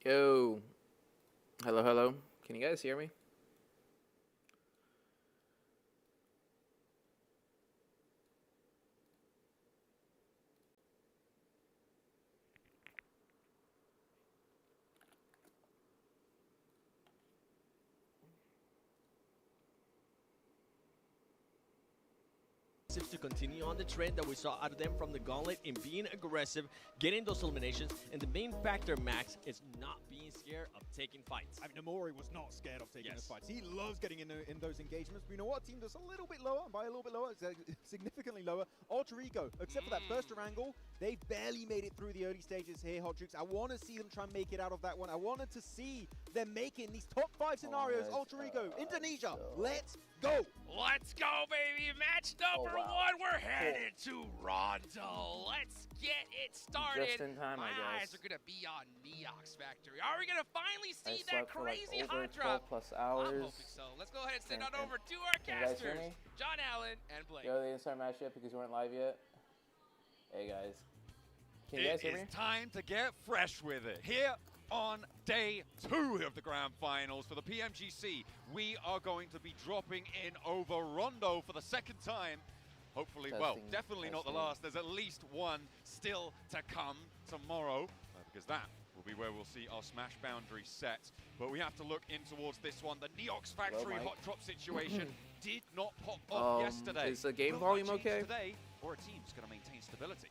Yo. Hello, hello. Can you guys hear me? To continue on the trend that we saw out of them from the gauntlet in being aggressive, getting those eliminations, and the main factor, Max, is not being scared of taking fights. I mean, Amori was not scared of taking those fights. He loves getting in those engagements. But you know what? Team that's a little bit lower, and by a little bit lower, it's significantly lower. Alter Ego, except for that first angle, they've barely made it through the early stages here, Hot Jukes. I want to see them try and make it out of that one. I wanted to see them making these top 5 scenarios. Alter Ego, Indonesia, let's go. Let's go, baby. Match number 1. We're headed to Rondo. Let's get it started. Just in time, My I guess. eyes are going to be on Neox Factory. Are we going to finally see that for like crazy over hot drop? 12+ hours. I'm hoping so. Let's go ahead and send on over to our Can you guys hear casters, me? John Allen and Blake. Yo, they didn't start match yet because you weren't live yet. Hey guys. Can you guys hear me? It is time to get fresh with it. Here on day 2 of the grand finals for the PMGC, we are going to be dropping in over Rondo for the second time. Hopefully, well, definitely not the last. There's at least one still to come tomorrow, because that will be where we'll see our smash boundary set. But we have to look in towards this one. The Neox Factory hot drop situation did not pop up yesterday. Is the game volume okay? Today, or a team's going to maintain stability?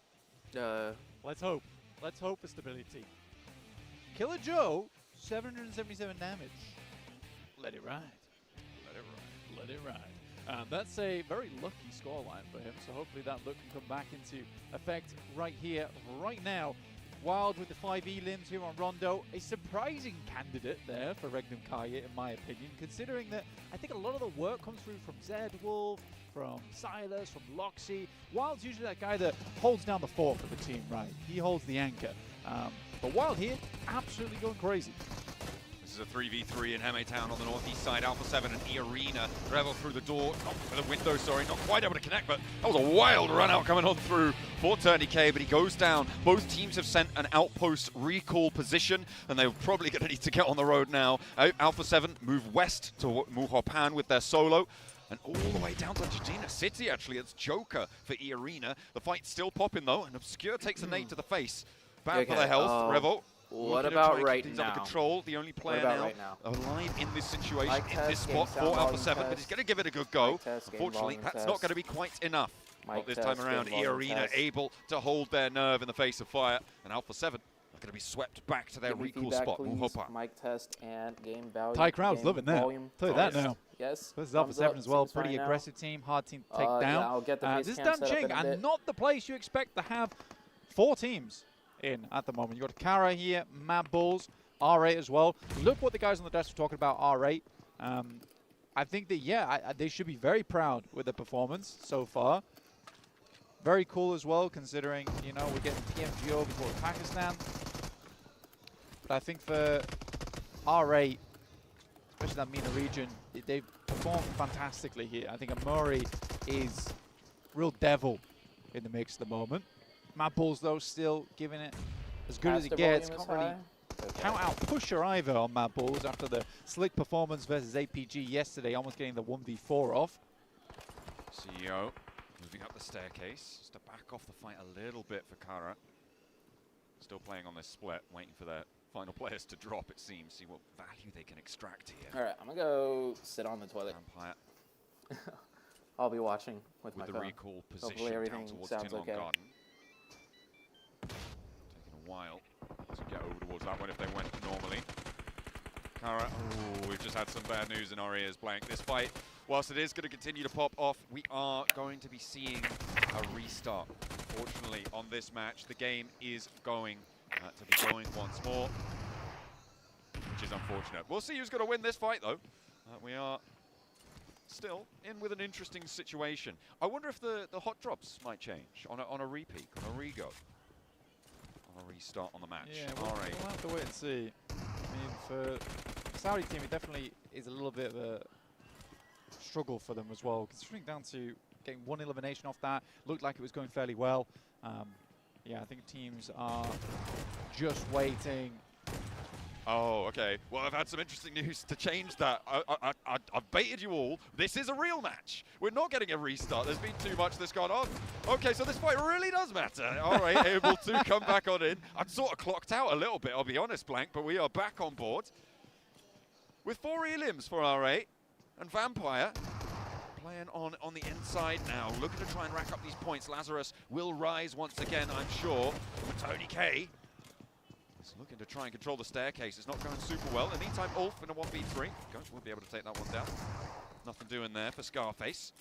Let's hope. Let's hope for stability. Killer Joe, 777 damage. Let it ride. Let it ride. Let it ride. That's a very lucky scoreline for him, so hopefully that look can come back into effect right here, right now. Wild with the 5E limbs here on Rondo. A surprising candidate there for Regnum Kaya, in my opinion, considering that I think a lot of the work comes through from Zedwolf, from Silas, from Loxy. Wild's usually that guy that holds down the fort for the team, right? He holds the anchor. But Wild here, absolutely going crazy. This is a 3v3 in Heme Town on the northeast side. Alpha 7 and E-Arena. Revel through the door, not for the window, sorry, not quite able to connect, but that was a wild run out coming on through for TurdyK, but he goes down. Both teams have sent an outpost recall position, and they're probably going to need to get on the road now. Alpha 7 move west to Muhopan with their solo. And all the way down to Jadina City, actually. It's Joker for E-Arena. The fight's still popping, though, and Obscure takes a nade to the face. Bad for the health, Revel. What about right now? Under control, the only player now alive in this situation, in this spot for Alpha 7, but he's going to give it a good go. Unfortunately, that's not going to be quite enough. Not this time around. E-Arena able to hold their nerve in the face of fire, and Alpha 7 are going to be swept back to their recall spot. Mic test and game value. Thai crowd's loving that. Tell you that now. Yes. This is Alpha 7 as well. Pretty aggressive team, hard team to take down. Yeah, I'll get the this is Danching, and not the place you expect to have 4 teams in at the moment. You've got Kara here, Mad Bulls, R8 as well. Look what the guys on the desk were talking about R8. I think that, yeah, they should be very proud with the performance so far. Very cool as well, considering, you know, we're getting PMGO before Pakistan. But I think for R8, especially that MENA region, they've performed fantastically here. I think Amori is real devil in the mix at the moment. Mad Bulls, though, still giving it as good as it gets. Can't really count out Pusher either on Mad Bulls after the slick performance versus APG yesterday, almost getting the 1v4 off. CEO moving up the staircase just to back off the fight a little bit for Kara. Still playing on this split, waiting for their final players to drop, it seems. See what value they can extract here. All right, I'm going to go sit on the toilet. I'll be watching with my phone. With the recall position hopefully everything down towards sounds Tinlon okay. Garden. Taking a while to get over towards that one if they went normally. Kara, oh, we've just had some bad news in our ears, Blank. This fight, whilst it is going to continue to pop off, we are going to be seeing a restart. Unfortunately, on this match, the game is going to be going once more, which is unfortunate. We'll see who's going to win this fight, though. We are still in with an interesting situation. I wonder if the hot drops might change on a repeat, on a re-go, on a restart on the match. Yeah, we'll have to wait and see. I mean, for Saudi team, it definitely is a little bit of a struggle for them as well, considering down to getting one elimination off that. Looked like it was going fairly well. Yeah, I think teams are just waiting. Oh, okay. Well, I've had some interesting news to change that. I've baited you all. This is a real match. We're not getting a restart. There's been too much that's gone on. Okay, so this fight really does matter. All right, able to come back on in. I'd sort of clocked out a little bit, I'll be honest, Blank, but we are back on board. With 4 elims for R8 and Vampire playing on the inside now, looking to try and rack up these points. Lazarus will rise once again, I'm sure. But Tony K is looking to try and control the staircase. It's not going super well. In the meantime, Ulf in a 1v3. Ghost will be able to take that one down. Nothing doing there for Scarface.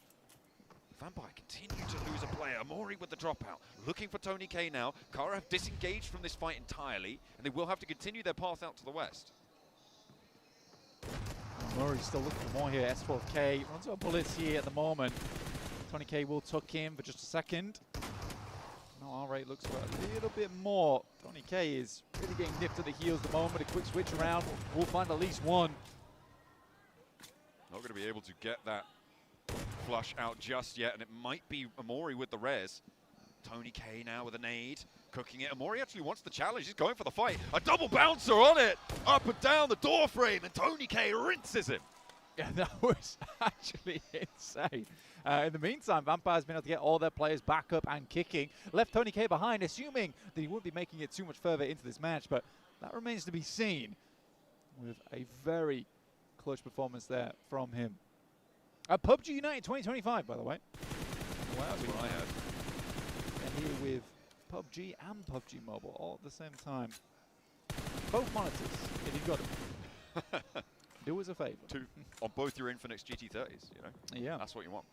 Vampire continue to lose a player. Mori with the dropout. Looking for Tony K now. Kara have disengaged from this fight entirely, and they will have to continue their path out to the west. Murray's still looking for more here. S12K runs out of bullets here at the moment. Tony K will tuck in for just a second. Now R8 looks for a little bit more. Tony K is really getting nipped at the heels at the moment. A quick switch around. We'll find at least one. Not going to be able to get that flush out just yet, and it might be Amori with the res. Tony K now with a nade, cooking it. Amori actually wants the challenge. He's going for the fight. A double bouncer on it. Up and down the door frame, and Tony K rinses him. Yeah, that was actually insane. In the meantime, Vampire's been able to get all their players back up and kicking. Left Tony K behind, assuming that he wouldn't be making it too much further into this match, but that remains to be seen with a very clutch performance there from him. PUBG United 2025, by the way. Wow, that's what I had. Here with PUBG and PUBG Mobile all at the same time. Both monitors, if you've got them. Do us a favour. On both your Infinix GT30s, you know? Yeah. That's what you want.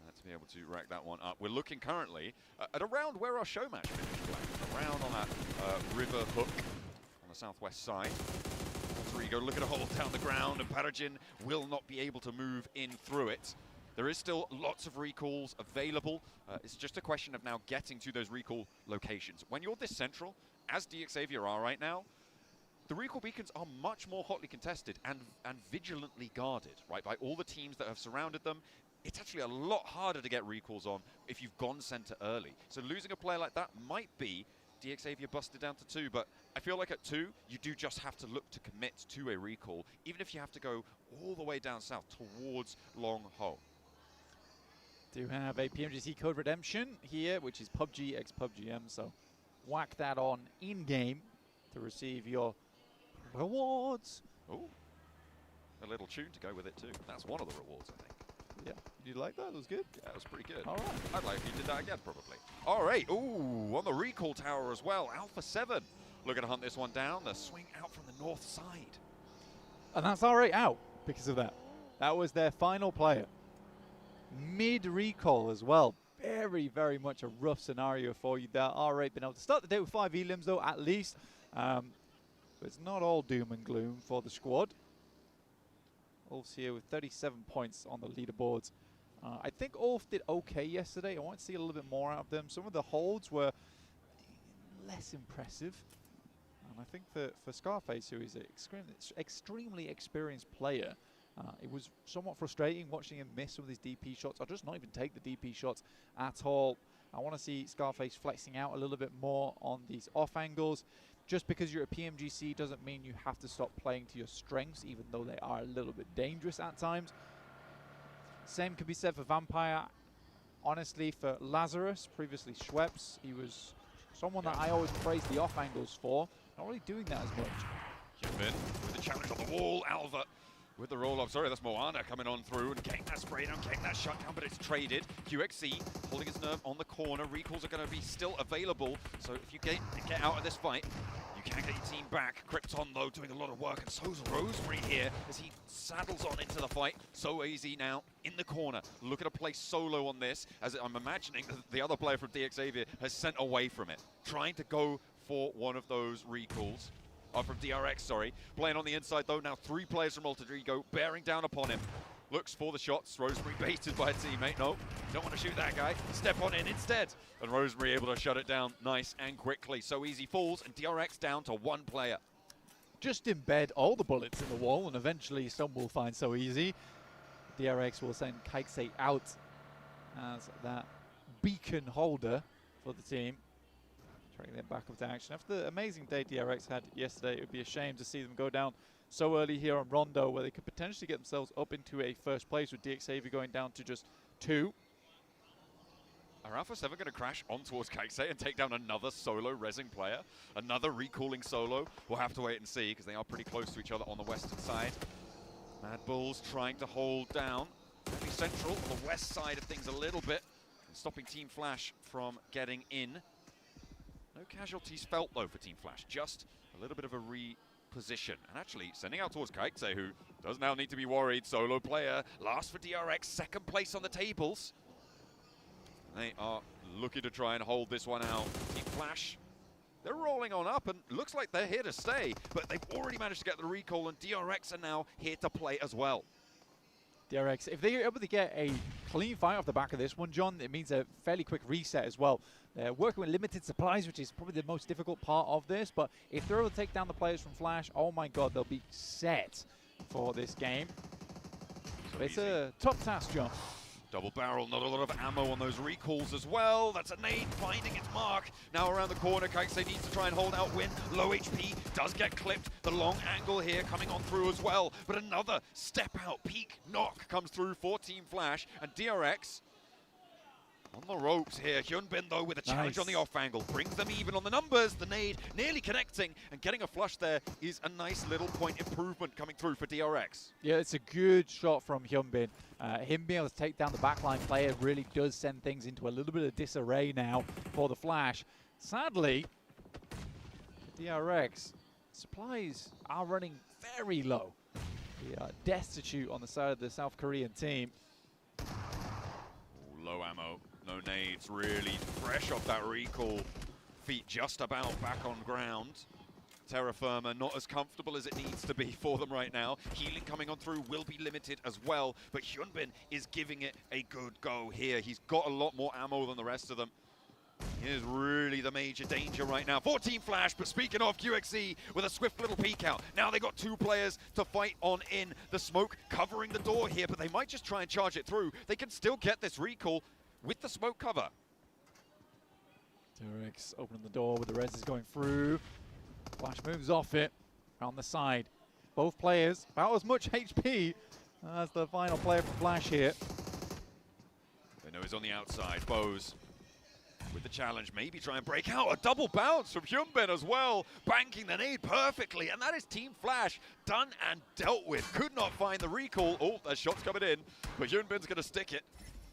Let's be able to rack that one up. We're looking currently at around where our show match finished. Around on that river hook on the southwest side. Rodrigo looking to hold down the ground, and Paragin will not be able to move in through it. There is still lots of recalls available. It's just a question of now getting to those recall locations. When you're this central, as DXavier are right now, the recall beacons are much more hotly contested and vigilantly guarded, right, by all the teams that have surrounded them. It's actually a lot harder to get recalls on if you've gone center early. So losing a player like that might be DXavier busted down to 2, but I feel like at 2, you do just have to look to commit to a recall, even if you have to go all the way down south towards Long Ho. Do have a PMGC code redemption here, which is PUBG x PUBGM, so whack that on in-game to receive your rewards. Oh, a little tune to go with it too. That's one of the rewards, I think. Yeah, you like that? That was good? Yeah, it was pretty good. All right. I'd like if you did that again, probably. All right, ooh, on the recall tower as well. Alpha 7 looking to hunt this one down. The swing out from the north side. And that's R8 out because of that. That was their final player. Mid-recall as well. Very, very much a rough scenario for you there. R8 been able to start the day with 5 elims though, at least. But it's not all doom and gloom for the squad. Ulf's here with 37 points on the leaderboards. I think Ulf did okay yesterday. I want to see a little bit more out of them. Some of the holds were less impressive. And I think that for Scarface, who is an extremely experienced player, it was somewhat frustrating watching him miss some of these DP shots, or just not even take the DP shots at all. I want to see Scarface flexing out a little bit more on these off angles. Just because you're a PMGC doesn't mean you have to stop playing to your strengths, even though they are a little bit dangerous at times. Same could be said for Vampire. Honestly, for Lazarus, previously Schweppes, he was someone that I always praised the off angles for. Not really doing that as much. Jump in with the challenge on the wall. Alva with the roll-up. Sorry, that's Moana coming on through and getting that spray down, getting that shutdown, but it's traded. QXC holding his nerve on the corner. Recalls are going to be still available, so if you get out of this fight, you can get your team back. Krypton, though, doing a lot of work, and so's Rosemary here as he saddles on into the fight. So easy now in the corner. Looking to play solo on this, as I'm imagining that the other player from DXavier has sent away from it, trying to go for one of those recalls. From DRX, sorry. Playing on the inside, though, now 3 players from Alter Ego bearing down upon him. Looks for the shots. Rosemary baited by a teammate. No, don't want to shoot that guy. Step on in instead. And Rosemary able to shut it down nice and quickly. So easy falls, and DRX down to 1 player. Just embed all the bullets in the wall, and eventually some will find so easy. DRX will send Kaiksei out as that beacon holder for the team. Trying them back up to action. After the amazing day DRX had yesterday, it would be a shame to see them go down so early here on Rondo, where they could potentially get themselves up into a first place with DXAV going down to just 2. Are Alpha 7 going to crash on towards Kaiksei and take down another solo rezzing player? Another recalling solo? We'll have to wait and see, because they are pretty close to each other on the western side. Mad Bulls trying to hold down Heavy Central on the west side of things a little bit, and stopping Team Flash from getting in. No casualties felt, though, for Team Flash. Just a little bit of a reposition. And actually, sending out towards Kaiksei, who does now need to be worried. Solo player, last for DRX, second place on the tables. They are looking to try and hold this one out. Team Flash, they're rolling on up, and looks like they're here to stay. But they've already managed to get the recall, and DRX are now here to play as well. DRX, if they're able to get a clean fight off the back of this one, John, it means a fairly quick reset as well. They're working with limited supplies, which is probably the most difficult part of this, but if they're able to take down the players from Flash, oh my god, they'll be set for this game. So it's a tough task, John. Double barrel, not a lot of ammo on those recalls as well. That's a nade finding its mark. Now around the corner, Kaiksei needs to try and hold out Win. Low HP, does get clipped. The long angle here coming on through as well. But another step out, peak knock comes through for Team Flash. And DRX on the ropes here. Hyunbin, though, with a challenge on the off angle. Brings them even on the numbers. The nade nearly connecting. And getting a flush there is a nice little point improvement coming through for DRX. Yeah, it's a good shot from Hyunbin. Him being able to take down the backline player really does send things into a little bit of disarray now for the Flash. Sadly, DRX supplies are running very low. They are destitute on the side of the South Korean team. Ooh, low ammo, no nades, really fresh off that recall. Feet just about back on ground. Terra Firma not as comfortable as it needs to be for them right now. Healing coming on through will be limited as well, but Hyunbin is giving it a good go here. He's got a lot more ammo than the rest of them. He is really the major danger right now for Team Flash, but speaking of QXE with a swift little peek out. Now they got 2 players to fight on in. The smoke covering the door here, but they might just try and charge it through. They can still get this recall with the smoke cover. DRX opening the door with the res is going through. Flash moves off it on the side. Both players about as much HP as the final player from Flash here. They know he's on the outside. Bose with the challenge, maybe try and break out. A double bounce from Hyunbin as well, banking the nade perfectly, and that is Team Flash done and dealt with. Could not find the recall. Oh, there's shots coming in, but Hyunbin's going to stick it.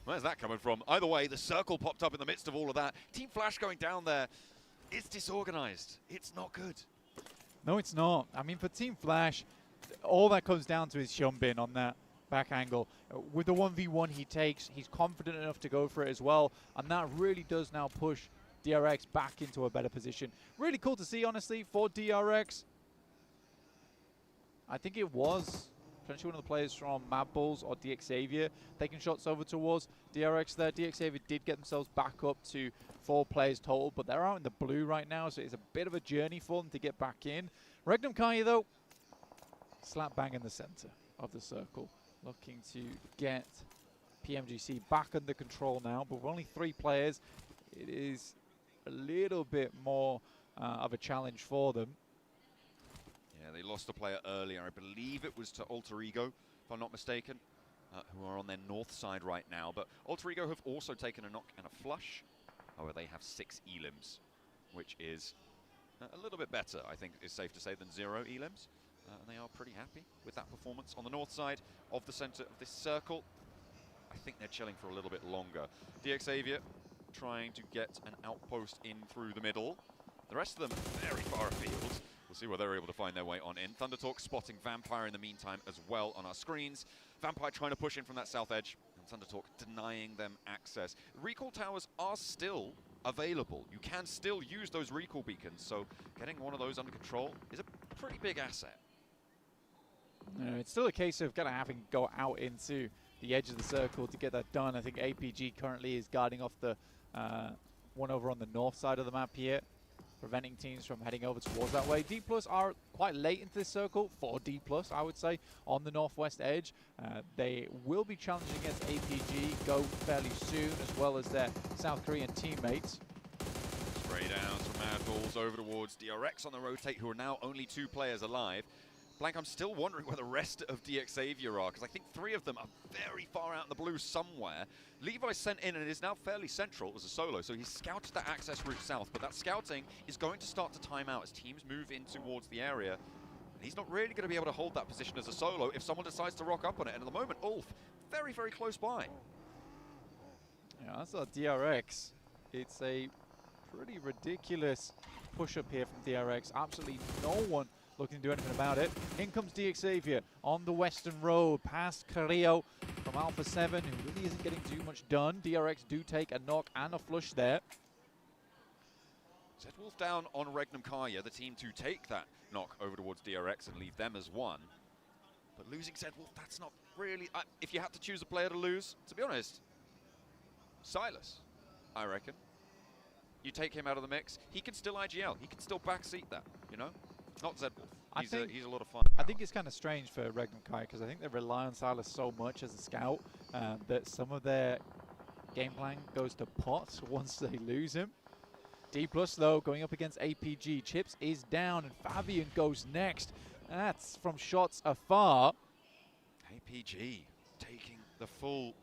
Where's that coming from? Either way, the circle popped up in the midst of all of that. Team Flash going down there. It's disorganized. It's not good. No, it's not. I mean, for Team Flash, all that comes down to is Hyunbin on that back angle. With the 1v1 he takes, he's confident enough to go for it as well, and that really does now push DRX back into a better position. Really cool to see, honestly, for DRX. I think it was potentially one of the players from Mad Bulls or DXavier taking shots over towards DRX there. DXavier did get themselves back up to 4 players total, but they're out in the blue right now, so it's a bit of a journey for them to get back in. Regnum Kai, though, slap bang in the center of the circle, looking to get PMGC back under control now, but with only 3 players, it is a little bit more of a challenge for them. Yeah, they lost a player earlier. I believe it was to Alter Ego, if I'm not mistaken, who are on their north side right now. But Alter Ego have also taken a knock and a flush. However, they have 6 elims, which is a little bit better, I think it's safe to say, than 0 elims. And they are pretty happy with that performance. On the north side of the center of this circle, I think they're chilling for a little bit longer. DXavier trying to get an outpost in through the middle. The rest of them very far afield. We'll see where they're able to find their way on in. Thundertalk spotting Vampire in the meantime as well on our screens. Vampire trying to push in from that south edge, and Thundertalk denying them access. Recall towers are still available. You can still use those recall beacons, so getting one of those under control is a pretty big asset. No, it's still a case of kind of having to go out into the edge of the circle to get that done. I think APG currently is guarding off the one over on the north side of the map here. preventing teams from heading over towards that way. D+ are quite late into this circle, for D+, I would say, on the northwest edge. They will be challenging against APG, go fairly soon, as well as their South Korean teammates. Spray downs from Mad Bulls over towards DRX on the rotate, who are now only 2 players alive. Blank, I'm still wondering where the rest of DXavier are, because I think 3 of them are very far out in the blue somewhere. Levi's sent in and is now fairly central as a solo, so he's scouted that access route south, but that scouting is going to start to time out as teams move in towards the area. And he's not really going to be able to hold that position as a solo if someone decides to rock up on it. And at the moment, Ulf, very, very close by. Yeah, that's our DRX. It's a pretty ridiculous push-up here from DRX. Absolutely no one looking to do anything about it. In comes DXavier on the western road, past Carrillo from Alpha 7, who really isn't getting too much done. DRX do take a knock and a flush there. Zedwolf down on Regnum Kaya, the team to take that knock over towards DRX and leave them as 1. But losing Zedwolf, that's not really... if you had to choose a player to lose, to be honest, Silas, I reckon. You take him out of the mix, he can still IGL, he can still backseat that, you know? Not Zedwolf. He's a lot of fun. I think it's kind of strange for Regnum Kai, because I think they rely on Silas so much as a scout that some of their game plan goes to pot once they lose him. D+ though, going up against APG. Chips is down and Fabian goes next. That's from shots afar. APG taking the full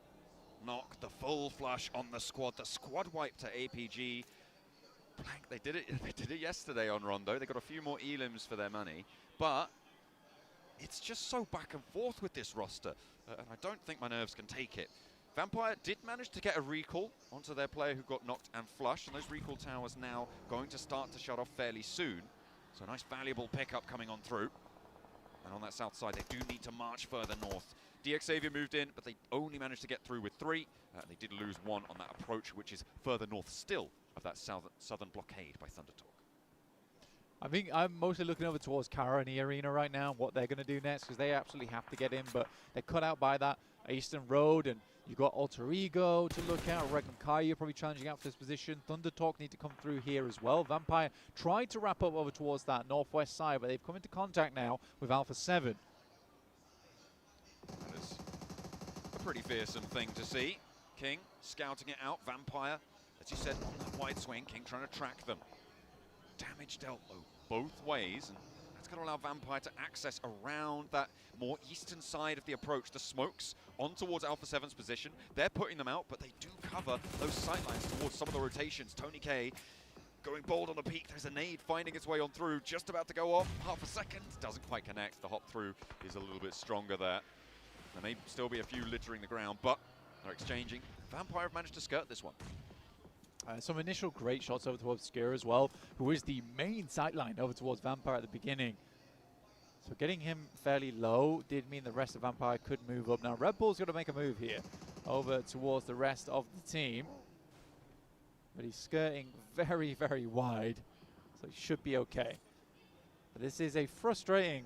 knock, the full flush on the squad. The squad wipe to APG. Blank, they did it yesterday on Rondo. They got a few more elims for their money, but it's just so back and forth with this roster, and I don't think my nerves can take it. Vampire did manage to get a recall onto their player who got knocked and flushed, and those recall towers now going to start to shut off fairly soon. So a nice valuable pickup coming on through. And on that south side, they do need to march further north. DXavier moved in, but they only managed to get through with 3. They did lose 1 on that approach, which is further north still of that southern blockade by Thundertalk. I think I'm mostly looking over towards Kara and E-Arena right now, what they're going to do next, because they absolutely have to get in, but they're cut out by that Eastern Road, and you've got Alter Ego to look at. Regnum Kai probably challenging out for this position. Thundertalk need to come through here as well. Vampire tried to wrap up over towards that northwest side, but they've come into contact now with Alpha 7. That is a pretty fearsome thing to see. King scouting it out. Vampire, as you said, on that wide swing. King trying to track them. Damage dealt both ways, and that's going to allow Vampire to access around that more eastern side of the approach. The smokes on towards Alpha 7's position. They're putting them out, but they do cover those sightlines towards some of the rotations. Tony K going bold on the peak. There's a nade finding its way on through. Just about to go off. Half a second. Doesn't quite connect. The hop through is a little bit stronger there. There may still be a few littering the ground, but they're exchanging. Vampire have managed to skirt this one. Some initial great shots over towards Skir as well, who is the main sightline over towards Vampire at the beginning. So getting him fairly low did mean the rest of Vampire could move up. Now Red Bull's got to make a move here over towards the rest of the team. But he's skirting very, very wide, so he should be okay. But this is a frustrating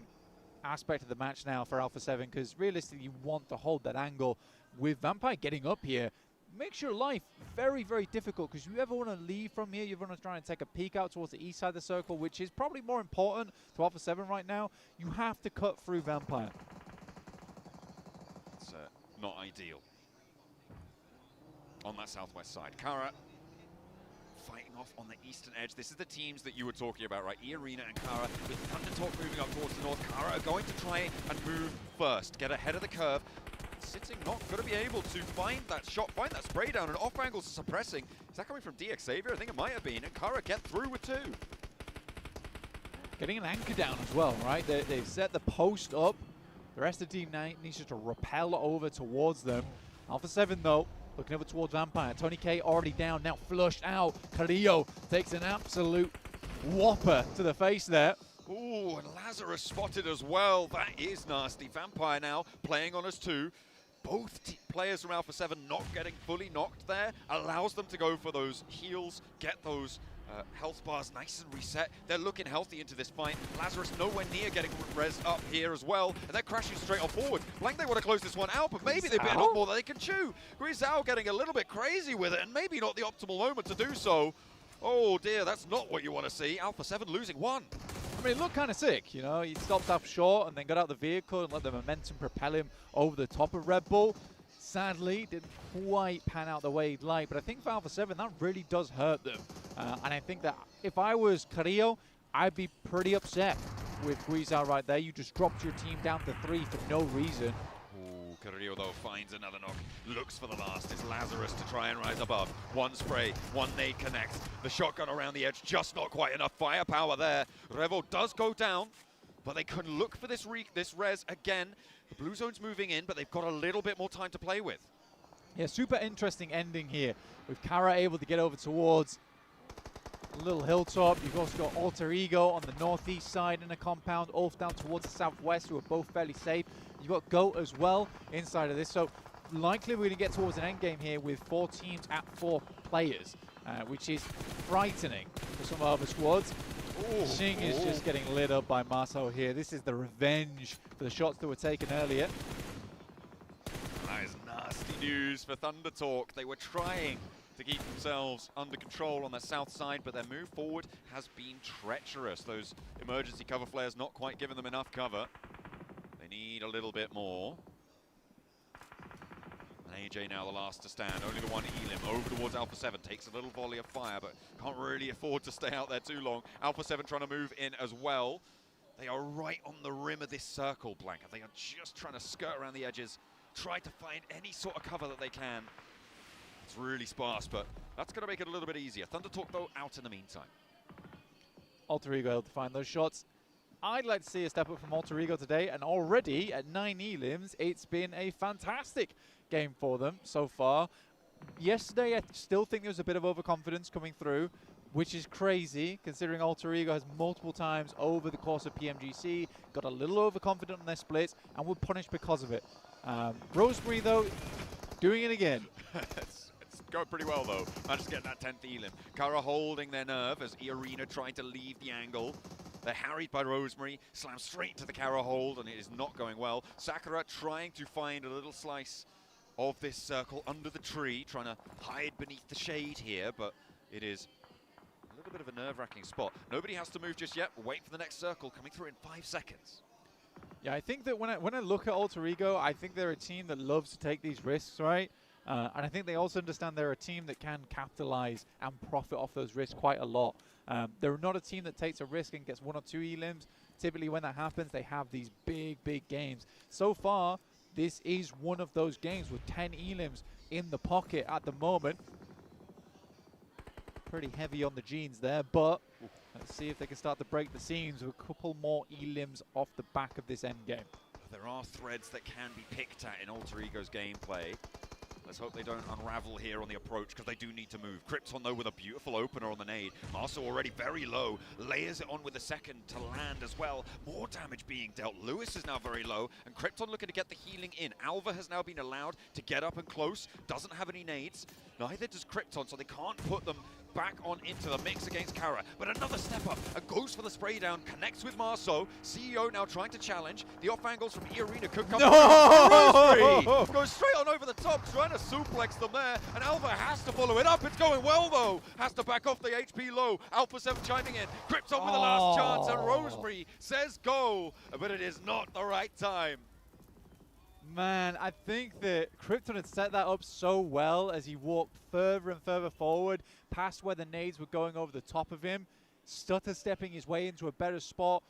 aspect of the match now for Alpha 7, because realistically you want to hold that angle. With Vampire getting up here, makes your life very, very difficult, because you ever want to leave from here, you want to try and take a peek out towards the east side of the circle, which is probably more important to Alpha 7 right now. You have to cut through Vampire. It's not ideal. On that southwest side, Kara fighting off on the eastern edge. This is the teams that you were talking about, right? E-Arena and Kara, with Thundertalk moving up towards the north. Kara are going to try and move first, get ahead of the curve. Sitting not going to be able to find that shot, find that spray down, and off angles suppressing. Is that coming from DXavier? I think it might have been, and Kara get through with 2. Getting an anchor down as well, right? They've set the post up. The rest of the team now needs to repel over towards them. Alpha 7 though, looking over towards Vampire. Tony K already down, now flushed out. Carrillo takes an absolute whopper to the face there. Ooh, and Lazarus spotted as well. That is nasty. Vampire now playing on us 2. Both players from Alpha 7 not getting fully knocked there allows them to go for those heals, get those health bars nice and reset. They're looking healthy into this fight. Lazarus nowhere near getting res up here as well, and they're crashing straight on forward. Blank, they want to close this one out, but maybe they've been enough more that they can chew. Grisao getting a little bit crazy with it, and maybe not the optimal moment to do so. Oh dear, that's not what you want to see. Alpha 7 losing 1. I mean, it looked kind of sick, you know. He stopped up short and then got out the vehicle and let the momentum propel him over the top of Red Bull. Sadly, didn't quite pan out the way he'd like, but I think for Alpha 7, that really does hurt them. And I think that if I was Carrillo, I'd be pretty upset with Guizao right there. You just dropped your team down to 3 for no reason. Ooh, Carrillo though finds another knock, looks for the last. It's Lazarus to try and rise above. One spray, one nade connects. The shotgun around the edge, just not quite enough firepower there. Revo does go down, but they can look for this res again. The blue zone's moving in, but they've got a little bit more time to play with. Yeah, super interesting ending here with Kara able to get over towards a little hilltop. You've also got Alter Ego on the northeast side in a compound, Ulf down towards the southwest, who are both fairly safe. You've got Goat as well inside of this, so likely we're going to get towards an end game here with 4 teams at 4 players, which is frightening for some other squads. Xing is just getting lit up by Marcel here. This is the revenge for the shots that were taken earlier. That is nasty news for Thunder Talk. They were trying to keep themselves under control on the south side, but their move forward has been treacherous. Those emergency cover flares not quite giving them enough cover. They need a little bit more. And AJ now the last to stand. Only the one Elim over towards Alpha 7. Takes a little volley of fire, but can't really afford to stay out there too long. Alpha 7 trying to move in as well. They are right on the rim of this circle, Blanca. They are just trying to skirt around the edges, try to find any sort of cover that they can. It's really sparse, but that's going to make it a little bit easier. Thunder Talk, though, out in the meantime. Alter Ego able to find those shots. I'd like to see a step up from Alter Ego today, and already at 9 elims, it's been a fantastic game for them so far. Yesterday, I still think there was a bit of overconfidence coming through, which is crazy, considering Alter Ego has multiple times over the course of PMGC got a little overconfident on their splits, and were punished because of it. Rosemary, though, doing it again. It's going pretty well, though. Managed to get that 10th elim. Kara holding their nerve as Arena trying to leave the angle. They're harried by Rosemary, slammed straight into the Kara hold, and it is not going well. Sakura trying to find a little slice of this circle under the tree, trying to hide beneath the shade here, but it is a little bit of a nerve-wracking spot. Nobody has to move just yet. Wait for the next circle coming through in 5 seconds. Yeah, I think that when I look at Alter Ego, I think they're a team that loves to take these risks, right? And I think they also understand they're a team that can capitalize and profit off those risks quite a lot. They're not a team that takes a risk and gets 1 or 2 elims. Typically when that happens, they have these big games. So far, this is one of those games with 10 elims in the pocket at the moment. Pretty heavy on the jeans there, but let's see if they can start to break the seams with a couple more elims off the back of this end game. There are threads that can be picked at in Alter Ego's gameplay. Let's hope they don't unravel here on the approach, because they do need to move. Krypton, though, with a beautiful opener on the nade. Marceau already very low. Layers it on with a second to land as well. More damage being dealt. Lewis is now very low, and Krypton looking to get the healing in. Alva has now been allowed to get up and close. Doesn't have any nades. Neither does Krypton, so they can't put them back on into the mix against Kara. But another step up and goes for the spray down. Connects with Marceau. CEO now trying to challenge. The off angles from Arena could come. No! Goes straight on over the top, trying to suplex them there. And Alva has to follow it up. It's going well, though. Has to back off the HP low. Alpha 7 chiming in. Krypton with the last chance. And Rosemary says go. But it is not the right time. Man, I think that Krypton had set that up so well as he walked further and further forward, past where the nades were going over the top of him, stutter stepping his way into a better spot,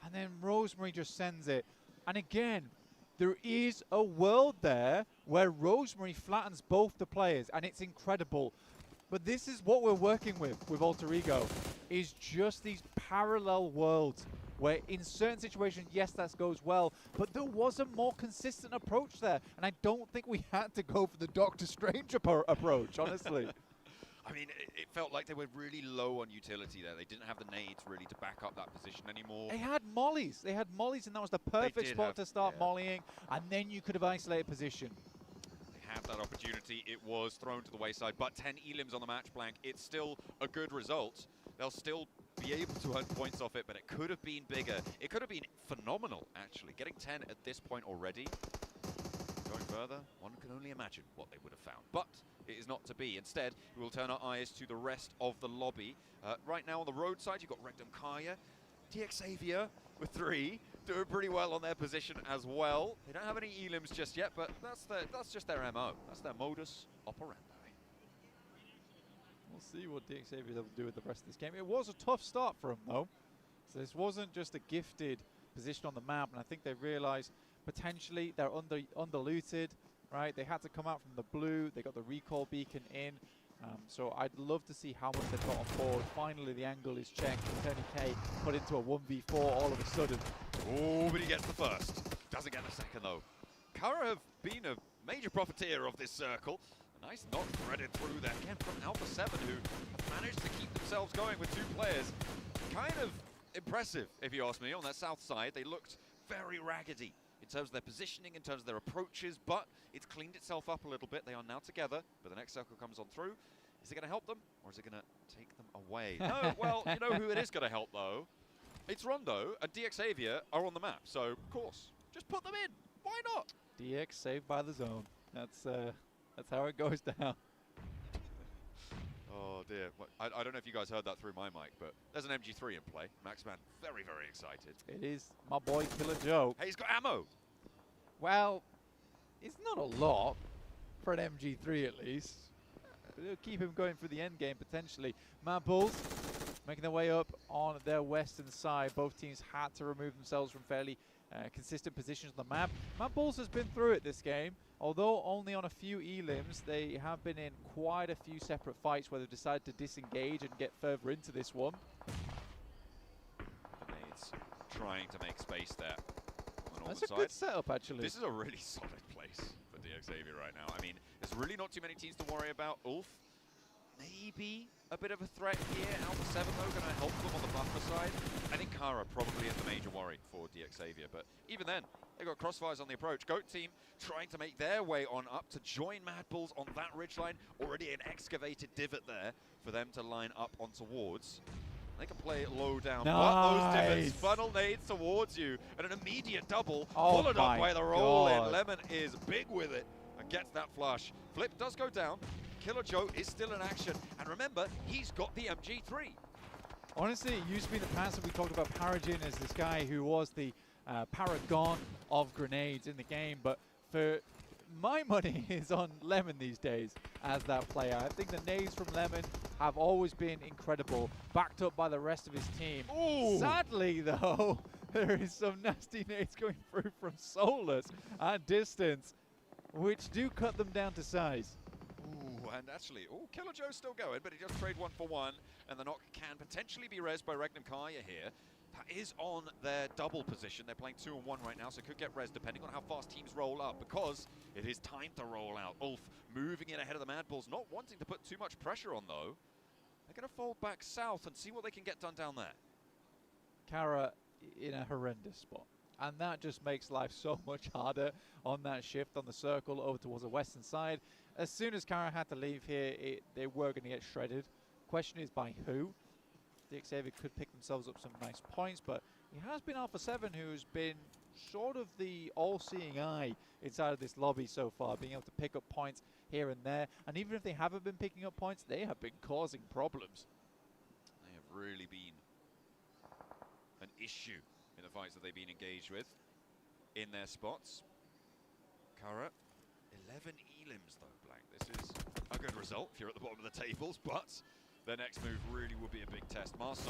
and then Rosemary just sends it. And again, there is a world there where Rosemary flattens both the players, and it's incredible. But this is what we're working with Alter Ego, is just these parallel worlds where in certain situations, yes, that goes well, but there was a more consistent approach there. And I don't think we had to go for the Doctor Strange approach, honestly. I mean, it felt like they were really low on utility there. They didn't have the nades really to back up that position anymore. They had mollies. They had mollies, and that was the perfect spot to start mollying, and then you could have isolated position. They had that opportunity. It was thrown to the wayside, but 10 elims on the match blank. It's still a good result. They'll still be able to earn points off it, but it could have been bigger. It could have been phenomenal, actually. Getting 10 at this point already. Going further, one can only imagine what they would have found. But it is not to be. Instead, we will turn our eyes to the rest of the lobby. Right now on the roadside, you've got Regnum Kaya, DXavier with 3, doing pretty well on their position as well. They don't have any elims just yet, but that's just their MO. That's their modus operandi. We'll see what DXavier is able to do with the rest of this game. It was a tough start for them, though. So this wasn't just a gifted position on the map, and I think they realized potentially they're under-looted, right? They had to come out from the blue. They got the recall beacon in. So I'd love to see how much they've got on board. Finally, the angle is checked. Tony K put into a 1v4 all of a sudden. Oh, but he gets the first. Doesn't get the second, though. Kara have been a major profiteer of this circle. A nice knock threaded through there. Again, from Alpha 7, who have managed to keep themselves going with 2 players. Kind of impressive, if you ask me, on that south side. They looked very raggedy in terms of their positioning, in terms of their approaches, but it's cleaned itself up a little bit. They are now together, but the next circle comes on through. Is it going to help them, or is it going to take them away? No, well, you know who it is going to help, though? It's Rondo and DXavier are on the map, so, of course, just put them in. Why not? DX saved by the zone. That's how it goes down. Oh, dear. Well, I don't know if you guys heard that through my mic, but there's an MG3 in play. Maxman very, very excited. It is my boy Killer Joe. Hey, he's got ammo. Well, it's not a lot for an MG3 at least. But it'll keep him going through the end game potentially. Mad Bulls making their way up on their western side. Both teams had to remove themselves from fairly consistent positions on the map. Mad Bulls has been through it this game. Although only on a few elims, they have been in quite a few separate fights where they've decided to disengage and get further into this one. Nades trying to make space there. That's a good setup, actually. This is a really solid place for DXavier right now. I mean, there's really not too many teams to worry about. Ulf, maybe a bit of a threat here. Alpha 7, though, going to help them on the buffer side. I think Kara probably is the major worry for DXavier, but even then, they've got crossfires on the approach. Goat team trying to make their way on up to join Mad Bulls on that ridgeline. Already an excavated divot there for them to line up on towards. They can play it low down, but those divots funnel nades towards you, and an immediate double, followed up by the roll-in. Lemon is big with it and gets that flush. Flip does go down. Killer Joe is still in action, and remember, he's got the MG3. Honestly, it used to be in the past that we talked about Paragin as this guy who was the paragon of grenades in the game, but for my money is on Lemon these days as that player. I think the nades from Lemon have always been incredible, backed up by the rest of his team. Ooh. Sadly, though, there is some nasty nades going through from Solus at distance, which do cut them down to size. Ooh, and actually, Killer Joe's still going, but he just trade 1 for 1, and the knock can potentially be rezzed by Regnum Kaya here. That is on their double position. They're playing 2 on 1 right now, so could get res depending on how fast teams roll up, because it is time to roll out. Ulf moving in ahead of the Mad Bulls, not wanting to put too much pressure on, though. They're going to fold back south and see what they can get done down there. Kara in a horrendous spot, and that just makes life so much harder on that shift on the circle over towards the western side. As soon as Kara had to leave here, they were going to get shredded. Question is by who? DXavier could pick themselves up some nice points, but it has been Alpha 7 who's been sort of the all-seeing eye inside of this lobby so far, being able to pick up points here and there. And even if they haven't been picking up points, they have been causing problems. They have really been an issue in the fights that they've been engaged with in their spots. Kara, 11 elims though, Blank. This is a good result if you're at the bottom of the tables, but their next move really will be a big test. Marso,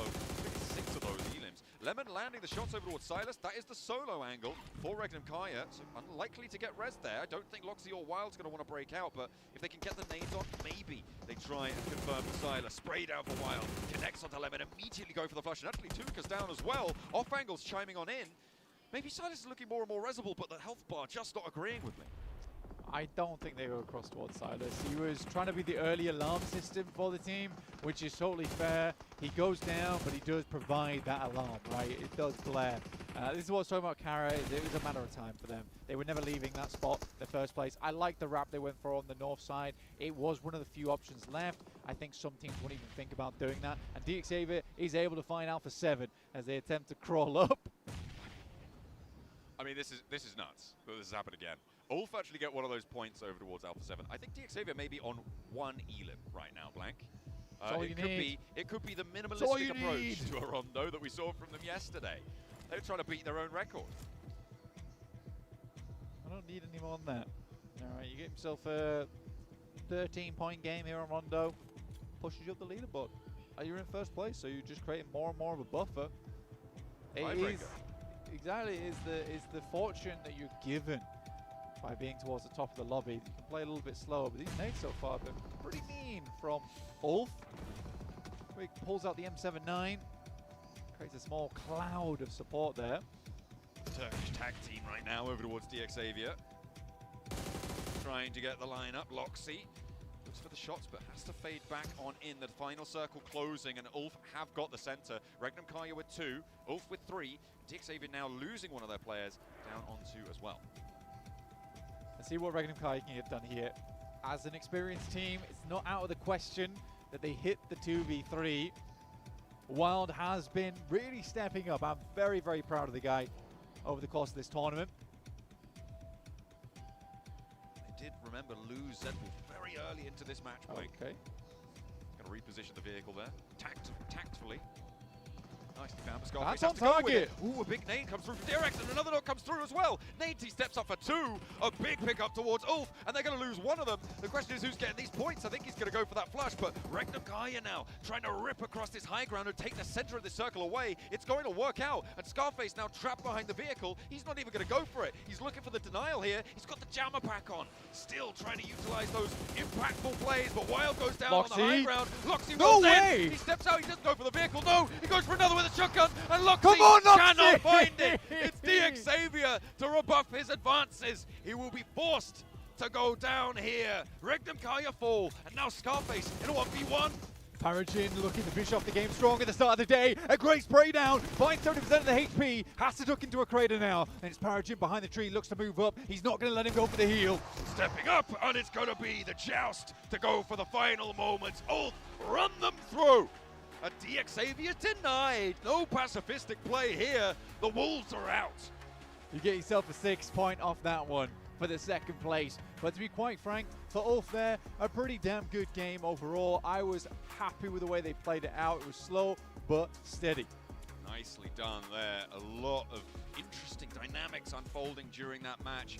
6 of those elims. Lemon landing the shots over towards Silas. That is the solo angle for Regnum Kaya. So unlikely to get res there. I don't think Loxy or Wild's going to want to break out, but if they can get the nades on, maybe they try and confirm for Silas. Spray down for Wild. Connects onto Lemon. Immediately going for the flush. And actually Tuka's down as well. Off angles chiming on in. Maybe Silas is looking more and more resable, but the health bar just not agreeing with me. I don't think they go across towards Silas. He was trying to be the early alarm system for the team, which is totally fair. He goes down, but he does provide that alarm, right? It does glare. This is what I was talking about Kara. It was a matter of time for them. They were never leaving that spot in the first place. I like the wrap they went for on the north side. It was one of the few options left. I think some teams won't even think about doing that. And DXavier is able to find Alpha 7 as they attempt to crawl up. I mean, mean, this is nuts that this has happened again. Ulf actually get one of those points over towards Alpha 7. I think DXavier may be on 1 elim right now, Blank. It could be the minimalistic approach to a Rondo that we saw from them yesterday. They're trying to beat their own record. I don't need any more than that. All right, you get yourself a 13-point game here on Rondo. Pushes you up the leaderboard. You're in first place, so you're just creating more and more of a buffer. Exactly, is the fortune that you're given by being towards the top of the lobby. You can play a little bit slower, but these nades so far have been pretty mean from Ulf. He pulls out the M79, creates a small cloud of support there. Turkish tag team right now over towards DXavier. Trying to get the lineup. Loxy looks for the shots, but has to fade back on in. The final circle closing, and Ulf have got the center. Regnum Kaya with 2, Ulf with 3. DXavier now losing one of their players down on 2 as well. Let's see what Regnum Kaya can get done here. As an experienced team, it's not out of the question that they hit the 2v3. Wild has been really stepping up. I'm very, very proud of the guy over the course of this tournament. They did, remember, lose Zed very early into this match. Okay. Going to reposition the vehicle there, tactfully. Nicely found, but Scarface That's on target. Ooh, a big nade comes through from DRX, and another knock comes through as well. Nadesy steps up for 2. A big pickup towards Ulf, and they're going to lose one of them. The question is who's getting these points. I think he's going to go for that flush, but Regnum Kaya now trying to rip across this high ground and take the center of the circle away. It's going to work out, and Scarface now trapped behind the vehicle. He's not even going to go for it. He's looking for the denial here. He's got the jammer pack on. Still trying to utilize those impactful plays, but Wild goes down on the high ground. Loxy rolls in. He steps out. He doesn't go for the vehicle. No, he goes for another with a shotgun, and Loxy cannot find it. It's DXavier to rebuff his advances. He will be forced to go down here. Regnum Kaya fall, and now Scarface in a 1v1. Paragin looking to finish off the game strong at the start of the day. A great spray down, finds 70% of the HP, has to duck into a crater now. And it's Paragin behind the tree, looks to move up. He's not going to let him go for the heal. Stepping up, and it's going to be the joust to go for the final moments. Ulf, run them through. A DXavier denied. No pacifistic play here. The Wolves are out. You get yourself a 6-point off that one for the second place. But to be quite frank, for Ulf there, a pretty damn good game overall. I was happy with the way they played it out. It was slow, but steady. Nicely done there. A lot of interesting dynamics unfolding during that match.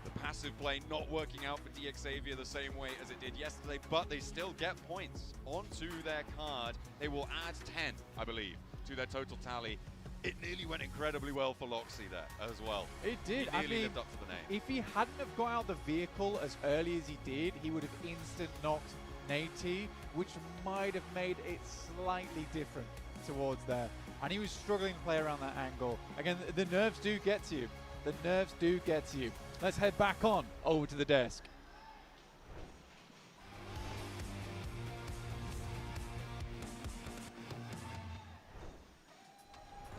The passive play not working out for DXavier the same way as it did yesterday, but they still get points onto their card. They will add 10, I believe, to their total tally. It nearly went incredibly well for Loxy there as well. It did. He nearly lived up to the name. If he hadn't have got out the vehicle as early as he did, he would have instant knocked Nate, which might have made it slightly different towards there. And he was struggling to play around that angle. Again, the nerves do get to you. The nerves do get to you. Let's head back on over to the desk.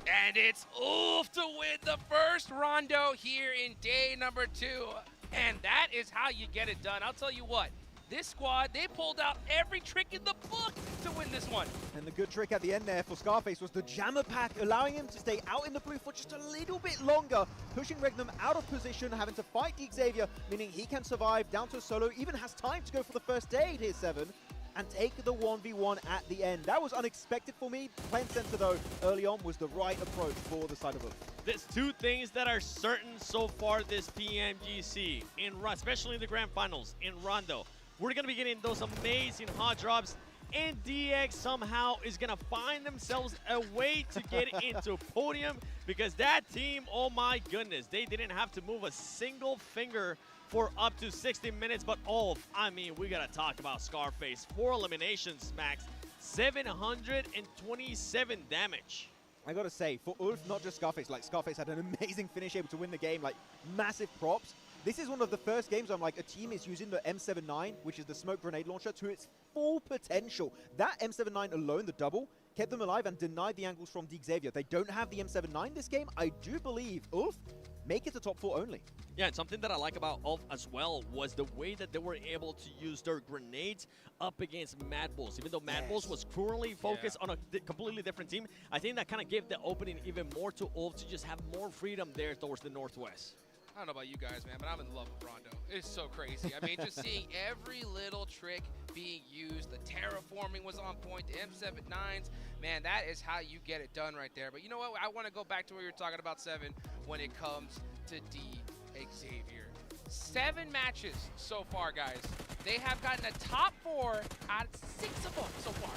And it's Ulf to win the first rondo here in day number 2. And that is how you get it done. I'll tell you what, this squad, they pulled out every trick in the book to win this one. And the good trick at the end there for Scarface was the jammer pack, allowing him to stay out in the blue for just a little bit longer, pushing Regnum out of position, having to fight DXavier, meaning he can survive down to a solo, even has time to go for the first aid here, 7. And take the 1v1 at the end. That was unexpected for me. Playing center, though, early on was the right approach for the side of Ulf. There's 2 things that are certain so far this PMGC, especially in the grand finals, in Rondo. We're going to be getting those amazing hot drops, and DX somehow is going to find themselves a way to get into podium, because that team, oh my goodness, they didn't have to move a single finger for up to 60 minutes, but I mean, we gotta talk about Scarface. 4 eliminations, Max, 727 damage. I gotta say, for Ulf, not just Scarface, like Scarface had an amazing finish, able to win the game, like massive props. This is one of the first games where I'm like, a team is using the M79, which is the smoke grenade launcher, to its full potential. That M79 alone, the double, kept them alive and denied the angles from DXavier. They don't have the M79 this game. I do believe Ulf make it to top 4 only. Yeah, and something that I like about Ulf as well was the way that they were able to use their grenades up against Mad Bulls. Even though Mad Bulls was currently focused on a completely different team, I think that kind of gave the opening even more to Ulf to just have more freedom there towards the northwest. I don't know about you guys, man, but I'm in love with Rondo. It's so crazy. I mean, just seeing every little trick being used. The terraforming was on point. The M79s, man, that is how you get it done right there. But you know what? I want to go back to what you were talking about, Seven, when it comes to D. Xavier. 7 matches so far, guys. They have gotten a top 4 out of 6 of them so far.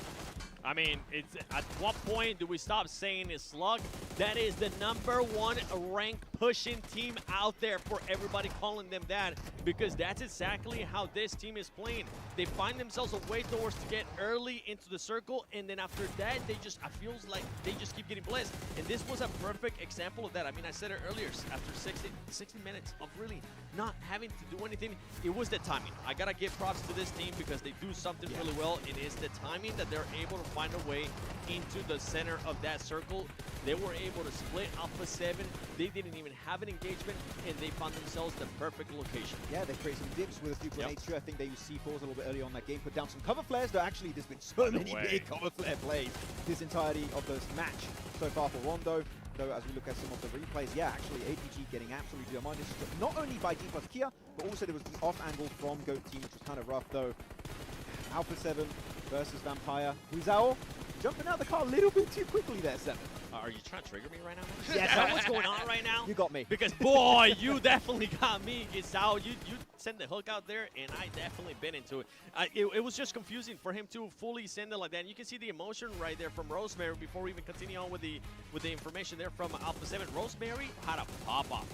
I mean, it's at what point do we stop saying it's Slug? That is the #1 rank pushing team out there for everybody calling them that, because that's exactly how this team is playing. They find themselves a way towards to get early into the circle, and then after that, they just, I feels like they just keep getting blessed. And this was a perfect example of that. I mean, I said it earlier, after 60 minutes of really not having to do anything, it was the timing. I gotta give props to this team because they do something really well, and it's the timing that they're able to find a way into the center of that circle. They were able to split Alpha 7. They didn't even have an engagement, and they found themselves the perfect location. Yeah, they created some dips with a few grenades too. I think they used C4s a little bit early on that game, put down some cover flares, though actually there's been so many big cover flare plays this entirety of this match so far for Rondo. Though as we look at some of the replays, yeah, actually APG getting absolutely demolished, not only by D plus Kia, but also there was the off angle from GOAT team, which was kind of rough though. Alpha 7 versus Vampire. Huizao jumping out the car a little bit too quickly there, 7. Are you trying to trigger me right now? Yes. Is that what's going on right now? You got me. Because, boy, you definitely got me, Gisao. You sent the hook out there, and I definitely been into it. It was just confusing for him to fully send it like that. And you can see the emotion right there from Rosemary before we even continue on with the information there from Alpha 7. Rosemary had a pop-off.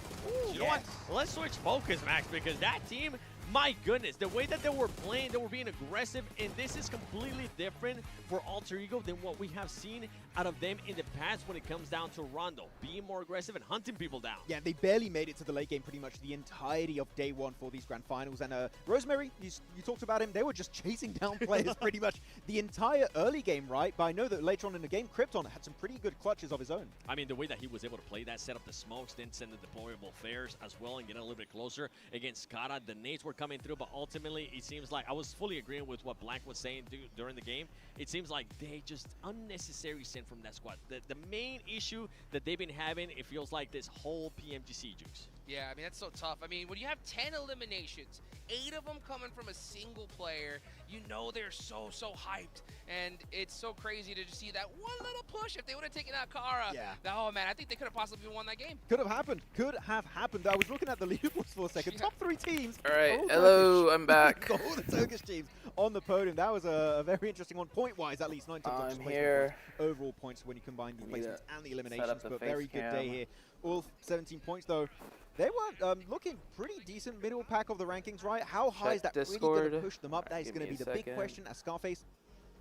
You know what? Let's switch focus, Max, because that team, my goodness, the way that they were playing, they were being aggressive, and this is completely different for Alter Ego than what we have seen out of them in the past when it comes down to Rondo, being more aggressive and hunting people down. Yeah, they barely made it to the late game pretty much the entirety of day 1 for these grand finals. And Rosemary, you talked about him, they were just chasing down players pretty much the entire early game, right? But I know that later on in the game, Krypton had some pretty good clutches of his own. I mean, the way that he was able to play that, set up the smokes, then send the deployable flares as well and get a little bit closer against Skara. The nades were coming through, but ultimately it seems like I was fully agreeing with what Blank was saying during the game. It seems like they just unnecessary sin from that squad. The main issue that they've been having, it feels like this whole PMGC juice. Yeah, I mean, that's so tough. I mean, when you have 10 eliminations, 8 of them coming from a single player, you know they're so hyped. And it's so crazy to just see that one little push. If they would have taken out Kara, oh man, I think they could have possibly won that game. Could have happened. Could have happened. I was looking at the leaderboards for a second. Top 3 teams. All right, hello, I'm back. All the Turkish teams on the podium. That was a very interesting one, point-wise at least. 9 times I'm here. Overall points when you combine the placements and the eliminations. But very good cam. day here. Ulf, 17 points though. They were looking pretty decent middle pack of the rankings, right? How high is that really going to push them up? That is going to be the big question. As Scarface,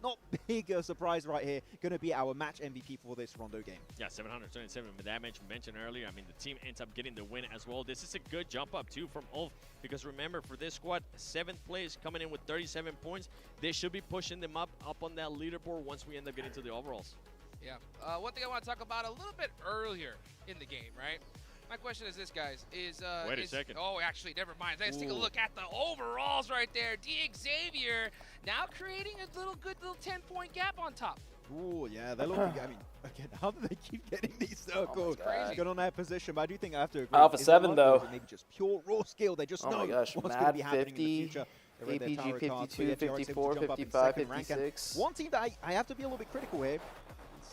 not big a surprise right here, going to be our match MVP for this Rondo game. Yeah, 727 with that mentioned earlier. I mean, the team ends up getting the win as well. This is a good jump up too from Ulf, because remember, for this squad, 7th place coming in with 37 points. They should be pushing them up on that leaderboard once we end up getting to the overalls. Yeah. One thing I want to talk about a little bit earlier in the game, right? My question is this, guys. Wait a second. Oh, actually, never mind. Let's take a look at the overalls right there. D. Xavier now creating a good little 10-point gap on top. Ooh, yeah, they're looking. I mean, again, how do they keep getting these circles? Crazy. Good on that position, but I do think I have to agree. Alpha 7 though. Maybe just pure raw skill. They just know what's going to be happening in the future. APG 52, 54, 55, 56. One team that I have to be a little bit critical here.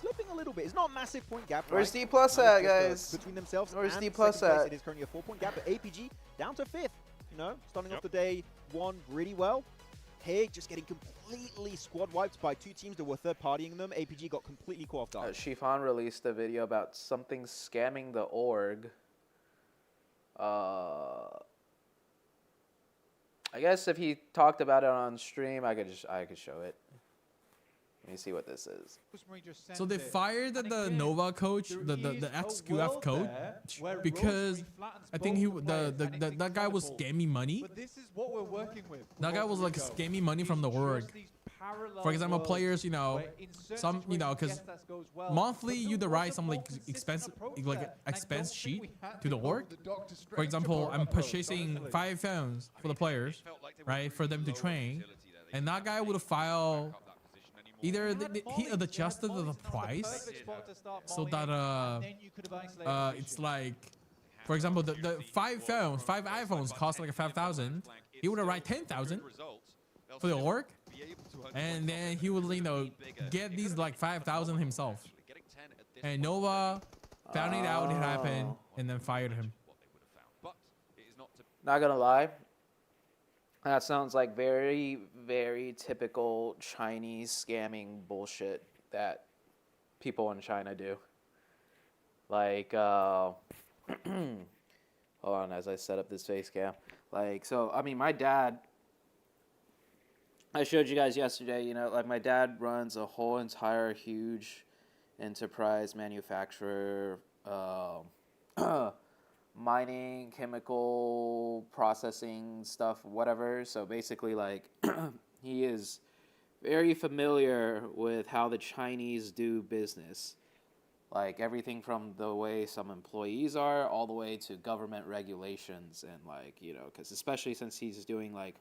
Slipping a little bit. It's not a massive point gap. Where's right? D plus at, guys? Between themselves. Where's and D plus at? It is currently a 4-point gap, but APG down to 5th. You know, starting off the day 1 really well. Hey, just getting completely squad wiped by 2 teams that were third-partying them. APG got completely caught off guard. Xi'an released a video about something scamming the org. I guess if he talked about it on stream, I could show it. Let me see what this is. So they fired the Nova coach, the ex-QF coach, because I think that guy was scamming money. But this is what we're working with. That guy was like scamming money from the org. For example, players, you know, some, you know, because monthly you derive some like expense sheet to the org. For example, I'm purchasing 5 phones for the players, right, for them to train, and that guy would file either he adjusted the price so that it's like, for example, the 5 iPhones cost like 5,000. He would write 10,000 for the org, and then he would, you know, get these like 5,000 himself. And Nova found it out, it happened, and then fired him. Not gonna lie, that sounds like very, very typical Chinese scamming bullshit that people in China do. Like, hold on as I set up this face cam. Like, so, I mean, my dad, I showed you guys yesterday, you know, like my dad runs a whole entire huge enterprise manufacturer, mining, chemical processing stuff, whatever. So basically, like, he is very familiar with how the Chinese do business. Like, everything from the way some employees are all the way to government regulations. And, like, you know, because especially since he's doing, like,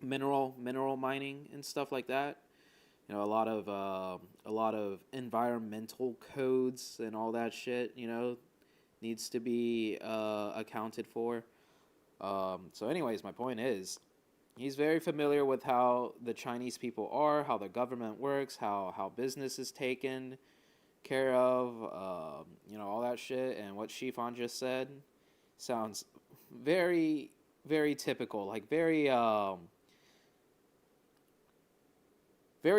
mineral mining and stuff like that, you know, a lot of environmental codes and all that shit, you know, needs to be accounted for. So anyways, my point is, he's very familiar with how the Chinese people are, how the government works, how business is taken care of, you know, all that shit. And what Xi'an just said sounds very, very typical, like very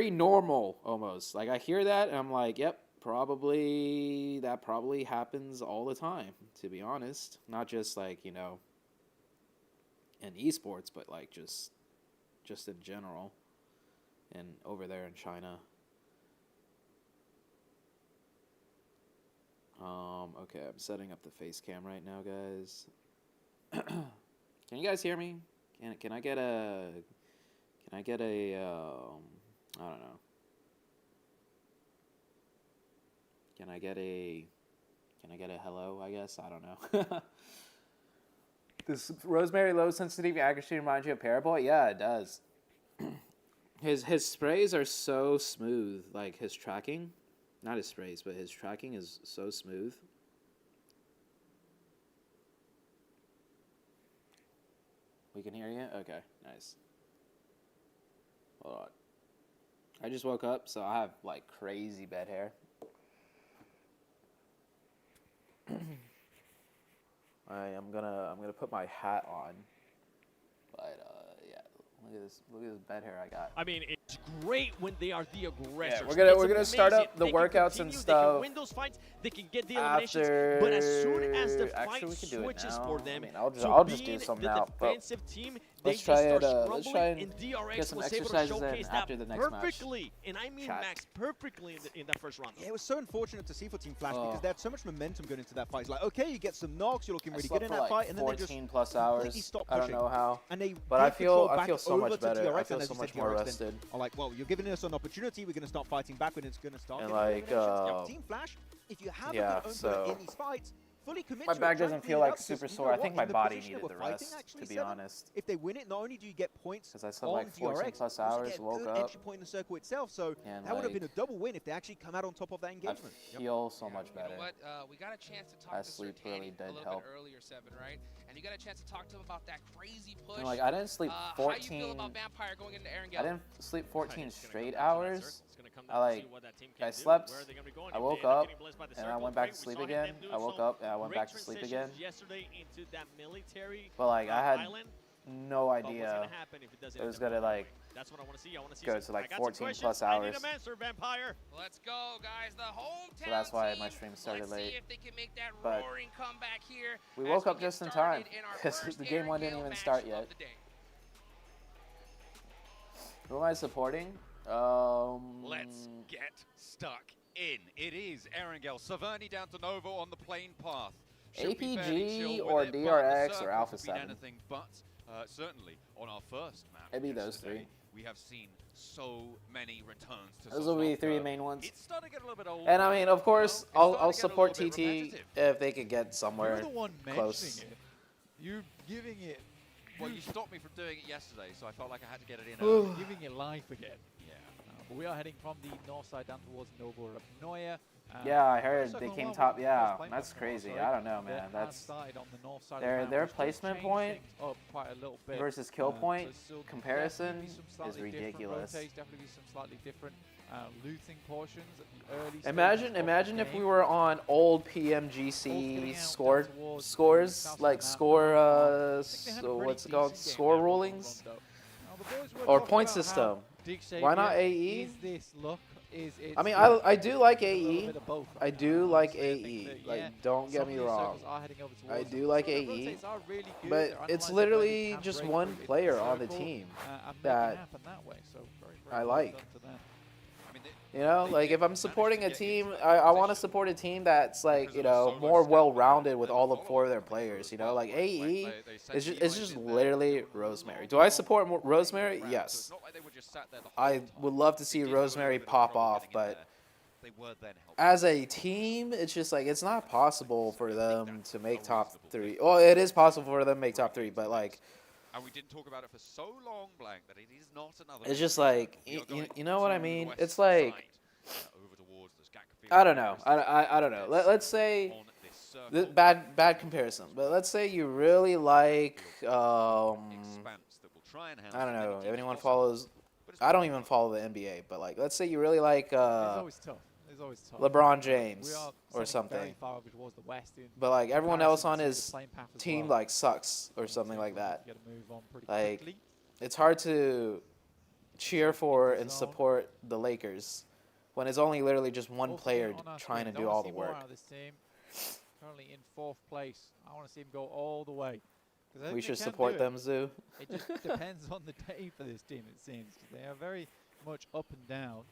normal almost. Like, I hear that and I'm like, yep, that probably happens all the time, to be honest. Not just like, you know, in esports, but like just in general and over there in China. Okay, I'm setting up the face cam right now, guys. Can you guys hear me? Can I get a I don't know. Can I get a hello, I guess? I don't know. Does rosemary low sensitivity accuracy remind you of Parabol? Yeah, it does. His sprays are so smooth, like his tracking. Not his sprays, but his tracking is so smooth. We can hear you? Okay, nice. Hold on. I just woke up, so I have like crazy bed hair. I'm gonna put my hat on. But yeah, look at this bed hair I got. I mean, it's great when they are the aggressors. Yeah, we're It's gonna start amazing. up the They can workouts continue, and They stuff. can win those fights. They can get the eliminations. But as soon as the fight we can do it switches now. for them, I mean, I'll to just do being some the now. But defensive team, they let's just try start it. scrambling, Let's try and and get DRX some was able to exercises in showcase after that the next match. perfectly, and I mean Chat. Max perfectly in that first round. Yeah, it was so unfortunate to see for Team Flash because they had so much momentum going into that fight. It's like, okay, you get some knocks, you're looking really good in that fight, and then they just 14 plus completely hours. stop I don't pushing. know how. And they But I give feel control back so over much to better. TRX, I feel and as so you much said, more TRX then rested. are like, well, you're giving us an opportunity. We're going to start fighting back when it's going to start. And getting like, eliminations. Team Flash, if you have yeah, a good so in these fights, fully commit my to it, back try and doesn't clean feel it like up, 'cause super you know sore. I what? think In my the body position that needed the we're fighting, rest, actually, to be Seven, honest. if they win it, not only do you get points Because I slept on like 14 DRX, plus you also hours, get a woke good up, entry point in the circle itself. So and that would have been a like, double win if they actually come out on top of that I engagement. feel so much You better. know what? We got a chance to talk That to sleep Sertani really a did little help. bit earlier, Seven, right? And you got a chance to talk to him about that crazy push. And like, I didn't sleep How you feel 14. about Vampire going into Erangel? I didn't sleep 14 It's gonna straight come down to that, hours. sir. It's gonna come I down to like, see what that team I can do, slept, where they're gonna be going. I If woke they end up up, getting blessed by the and I circle, went back great. to We sleep saw again. them do I woke some up, and I went great back to sleep again. transitions yesterday into that military But like, I had island. no But what's idea gonna happen if it doesn't it was end up gonna going like right? That's what I want to see. I want to see go some- to like I got some 14 questions. plus I need hours. an answer, Vampire. Let's go, guys. The hometown So that's why team. my stream started Let's late. see if they can make that But roaring comeback here. we as woke up get just in time, started in our 'cause first the game one didn't Erangel even match start of yet. the day. Who am I supporting? Let's get stuck in. It is Erangel. Saverni down to Nova on the plane path. should be fairly APG chill or with it, but the DRX or circles Alpha have been 7. anything but. Certainly on our first map Maybe those yesterday, three. we have seen so many returns to Those will be Sosnovka. 3 main ones. It's starting to get a little bit old. And I mean, of course, you know? It's I'll starting to get a support little bit TT repetitive. if they could get You're somewhere the one close. mentioning it. You giving it, Well, you stopped me from doing it yesterday, so I felt like I had to get it in Ooh. early. giving it life again. Yeah. But we are heading from the north side down towards Nova Neuer. Yeah, I heard First they second came one top. was Yeah, first play that's match, crazy. sorry. I don't know, They man. had That's started on the north side of their- the map, their which does placement change point things up quite a little bit. versus kill point so still comparison definitely some is slightly different ridiculous. rotates, definitely some slightly different looting portions at the early stages Imagine, of the imagine if we game. were on old Both PMGC getting out score down towards the scores, south like map. score I think they had a so pretty what's it called, decent game score there from rulings, Rondo. Now, the boys were or talking point about how system. Dig Why not Savior, AE? Is this luck? Is it I mean, skill? I do like A little AE. bit of both I right do now. like Honestly, I think AE. that, Like, yeah, don't get some me of these wrong. circles are heading over I towards do them. like Some of the AE, rotates are really good. but They're it's analysing where they literally can just break one through into player the on the circle, team and make that it happen that way. So very, very I well like. done to them. I mean, You know, they like did if I'm manage supporting to a get team, into that I want to position support a team that's like, because you of a know, solo more scout well-rounded with and all the the 4 of follow-up their coming through players. as You know, well, like right? AE, They sent it's Levi's just in there, literally they were Rosemary. long Do I ball, support they Rosemary? ran, so Yes. it's not like they were just sat there the I whole time. would love to They see did have a little Rosemary bit of pop trouble off, getting in but there. They were then helped. as a team, it's just like it's not possible for them to make top reasonable 3. pick. Well, it is possible for them to make top 3, but like And we didn't talk about it for so long, Blank, that it is not another. it's just victory like zone. We are going you know what I to the mean? west It's like side, over towards the Skakka I don't know. field. I don't know. Let's say On this circle, bad comparison, but let's say you really like expanse that will try and house I don't as many know if teams anyone as possible. follows. But it's I don't not even fun. follow the NBA, but like let's say you really like It's always tough. It's always tough. LeBron We James are or setting something, Very far over towards the west in but like everyone else comparison on to the his playing path as team well. like sucks or So something like we'll have that. to get a move on pretty Like, quickly. It's hard to cheer for and Zone. support the Lakers when it's only literally just one Both of player them on our trying to screen. do I wanna all the see more work. out of this team. Currently in 4th place. I want to see him go all the way. 'Cause I think We they should can support do it. them, Zoo. It just depends on the day for this team, it seems. 'Cause they are very much up and down.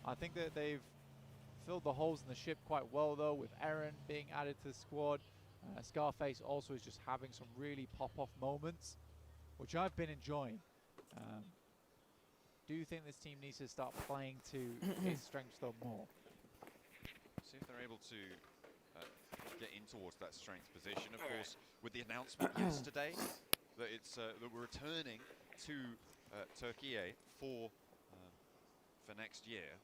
I think that they've filled the holes in the ship quite well, though, with Aaron being added to the squad. Scarface also is just having some really pop-off moments, which I've been enjoying. Do you think this team needs to start playing to its strengths, though, more? See if they're able to get in towards that strength position. Of course, with the announcement yesterday that it's that we're returning to Turkey for next year,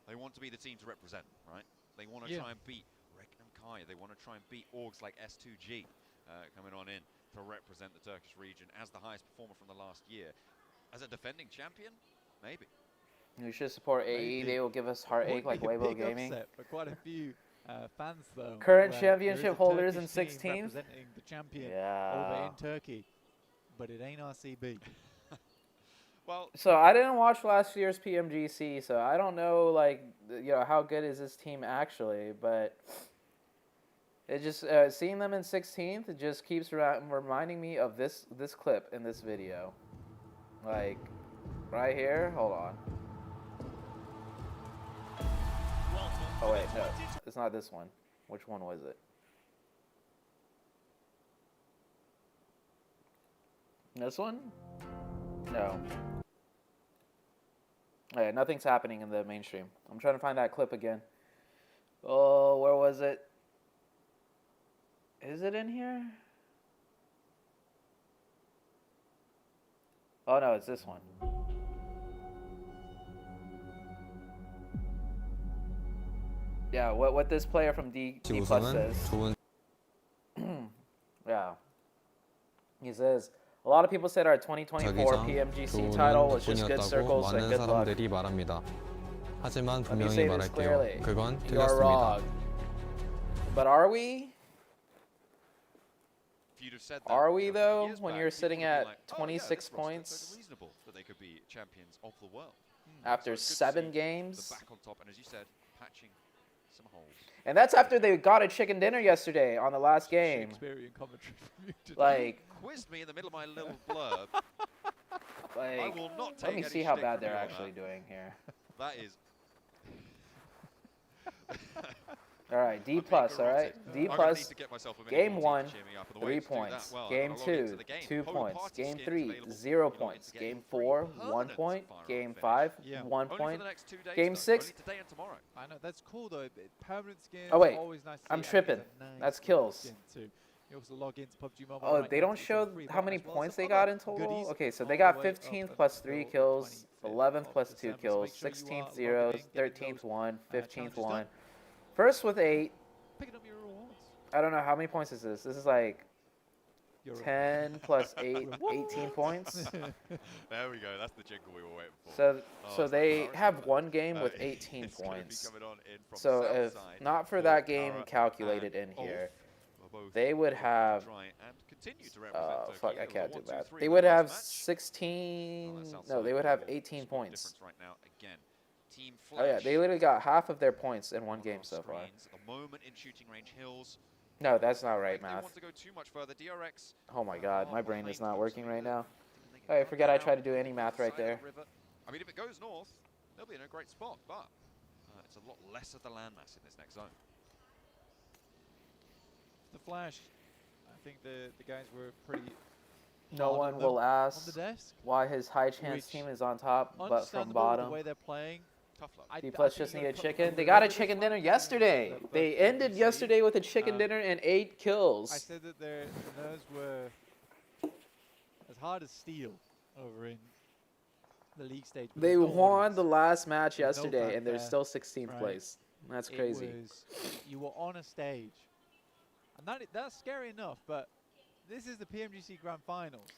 they want to be the team to represent, right? They want to try and beat Regnum Kai. They want to try and beat orgs like S2G coming on in to represent the Turkish region as the highest performer from the last year. As a defending champion, maybe. We should support AE. Maybe. They will give us heartache like Would be a Weibo big Gaming. upset for quite a few fans, though. Current where championship there is a holders in Turkish team 16th? representing the champion over Yeah. in Turkey, but it ain't RCB. Well, So I didn't watch last year's PMGC, so I don't know like how good is this team actually, but it just seeing them in 16th it just keeps reminding me of this clip in this video, like right here. Hold on. Oh wait, no, it's not this one. Which one was it? This one? No. Yeah, nothing's happening in the mainstream. I'm trying to find that clip again. Oh, where was it? Is it in here? Oh no, it's this one. Yeah, what this player from D Plus says. Yeah. He says, a lot of people said our 2024 PMGC title was just good circles and good luck. 사람들이 말합니다. 하지만 Let me 분명히 say this 말할게요. clearly. 그건 You're 틀렸습니다. wrong. But are we? if you'd have said that, Are we, a couple though, years when back, you're people sitting would be at like, oh, 26 yeah, this roster's points totally reasonable that they could be champions of the world. after So it's good to 7 see games? the back on top, and as you said, patching some holes. And that's after they got a chicken dinner yesterday on the last game. Shakespearean commentary from you today. Like, Quizzed me in the middle of my little blurb. I like, will not take let me any see how shtick bad from they're you on actually that. doing here. That is. All right, D I'm plus. being All right, garroted. D I'm gonna need plus. to get myself a mini Game team to 1, cheer me up, and the 3 way to do that points. well, Game I've gotta log into 2, the game. 2 Polar points. Party Game skins 3, available 0 for you to log points. into to get Game a free 4, 1 permanent point. firearm Game finish. 5, Yeah. 1 Only for point. the next 2 days, Game though. 6. Only today and tomorrow. I know, that's cool though. Permanent skins. Oh, wait. Always nice to I'm see, and tripping. it's a nice That's little kills. skin too. You also log into PUBG Mobile. Oh, right they now don't to get show some free how event many as well. points Some they got other in total. goodies Okay, so all they the got way 15th up plus 3 until kills, 25th 11th of plus 2 December, so kills, make sure you are 16th logging zeros, in, getting 13th those, 1, 15th challenges 1. done. First with 8. Picking up your rewards. I don't know how many points is this. This is like Your 10 plus 8, 18 points. There we go. That's the jingle we were waiting for. So, Oh, so it's they like have Kara's one game with it's 18 gonna be points. coming on in from So south if side. not for Paul, that game Kara, calculated and in here, Ulf will both they would have. try and continue to represent Fuck, Tokyo I with a can't do 1, 2, math. 3 They in would the have first match. 16. On that south No, they side, would have small 18 points. difference right now again. Team Oh yeah, Flash they literally got half of their points in one on game our so far. screens at the moment in shooting range hills. No, that's not right, If they math. want to go too much further, DRX Oh my god, my brain is not working right now. Oh, I forget I tried to do any math right there. I mean, if it goes north, they'll be in a great spot, but it's a lot less of the landmass in this next zone. The Flash. I think the guys were pretty. No hard one on will them ask on the desk. why his high chance Which team is on top, but from Understandable with bottom. the way they're playing. Tough luck. I D I plus think just you need a gotta put chicken. them They on got a the chicken level dinner this yesterday. one. They But ended PMGC, yesterday with a chicken dinner and 8 kills. I said that their nerves were as hard as steel over in the league stage. but They there's no won audience. the last match There's no yesterday, and they're fanfare. still 16th Right. place. That's It crazy. was, you were on a stage, and that's scary enough. But this is the PMGC Grand Finals.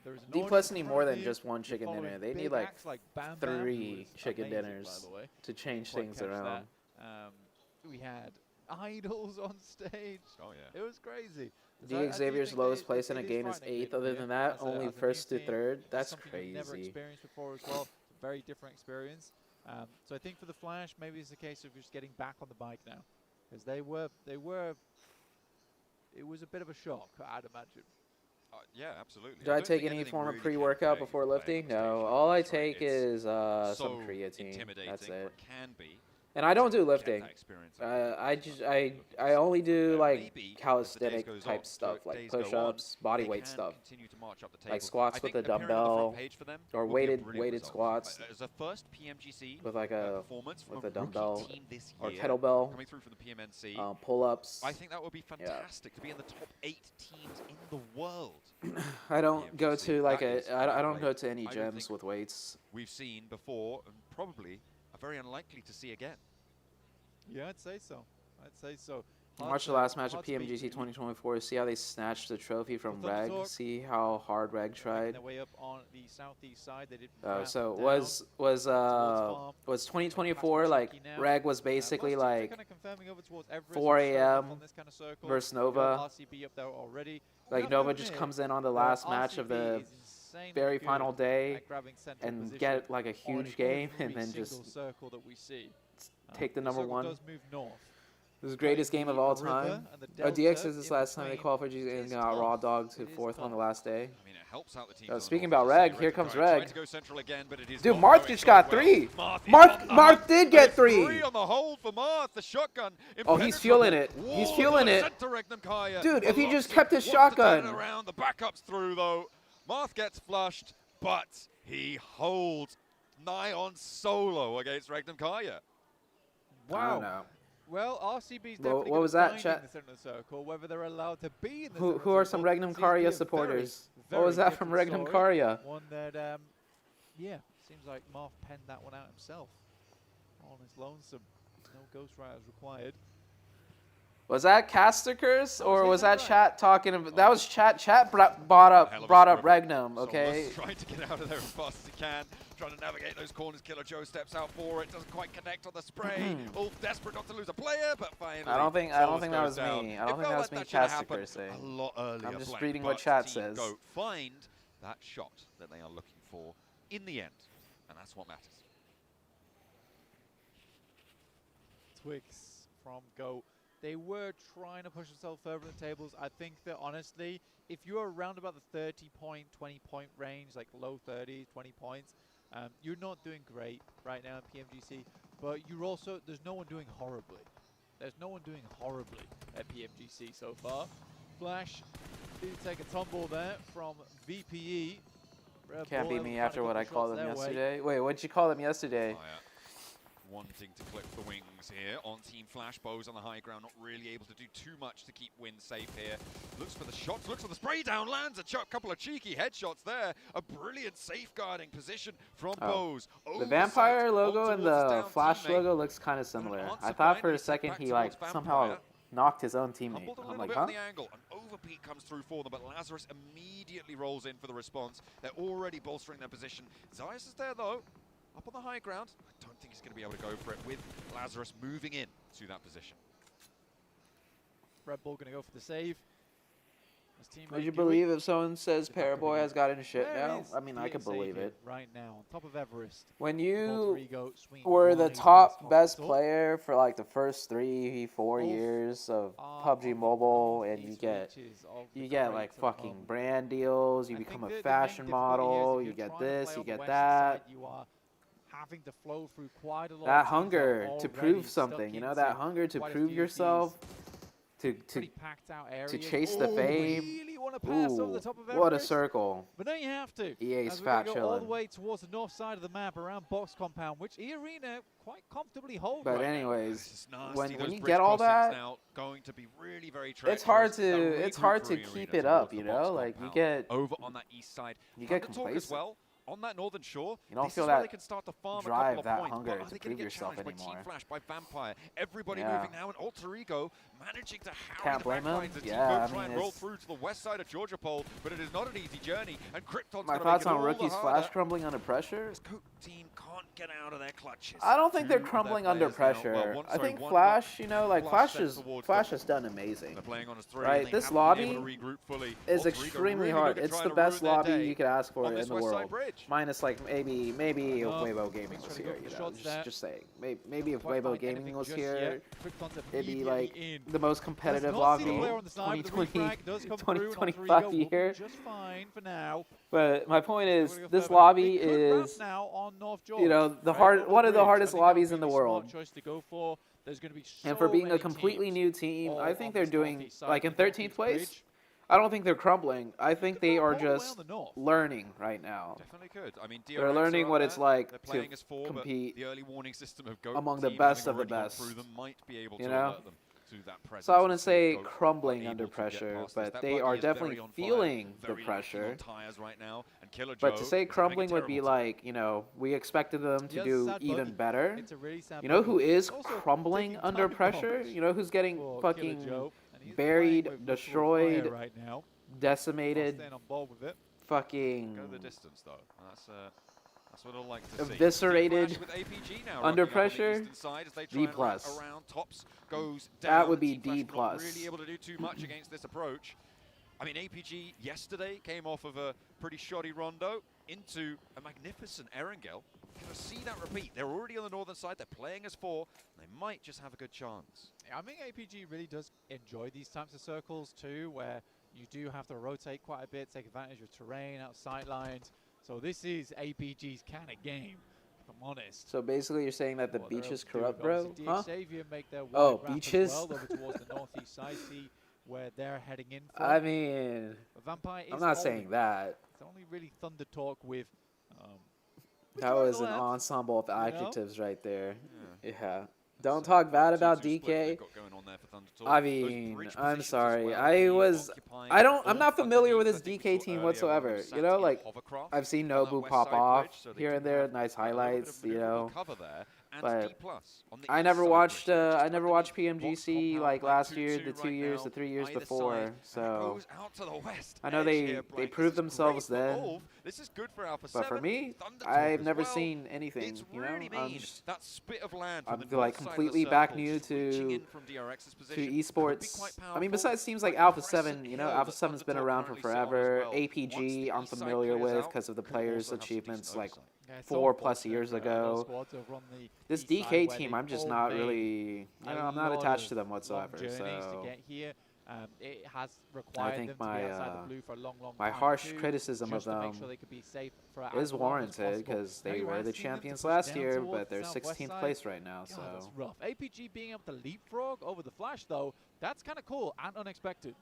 There is an D audience plus in need front more of than you. just one You're chicken dinner. following They big need like acts like Bam Bam, who 3 was chicken amazing, dinners by the way. to change Quite things catch around. that. We had idols on stage. Oh, yeah. It was crazy. So D I do Xavier's think lowest it- place in it a game is frightening 8th. maybe, Other yeah, than that, as a- only as a new 1st to team. 3rd. It's That's something we've never crazy. experienced before as well. It's a very different experience. So I think for the Flash, maybe it's a case of just getting back on the bike now, because they were. It was a bit of a shock, I'd imagine. Yeah, absolutely. Do I don't take think any anything form of really pre-workout can before play on lifting? the No. stage All like I this, right? take It's is so some creatine. intimidating, That's or it. can be. And I don't do Get lifting. that experience out. I only do like Maybe as the days calisthenic goes type on, stuff, like days go on, push-ups, body they weight can stuff, continue to march up the like table. squats I with think a appearing on the front dumbbell page for them or would be a weighted brilliant result. squats As a first PMGC with like a performance with from a dumbbell rookie team this or year, kettlebell, coming through from the PMNC, pull-ups. I think that would be fantastic to be in the top 8 teams in the world. I don't go PMGC, to like that is I don't like- go to any I don't gyms think with weights. We've seen before, and probably are very unlikely to see again. Yeah, I'd say so. Watch the last match of PMGC 2024. See how they snatched the trophy from Well, Reg. Thumbs Talk, See how hard Reg tried. Their way up on the southeast side. They did. So down was farm. 2024 Past like Kentucky now. Reg was basically Most teams are like kinda confirming over towards Everest, 4 who's showing up a.m. on this kind of circle. versus You got Nova. RCB up there already. You Like have to Nova just admit, comes in on the last match of RCB the is insanely very good final day at grabbing central and position get like a on huge game and every then single just circle that we see. take the number circle 1. does move north. It was the greatest game of all time. River DX is this last time they between qualified and is got raw tough. dog to It is 4th on the tough. last day. I mean, it helps out the teams. Oh, on the speaking north about to see Reg, here comes Tried Reg. to go central again, but it is Dude, not Marth going just so got well. 3. Marth is Marth on the Marth hunt. did get There's 3. on the hold for Marth. The shotgun. Oh, he's feeling it. impenetrable. He's Whoa, feeling the it. center Regnum Kaya. Dude, if he The just Loxy kept his wants to turn it shotgun. around. The backup's through though. Marth gets flushed, but he holds nigh on solo against Regnum Kaya. I don't know. Well, RCB's Well, definitely what was gonna that, find chat? in the center of the circle, whether they're allowed to be in the Who center are of the some circle Regnum seems to be Karya a supporters? very What was that from different Regnum story. Karya? One that, yeah, seems like Marth penned that one out himself on his lonesome. No Ghost Riders required. Was that Caster Curse or was that right? chat talking about? That was chat. Chat brought Hell of up a brought up scrum. Regnum. Solos Okay. trying to get out of there as fast as he can, trying to navigate those corners. Killer Joe steps out for it, doesn't quite connect on the spray. Ulf desperate not to lose a player, but finally. I don't think Solos that goes was down. me. I It don't think felt that was like me. should have Caster happened Curse saying. a lot earlier. I'm just Blank, reading what but chat Team says. Goat find that shot that they are looking for in the end, and that's what matters. Twix from Go. They were trying to push themselves further in the tables. I think that honestly, if you're around about the 30-point, 20-point range, like low 30s, 20 points, you're not doing great right now in PMGC. But you're also, there's no one doing horribly. there's no one doing horribly at PMGC so far. Flash did take a tumble there from VPE. Can't beat me after what I called them yesterday. Wait, what did you call them yesterday? Wanting to clip the wings here on Team Flash. Bows on the high ground, not really able to do too much to keep Win safe here. Looks for the shots, looks for the spray down, lands a couple of cheeky headshots there. A brilliant safeguarding position from Bows. The Vampire logo and the Flash logo looks kind of similar. I thought for a second he like somehow knocked his own teammate. I'm like, huh? The angle. An overpeak comes through for them, but Lazarus immediately rolls in for the response. They're already bolstering their position. Zeiss is there though. Up on the high ground. I don't think he's going to be able to go for it with Lazarus moving in to that position. Red Bull going to go for the save. Would you believe if someone says Paraboy has gotten shit now? I mean, I could believe it. Right now, on top of Everest. When you were the top best player for like the first 3-4 years of PUBG Mobile, and you get like fucking brand deals, you become a fashion model, you get this, you get that. Having to flow through quite a lot. That hunger to prove something, you know, that hunger to prove yourself, to chase the fame. Really want to pass over the top of what a circle. But now you have to. EA's fat go chillin'. all the way towards the north side of the map around Box Compound, which E-Arena quite comfortably hold. But right anyways, when Those you bridge get all that, now going to be really very it's hard to keep it up, you know? Like you get over on that east side. You get Talk complacent. as well. On that northern shore, you don't feel that that they can start to farm drive, a couple that of points, hunger but are to they going prove to get yourself challenged anymore. by Team Flash, by Vampire? Everybody moving now, and Alter Ego managing to harry Can't the blame him. backlines as Yeah, Team try and roll through to the west side of Georgia Pole, but it is not an easy journey, and Krypton's my going to thoughts make it on all rookies the Flash harder. crumbling under pressure. This Coke team can't get out of their clutches. I don't think they're Two of their crumbling under players now- pressure. well, I think one Flash, you know, like Flash Flash steps towards has done amazing. They're playing on his three, Right, and they this haven't lobby been able to regroup fully. is Alter Ego extremely really hard. looking It's try the to best ruin their lobby day you could ask for on in this the west side world. bridge. Minus like maybe if No. Weibo Gaming was Trying to here, go for you the know, shots there. just saying. Maybe if Quite Weibo find Gaming anything was just here, yet. Krypton's it'd be immediately like in. the most competitive Does not see the lobby player on the side, but the 2020, refrag does come through, and Alter 2025 Ego will be year. just fine for now. But my point is, We're gonna go this further. lobby They could ramp is, now on North George, you know, the right, on one of the bridge. hardest I think that lobbies would in be the a smart world. choice to go for. There's going to be And for being many a completely teams new team, all I think on they're this doing northeast side like of in the 13th northeast place. bridge. I don't think they're crumbling. I think they are all the way on just the north. learning right now. Definitely could. I mean, They're DRX learning are what up it's there. like They're to playing as four, but compete the early warning system of Goat among the team best having of the already gone best. through them might be able to You know? alert them to that presence. So I wouldn't and say Goat crumbling able under to get pressure, past this. but That they buggy are is very definitely on fire, feeling the very lean pressure. on tires right now, and Killer But Joe to say is having a crumbling would be terrible time. like, you know, we expected them to Yeah, do sad even buggy. better. It's a really sad You know buggy. who is Also crumbling taking under time pressure? bombs You know who's getting for Killer fucking Joe, and he's buried, playing with fire destroyed, right now. decimated, Staying on board with it. fucking Go the distance though. That's what I'd like to see. eviscerated Team Flash with APG now under rocking up on the pressure, eastern side as they try D+. and wrap around. Tops goes down. That would be Team Flash D+. not really able to do too much against this approach. I mean, APG yesterday came off of a pretty shoddy rondo into a magnificent Erangel. Gonna see that repeat. They're already on the northern side. They're playing as four. They might just have a good chance. Yeah, I think APG really does enjoy these types of circles too, where you do have to rotate quite a bit, take advantage of terrain, out sight lines. So this is APG's kind of game, if I'm honest. So basically, you're saying that the What they're beach is able to do. corrupt, bro? Obviously, Huh? Xavier make their Oh, wide wrap as beaches? well, over towards the northeast side, see where they're heading in from. I mean, But Vampire is I'm not holding. saying that. It's only really Thunder Talk with. That was an left. ensemble of You know? adjectives right there. Yeah. Yeah. Don't talk bad about 2-2 split they've DK. got going on there for Thunder Talk. I Those mean, bridge I'm positions as sorry. well, I being was, occupying I'm not all familiar with underneath. this I think DK we saw team earlier whatsoever. when You know, Sati like, hovercraft I've seen on that Nobu west pop side off bridge, so they here do and there, have nice a little bit of highlights, you maneuverable know. cover there, and But D+ on the I east never side watched, bridge, just I never watched underneath PMGC Box like compound, last year, 2-2 the 2 right years, now, the 3 years either before. side, and it So goes out to the west I know edge they here, Blank. proved This is themselves great for then. Wolf. This is good for Alpha But for 7. me, Thunder Talk I've as never well. seen anything. It's You know, really I'm mean. just That spit of land from I'm the like north side of the completely back circle, new just reaching to in from DRX's to position, could be esports. quite I mean, powerful. besides teams like Quite Alpha Crescent 7, you know, Hill Alpha that 7's been Thunder Talk around for currently sit on as forever. well. Once the APG, I'm east side familiar clears with out, because of the could players' also have some achievements decent like oversight. Yeah, it's 4+ unfortunate years for those ago. squads over on the This east side DK where team, they've I'm just all not made really, you know, a I'm not lot attached of to them long whatsoever. journeys to So get here. It has required think them to be outside the blue for a long, long my time harsh too, criticism just of to make them sure they could be safe for is as long as warranted possible. because Now they you're were the asking them to champions push last down year, towards but they're the southwest 16th side. place right now. God, So that's rough. APG being able to leapfrog over the flash, though, that's kind of cool and unexpected.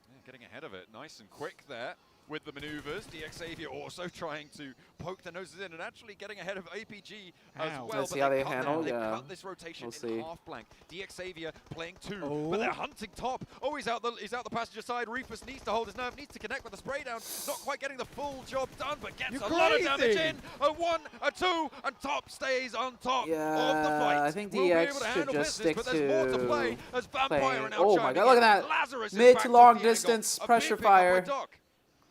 Yeah, getting ahead of it, nice and quick there with the maneuvers. DXavier also trying to poke their noses in and actually getting ahead of APG as well. Let's but see how they cut handle. They've Yeah, cut this rotation we'll in see. half blank. DXavier playing 2, but they're hunting top. Oh, he's out the passenger side. Rufus needs to hold his nerve, needs to connect with the spray down. Not quite getting the full job done, but gets a lot of damage in. A 1, a 2, and top stays on top of the fight. I think We'll be able DX to should handle just business, stick but there's more to play to as Vampire playing. are now Oh my chiming god, look in. at that! Lazarus is Mid back to the long angle. distance A big pressure pick up by fire. Doc.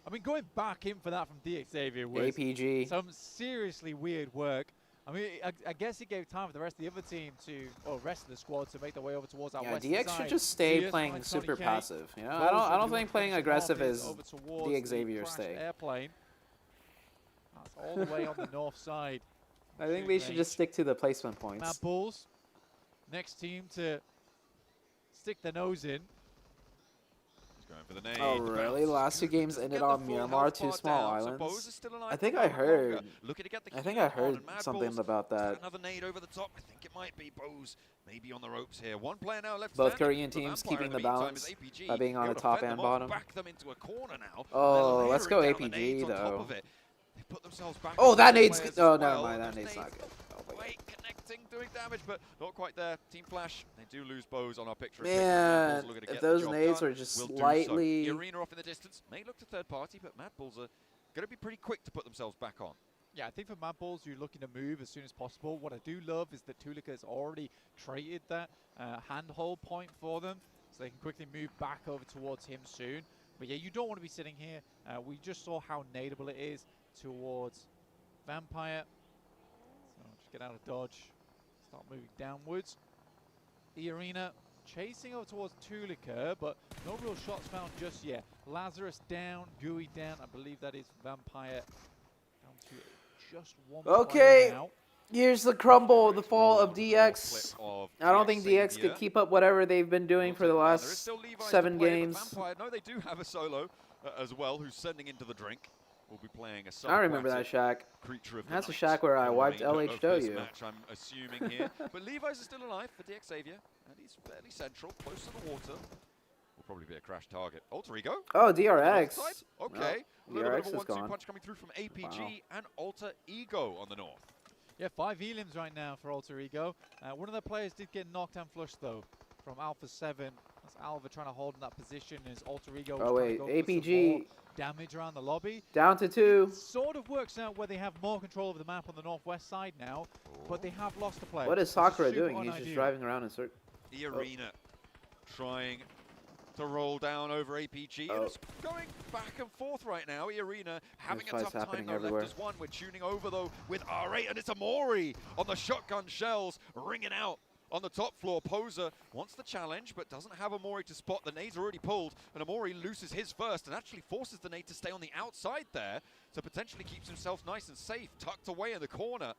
I mean, going back in for that from DXavier was APG. some seriously weird work. I mean, I guess it gave time for the rest of the other team or rest of the squad to make their way over towards that western DX side. should just stay Diaz playing finds super Tony K. passive. You know, Bowles I don't will think do playing some aggressive offense is over towards DXavier's crashed stay. airplane. That's all the way on the north side. I think they should just stick to the placement points. Mad Bulls, next team to stick their nose in. Going for the nade. Oh really? The last 2 games ended on Myanmar, 2 small islands. I think I heard. Something about that. Another nade over the top. I think it might be Bose. Maybe on the ropes here. 1 player now left. Both standing. Korean The teams Vampire keeping in the meantime balance is APG. by being on Able the to top fend and them off, bottom. Back them into a corner now. Oh, They're let's go layering down the APG nades on top though. of it. They put themselves back Oh, on that the nade's players oh as never well. mind, that Those nade's not nades good. Oh my god. Wait, connecting, doing damage, but not quite there. Team Flash, they do lose Bose on our picture. Man, if those nades were just slightly. The arena off in the distance may look to third party, but Mad Bulls are going to be pretty quick to put themselves back on. Yeah, I think for Mad Bulls, you're looking to move as soon as possible. What I do love is that Tulika has already traded that handhold point for them, so they can quickly move back over towards him soon. But yeah, you don't want to be sitting here. We just saw how nadeable it is towards Vampire. So just get out of dodge, start moving downwards. The arena chasing over towards Tulika, but no real shots found just yet. Lazarus down, Gooey down. I believe that is Vampire down to just 1 player now. Here's the crumble, the fall of DX. I don't think DX could keep up whatever they've been doing for the last 7 games. Vampire, no, they do have a solo as well who's sending into the drink. We'll be playing a I remember that shack. That's a shack where I wiped LHW. Match, I'm assuming here. But Levi's is still alive for DXavier, and he's fairly central, close to the water. Will probably be a crash target. Alter Ego. Oh, DRX. Okay. No, a little DRX bit of a is gone. 1-2 punch coming through from APG and Alter Ego on the north. Yeah, 5 elims right now for Alter Ego. One of their players did get knocked down flush, though, from Alpha 7. That's Alva trying to hold in that position as Alter Ego. Oh, wait. APG. Damage around the lobby. Down to 2. It sort of works out where they have more control of the map on the northwest side now, but they have lost a player. What is Sakura doing? He's just driving around in circles. The arena trying to roll down over APG. And it's going back and forth right now. Arena having a tough time though, left as one. We're tuning over though with R8, and it's Amori on the shotgun shells ringing out on the top floor. Poser wants the challenge, but doesn't have Amori to spot. The nade's already pulled, and Amori loses his first and actually forces the nade to stay on the outside there, so potentially keeps himself nice and safe, tucked away in the corner.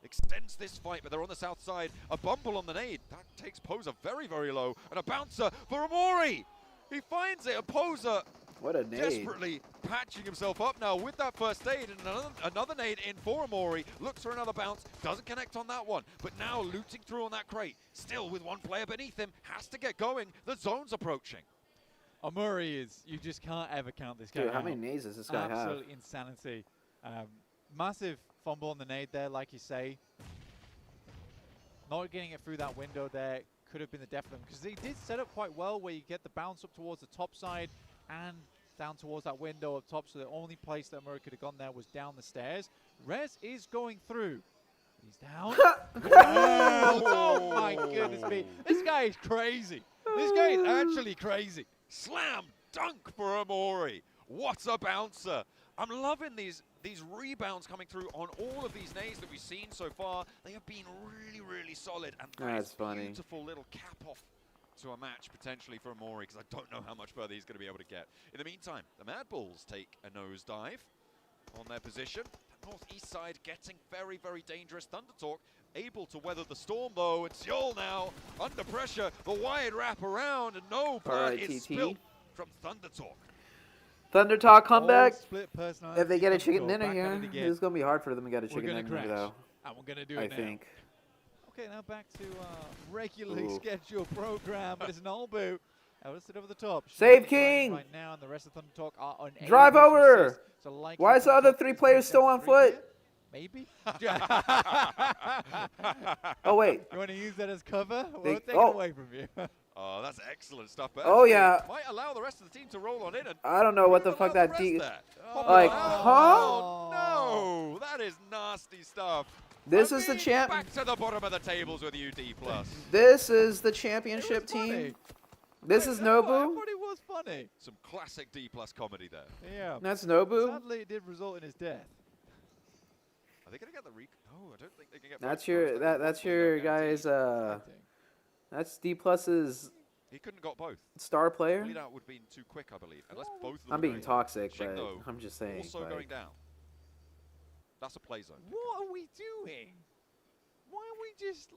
Extends this fight, but they're on the south side. A bumble on the nade. That takes Poser very, very low. And a bouncer for Amori. He finds it. A Poser what a nade. Desperately patching himself up now with that first aid. And another nade in for Amori. Looks for another bounce. Doesn't connect on that one. But now looting through on that crate. Still with 1 player beneath him. Has to get going. The zone's approaching. Amori is, you just can't ever count this guy Dude, how out. many nades does this guy have? Absolute insanity. Massive fumble on the nade there, like you say. Not getting it through that window there could have been the death of them, because they did set up quite well where you get the bounce up towards the top side and down towards that window up top, so the only place that Amori could have gone there was down the stairs. Rez is going through. He's down. Oh my goodness me. This guy is crazy. This guy is actually crazy. Slam dunk for Amori. What a bouncer. I'm loving these rebounds coming through on all of these nades that we've seen so far. They have been really, really solid. And that's funny. Beautiful little cap off to a match potentially for Amori, because I don't know how much further he's going to be able to get. In the meantime, the Mad Bulls take a nosedive on their position. The northeast side getting very, very dangerous. Thunder Talk able to weather the storm though. And Xi'an now under pressure, the wide wrap around, and no blood Alright, is TT. spilled from Thunder Talk. Thunder Talk comeback. Split personality. If they get a chicken Thunder Talk, dinner back at here, it again. it's gonna be hard for them to get a We're chicken gonna dinner crash. though. And we're gonna do it I now. think. Okay, now back to regularly Ooh. scheduled program, but it's an all boot. Ellis over the top. Save She's driving King! Right now, and the rest of Thunder Talk are unable Drive to over! assist. So likely Why is the Thunder other Talk 3 is players pushing still down on to foot? 3 here. Maybe. Oh wait. You want to use that as cover? We'll They- take oh. it away from you. Oh, that's excellent stuff. But Oh, actually, yeah. might allow the rest of the team to roll on in. And I don't know what the allow fuck that rest D. there. Like, Oh, no, that is nasty stuff. This I is the mean, champ. Back to the bottom of the tables with you, D+. This is the It championship was funny. team. This is I Nobu. thought it was funny. Some classic D+ comedy there. Yeah. That's Nobu. Sadly, it did result in his death. Are they going to get the No, I don't think they can get That's both your votes. that's your Guaranteed. guys. I think. That's D+'s He couldn't got both. star player. Bleed out would have been too quick, I believe. Unless both of them I'm are being going. toxic, but Shingo I'm just saying. Also like, going down. That's a play zone. What are we doing? Why are we just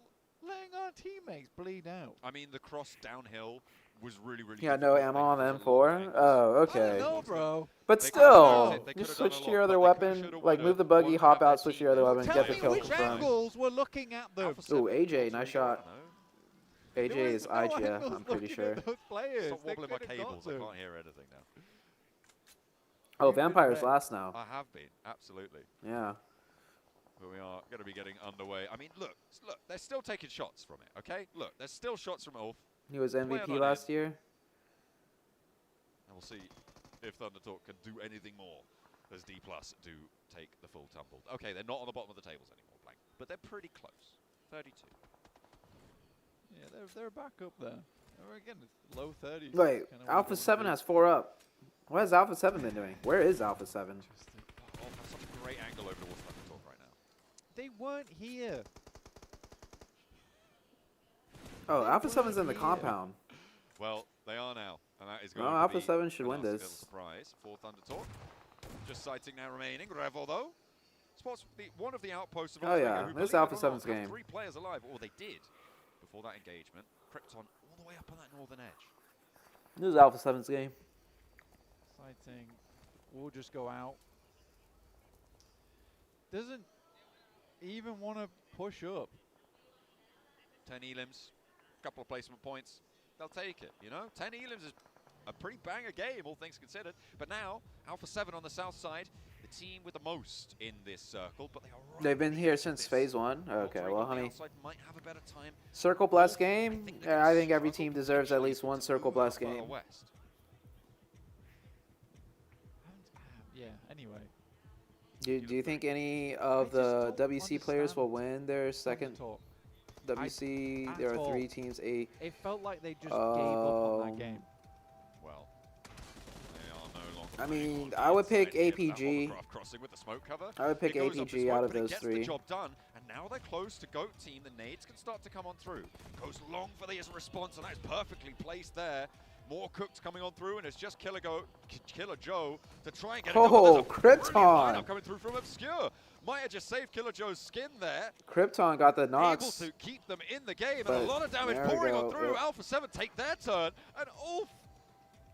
letting our teammates bleed out? I mean, the cross downhill was really, really yeah, no difficult. ammo on They the used a lot of M4. angles. Oh, I okay. don't know, bro. But They could've still, done it. They just could've done switch a to your lot, other but they weapon. should've Like won move it. the buggy, Won't hop have their out, switch to your other team weapon, Tell get me the kill which from front. angles we're looking at them. Alpha Ooh, 7 AJ, Puerto nice Rico, shot. I don't know. AJ is no IGF, angles I'm pretty looking sure. at those players. Stop They wobbling my could've got cables. I to. can't hear anything now. Oh, You could Vampires bet. last now. I have been, absolutely. Yeah. But we are going to be getting underway. I mean, look, they're still taking shots from it, okay? Look, there's still shots from Ulf. He was Playing MVP on last it. year. And we'll see if Thunder Talk can do anything more as D+ do take the full tumble. Okay, they're not on the bottom of the tables anymore, Blank, but they're pretty close. 32. Yeah, they're back up there. Or again, it's low 30s. Wait, Kinda what Alpha we 7 do. has 4 up. What has Alpha 7 been doing? Where is Alpha 7? Oh, that's such a great angle over towards Thunder Talk right now. They weren't here. Oh, They Alpha 7's in the weren't here. compound. Well, they are now, and that is going Well, to Alpha be 7 should a win nasty this. little surprise for Thunder Talk. Just sighting now remaining. Revel, though, spots one of the outposts of Oh, Ultra, yeah, who, this believe it Alpha or not, 7's have game. 3 players alive, or they did before that engagement. Krypton all the way up on that northern edge. This is Alpha 7's game. Sighting. We'll just go out. Doesn't even want to push up. 10 elims, couple of placement points. They'll take it, you know? 10 elims is a pretty banger game, all things considered. But now, Alpha 7 on the south side, the team with the most in this circle, but they are right They've been in the here midst of since this. phase 1. Okay, Ultra well, on the honey. outside might have a better time. Circle Blast I game? think they're Yeah, gonna I think every struggle team deserves at potentially least one to Circle move Blast further game. west. Yeah, anyway. Do you think any of the WC players will win their second Talk. WC? at There are all. 3 teams. It felt like they just gave up on that game. Well, they are no longer I playing mean, on I would the pick inside here, that APG. hovercraft crossing with the smoke cover. I would pick It goes up in APG smoke, out of but it those gets 3. the job done, and now they're close to GOAT team. The nades can start to come on through. Goes long for the response, and that is perfectly placed there. More cooks coming on through, and it's just Killer Joe to try and get it done. Oh, But there's a brilliant Krypton. lineup coming through from Obscure. Might have just saved Killer Joe's skin there. Krypton got the Able knocks. to keep them in the game, and But a lot of damage there we pouring on go, through. yep. Alpha 7 take their turn, and oof!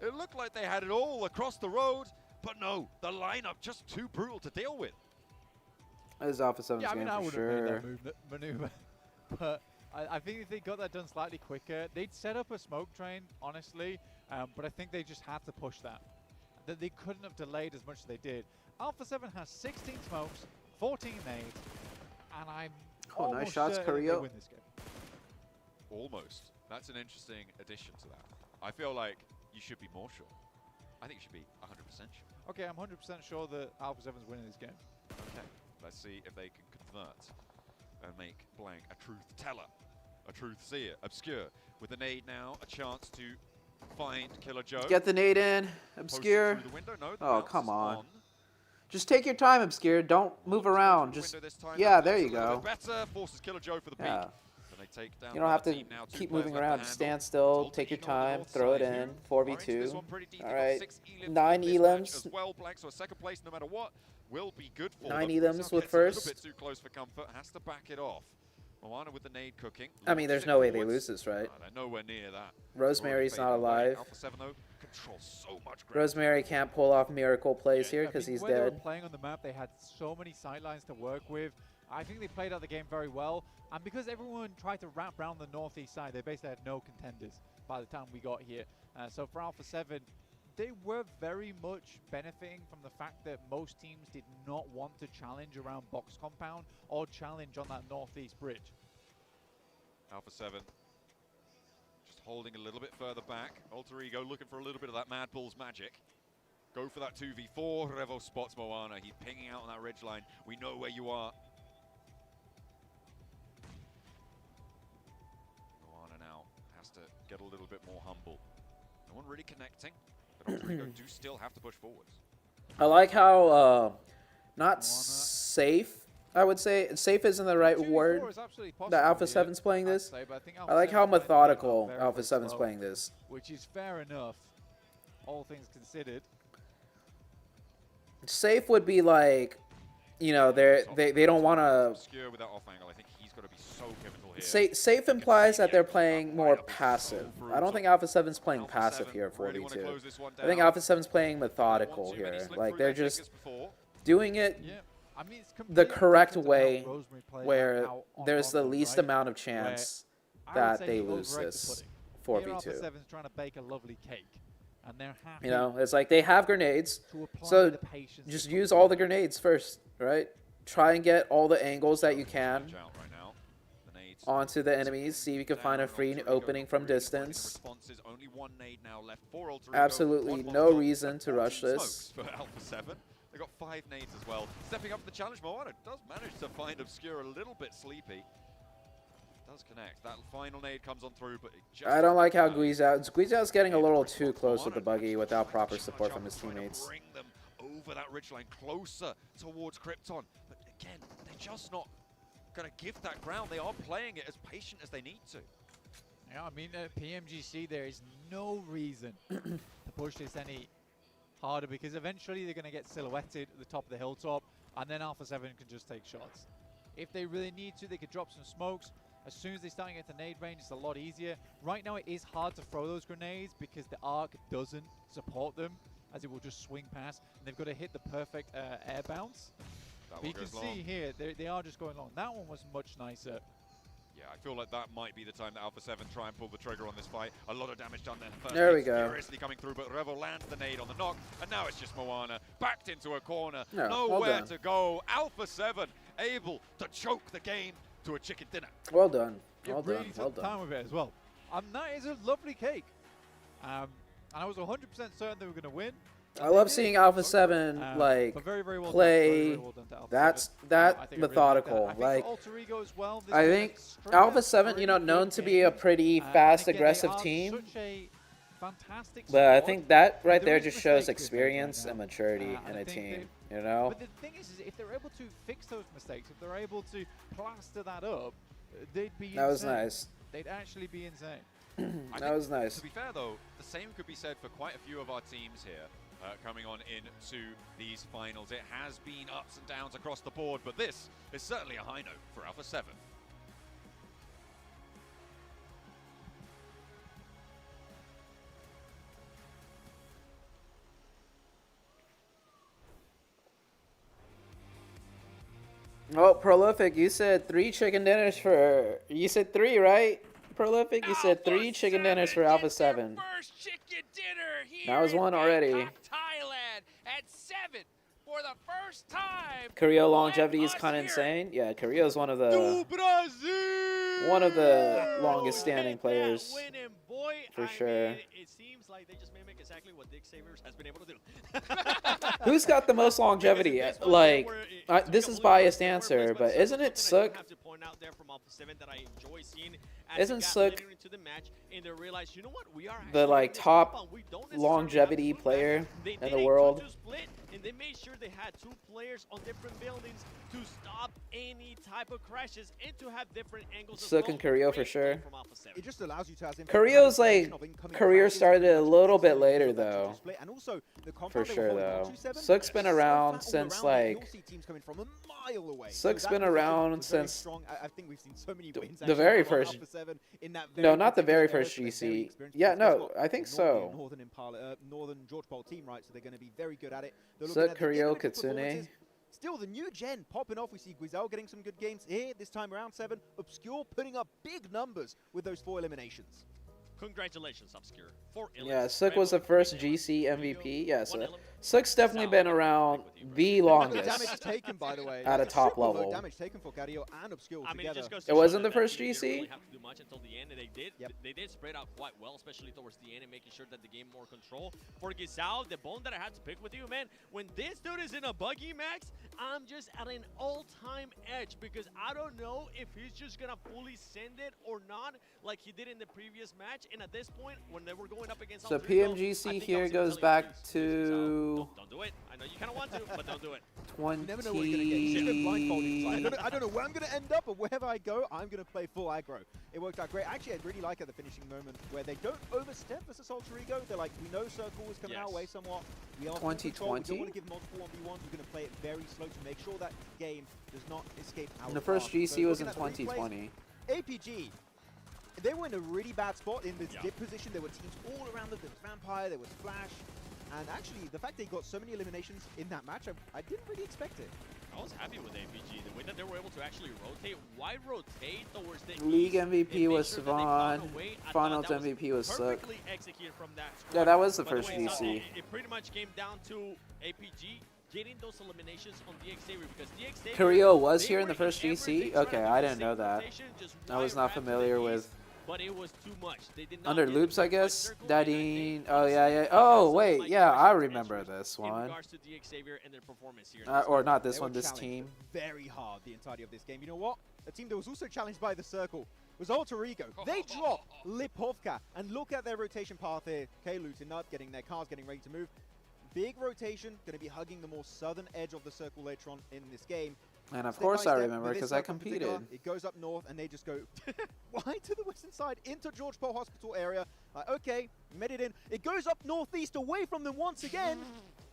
It looked like they had it all across the road, but no, the lineup just too brutal to deal with. This is Alpha 7's Yeah, I mean, game I for would have made sure. that maneuver. But I think if they got that done slightly quicker, they'd set up a smoke train, honestly. But I think they just had to push that. That they couldn't have delayed as much as they did. Alpha 7 has 16 smokes, 14 nades, and I'm Oh, nice almost shots, certain they Carrillo. win this game. Almost. That's an interesting addition to that. I feel like you should be more sure. I think you should be 100% sure. Okay, I'm 100% sure that Alpha 7's winning this game. Okay, let's see if they can convert and make Blank a truth teller, a truth seer. Obscure with the nade now, a chance to find Killer Joe. Get the nade in. Post it Obscure. through the window. No, the Oh, bounce come is on. Just take your time, Obscure. Don't move Looks around. through the Just window this time. yeah, That there looks you a little go. bit better. Forces Killer Joe for the peak. Yeah. Then they take down You don't have the to team now. Two keep players moving left to around. handle. Stand still. Voltage Take your on the time. north Throw it side here. in. Are into this 4v2. one pretty deep. All They've got right. 6 elims 9 in this match elims. as well, Blank. So a second place, no matter what, will be good for 9 them. elims South with gets a little first. bit too close for comfort. Has to back it off. Moana with the nade cooking. I mean, there's no way they lose this, right? They're nowhere near that. Rosemary's not alive. Alpha 7 though controls so much ground. Rosemary can't pull off miracle plays here I because mean, he's when they were dead. playing on the map, they had so many sidelines to work with. I think they played out the game very well. And because everyone tried to wrap around the northeast side, they basically had no contenders by the time we got here. So for Alpha 7, they were very much benefiting from the fact that most teams did not want to challenge around box compound or challenge on that northeast bridge. Alpha 7 just holding a little bit further back. Alter Ego looking for a little bit of that Mad Bull's magic. Go for that 2v4. Revo spots Moana. He's pinging out on that ridge line. We know where you are. Moana now has to get a little bit more humble. No one really connecting, but Alter Ego do still have to push forwards. I like how not safe. I would say safe isn't the right word. That Alpha 7's playing this. I like how methodical Alpha 7's playing this. Which is fair enough, all things considered. Safe would be like, you know, they don't want to. Obscure with that off angle. I think he's got to be so pivotal here. Safe implies that they're playing more passive. I don't think Alpha 7's playing passive here, 4v2. I think Alpha 7's playing methodical here. Like they're just doing it I mean, it's the completely correct different to how way, Rosemary played where out on there's the Omen, least right? amount of chance I would that say they he lose overrated this the pudding. Here Alpha 4v2. 7's trying to bake a lovely cake, and they're happy You know, it's like they have grenades, to apply so the patience just that use comes all with the it. grenades first, right? Try and get all the angles that you can Watch out right now. The nades onto the enemies. See if you can find a down. free Alter Ego opening from really finding the distance. responses. Only one nade now left for Alter Ego. Absolutely One no Molotov, reason to rush 14 this. smokes for Alpha 7. They got 5 nades as well. Stepping up for the challenge, Moana does manage to find Obscure a little bit sleepy. Does connect. That final nade comes on through, but it just I don't like how Guizhao's getting a little too close with the buggy without proper support from his teammates. Bring them over that ridgeline, closer towards Krypton. But again, they're just not going to give that ground. They are playing it as patient as they need to. Yeah, I mean, PMGC, there is no reason to push this any harder because eventually they're going to get silhouetted at the top of the hilltop, and then Alpha 7 can just take shots. If they really need to, they could drop some smokes. As soon as they start to get to nade range, it's a lot easier. Right now, it is hard to throw those grenades because the arc doesn't support them, as it will just swing past. And they've got to hit the perfect air bounce. That But you one can goes see long. here, they are just going long. That one was much nicer. Yeah, I feel like that might be the time that Alpha 7 try and pull the trigger on this fight. A lot of damage done there. First There we nade go. furiously coming through, but Revo lands the nade on the knock, and now it's just Moana backed into a corner. Yeah, well Nowhere done. to go. Alpha 7 able to choke the game to a chicken dinner. Well done. It Well really done. Well took time done. with it as well. That is a lovely cake. And I was 100% certain they were going to win. I love seeing Alpha 7 like but very, very well play. done. Very well done to Alpha That's 7. that I think I really like methodical. that. I think Like for Alter Ego as well, this I was think extremely Alpha 7, you know, very known good to be a game. pretty And fast, again, they aggressive are team. Such a fantastic But I squad. think that right There there is just mistakes shows to be made experience right and now. maturity And in I a think team. You know? But the thing is if they're able to fix those mistakes, if they're able to plaster that up, they'd be That was insane. nice. They'd actually be insane. I That think, was nice. To be fair, though, the same could be said for quite a few of our teams here coming on into these finals. It has been ups and downs across the board, but this is certainly a high note for Alpha 7. Oh, Prolific, you said 3 chicken dinners for. You said 3, right? Prolific, you said 3 chicken dinners for Alpha 7. First chicken dinner here That was in one already. Bangkok, Thailand at 7 for the first time. Korea longevity is Let us kind of hear it. insane. Yeah, Korea is one of the longest standing Hit that players. winning, boy. for I sure. mean, it seems like they just mimic exactly what Dick Savers has been able to do. Who's got the most longevity? Because this Like, one where it this took is a biased little bit answer, of but something isn't it I do Sook? have to point out there from Alpha 7 that I enjoy seeing as Isn't it got Sook later into the match and they realized, you know what, we are the actually like in this top compound. We don't necessarily have longevity to player they in the did a world. 2-2 split, and they made sure they had 2 players on different buildings to stop any type of crashes and to have different angles. as Sook well. and Carrillo for Great sure. play from Alpha 7. It just allows you to have Carrillo's like career started a little bit later though. And also the For compound they were sure holding though. on to, Seven, Sook's been so around flat all since around, like you'll see teams coming from a mile away. Sook's So been that around was very since strong. I think we've seen so many wins the actually very from first- Alpha 7 in that No, very not the very particular first era, so they're very GC. experienced Yeah, because they've no, got I think normally a so. Northern George Paul team, right? So they're going to be very good at it. They're looking Sook, at the Carrillo, individual Kitsune. performances. Still, the new gen popping off. We see Guizel getting some good games here this time around. 7 Obscure putting up big numbers with those 4 eliminations. Congratulations, Obscure. 4 Yeah, Sook was the first GC MVP. Yeah, so Sook's definitely been around the And the damage longest. taken, by the way. At a like, top super low level. damage taken for Carrillo and Obscure I mean, it together. just goes to It show wasn't that the first they didn't GC? really have to do much until the end, and they did. Yep. They did spread out quite well, especially towards the end, and making sure that the game more control. For Gisao, the bone that I had to pick with you, man, when this dude is in a buggy, Max, I'm just at an all-time edge because I don't know if he's just gonna fully send it or not, like he did in the previous match. And at this point, when they were going up against So Alfredo, I PMGC think I here was gonna goes tell you, back please, to don't do it. I know you kind of want to, but don't do it. You never know what you're going to get. You should have blindfolded. Like, I don't know where I'm going to end up, but wherever I go, I'm going to play full aggro. It worked out great. Actually, I really like at the finishing moment where they don't overstep versus Alter Ego. They're like, we know Circle is coming our way somewhat. We are full control. We don't want to give multiple 1v1s. We're going to play it very slow to make sure that game does not escape our The first path. So GC was in looking at the replays, 2020. APG, they were in a really bad spot in this dip position. There were teams all around them. There was Vampire, there was Flash. And actually, the fact they got so many eliminations in that match, I didn't really expect it. I was happy with APG. The way that they were able to actually rotate. Why rotate towards the League east MVP and make was sure that they found Savon. a way? I Finals thought that MVP was Sook. perfectly executed from that squad. Yeah, that was the By first way, so GC. it pretty much came down to APG getting those eliminations on DX because DX Carrillo was they here in were the first everything, GC? trying Okay, to do I the didn't same know that. rotation, just I was wide not wrap to the familiar east, with but it was too much. They did not Under get Loops, I the guess. circle, and I Dadine. think Oh this yeah, is yeah. because Oh of wait, Mike yeah, I Rush's remember answers this in one. regards to DX and their performance here. in this Or one. not this They one. were This challenged team. very hard the entirety of this game. You know what? A team that was also challenged by the Circle was Alter Ego. They dropped Lipovka, and look at their rotation path here. K looting up, getting their cars, getting ready to move. Big rotation, going to be hugging the more southern edge of the Circle later on in this game. And of Step course by I step, remember with this because I circle in particular, competed. It goes up north, and they just go wide to the western side into George Paul Hospital area. Like, okay, made it in. It goes up northeast away from them once again.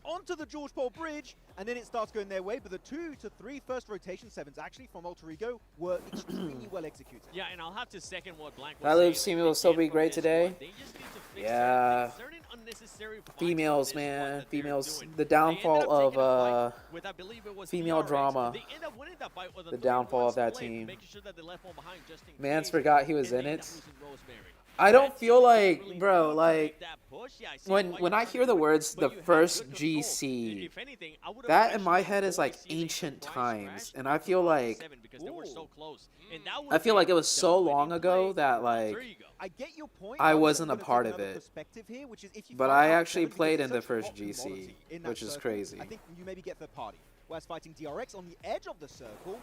Onto the George Paul Bridge, and then it starts going their way. But the 2 to 3 first rotation 7s actually from Alter Ego were extremely well executed. Yeah, and I'll have to second what Blank was That Loops saying. team will still be great today. They just need to fix Yeah. certain unnecessary fights Females, on this man. squad that they're Females. doing. The They ended downfall up of taking a fight with, I believe it was female PRX. drama. They ended up winning that fight with a The 3-1 downfall of that split, team. making sure that they left one behind just in Mans case, forgot he was and in they ended it. up losing Rosemary. I don't That feel team like, really bro, needed to like make that push. Yeah, I see why when you're I trying hear to the do it, words but the you had first good control. GC, If anything, I would've that in actually my head is enjoyed like seeing the ancient twice times, crash and I feel like because they were so close. And that I would feel be like it was the so winning long ago play. that like There you go. I get your point. I but I'm wasn't a gonna take part of another it. perspective here, which is if you But fly I out actually 7 because played it's in the such first hot GC, commodity in that which is circle, crazy. I think you maybe get third party. Whereas fighting DRX on the edge of the circle,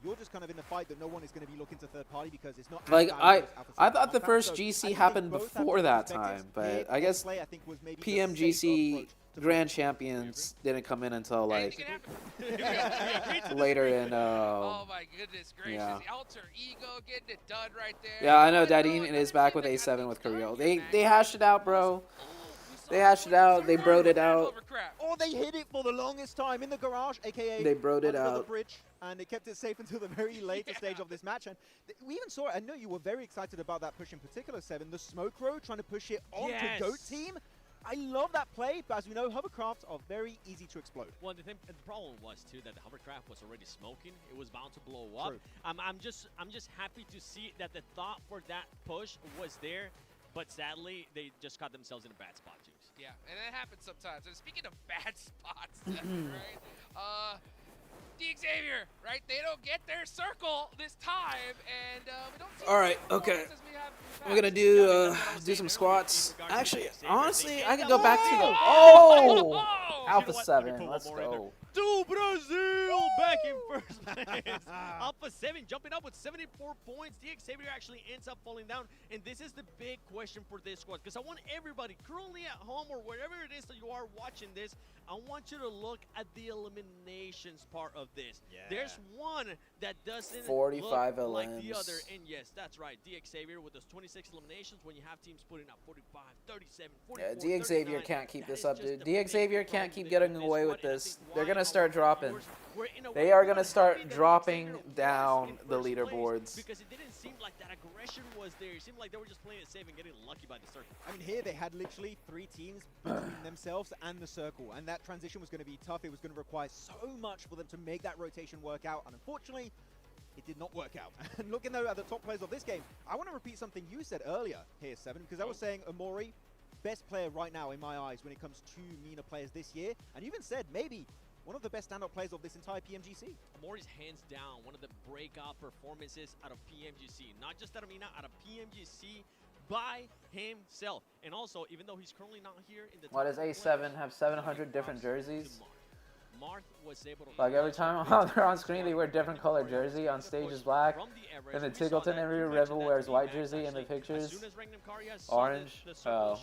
you're just kind of in the fight that no one is going to be looking to third party because it's not as Like valuable as Alpha I 7 thought the compound. first So I GC think happened both have before different that perspectives. time, Here, but I guess play, I think, was maybe the PMGC safer approach to Grand fighting. Champions didn't come in until Anything like can happen. later in Oh my goodness gracious. yeah. The Alter Ego getting it done right there. Yeah, I know But, Dadine is back with A7 with Carrillo. They they hashed it out, bro. They hashed it out. They broed it out. Or they hid it for the longest time in the garage, aka They broed it under the out. bridge, and it kept it safe until the very later stage of this match. And we even saw it. I know you were very excited about that push in particular, Seven. The smoke row trying to push it onto Yes. Goat Team. I love that play, but as we know, hovercrafts are very easy to explode. Well, the problem was too that the hovercraft was already smoking. It was bound to blow up. True. I'm just happy to see that the thought for that push was there, but sadly they just caught themselves in a bad spot too. Yeah, and that happens sometimes. And speaking of bad spots, right? Xavier, right? They don't get their circle this time, and we don't see All right, the okay. performances we have in the We're gonna past. do some squats. Actually, honestly, I could go Oh! back to the Oh! Alpha You know what? Let me 7. put one Let's more right there. go. Do Brazil back in first place. Alpha 7 jumping up with 74 points. DX Xavier actually ends up falling down. And this is the big question for this squad. Because I want everybody currently at home or wherever it is that you are watching this, I want you to look at the eliminations part of this. Yeah. There's one that doesn't 45 look like the elims. other. And yes, that's right. DX Xavier with those 26 eliminations when you have teams putting up 45, 37, 44, Yeah, DX Xavier 39, can't keep that this is up, just dude. the DX big Xavier can't problem keep with getting this away squad, with and I this. think They're why gonna our start dropping. viewers were in a They way are really gonna happy start that DX dropping Xavier was down in the first place, leaderboards. because it didn't seem like that aggression was there. It seemed like they were just playing it safe and getting lucky by the circle. I mean, here they had literally 3 teams between themselves and the circle, and that transition was going to be tough. It was going to require so much for them to make that rotation work out, and unfortunately, it did not work out. And looking though at the top players of this game, I want to repeat something you said earlier here, Seven, because I was saying Amori, best player right now in my eyes when it comes to MENA players this year, and you even said maybe one of the best standout players of this entire PMGC. Amori's hands down one of the breakout performances out of PMGC. Not just out of MENA, out of PMGC by himself. And also, even though he's currently not here in the Why top does A7 have 700 different jerseys? Marth was able to Like every time they're on screen, they wear different color jersey. On stage is black. And then Tiggleton every Rebel wears white jersey in the pictures. Orange. Oh.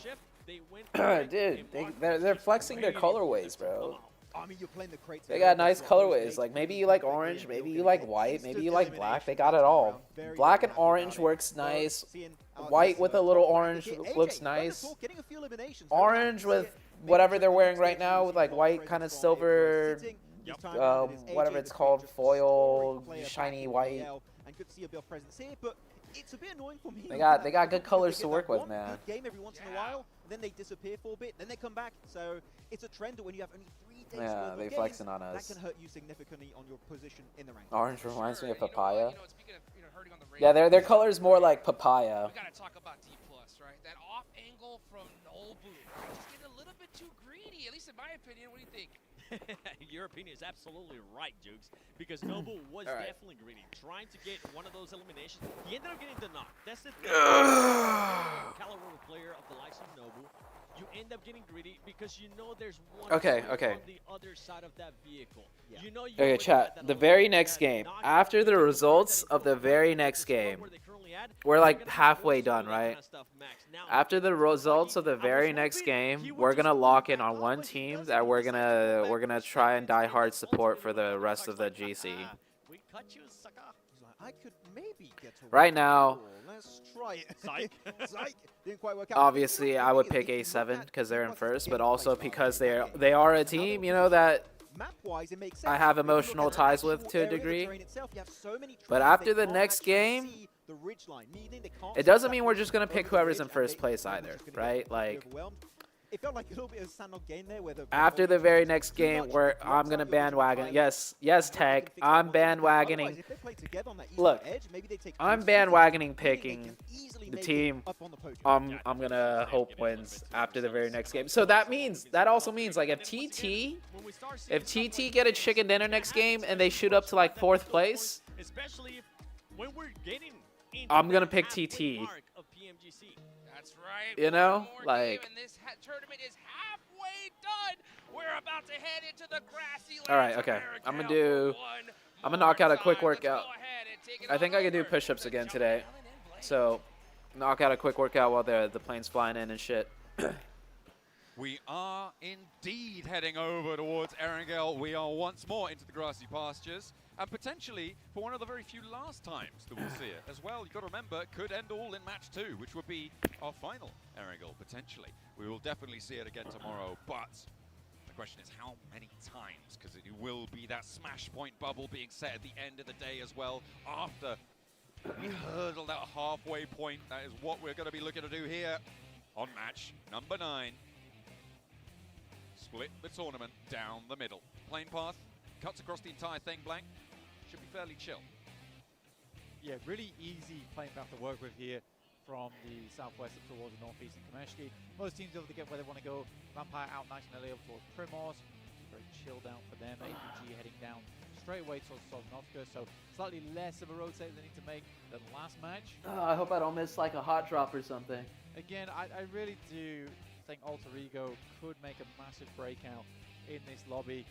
Dude, they're flexing their colorways, bro. I mean, you're playing the crates. They got nice colorways. Like maybe you like orange, maybe you like white, maybe you like black. They got it all. Black and orange works nice. White with a little orange looks nice. Orange with whatever they're wearing right now, with like white kind of silver, whatever it's called, foil, shiny white. It's a bit annoying for me. They got good colors to work with, man. Game every once in a while, and then they disappear for a bit, then they come back. So it's a trend that when you have only 3 days worth of they games, flexing on us. that can hurt you significantly on your position in the rank. Orange reminds me of papaya. You know, speaking of, hurting on the Yeah, radar, their color's more like papaya. we gotta talk about D+, right? That off angle from Nobu, right? Just getting a little bit too greedy, at least in my opinion. What do you think? Your opinion is absolutely right, Jukes, because Nobu was definitely greedy, trying to get one of those eliminations. He ended up getting the knock. That's the thing. Caliber player of the likes of Nobu, you end up getting greedy because you know there's one on the other side of that vehicle. Yeah. You know Okay, chat. The very next game, after the results of the very next game, we're like halfway done, right? After the results of the very next game, we're gonna lock in on one team that we're gonna try and die hard support for the rest of the GC. We cut you, sucker. I could maybe get to Right now, let's try it. Psych. Psych. Didn't quite work out. obviously, I would pick A7 because they're in first, but also because they are a team, you know, that Map-wise, it makes sense. I have If you look emotional at the ties with actual to a area, the degree. terrain itself, you have so many But trees, after they the can't next actually game, see the ridge line, meaning they can't it see doesn't that mean we're just gonna over pick the whoever's ridge, in and first they place pretty either, much gonna get right? Like, overwhelmed. It felt like a little bit of a Sandlot game there, where the after the very next game, where I'm gonna bandwagon. Yes, Tech. I'm bandwagoning. Look, I'm bandwagoning picking the team I'm gonna hope wins after the very next game. So that also means like if TT get a chicken dinner next game and they shoot up to like 4th place, especially when we're getting I'm gonna pick TT. That's right. You know, One more like. game and this tournament is halfway done. We're about to head into the grassy lands. All right, okay. I'm gonna knock out a quick workout. I think I can do push-ups again today. So, knock out a quick workout while the plane's flying in and shit. We are indeed heading over towards Erangel. We are once more into the grassy pastures. And potentially for one of the very few last times that we'll see it as well. You've got to remember, it could end all in match 2, which would be our final Erangel, potentially. We will definitely see it again tomorrow, but the question is how many times? Because it will be that smash point bubble being set at the end of the day as well. After we hurdle that halfway point, that is what we're going to be looking to do here on match number 9. Split the tournament down the middle. Plane path cuts across the entire thing, blank. Should be fairly chill. Yeah, really easy plane path to work with here from the southwest up towards the northeast in Kameshki. Most teams able to get where they want to go. Vampire out nice and early up towards Primos. Very chilled out for them. APG heading down straight away towards Sosnovka, so slightly less of a rotate they need to make than last match. Oh, I hope I don't miss like a hot drop or something. Again, I really do think Alter Ego could make a massive breakout in this lobby.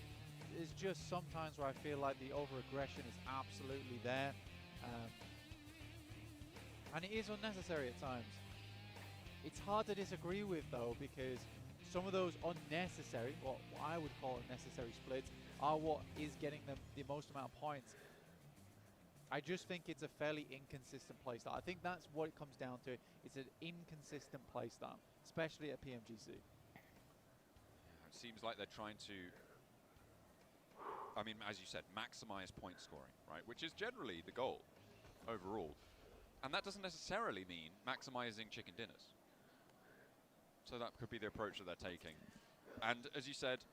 there's just sometimes where I feel like the over-aggression is absolutely there. And it is unnecessary at times. It's hard to disagree with, though, because some of those unnecessary, what I would call unnecessary splits, are what is getting them the most amount of points. I just think it's a fairly inconsistent playstyle. I think that's what it comes down to. It's an inconsistent playstyle, especially at PMGC. It seems like they're trying to, I mean, as you said, maximize point scoring, right? Which is generally the goal overall. And that doesn't necessarily mean maximizing chicken dinners. So that could be the approach that they're taking. And as you said,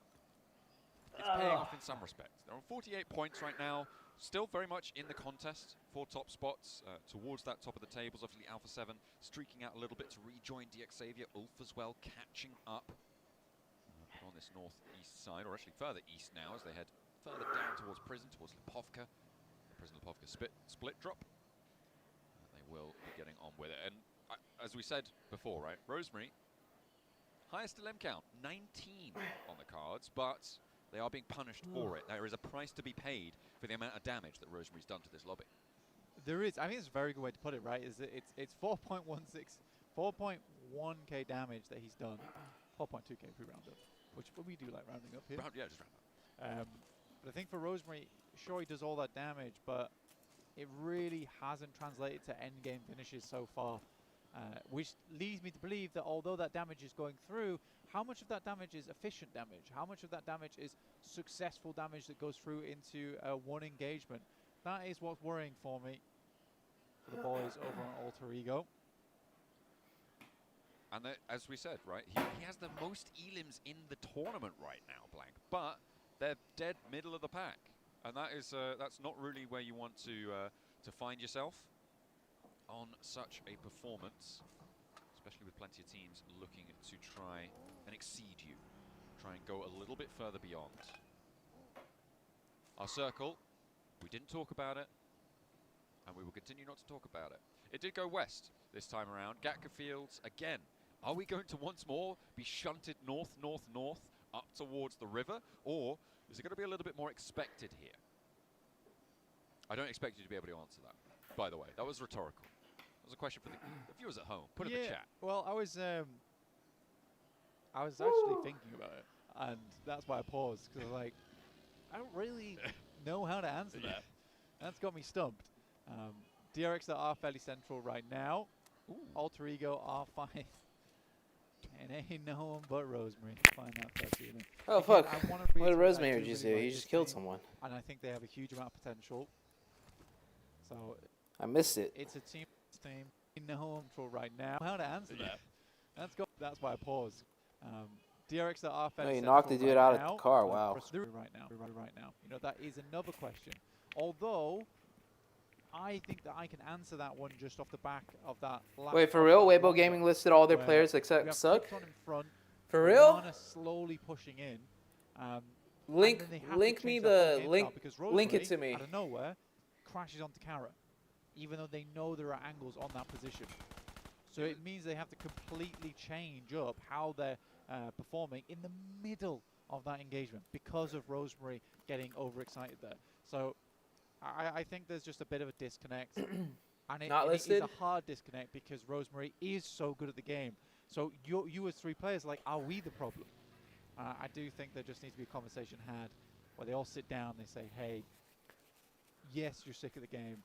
it's paying off in some respects. They're on 48 points right now, still very much in the contest for top spots, towards that top of the tables. Obviously Alpha 7 streaking out a little bit to rejoin DX Xavier. Ulf as well catching up on this northeast side, or actually further east now as they head further down towards Prison, towards Lipovka. Prison Lipovka split drop. They will be getting on with it. And as we said before, right, Rosemary, highest LM count, 19 on the cards, but they are being punished for it. There is a price to be paid for the amount of damage that Rosemary's done to this lobby. There is. I think it's a very good way to put it, right? Is that it's 4.1k damage that he's done. 4.2k if we round up, which we do like rounding up here. Yeah, just round up. But I think for Rosemary, sure, he does all that damage, but it really hasn't translated to end game finishes so far. Which leads me to believe that although that damage is going through, how much of that damage is efficient damage? How much of that damage is successful damage that goes through into one engagement? That is what's worrying for me, for the boys over on Alter Ego. And as we said, right, he has the most elims in the tournament right now, Blank, but they're dead middle of the pack. And that is that's not really where you want to find yourself on such a performance, especially with plenty of teams looking to try and exceed you, try and go a little bit further beyond. Our circle, we didn't talk about it, and we will continue not to talk about it. It did go west this time around. Gatka Fields, again, are we going to once more be shunted north, north, north, up towards the river, or is it going to be a little bit more expected here? I don't expect you to be able to answer that, by the way. That was rhetorical. A question for the viewers at home. Put it in the chat. Well, I was actually thinking about it, and that's why I paused, because like, I don't really know how to answer that. That's got me stumped. DRX that are fairly central right now. Alter Ego R5. And ain't no one but Rosemary. Find that first unit. Oh fuck! What did Rosemary just do? He just killed someone. And I think they have a huge amount of potential. So I missed it. it's a team in the home for right now. How to answer that? That's why I paused. DRX that are fairly you knocked the dude out of the car. Wow. Right now. You know, that is another question. Although I think that I can answer that one just off the back of that. Wait, for real? Weibo Gaming listed all their players except Suck? For real? Slowly pushing in. Link it to me. Out of nowhere, crashes onto Kara, even though they know there are angles on that position. So it means they have to completely change up how they're performing in the middle of that engagement because of Rosemary getting overexcited there. So I think there's just a bit of a disconnect. And it is a hard disconnect because Rosemary is so good at the game. So you as three players, like, are we the problem? I do think there just needs to be a conversation had where they all sit down and they say, hey, yes, you're sick of the game,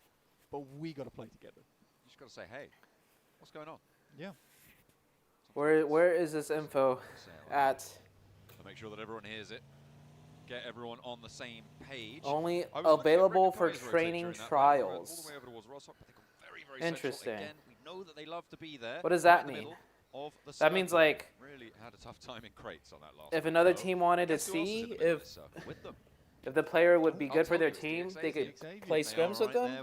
but we got to play together. You just got to say, hey, what's going on? Yeah. Where is this info at? So make sure that everyone hears it. Get everyone on the same page. Only available for training trials. All the way over towards Rostock, but they got very, very interesting. Again, we know that they love to be there. What does that mean? That means like really had a tough time in crates on that last. If another team wanted to see if the player would be good for their team, they could play scrims with them.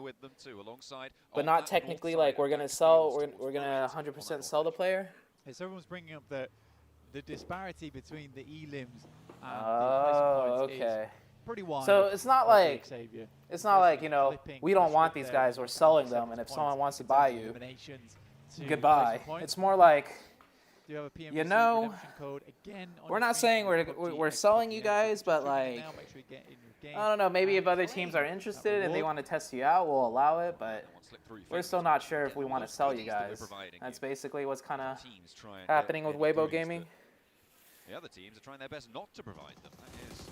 But not technically like we're gonna 100% sell the player. Yes, everyone's bringing up the disparity between the elims and the points is pretty wide. So it's not like you know, we don't want these guys, we're selling them, and if someone wants to buy you, goodbye. It's more like Do you have a PMGC You know, redemption code again? On we're your not screen? saying PUBG we're X selling you 58. guys, Just but click it like, now, make sure you get in your game I don't know. Maybe if and other claim teams are that interested and they reward. want to test you out, we'll allow it. But One slip through we're fingers still and not sure if get we the want to lost sell you goodies that we're guys. providing That's you. basically what's kind of Teams try and happening get with the Weibo goodies Gaming. that the other teams are trying their best not to provide them. That is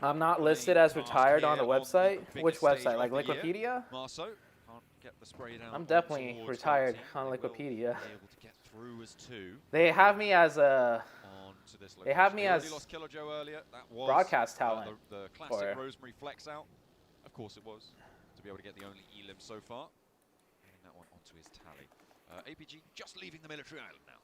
I'm not really listed as task retired on the here website. biggest Which stage website? Like of the year. Liquipedia? Marso can't get the spray down I'm on definitely towards retired team. on They will Liquipedia. be able to get through as two They have me as a on to this They have location. me They already as lost Killer Joe earlier. That was broadcast talent the classic for- Rosemary flex out. Of course it was, to be able to get the only elim so far. Getting that one onto his tally. APG just leaving the military island now.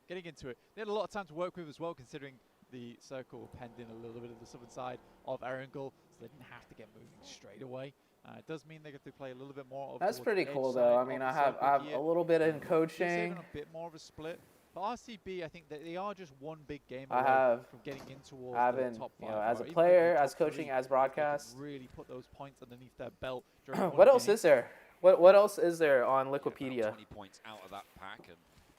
Getting into it. They had a lot of time to work with as well, considering the circle penned in a little bit of the southern side of Erangel, so they didn't have to get moving straight away. It does mean they get to play a little bit more. Over That's towards pretty the edge cool side though. I of mean, the I have circle here. a little bit in Just coaching. saving a bit more of a split. But RCB, I think that they are just one big game I away have- from getting in towards I've the been, top you five. know, as a or even player, the top as coaching, three, as if they can broadcast. really put those points underneath their belt. during What one else game. is there? What else is there on About Liquipedia? 20 points out of that pack, and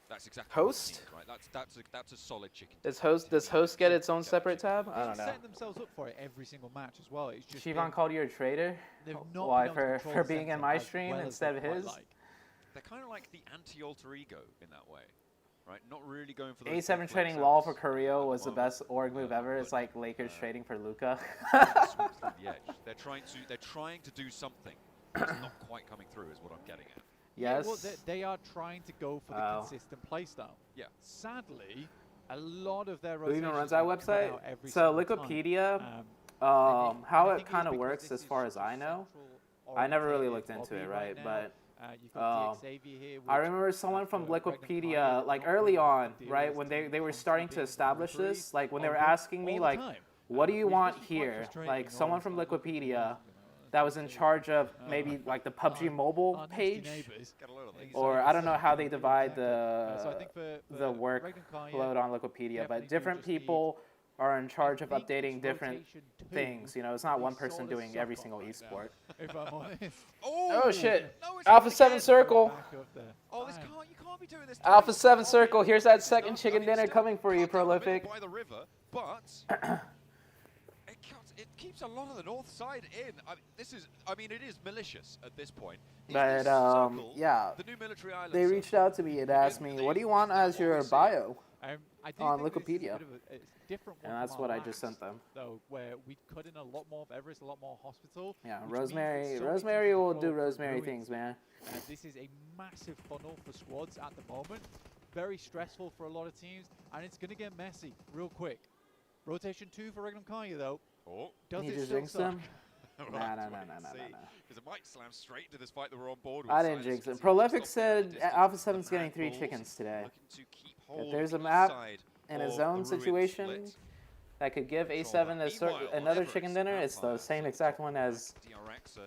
that's exactly Host? what it needs, right? That's a solid chicken. Does dinner to host me. get its own Get separate chicken. tab? I They're don't know. setting themselves up for it every single match as well. It's just Shivan been- called you a traitor. they've not Why, been able to for control being in Sentinel my as stream well as instead they of quite his? like. They're kind of like the anti-alter ego in that way, right? Not really going for those A7 big trading flex LOL outs for at Carrillo was the moment. best org move ever. It's But, like Lakers trading for Luca. sweeps through the edge. They're trying to do something. It's not quite coming through, is what I'm getting at. Yeah, Yes. well, they are trying to go for the Oh. consistent playstyle. Yeah. Sadly, a lot of their Who even rotations runs that get cut website? out every So single time. Liquipedia, And how I it think kind of because works this as is far such as a I know. central I never really orientated looked into it, lobby right? now. But You've got the Xavier here, I which remember someone from for Regnum Liquipedia, Fire, like not early really on, deal right, with when teams they were constantly starting to being establish referee this, like when they were over asking me, all the like, time. what do you Which want must be quite here? frustrating, Like you know, someone it's from like, Liquipedia that was in charge of maybe like the PUBG mobile our nasty page, neighbours. Got a lot of things. or I don't know how they divide So I the think for the work Regnum Fire, load on Liquipedia, definitely but do different just need- people are in charge of I think updating it's different rotation two things. You know, it's not they one person sorta doing suck every on single right now, esport. if I'm honest. Oh shit! No, it's Alpha not 7 again. circle. Back up there. Oh, this Bam. you can't be doing this. Alpha twice. 7 circle. Here's that It's second not- chicken I mean, dinner still coming for you, cut down the middle Prolific. by the river, but it keeps a lot of the north side in. I mean, it is malicious at this point. Is But this circle yeah, the new military island? they reached out to me and asked me, "What do you want as your bio?" I do on think this is a Wikipedia. bit of a different one And that's from what our I just last, sent them. Though, where we cut in a lot more of Everest, a lot more hospital. Yeah, which means that Rosemary. so many Rosemary teams will can do flow through Rosemary ruins. things, man. This is a massive funnel for squads at the moment. Very stressful for a lot of teams, and it's going to get messy real quick. Rotation 2 for Regnum Kaya, though. Oh, Does You it just still jinxed suck? him. We'll Nah, have nah, to nah, wait nah, and nah, see, nah, nah. because it might slam straight into this fight that we're on board with. I didn't Silas jinx can him. see Prolific just off there in said the distance. Alpha The 7's getting Mad 3 Bulls chickens today. looking to keep hold If there's a east map side in a of zone the ruined situation split. that could give Control A7 that. Meanwhile, another Everest, chicken dinner, it's the Vampire, same so exact top one back, as DRX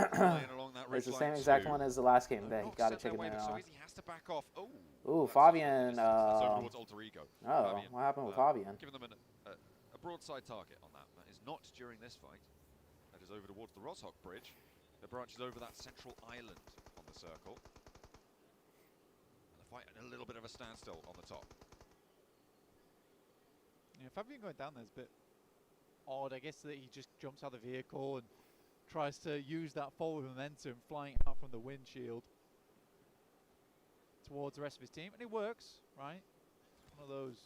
are playing along that it's the ridgeline same exact too. one as the last game that he Not got a set their chicken way, dinner but so on. easy, he has to back off. Oh, Ooh, that's Fabian. distance. That's over towards Alter Ego. Oh, Fabian, what happened with Fabian? Giving them a broadside target on that. That is not during this fight. That is over towards the Roshok Bridge. The branch is over that central island on the circle. And the fight at a little bit of a standstill on the top. Yeah, Fabian going down there is a bit odd. I guess that he just jumps out of the vehicle and tries to use that forward momentum flying out from the windshield towards the rest of his team. And it works, right? One of those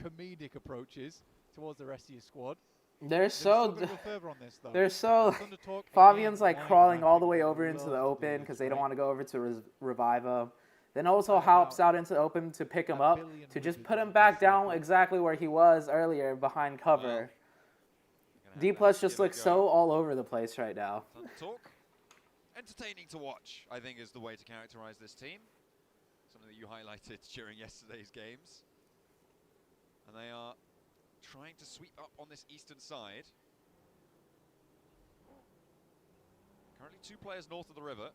comedic approaches towards the rest of your squad. They're Still so gonna go further on this, though. they're so Thunder Talk, Fabian's again, like wide crawling all the mapping, way over into the love to open do because this, they don't right? want to go over to revive him. Then also About hops out into the open to pick him a up billion to just would put be him back down simple. exactly where he was earlier behind cover. You're gonna D have plus to just give it a looks go. so all over the place right now. Thunder Talk. Entertaining to watch, I think, is the way to characterize this team. Something that you highlighted during yesterday's games. And they are trying to sweep up on this eastern side. Currently 2 players north of the river.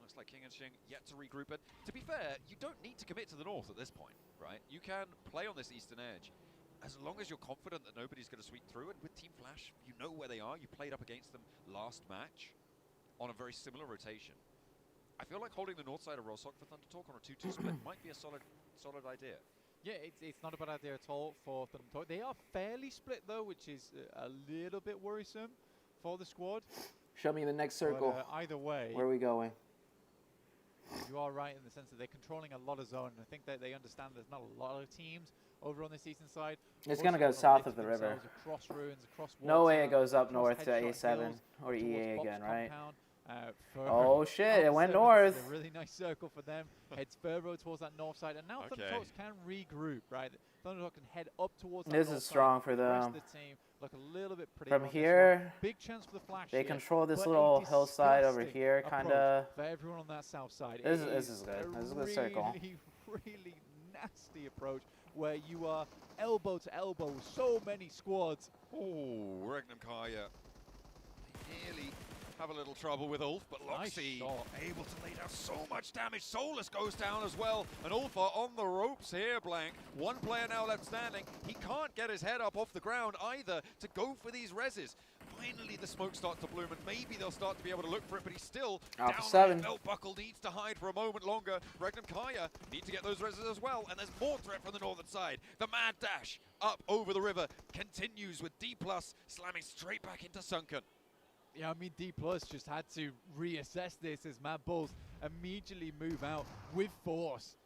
Looks like King and Xing yet to regroup. But to be fair, you don't need to commit to the north at this point, right? You can play on this eastern edge as long as you're confident that nobody's going to sweep through. And with Team Flash, you know where they are. You played up against them last match on a very similar rotation. I feel like holding the north side of Roshok for Thunder Talk on a 2-2 split might be a solid idea. Yeah, it's not a bad idea at all for Thundertalk. They are fairly split though, which is a little bit worrisome for the squad. Show me the next circle. But, either way, Where are we going? you are right in the sense that they're controlling a lot of zone. I think that they understand there's not a lot of teams over on this eastern side. It's going to go south of the river. Across ruins, across No way water, it goes up across north to Headshot A7 Hills, or towards EA Bob's again, right? compound, Oh shit, it went A north. really nice circle for them. Heads further towards that north side. And now Thundertalks can regroup, right? Thundertalk can head up towards that This north is side, strong for press them. the team, look a little bit pretty From on this here, one. Big chance for the flash they here, control this but a little hillside over disgusting here, approach kind of. for everyone on that south side. This It is good. This is a good circle. Really, really nasty approach where you are elbow to elbow with so many squads. Oh, Regnum Kaya nearly have a little trouble with Ulf, but Nice Loxy shot. able to lay down so much damage. Solus goes down as well, and Ulf are on the ropes here, Blank. One player now left standing. He can't get his head up off the ground either to go for these reses. Finally, the smoke starts to bloom, and maybe they'll start to be able to look for it, but he's still Alpha down on 7. his belt buckle, needs to hide for a moment longer. Regnum Kaya need to get those reses as well, and there's more threat from the northern side. The mad dash up over the river continues with D+ slamming straight back into Sunken. Yeah, I mean, D+ just had to reassess this as Mad Bulls immediately move out with force.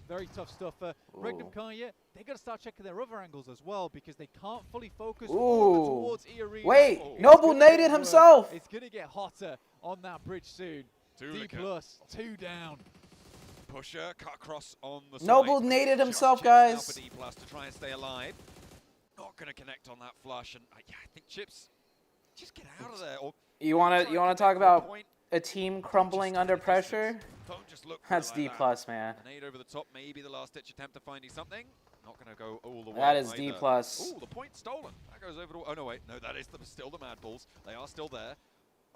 Very tough stuff for Regnum Kaya. They got to start checking their other angles as well because they can't fully focus over towards E Arena. Wait, It's Noble gonna get naded worse. himself. It's going to get hotter on that bridge soon. D+, Tulika. 2 down. Pusher cut across on the Noble side. naded Just himself, Chips now guys. for D+ to try and stay alive. Not going to connect on that flush, and yeah, I think Chips just get out of there. Or You wanna talk about a team crumbling under pressure? Don't just look. That's D+, That. man. An 8 over the top, maybe the last ditch attempt to finding something. Not going to go all the way. That is D+. Oh, the point stolen. That goes over to. Oh no, wait, no, that is still the Mad Bulls. They are still there.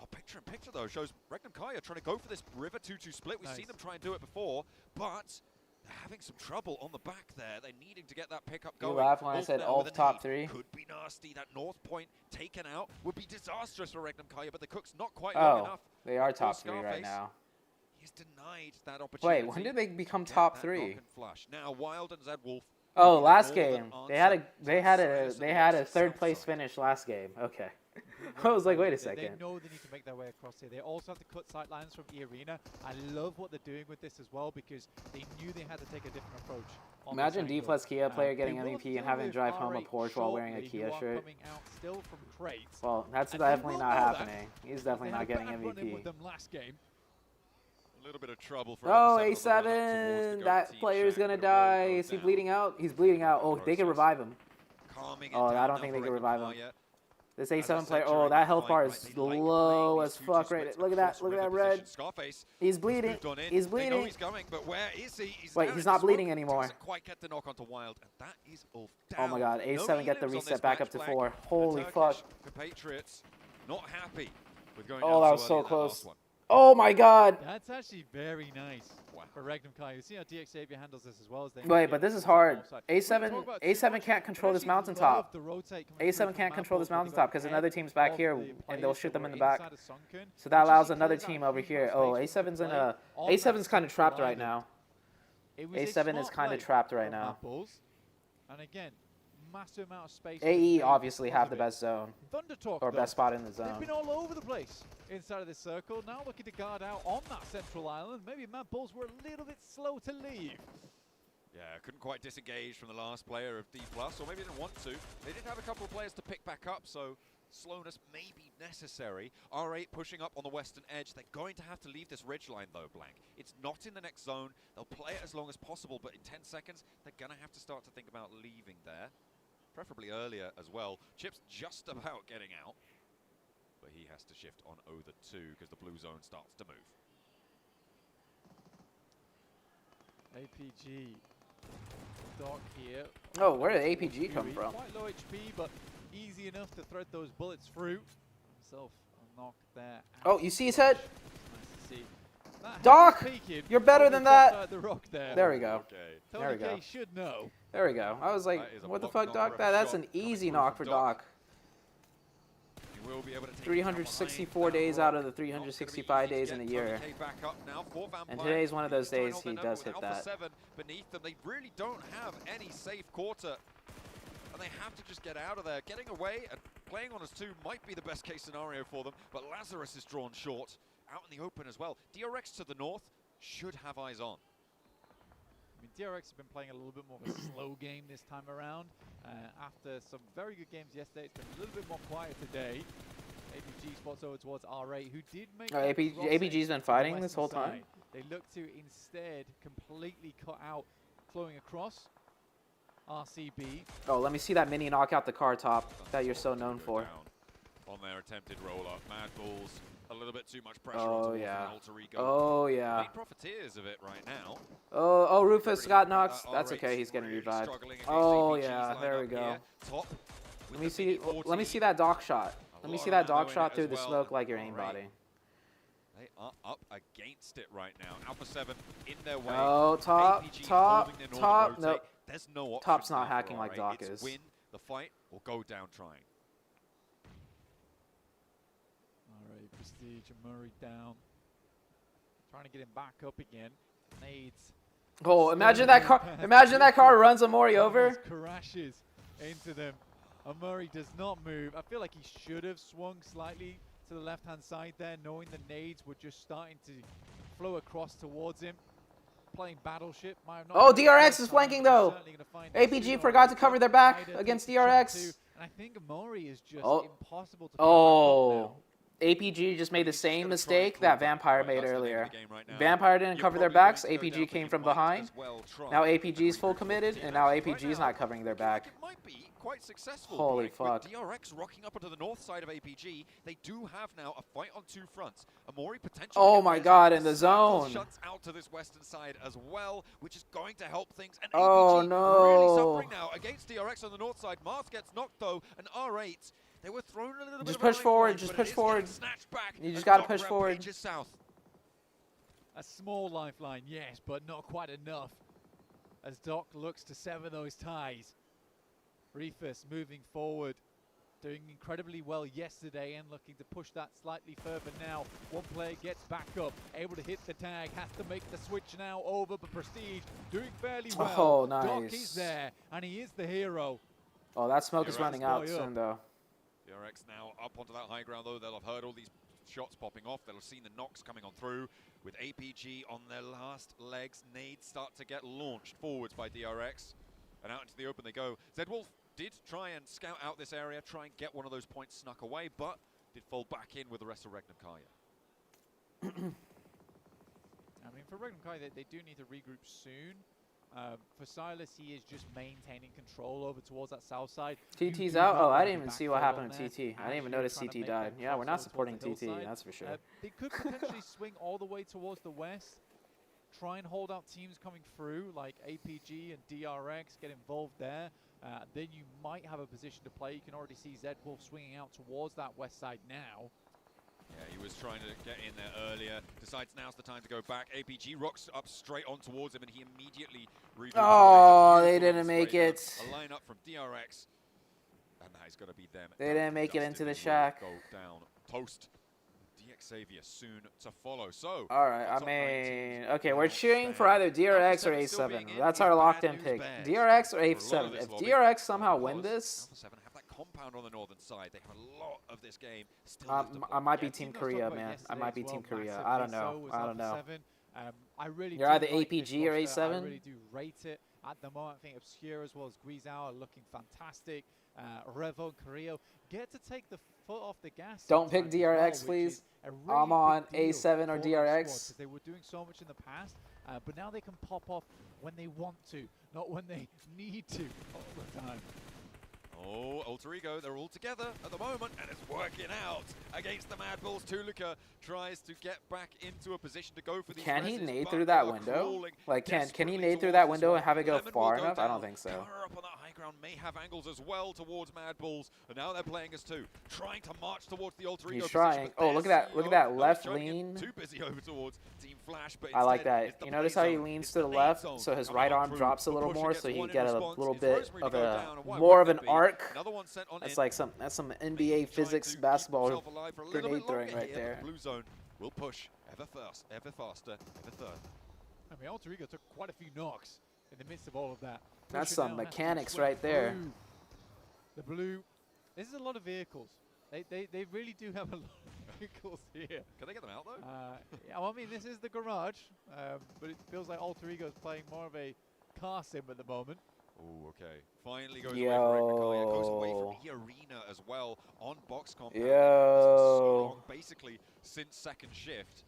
Oh, picture in picture though shows Regnum Kaya trying to go for this river 2-2 split. We've seen them try and do it before, but they're having some trouble on the back there. They're needing to get that pickup going. You laughed when I said there Ulf with a top nade. 3. Could be nasty. That north point taken out would be disastrous for Regnum Kaya, but the cook's not quite long enough. They are for top 3 right Scarface. now. He's denied that opportunity. Wait, when did they become to get top that 3? knock and flush. Now Wild and Zed Wolf. Oh, will be last more than game. They answer had to they had a Silas' third place south side. finish last game. Okay. I was like, wait a They second. know they need to make their way across here. They also have to cut sight lines from E Arena. I love what they're doing with this as well because they knew they had to take a different approach. on this Imagine D+ angle. Kia player getting They will MVP and deal having to with drive home a R8 Porsche while wearing a shortly, Kia who are shirt. coming out still from crates. Well, that's And they definitely will not know that. happening. He's definitely They not had a getting bad run-in with MVP. them last game. A little bit of trouble for Oh, A7 on the run up towards A7, the that goat player's team. gonna Shank, but it die. really Is he goes bleeding down. out? He's bleeding out. Oh, they can Process. revive him. Calming it Oh, I down don't now think for they can Regnum revive him. Kaya. This As I A7 said player, during oh, the that health fight, bar right, is they like low playing as these 2-2 fuck. splits Look at that, across look at river that red. position. Scarface He's has bleeding. moved on in. He's They know bleeding. he's coming, but where is he? He's Wait, down he's in not the bleeding smoke. anymore. Doesn't quite get the knock onto Wild, and that is Ulf down. Oh my god, No A7 get the elims on reset this back match, up to Black. 4. The Holy fuck. Turkish compatriots not happy with going Oh, down that was early so in that last close. one. Oh my god. That's actually very nice Wow. for Regnum Kaya. You see how DX Xavier handles this as well as they. Wait, but this is hard. A7 can't control this mountaintop. A7 can't control this mountaintop because another team's back here and they'll shoot them in the back. So that allows another team over here. Oh, A7's in a... A7's kind of trapped right now. A7 is kind of trapped right now. And again, massive amount of space. AE obviously have the best zone. Thundertalk, Or though, best spot in the they've zone. been all over the place inside of this circle. Now looking to guard out on that central island. Maybe Mad Bulls were a little bit slow to leave. Yeah, couldn't quite disengage from the last player of D+, or maybe didn't want to. They did have a couple of players to pick back up, so slowness may be necessary. R8 pushing up on the western edge. They're going to have to leave this ridgeline, though, Blank. It's not in the next zone. They'll play it as long as possible, but in 10 seconds, they're going to have to start to think about leaving there. Preferably earlier as well. Chip's just about getting out, but he has to shift on over 2 because the blue zone starts to move. APG. Doc here. Oh, where did APG come from? Quite low HP, but easy enough to thread those bullets through. Himself a knock there. Oh, you see his head? Nice to see. That Doc, head peeking you're better over than the top that. side of the rock there. There we go. Okay. There we Tony go. K should know. There we go. I was like, That is a what the block fuck, knock Doc? for a That's shot an easy coming knock through for from Doc. Doc. will be able to take 364 days out of the 365 days in a year. And today is one of those days he does hit that. Beneath them, they really don't have any safe quarter. And they have to just get out of there. Getting away and playing on us 2 might be the best case scenario for them, but Lazarus is drawn short. Out in the open as well. DRX to the north should have eyes on. I mean, DRX have been playing a little bit more of a slow game this time around. After some very good games yesterday, it's been a little bit more quiet today. APG spots over towards R8, who did make... APG's been fighting this whole time? They look to instead completely cut out flowing across RCB. Oh, let me see that mini knockout the car top that you're so known for. On their attempted roll-up. Mad Bulls, a little bit too much pressure Oh, on yeah. Alter Ego. Oh, yeah. Main profiteers of it right now. Oh, Rufus got knocked. That's okay, he's getting revived. Oh, yeah, there we go. Let me see that dock shot. Let me see that dock shot through the smoke like your aimbody. They are up against it right now. Alpha 7 in their way. Oh, top. No, there's no option. Top's not hacking like Doc it's is. Win the fight or go down trying. Alright, Prestige and Murray down. Trying to get him back up again. Nades. Oh, imagine that car! Imagine that car runs Amori over. Crashes into them. Murray does not move. I feel like he should have swung slightly to the left-hand side there, knowing the nades were just starting to flow across towards him. Playing Battleship. Oh, DRX is flanking though. APG forgot to cover their back against DRX. And I think Mori is just impossible to. Oh, APG just made the same mistake that Vampire made earlier. Vampire didn't cover their backs. APG came from behind. Now APG's full committed, and now APG's not covering their back. Quite successful. Holy fuck. With DRX rocking up onto the north side of APG, they do have now a fight on 2 fronts. Amori potentially. Oh my god, in the zone. Shuts out to this western side as well, which is going to help things. And oh APG no. really suffering now against DRX on the north side. Mars gets knocked though, and R8, they were thrown a little bit. Just push forward, just push forward. You just gotta push forward. South. A small lifeline, yes, but not quite enough. As Doc looks to sever those ties. Reefus moving forward, doing incredibly well yesterday and looking to push that slightly further now. One player gets back up, able to hit the tag, has to make the switch now over, but Prestige doing fairly well. Oh, nice. Doc is there, and he is the hero. Oh, that smoke is running out soon, though. DRX now up onto that high ground, though. They'll have heard all these shots popping off. They'll have seen the knocks coming on through. With APG on their last legs, nades start to get launched forwards by DRX. And out into the open they go. Zedwolf did try and scout out this area, try and get one of those points snuck away, but did fall back in with the rest of Regnum Kaya. I mean, for Regnum Kaya, they do need to regroup soon. For Silas, he is just maintaining control over towards that south side. TT's out? Oh, I didn't even see what happened to TT. I didn't even notice TT died. Yeah, we're not supporting TT, that's for sure. They could potentially swing all the way towards the west, try and hold out teams coming through, like APG and DRX, get involved there. Then you might have a position to play. You can already see Zedwolf swinging out towards that west side now. Yeah, he was trying to get in there earlier. Decides now's the time to go back. APG rocks up straight on towards him, and he immediately reboots. Oh, they didn't make it. A lineup from DRX, and that is going to be them. They didn't make it into the shack. Go down. Toast. DX Xavier soon to follow. So. All right, I mean, okay, we're cheering for either DRX or A7. That's our locked-in pick. DRX or A7. If DRX somehow win this, compound on the northern side. They have a lot of this game still I might be Team Korea, man. I might be Team Korea. I don't know. I don't know. I really You're either APG or A7. I really do rate it at the moment. I think Obscure as well as Guizhou are looking fantastic. Revo and Carrillo get to take the foot off the gas. Don't pick DRX, please. Really I'm on A7 or DRX. They were doing so much in the past, but now they can pop off when they want to, not when they need to all the time. Oh, Alter Ego, they're all together at the moment, and it's working out against the Mad Bulls. Tuluka tries to get back into a position to go for these. Can he nade through that window? Like, can he nade through that window and have it go far enough? I don't think so. Up on that high ground may have angles as well towards Mad Bulls, and now they're playing as two, trying to march towards the Alter Ego. He's trying. Oh, look at that! Look at that left lean. Too busy over towards Team Flash, but I like instead that. it's the You notice play how he zone. leans It's to the nade left, zone so his coming right out arm through. drops a The little pusher more, gets so you one in get a response. little It's bit Rosemary to of go a down, and why more of wouldn't an it be? arc. Another one sent on That's in. like some Maybe NBA trying physics to keep basketball himself alive for a little grenade bit throwing longer right here, there. but the blue zone will push ever faster, ever third. I mean, Alter Ego took quite a few knocks in the midst of all of that. That's Pusher some now has to mechanics swing right there. through. The blue. This is a lot of vehicles. They really do have a lot of vehicles here. Can they get them out though? Yeah, well, I mean, this is the garage, but it feels like Alter Ego is playing more of a car sim at the moment. Oh, okay. Finally goes away from Red Mackay. Goes away from the arena as well on box compound. So long, basically, since second shift.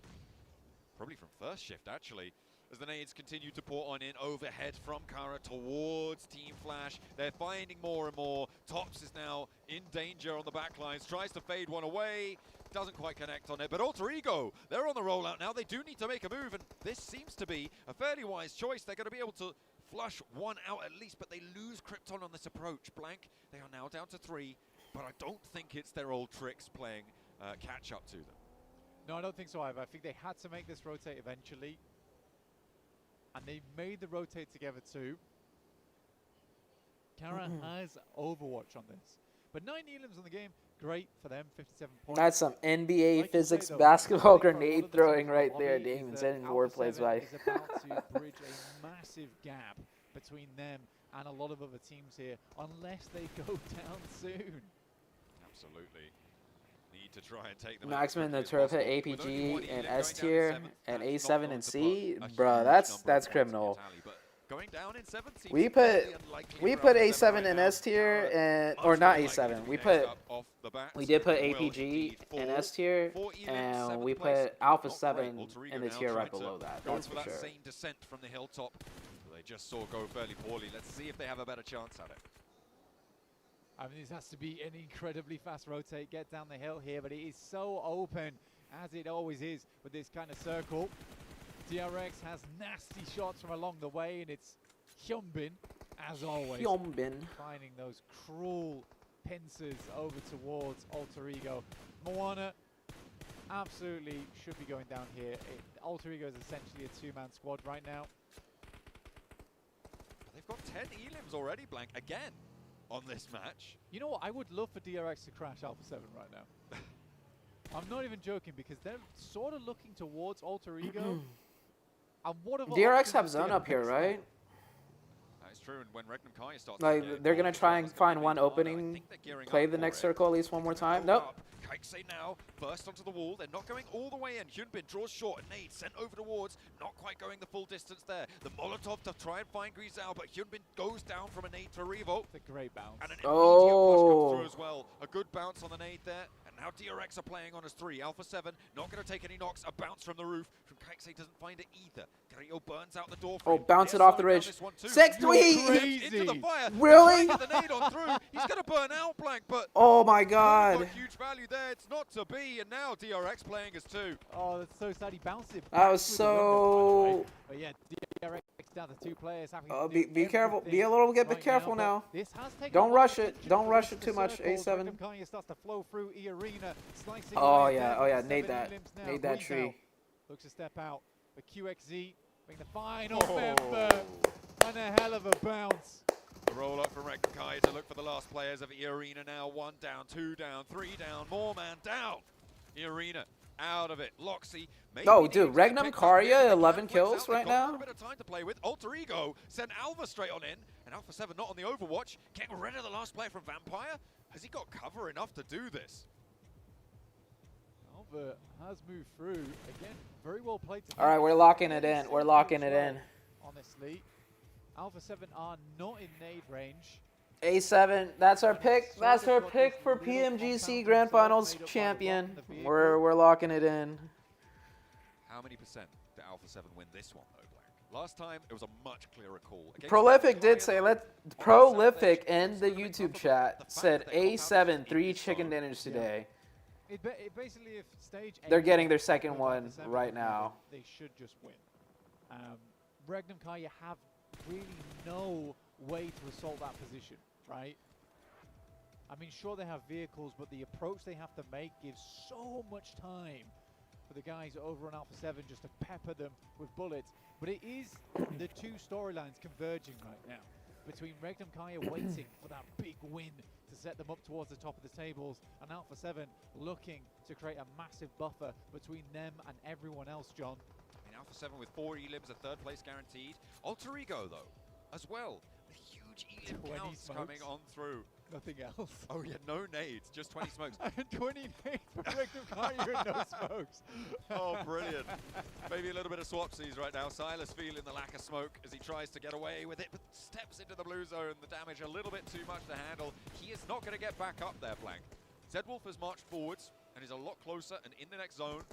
Probably from first shift, actually. As the nades continue to pour on in overhead from Kara towards Team Flash. They're finding more and more. Tops is now in danger on the back lines. Tries to fade one away. Doesn't quite connect on it. But Alter Ego, they're on the rollout now. They do need to make a move. And this seems to be a fairly wise choice. They're going to be able to flush one out at least. But they lose Krypton on this approach. Blank, they are now down to 3. But I don't think it's their old tricks playing catch up to them. No, I don't think so either. I think they had to make this rotate eventually. And they made the rotate together too. Kara has Overwatch on this. But 9 elims on the game, great for them, 57 points. That's some NBA Like physics say, though, basketball I think for a lot grenade of the throwing teams in the right there. lobby Damon is sending that war Alpha plays 7 by. is about to bridge a massive gap between them and a lot of other teams here, unless they go down soon. Absolutely. Need to try and take them Maximum the as turret possible. hit With only APG one and elim S going down tier seventh, and that's A7 not and going to C, put a bruh, huge that's number of points in the criminal. tally, but going down in 7 seems We fairly put unlikely for A7 Alpha 7 in right S tier now. and Much or not more likely to A7. be We next put up off the bat. we did put Will APG indeed in fall. S tier 4 elims, and 7th we place. put Alpha Not 7 great. Alter Ego in the now tier right trying to below that. go That's for for that sure. same descent from the hilltop. They just saw go fairly poorly. Let's see if they have a better chance at it. I mean, this has to be an incredibly fast rotate, get down the hill here, but it is so open, as it always is with this kind of circle. DRX has nasty shots from along the way, and it's Hyunbin, as always, Hyunbin. finding those cruel pincers over towards Alter Ego. Moana absolutely should be going down here. Alter Ego is essentially a 2-man squad right now. They've got 10 elims already, Blank, again, on this match. You know what? I would love for DRX to crash Alpha 7 right now. I'm not even joking, because they're sort of looking towards Alter Ego. And what other DRX options have does zone up here, DRX right? That is true, and when Regnum Kai starts Like to get they're gonna involved, try it's and gonna find be one harder. I opening, think they're gearing play up the for next it. circle at least one more They're gonna time. go Nope. up. Kaiksei now, first onto the wall. They're not going all the way in. Hyunbin draws short. A nade sent over towards, not quite going the full distance there. The Molotov to try and find Grisel, but Hyunbin goes down from a nade to Revo. It's a great bounce. And an immediate flush comes Oh. through as well. A good bounce on the nade there. And now DRX are playing on as 3. Alpha 7 not going to take any knocks. A bounce from the roof. From Kaiksei doesn't find it either. Carrillo burns out the door for Oh, him. bounce They're it off the slowing down ridge. this one too. 6-3! Into the fire. Really? Trying to get the nade on through. He's going to burn out, Blank, but Oh my Got god. huge value there. It's not to be, and now DRX playing as 2. Oh, that's so sad. He bounced it. That was back through the window, by the way. so. But yeah, DRX down to 2 players. Having Oh, to do be careful. Be a everything little bit right careful but now. This has taken Don't a lot of rush it. attention Don't from rush the it too much. circles. A7. Regnum Kanye starts to flow through E-Arena, slicing Oh away yeah. at Oh yeah. 7 Nade that. elims now. Nade that Guizhou tree. looks to step out, but QXZ being the final Oh. member. And a hell of a bounce. The roll up from Regnum Kai to look for the last players of E-Arena now. 1 down, 2 down, 3 down, more man down. E-Arena out of it. Loxy. maybe Oh, needs dude, to Regnum pick up Karya, here. 11 Flex kills out. They've right got a now. little bit of time to play with. Alter Ego sent Alva straight on in, and Alpha 7 not on the Overwatch. Getting rid of the last player from Vampire. Has he got cover enough to do this? Alva has moved through. Again, very well played. All right, we're locking it in. We're locking it in. Honestly, Alpha 7 are not in nade range. A7. That's our pick. That's our pick for PMGC Grand Finals champion. We're locking it in. How many percent did Alpha 7 win this one, though, Blank? Last time, it was a much clearer call. Against Prolific did Vampire, say, though, Prolific on in the Saturday, YouTube the chat fact said that they compounded A7 in 3 this chicken zone. dinners today. It basically, if stage They're 8 getting their second with one Alpha 7 right now. They should just win. Regnum Kaya have really no way to assault that position, right? I mean, sure they have vehicles, but the approach they have to make gives so much time for the guys over on Alpha 7 just to pepper them with bullets. But it is the two storylines converging right now between Regnum Kaya waiting for that big win to set them up towards the top of the tables, and Alpha 7 looking to create a massive buffer between them and everyone else, John. I mean, Alpha 7 with 4 elims, a 3rd place guaranteed. Alter Ego, though, as well. A huge elim counts coming on through. Nothing else. Oh, yeah, no nades, just 20 smokes. 20 nades for Regnum Kaya and no smokes. Oh, brilliant. Maybe a little bit of swapsies right now. Silas feeling the lack of smoke as he tries to get away with it, but steps into the blue zone. The damage a little bit too much to handle. He is not going to get back up there, Blank. Zedwolf has marched forwards and is a lot closer and in the next zone.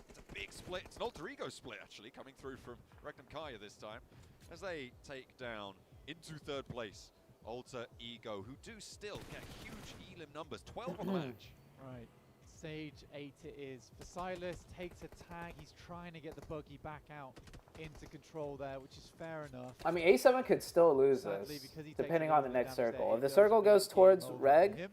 It's a big split. It's an alter ego split, actually, coming through from Regnum Kaya this time, as they take down into 3rd place Alter Ego, who do still get huge elim numbers, 12 on the match. Right. Sage 8 it is. For Silas, takes a tag. He's trying to get the buggy back out into control there, which is fair enough. I mean, A7 could still lose this, depending on the next circle. If the circle goes towards Reg,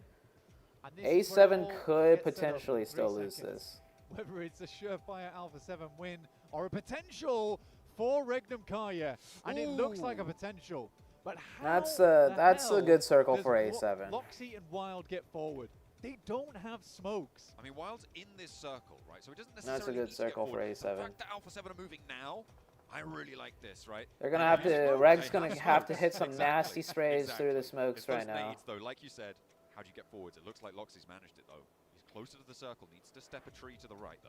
A7 could potentially still lose this. Whether it's a surefire Alpha 7 win or a potential for Regnum Kaya, and it looks like a potential. But that's a good circle for A7. Loxy and Wild get forward. They don't have smokes. I mean, Wild's in this circle, right? So it doesn't necessarily That's a good circle for A7. The fact that Alpha 7 are moving now, I really like this, right? They're gonna have to. Reg's gonna have to hit some nasty sprays through the smokes right now. Nades, though, like you said, how do you get forwards? It looks like Loxy's managed it, though. He's closer to the circle. Needs to step a tree to the right, though.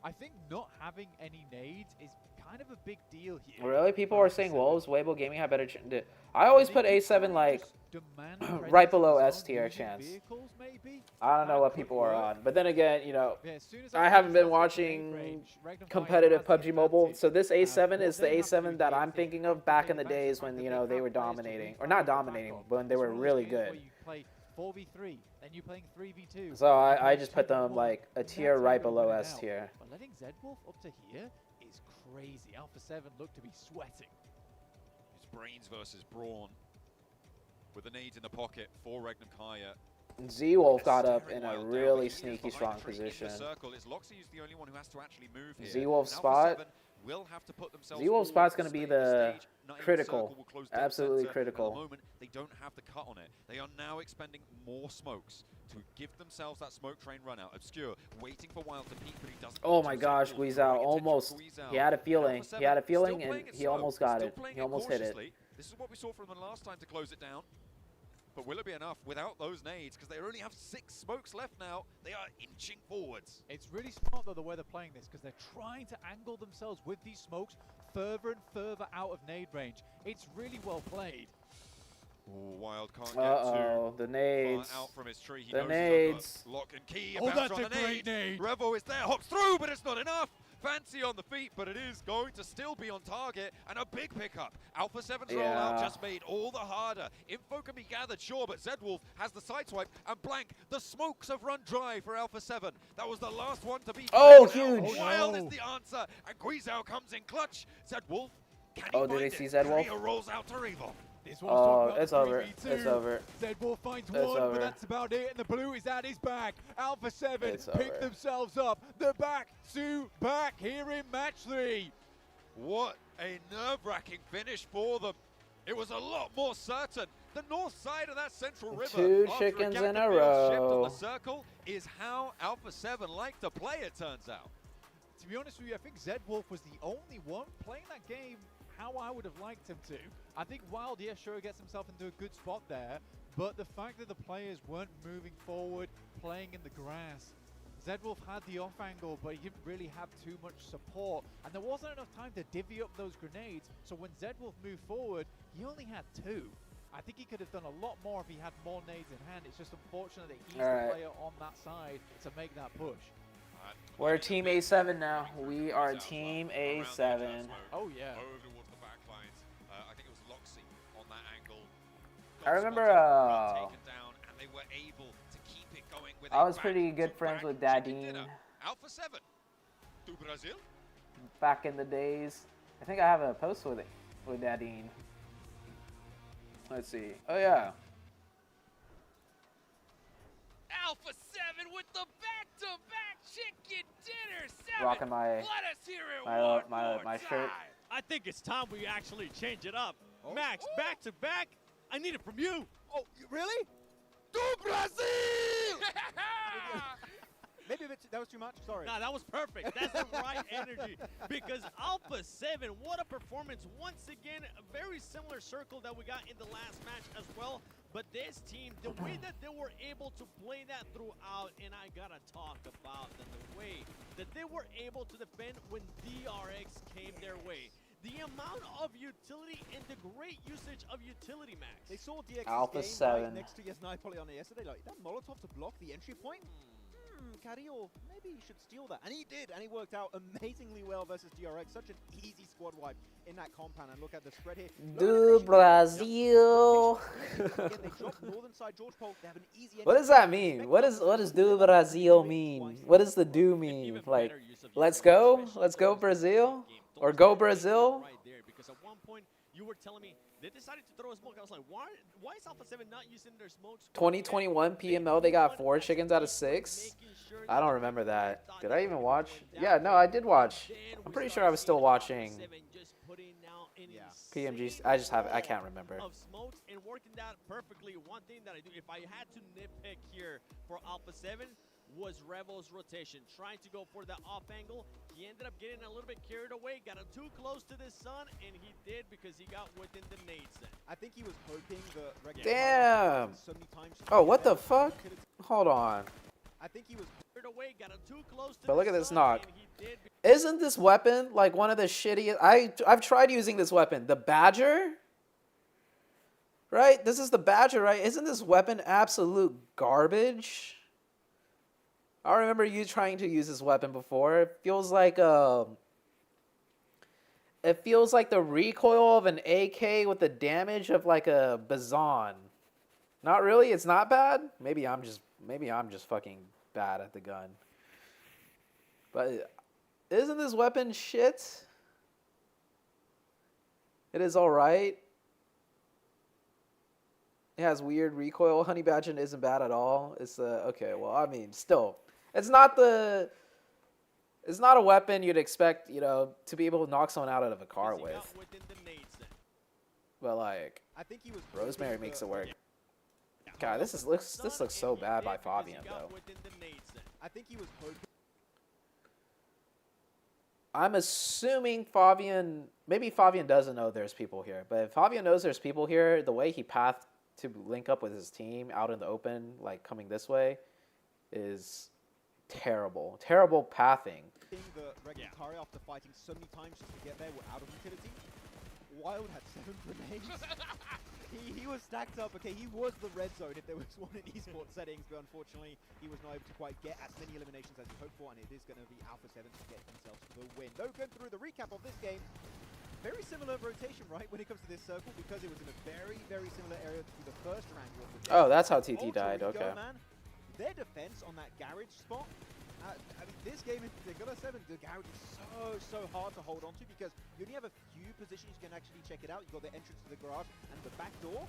I think not having any nades is kind of a big deal here. Really? People are saying Wolves, Weibo Gaming have better chance. I always put A7 like right below S tier chance. I don't know what people are on. But then again, you know, I haven't been watching competitive PUBG Mobile. So this A7 is the A7 that I'm thinking of back in the days when, you know, they were dominating. Or not dominating, but when they were really good. 4v3, then you're playing 3v2. So I just put them like a tier right below S tier. But letting Zedwolf up to here is crazy. Alpha 7 look to be sweating. It's brains versus brawn. With the nades in the pocket for Regnum Kaya. Z-Wolf got up in a really sneaky strong position. Z-Wolf's the only one who has to actually move here. Z-Wolf's spot. Will have to put themselves Z-Wolf's spot's going to be the stage. critical, absolutely critical. At the moment, they don't have the cut on it. They are now expending more smokes to give themselves that smoke train run out. Obscure, waiting for Wild to peek, but he doesn't. Oh my gosh, Guizao almost. He had a feeling. He had a feeling, and he almost got it. He almost hit it. This is what we saw from them last time to close it down. But will it be enough without those nades? Because they only have 6 smokes left now. They are inching forwards. It's really smart, though, the way they're playing this, because they're trying to angle themselves with these smokes further and further out of nade range. It's really well played. Ooh, Wild can't get the nades. Out from his tree. He the knows nades. Lock and key. Oh, that's a great nade. Revo is there, hops through, but it's not enough. Fancy on the feet, but it is going to still be on target, and a big pickup. Alpha 7's rollout just made all the harder. Info can be gathered, sure, but Zedwolf has the sideswipe, and blank. The smokes have run dry for Alpha 7. That was the last one to be. Oh, huge! Wild is the answer, and Guizao comes in clutch. Zedwolf, can he did they see Zedwolf? Korea rolls out to Revo. It's over. It's over. Zedwolf finds one, but that's about it. And the blue is at his back. Alpha 7 pick themselves up. They're back to back here in match 3. What a nerve-wracking finish for them. It was a lot more certain. The north side of that central river. 2 chickens in a row. On the circle is how Alpha 7 like to play, it turns out. To be honest with you, I think Zedwolf was the only one playing that game how I would have liked him to. I think Wild, yeah, sure, gets himself into a good spot there, but the fact that the players weren't moving forward, playing in the grass, Zedwolf had the off angle, but he didn't really have too much support, and there wasn't enough time to divvy up those grenades, so when Zedwolf moved forward, he only had 2. I think he could have done a lot more if he had more nades in hand. It's just unfortunate that he's the player on that side to make that push. We're Team A7 now. We are Team A7. Oh, yeah. I remember I was pretty good friends with Dadine Alpha 7 to Brazil. Back in the days. I think I have a post with Dadine. Let's see. Oh yeah. Alpha 7 with the back-to-back chicken dinners. rocking my Let us hear it one more my shirt. time. I think it's time we actually change it up. Oh. Max, back to back. I need it from you. Oh, really? Do Brazil! Maybe a bit that was too much. Sorry. Nah, that was perfect. That's the right energy. Because Alpha 7, what a performance. Once again, a very similar circle that we got in the last match as well. But this team, the way that they were able to play that throughout, and I gotta talk about the way that they were able to defend when DRX came their way. The amount of utility and the great usage of utility, Max. They saw DX's Alpha game 7. right next to Yes9 probably on it yesterday. Like, that Molotov to block the entry point? Carrillo, maybe you should steal that. And he did, and he worked out amazingly well versus DRX. Such an easy squad wipe in that compound. And look at the spread here. Do Brazil. Again, they dropped northern side George Polk. They have an easy What does that mean? What does do Brazil mean? What does the do mean? Like, let's go Brazil, or go Brazil? Right there, because at one point you were telling me they decided to throw a smoke. I was like, why is Alpha 7 not using their smokes? 2021 PMO, they got 4 chickens out of 6. I don't remember that. Did I even watch? Yeah, no, I did watch. I'm pretty sure I was still watching PMGC. I can't remember. Of smokes and working that perfectly. One thing that I do, if I had to nitpick here for Alpha 7, was Rebel's rotation, trying to go for that off angle. He ended up getting a little bit carried away, got him too close to the sun, and he did because he got within the nade set. I think he was hoping the regular Damn. so many times Oh, what the fuck? Hold on. I think he was Carried away, got him too close to But look the at this sun, knock. and he did Isn't this weapon like one of the shittiest? I've tried using this weapon, the Badger. Right? This is the Badger, right? Isn't this weapon absolute garbage? I remember you trying to use this weapon before. It feels like the recoil of an AK with the damage of like a Bazan. Not really. It's not bad. Maybe I'm just fucking bad at the gun. But isn't this weapon shit? It is all right. It has weird recoil. Honey Badger isn't bad at all. It's okay. Well, I mean, still. It's not a weapon you'd expect, to be able to knock someone out of a car with. But like, I think he was Rosemary makes it work. God, this looks so bad by Fabian though. I think he was hoping. I'm assuming maybe Fabian doesn't know there's people here, but if Fabian knows there's people here, the way he pathed to link up with his team out in the open, like coming this way, is terrible. Terrible pathing. The regular Kari, after fighting so many times just to get there, were out of utility. Wild had 7 grenades. he was stacked up. Okay, he was the red zone if there was one in esports settings, but unfortunately he was not able to quite get as many eliminations as he hoped for, and it is going to be Alpha 7 to get themselves the win. Though, going through the recap of this game, very similar rotation, right, when it comes to this circle, because it was in a very, very similar area to the first round of the game. Oh, that's how TT died. Rico, Okay. man, their defense on that garage spot, I mean, this game in particular, 7, the garage is so hard to hold on to because you only have a few positions you can actually check it out. You've got the entrance to the garage and the back door,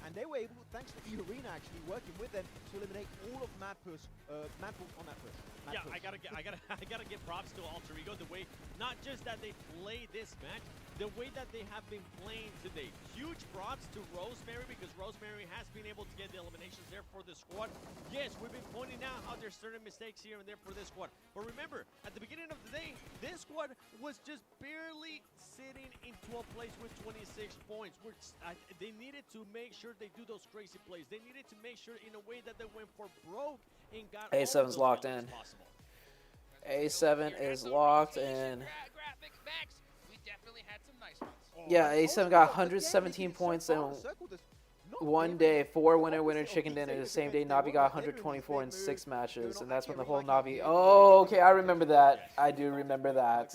and they were able, thanks to the arena actually working with them, to eliminate all of Madpool on that push. Yeah, I gotta give props to Alter Ego, the way, not just that they play this match, the way that they have been playing today. Huge props to Rosemary, because Rosemary has been able to get the eliminations there for the squad. Yes, we've been pointing out how there's certain mistakes here and there for this squad. But remember, at the beginning of the day, this squad was just barely sitting in 12th place with 26 points. They needed to make sure they do those crazy plays. They needed to make sure in a way that they went for broke and got A7's locked in. A7 is locked in. Definitely had some nice ones. Yeah, A7 got 117 points in one day, 4 winner chicken dinner. The same day, Navi got 124 in 6 matches, and that's when the whole Navi. Oh, okay, I remember that. I do remember that.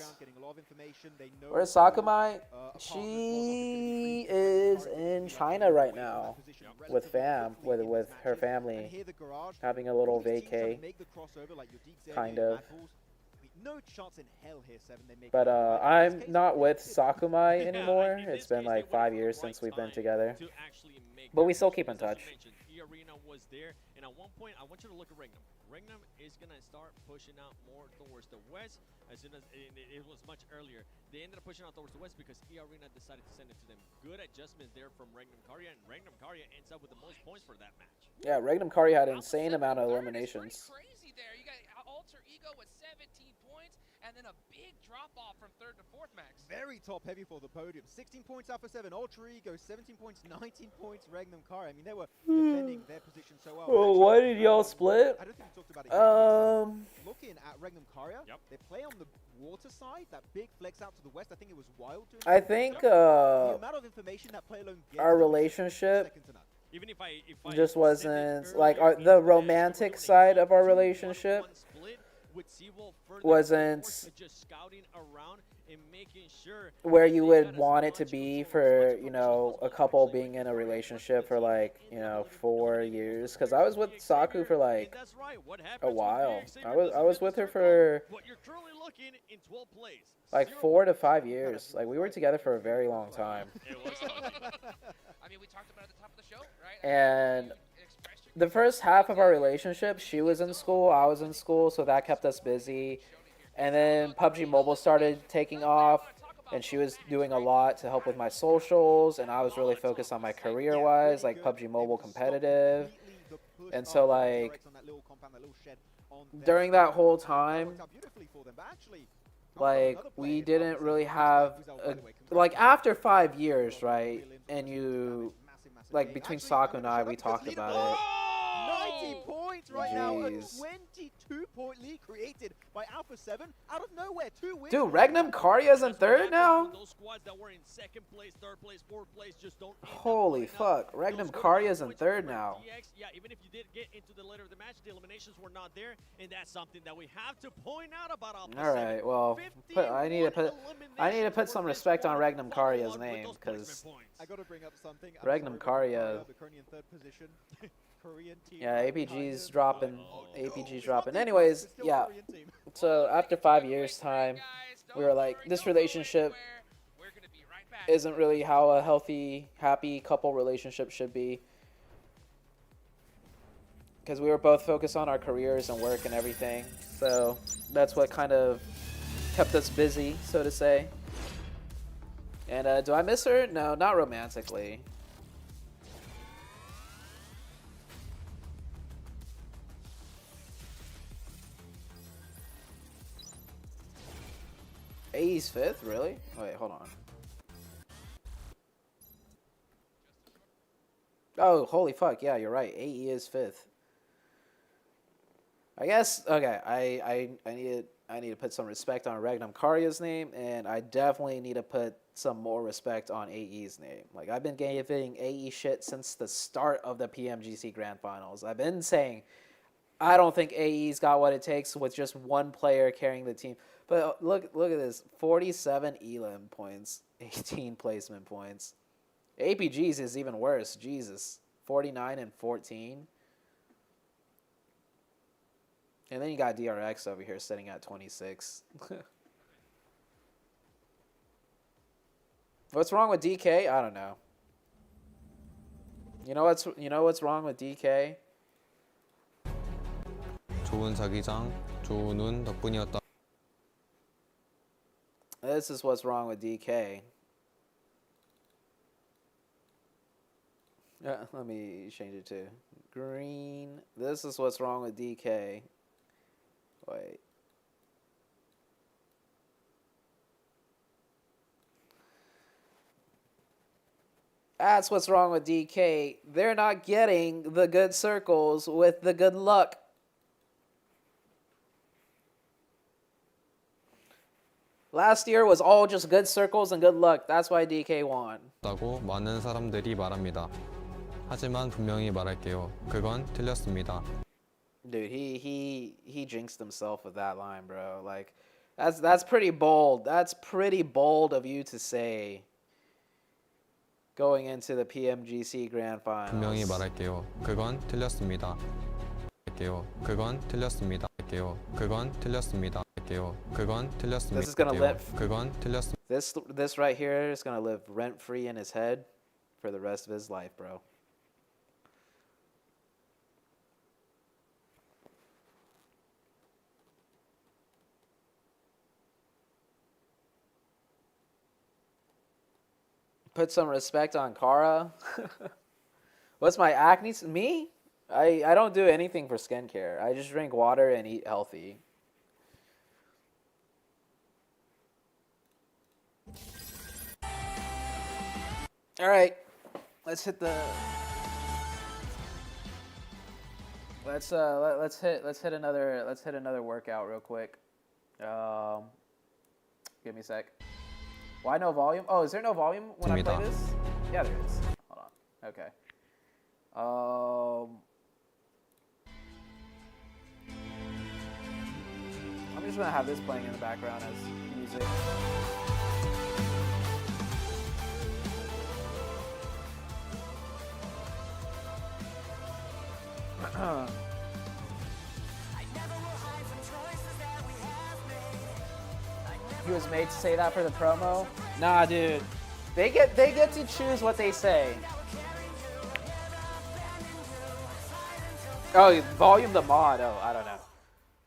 Where's Sakamai? She is in China right now with her family, having a little vacay, kind of. No chance in hell here, 7. They make But I'm not with Sakumai anymore. It's been like 5 years since we've been together. But we still keep in touch. E-Arena was there, and at one point, I want you to look at ring number. Regnum is going to start pushing out more towards the west. As soon as it was much earlier, they ended up pushing out towards the west because E-Arena decided to send it to them. Good adjustment there from Regnum Karya, and Regnum Karya ends up with the most points for that match. Yeah, Regnum Karya had an insane amount of eliminations. Crazy there. You got Alter Ego with 17 points, and then a big drop off from 3rd to 4th, Max. Very top heavy for the podium. 16 points Alpha 7, Ultra Ego, 17 points, 19 points, Regnum Karya. I mean, they were defending their position so well. Well, why did y'all split? I don't think we talked about it yet. Looking at Regnum Karya, they play on the water side, that big flex out to the west. I think it was Wild. I think the amount of information that play alone gets our relationship second to none. Even if I just wasn't said it like earlier, the it's romantic that side of our 2-1-1 relationship split with Seawolf further wasn't forward, but just scouting around and making sure where that you they would got as want it to much be control, as for, much you information know, as a possible. couple Actually, being in a Regnum Karya relationship for was like, in you the know, lead, 4 eliminating years. the Because I was with PX Saku Saber, for and like that's right. What a happens when while. PX Saber I was doesn't with get her the for circle? But you're currently looking in 12th place. like 0 4 to points. 5 years. Like we were together for a very long time. It was tough. I mean, we talked about it at the top of the show, right? And You expressed your the first half of our relationship, she was in school, I was in school, so that kept us busy. And then PUBG Mobile started taking off, and she was doing a lot to help with my socials, and I was really focused on my career-wise, like PUBG Mobile competitive. And so, like, during that whole time, like, we didn't really have, like, after 5 years, right, and you, like, between Saku and I, we talked about it. 19 points right now. A Jeez. 22-point lead created by Alpha 7 out of nowhere. 2 wins. Dude, Regnum Karya's in That's what 3rd happens now? when those squads that were in 2nd place, 3rd place, 4th place just don't end up Holy pulling out fuck, Regnum those Karya's in points 3rd for now. DX. Yeah, even if you did get into the later of the match, the eliminations were not there, and that's something that we have to point out about Alpha 7. All right, well, I need to put some respect on Regnum Karya's name, because I got to bring up something. Regnum Karya. The Korean 3rd position. Korean team. Yeah, APG's dropping. APG's dropping. Anyways, yeah. So after 5 years' time, we were like, this relationship isn't really how a healthy, happy couple relationship should be. Because we were both focused on our careers and work and everything. So that's what kind of kept us busy, so to say. And do I miss her? No, not romantically. AE's 5th? Really? Wait, hold on. Oh, holy fuck. Yeah, you're right. AE is 5th. I guess, okay, I need to put some respect on Regnum Karya's name, and I definitely need to put some more respect on AE's name. Like, I've been giving AE shit since the start of the PMGC Grand Finals. I've been saying, I don't think AE's got what it takes with just one player carrying the team. But look at this, 47 elim points, 18 placement points. APG's is even worse, Jesus, 49 and 14. And then you got DRX over here sitting at 26. What's wrong with DK? I don't know. You know what's wrong with DK? 좋은 자기장, 좋은 운 덕분이었다. This is what's wrong with DK. Let me change it to green. This is what's wrong with DK. Wait. That's what's wrong with DK. They're not getting the good circles with the good luck. Last year was all just good circles and good luck. That's why DK won. 다고 많은 사람들이 말합니다. 하지만 분명히 말할게요. 그건 틀렸습니다. Dude, he jinxed himself with that line, bro. Like, that's pretty bold. That's pretty bold of you to say. Going into the PMGC Grand Finals. 분명히 말할게요. 그건 틀렸습니다. 그건 틀렸습니다. 그건 틀렸습니다. 그건 틀렸습니다. This is gonna live. 그건 틀렸습니다. This right here is gonna live rent free in his head for the rest of his life, bro. Put some respect on Kara. What's my acne? Me? I don't do anything for skincare. I just drink water and eat healthy. All right, let's hit the. Let's hit another workout real quick. Give me a sec. Why no volume? Oh, is there no volume when I play this? Yeah, there is. Hold on. Okay. I'm just gonna have this playing in the background as music. He was made to say that for the promo? Nah, dude. They get to choose what they say. Oh, volume the mod. Oh, I don't know.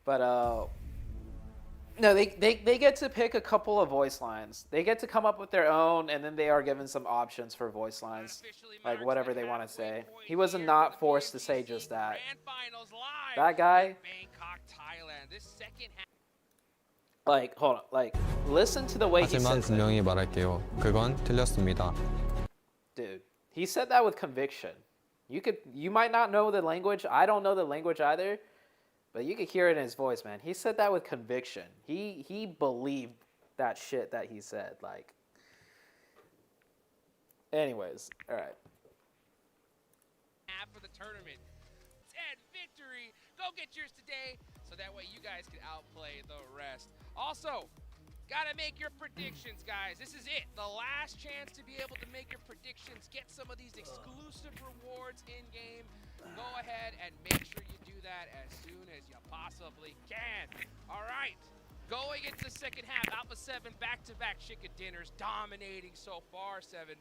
But no, they get to pick a couple of voice lines. They get to come up with their own, and then they are given some options for voice lines, like whatever they want to say. He was not forced to say just that. That guy. Like, hold on. Like, listen to the way he 하지만 says it. 분명히 말할게요. 그건 틀렸습니다. Dude, he said that with conviction. You might not know the language. I don't know the language either, but you could hear it in his voice, man. He said that with conviction. He believed that shit that he said. Like, anyways, all right. For the tournament, 10 victory. Go get yours today, so that way you guys can outplay the rest. Also, gotta make your predictions, guys. This is it. The last chance to be able to make your predictions. Get some of these exclusive rewards in-game. Go ahead and make sure you do that as soon as you possibly can. All right. Going into the second half, Alpha 7 back-to-back chicken dinners, dominating so far, 7.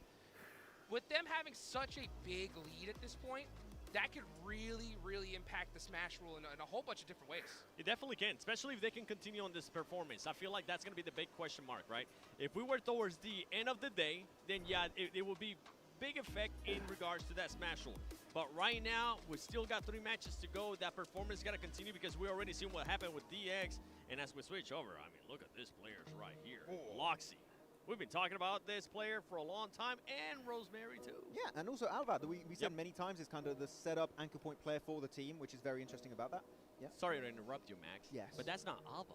With them having such a big lead at this point, that could really, really impact the Smash rule in a whole bunch of different ways. It definitely can, especially if they can continue on this performance. I feel like that's going to be the big question mark, right? If we were towards the end of the day, then yeah, it will be big effect in regards to that Smash rule. But right now, we still got 3 matches to go. That performance is going to continue because we already seen what happened with DX. And as we switch over, I mean, look at this players right here. Loxy. We've been talking about this player for a long time, and Rosemary too. Yeah, and also Alva, we said many times, is kind of the setup anchor point player for the team, which is very interesting about that. Yeah. Sorry to interrupt you, Max. Yes. But that's not Alva.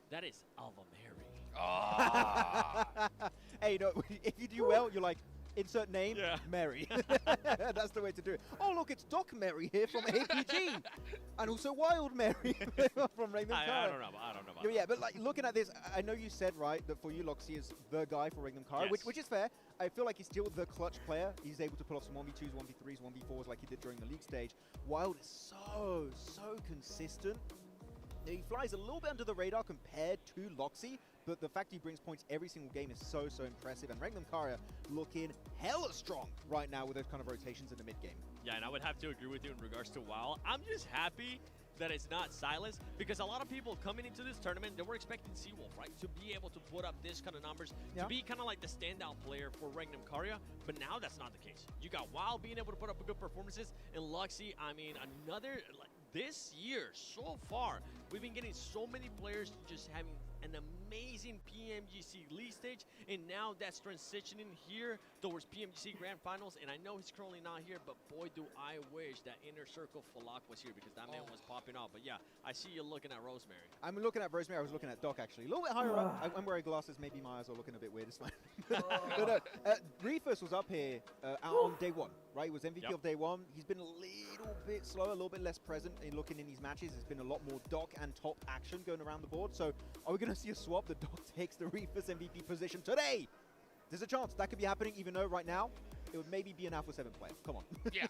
That is Alva Mary. Oh. Hey, you know, if you do well, you're like, insert name, Mary. That's the way to do it. Oh, look, it's Doc Mary here from APG. And also Wild Mary from Raymond Kara. I don't know about that. Yeah, but like looking at this, I know you said, right, that for you, Loxy is the guy for Raymond Kara, which is fair. I feel like he's still the clutch player. He's able to pull off some 1v2s, 1v3s, 1v4s like he did during the league stage. Wild is so consistent. He flies a little bit under the radar compared to Loxy, but the fact he brings points every single game is so impressive. And Ragnam Kara looking hella strong right now with those kind of rotations in the mid game. Yeah, and I would have to agree with you in regards to WoW. I'm just happy that it's not Silas, because a lot of people coming into this tournament, they were expecting Seawolf, right, to be able to put up this kind of numbers, to be kind of like the standout player for Ragnam Kara, but now that's not the case. You got WoW being able to put up good performances, and Luxy, I mean, another, like, this year, so far, we've been getting so many players just having an amazing PMGC league stage, and now that's transitioning here towards PMGC Grand Finals, and I know he's currently not here, but boy, do I wish that Inner Circle Falak was here, because that man was popping off. But yeah, I see you looking at Rosemary. I'm looking at Rosemary. I was looking at Doc, actually. A little bit higher up. I'm wearing glasses. Maybe my eyes are looking a bit weird. It's fine. But Refus was up here out on day 1, right? He was MVP of day 1. He's been a little bit slower, a little bit less present in looking in these matches. There's been a lot more Doc and top action going around the board. So are we going to see a swap? The Doc takes the Refus MVP position today. There's a chance that could be happening, even though right now it would maybe be an Alpha 7 player. Come on. yeah.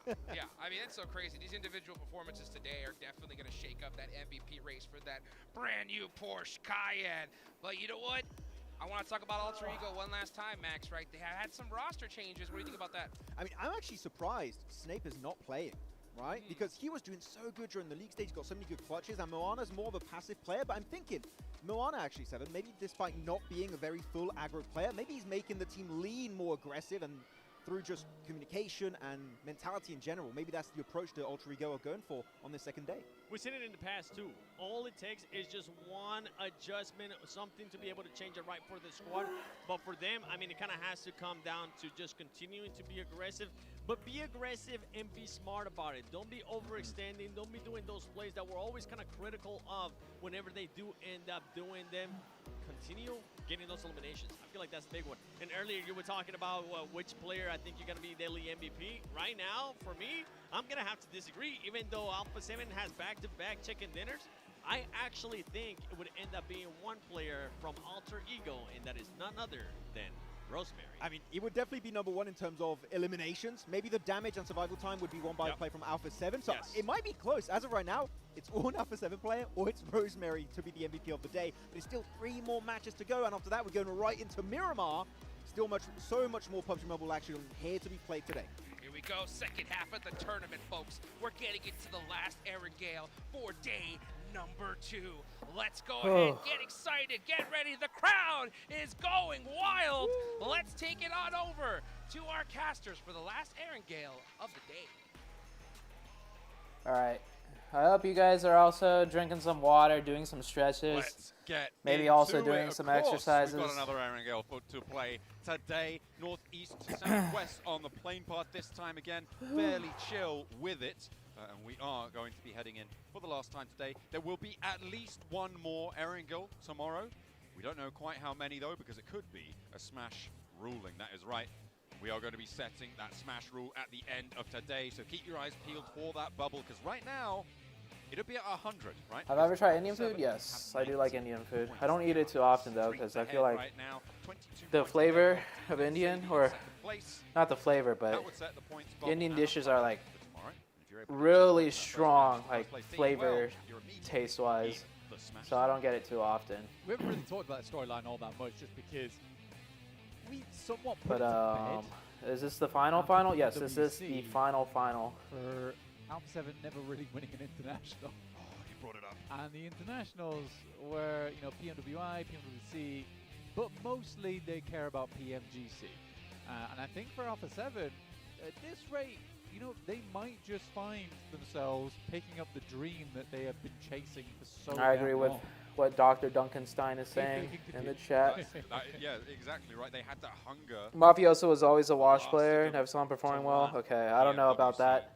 I mean, it's so crazy. These individual performances today are definitely going to shake up that MVP race for that brand new Porsche Cayenne. But you know what? I want to talk about Alter Ego one last time, Max, right? They had some roster changes. What do you think about that? I mean, I'm actually surprised Snape is not playing, right? Because he was doing so good during the league stage, got so many good clutches, and Moana's more of a passive player, but I'm thinking Moana actually, Seven, maybe despite not being a very full aggro player, maybe he's making the team lean more aggressive and through just communication and mentality in general. Maybe that's the approach that Ultra Ego are going for on this second day. We've seen it in the past too. All it takes is just one adjustment, something to be able to change it right for the squad. But for them, I mean, it kind of has to come down to just continuing to be aggressive, but be aggressive and be smart about it. Don't be overextending. Don't be doing those plays that we're always kind of critical of whenever they do end up doing them. Continue getting those eliminations. I feel like that's a big one. And earlier you were talking about which player I think you're going to be daily MVP. Right now, for me, I'm going to have to disagree. Even though Alpha 7 has back-to-back chicken dinners, I actually think it would end up being one player from Alter Ego, and that is none other than Rosemary. I mean, it would definitely be number one in terms of eliminations. Maybe the damage and survival time would be won by a play from Alpha 7. So it might be close. As of right now, it's all an Alpha 7 player or it's Rosemary to be the MVP of the day. But there's still 3 more matches to go. And after that, we're going right into Miramar. Still so much more PUBG Mobile action here to be played today. Here we go, second half of the tournament, folks. We're getting into the last Erangel for day number 2. Let's go ahead, get excited, get ready. The crowd is going wild. Let's take it on over to our casters for the last Erangel of the day. All right. I hope you guys are also drinking some water, doing some stretches. Let's get maybe also doing some exercises. We've got another Erangel to play today. Northeast to southwest on the plane path this time again. Fairly chill with it. And we are going to be heading in for the last time today. There will be at least one more Erangel tomorrow. We don't know quite how many though, because it could be a smash ruling. That is right. We are going to be setting that smash rule at the end of today. So keep your eyes peeled for that bubble, because right now, it'll be at 100, right? Have I ever tried Indian food? Yes, I do like Indian food. I don't eat it too often though, because I feel like the flavor of Indian, or not the flavor, but the Indian dishes are like really strong, like flavor, taste-wise. So I don't get it too often. We haven't really talked about the storyline all that much, just because we somewhat put it to bed. Is this the final? Yes, this is the final. For Alpha 7 never really winning an international. Oh, you brought it up. And the internationals were, you know, PMWI, PMWC, but mostly they care about PMGC. And I think for Alpha 7, at this rate, you know, they might just find themselves picking up the dream that they have been chasing for so long. I agree with what Dr. Duncanstein is saying in the chat. Yeah, exactly right. They had that hunger. Mafioso was always a Watch player. Never saw him performing well. Okay, I don't know about that.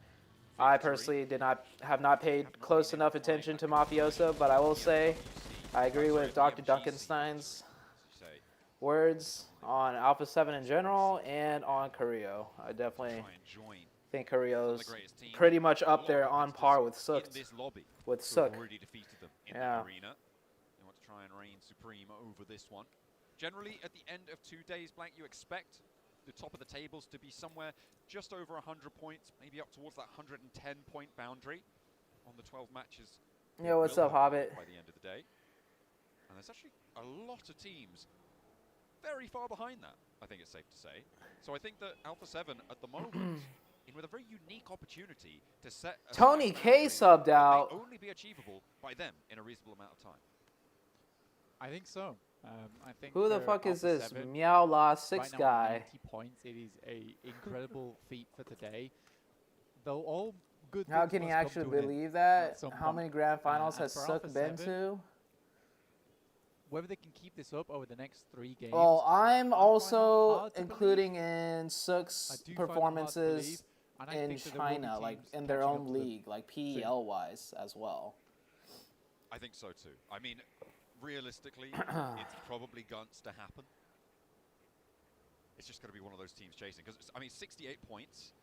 I personally have not paid close enough attention to Mafioso, but I will say I agree with Dr. Duncanstein's words on Alpha 7 in general and on Carrillo. I definitely think Carrillo's pretty much up there on par with Sook. Already defeated them in the arena. They want to try and reign supreme over this one. Generally, at the end of 2 days, Blank, you expect the top of the tables to be somewhere just over 100 points, maybe up towards that 110-point boundary on the 12 matches. Yeah, what's up, Hobbit? By the end of the day. And there's actually a lot of teams very far behind that, I think it's safe to say. So I think that Alpha 7 at the moment in with a very unique opportunity to set a Tony K subbed out. May only be achievable by them in a reasonable amount of time. I think so. I think who the fuck is this Meow La 6 guy? 90 points. It is a incredible feat for today. Though all good. How can he actually believe that? How many grand finals has Sook been to? Whether they can keep this up over the next 3 games. Well, I'm also including in Sook's performances in China, like in their own league, like PEL wise as well. I think so too. I mean, realistically, it's probably going to happen. It's just going to be one of those teams chasing, because I mean, 68 points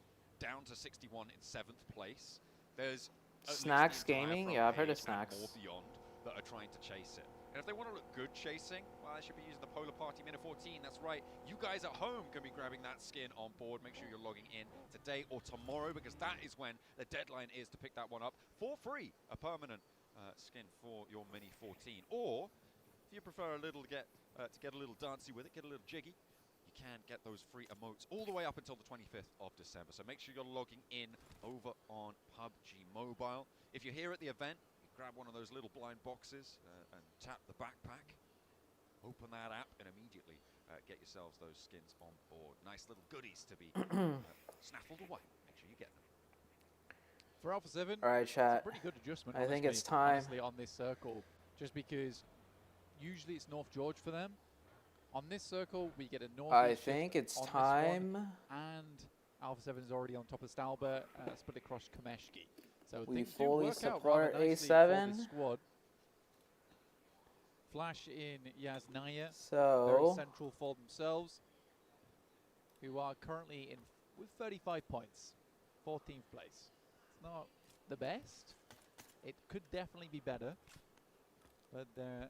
down to 61 in 7th place. There's Snacks Gaming, yeah, I've heard of Snacks. More beyond that are trying to chase it. And if they want to look good chasing, well, they should be using the Polar Party Minute 14. That's right. You guys at home can be grabbing that skin on board. Make sure you're logging in today or tomorrow, because that is when the deadline is to pick that one up for free. A permanent skin for your Mini 14. Or if you prefer a little to get a little dancey with it, get a little jiggy, you can get those free emotes all the way up until the 25th of December. So make sure you're logging in over on PUBG Mobile. If you're here at the event, grab one of those little blind boxes and tap the backpack. Open that app and immediately get yourselves those skins on board. Nice little goodies to be snaffled away. Make sure you get them. For Alpha 7, All right, it's a chat. pretty good adjustment. I think honestly, it's time. honestly, on this circle, just because usually it's North George for them. On this circle, we get a north. I think it's time. And Alpha 7 is already on top of Stalbert, split across Kameshki. So We things do fully work out support rather nicely for A7. this squad. Flash in Yaznaya, very So central for themselves, who are currently in with 35 points, 14th place. It's not the best. It could definitely be better, but their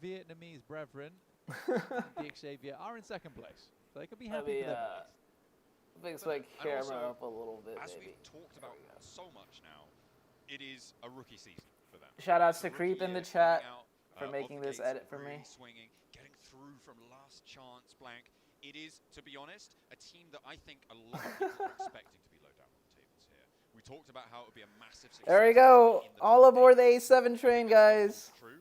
Vietnamese brethren, the Xavier, are in second place, so they could be happy for them. fix my And camera also, up a little bit, As maybe. we've talked about so much now, it is a rookie season for them. Shout outs It's to a rookie Creep in the year chat coming out, for of making the this gates, edit for really me. Swinging, getting through from last chance blank. It is, to be honest, a team that I think a lot of people are expecting to be low down on the tables here. We talked about how it would be a massive success. There we go. in the All top aboard the eight. A7 train, guys. True,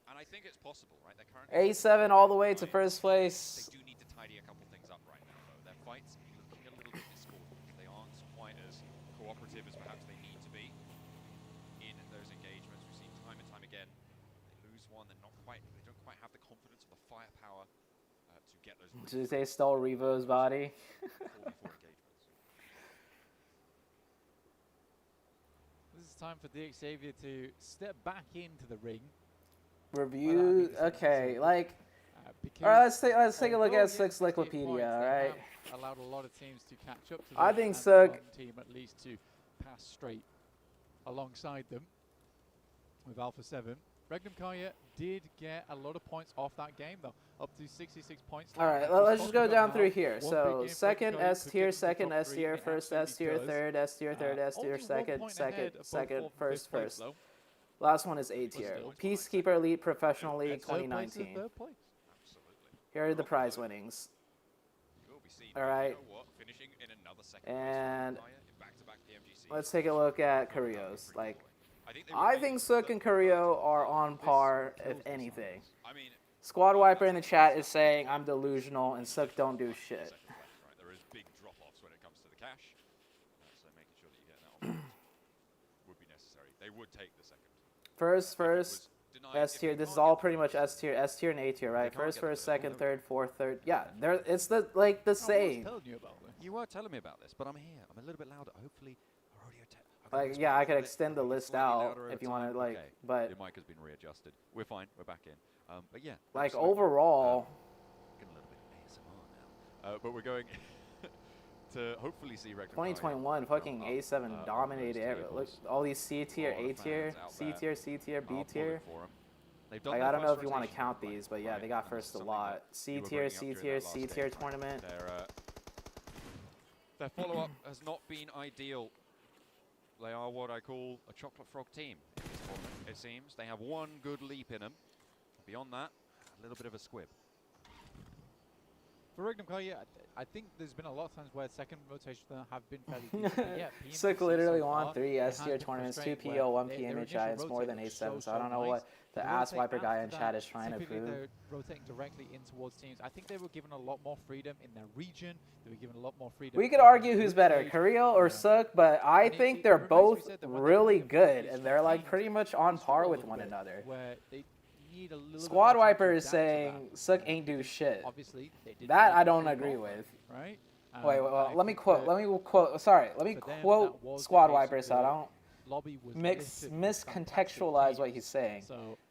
and I think it's possible, right? They're currently A7 all the way to Right. first place. They do need to tidy a couple things up right now, though. Their fights looking a little bit discordant. They aren't quite as cooperative as perhaps they need to be in those engagements. We've seen time and time again. They lose one, they don't quite have the confidence or the firepower to get those. ZooTay stole Revo's body. 44 engagements. This is time for the Xavier to step back into the ring. Review. Well, Okay, like. Because All right, let's take a look although at the Six 68 Liquipedia. points, All they right. have allowed a lot of teams to catch up to I them, think and Suk- one team at least to pass straight alongside them with Alpha 7. Regnum Kaya did get a lot of points off that game though, up to 66 points. All right, let's just go down through here. So second S tier, second S tier, first S tier, third S tier, third S tier, second, first. Last one is A tier. Peacekeeper Elite Professional League 2019. Absolutely. Here are the prize winnings. You will be seen. All right. You know what? Finishing in another second And place in back-to-back PMGC. let's take a look at Carrios. Like, they I remain think Suk and Carrillo are on par, if anything. I mean, Squad Wiper in the chat is saying I'm delusional and Suk don't do shit. second place, right? There is big drop-offs when it comes to the cash. So making sure that you get that on would be necessary. They would take the second. First, Was denied S if tier. you This is can't all get pretty the much first. S tier and A tier, right? can't First, get the second, first. third, fourth, third. Yeah, there. It's the same. telling you about this. You were telling me about this, but I'm here. I'm a little bit louder. Hopefully, audio Like, yeah, I could extend the list out if you want to, like, but Your mic has been readjusted. We're fine. We're back in. But yeah. like absolutely. overall, Getting a little bit of ASMR now. But we're going to hopefully see Regnum 2021 fucking A7 dominated. Look, all these C tier, A tier, C tier, C tier, B tier. Like, I don't know if you want to count these, but yeah, they got first a lot. C tier, C tier, C tier tournament. Their follow-up has not been ideal. They are what I call a chocolate frog team in this tournament, it seems. They have one good leap in them. Beyond that, a little bit of a squib. For Regnum Kaya, I think there's been a lot of times where second rotations have been fairly decent. But yeah, Suk PMCC literally so won far, 3 it S has tier been tournaments, 2 frustrating PO, 1 where their PMHI. initial It's more than rotate was A7, so I don't know nice. what the The ass rotate wiper guy in after chat that, is trying to typically prove. they're rotating directly in towards teams. I think they were given a lot more freedom in their region. They were given a lot more freedom. We could argue who's better, Carrillo or Suk, but I think they're both really good, and they're like pretty much on par with one another. Where they need a little bit Squad more time to Wiper is adapt to saying that. Suk ain't do shit. Obviously, they did That make I it don't pretty agree well, with. Right? Wait, I let me think quote. that Let me quote. Sorry, let me for them, quote that was the Squad case Wiper of so I the don't lobby was listed with fantastic miscontextualize what teams. he's saying.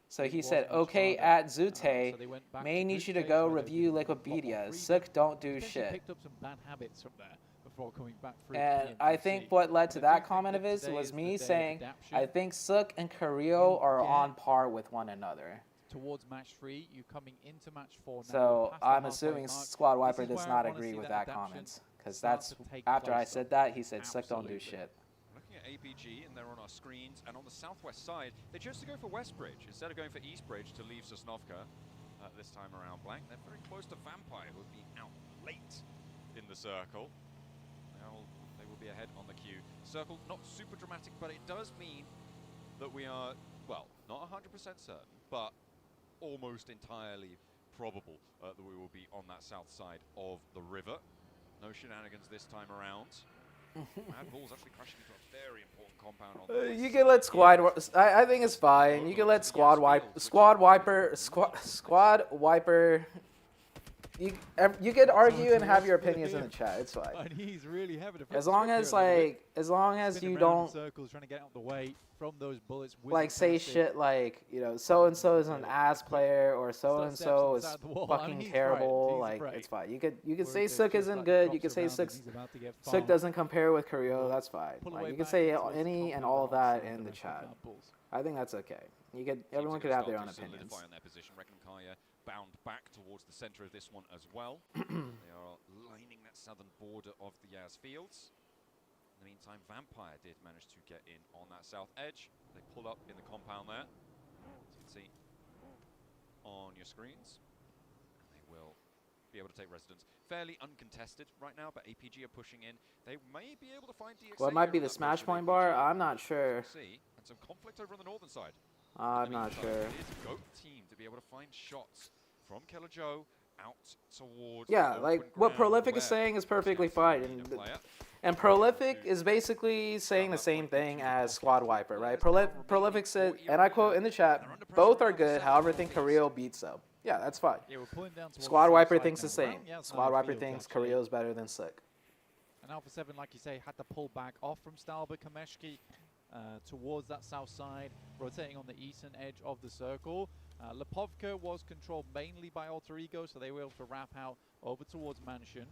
So it he was said, much okay, harder. at So ZooTay, they went back may to need you group to stage go where they review were given a lot more Wikipedia. freedom. Suk don't do Potentially shit. picked up some bad habits from there before coming back through. And to I PMGC. think what led to But I do that think comment that of his today was is me the day of saying, adaptation. I think Suk and Carrillo You are get on par with one another. Towards match 3, you coming into match 4 now. So past the I'm halfway assuming mark. Squad This Wiper is does where I not wanna agree see with that that adaptation comment. Because start that's to take after I place, said though. that, he said Suk don't do Absolutely. shit. Looking at APG, and they're on our screens, and on the southwest side, they chose to go for Westbridge instead of going for Eastbridge to leave Sosnovka this time around blank. They're very close to Vampire, who have been out late in the circle. Now they will be ahead on the queue. Circle, not super dramatic, but it does mean that we are, well, not 100% certain, but almost entirely probable that we will be on that south side of the river. No shenanigans this time around. Mad Bull's actually crashing into a very important compound on the You can let squad. I think it's fine. You can let squad wiper. You could argue and have your opinions in the chat. It's fine. And he's really having a As long as you don't circles trying to get out of the way from those bullets. like say shit like, you know, so and so is an ass player or so and so is fucking terrible. Like it's fine. You could say Sook isn't good. You could say Sook doesn't compare with Carrillo. That's fine. Like you can say any and all of that in the chat. I think that's okay. Everyone could have their own opinions. Bound back towards the center of this one as well. They are lining that southern border of the Yaz fields. In the meantime, Vampire did manage to get in on that south edge. They pull up in the compound there, as you can see on your screens. And they will be able to take residence. Fairly uncontested right now, but APG are pushing in. They may be able to find DXA. What might be the smash point bar? I'm not sure. And some conflict over on the northern side. I'm not sure. It is GOAT team to be able to find shots from Killer Joe out towards. Yeah, like what Prolific is saying is perfectly fine, and Prolific is basically saying the same thing as Squad Wiper, right? Prolific said, and I quote in the chat, both are good. However, think Carrillo beats them. Yeah, that's fine. Squad Wiper thinks the same. Squad Wiper thinks Carrillo is better than Sook. And Alpha 7, like you say, had to pull back off from Stalber Kameshki towards that south side, rotating on the eastern edge of the circle. Lipovka was controlled mainly by Alter Ego, so they were able to wrap out over towards Mansion.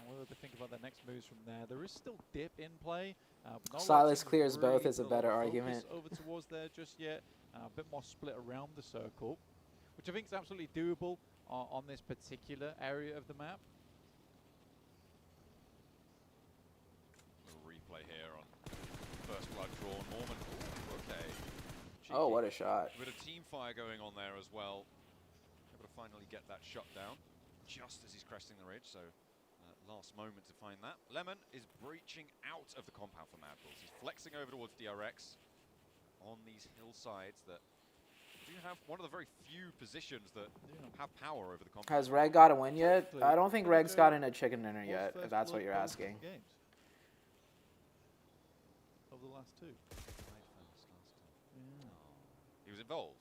What do they think about their next moves from there? There is still dip in play. Silas clears both is a better argument. Over towards there just yet. A bit more split around the circle, which I think is absolutely doable on this particular area of the map. Play here on first blood drawn. Omen. Okay. Cheeky. Oh, what a shot. A bit of team fire going on there as well. Able to finally get that shot down just as he's cresting the ridge, so last moment to find that. Lemon is breaching out of the compound for Mad Bulls. He's flexing over towards DRX on these hillsides that do have one of the very few positions that have power over the compound. Has Reg got a win yet? I don't think Reg's gotten a chicken dinner yet, if that's what you're asking. Of the last two. He was involved.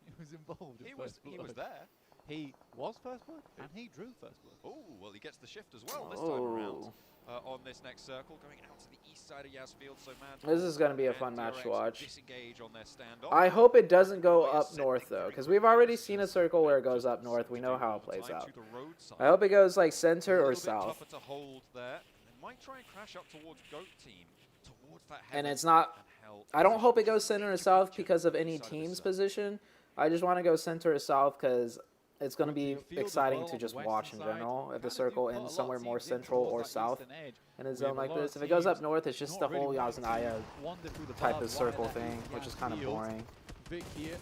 He was involved. He was there. He was first blood, and he drew first blood. Oh, well, he gets the shift as well this time around. On this next circle, going out to the east side of Yaz Field. So this is going to be a fun match to watch. Disengage on their standoff. I hope it doesn't go up north, though, because we've already seen a circle where it goes up north. We know how it plays out. I hope it goes like center or south. To hold there. They might try and crash up towards GOAT team. And it's not, I don't hope it goes center or south because of any team's position. I just want to go center or south because it's going to be exciting to just watch in general. If the circle ends somewhere more central or south in a zone like this. If it goes up north, it's just the whole Yaznaya type of circle thing, which is kind of boring. Vic here,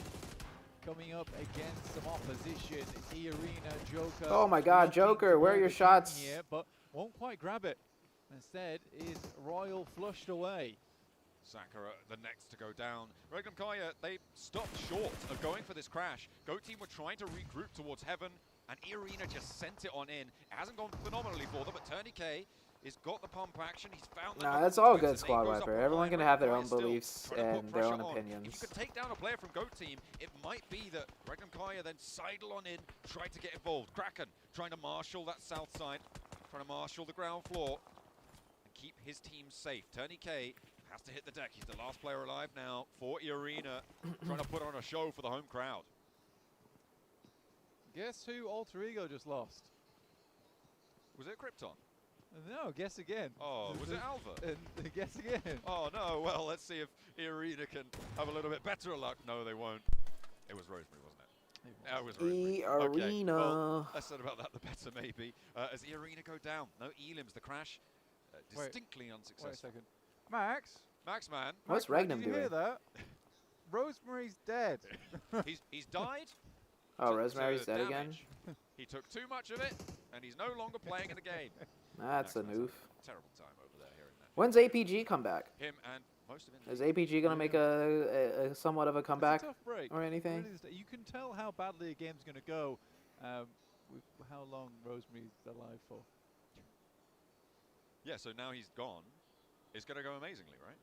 coming up against some opposition. It's E-Arena, Joker. Oh my god, Joker, where are your shots? Here, but won't quite grab it. Instead, is Royal flushed away. Sakura, the next to go down. Regnum Kaya, they stopped short of going for this crash. GOAT team were trying to regroup towards heaven, and E-Arena just sent it on in. It hasn't gone phenomenally for them, but Turney K has got the pump action. He's found the Nah, that's all good, Squad Wiper. Everyone can have their own beliefs and their own opinions. If you could take down a player from GOAT team, it might be that Regnum Kaya then sidle on in, try to get involved. Kraken trying to marshal that south side, trying to marshal the ground floor. Keep his team safe. Turney K has to hit the deck. He's the last player alive now for E-Arena, trying to put on a show for the home crowd. Guess who Alter Ego just lost? Was it Krypton? No, guess again. Oh, was it Alva? Guess again. Oh no, well, let's see if E-Arena can have a little bit better luck. No, they won't. It was Rosemary, wasn't it? It was Rosemary. E-Arena. Okay. Well, less said about that, the better maybe. As E-Arena go down. No elims, the crash. Distinctly unsuccessful. Wait a second. Max? Max, man. What's Regnum doing? Did you hear that? Rosemary's dead. he's died. Oh, Rosemary's dead again? He took too much of it, and he's no longer playing in the game. That's a noof. Terrible time over there hearing that. When's APG come back? Him and most of Is APG gonna make a somewhat of a comeback It's a tough break. or anything? Really is. You can tell how badly a game's going to go with how long Rosemary's alive for. Yeah, so now he's gone. It's going to go amazingly, right?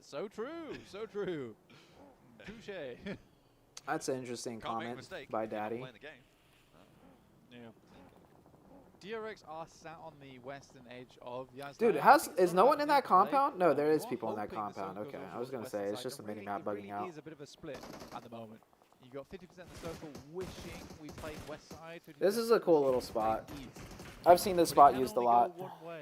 So true, so true. Touche. That's an interesting Can't make a comment mistake by if you're not Daddy. playing the game. Yeah. DRX are sat on the western edge of Yazdan. Dude, is no one in that compound? No, there is people in that You are compound. hoping the Okay, zone I goes was gonna over say the it's western just a side. mini It map bugging really out. is a bit of a split at the moment. You got 50% of the circle wishing we played west side. This is a cool little spot. East. I've seen this But it spot can used a only go lot. one way.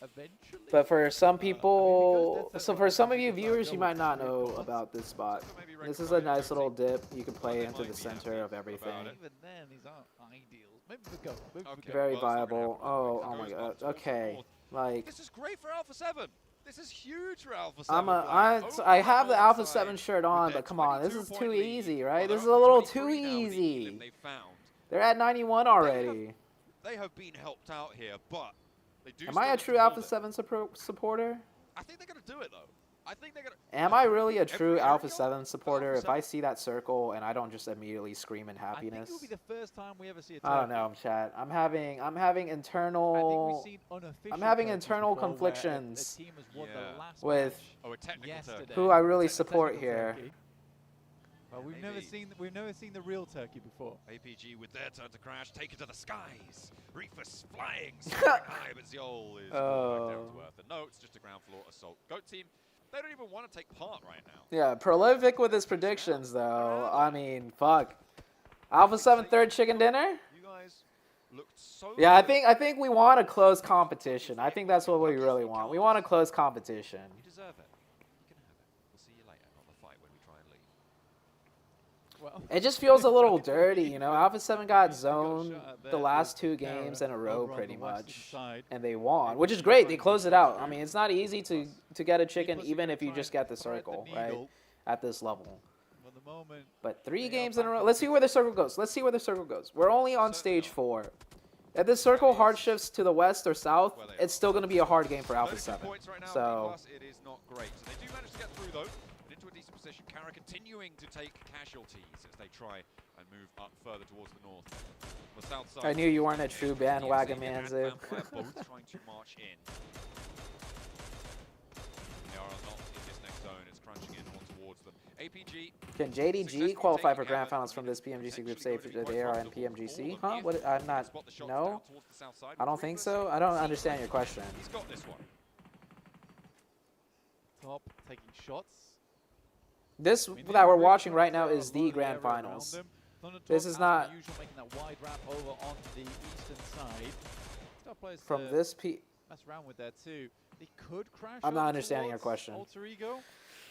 Eventually. But for some people, dead so set for right some of into you the viewers, you double might not three know dots. about this spot. So maybe This is rectify a nice everything. little dip. You can play they into might the be center happy of about everything. it. Even then, these aren't ideal. Maybe we go. Maybe we Okay. go. Very Well, it's not gonna viable. happen. Oh, It oh my goes god. up, goes Okay, forward. like This is great for Alpha 7. This is huge for Alpha 7. I'm a Black. I Over have the on Alpha side 7 shirt with on, their but come on, this is 22-point too lead. easy, Well, right? they're This is up a to little too 23 now with the elim easy. they found. They're at 91 already. They have been helped out here, but they do. Am I still a need to true hold Alpha it. 7 supporter? I think they're gonna do it though. I think they're gonna. Am I really a true Every Alpha area, 7 supporter Alpha if I see that circle and I don't just immediately scream in I think happiness? it will be the first time we ever see a I don't turkey. know, chat. I'm having I think we've internal seen unofficial I'm having turkeys internal before where a conflictions team has won Yeah. the last with match Oh, a technical yesterday. turkey. who I really Te- a support technical here. turkey. But we've never seen the real turkey before. APG with their turn to crash, take it to the skies. Reefus flying, soaring high, but Ziol is back down to earth. And no, it's just a ground floor assault. Goat team, they don't even want to take part right now. Yeah, prolific with his predictions though. I mean, fuck. Alpha 7 third chicken dinner? You guys looked so Yeah, I good. think we want a close competition. I think that's what we really want. We want a close competition. You deserve it. You can have it. We'll see you later, not the fight when we try and leave. Well, It just feels a little dirty, you know. Alpha 7 got zoned the last 2 games in a row over on pretty the western much. side. And they won, which is great. They closed it out. I mean, it's not easy to get a chicken even if you just get the circle, right? At this level. For the moment, But 3 They are games in a back row. up Let's see where the circle goes. Let's see where the circle goes. We're only on stage 4. If this circle hard shifts to the west or south, it's still going to be a hard game for Alpha 32 7. points right now, So, plus it is not great. So they do manage to get through though, and into a decent position. Kara continuing to take casualties as they try and move up further towards the north. On the south side, I knew you weren't a true bandwagon PMC man, and Zip. Vampire both trying to march in. They are not in this next zone. It's crunching in on towards them. APG. Can JDG qualify for grand finals from this PMGC group stage if they are in PMGC? Huh? What? I'm not. No? I don't think so. I don't understand your question. He's got this one. top taking shots. This I mean, that we're really watching trying right to now throw is a the lot of grand area around finals. them. Thundertalk, This is as not- per usual, making that wide wrap over on the eastern side. Star players From to this mess around with that too. They could crash. I'm not over understanding your towards question. Alter Ego. on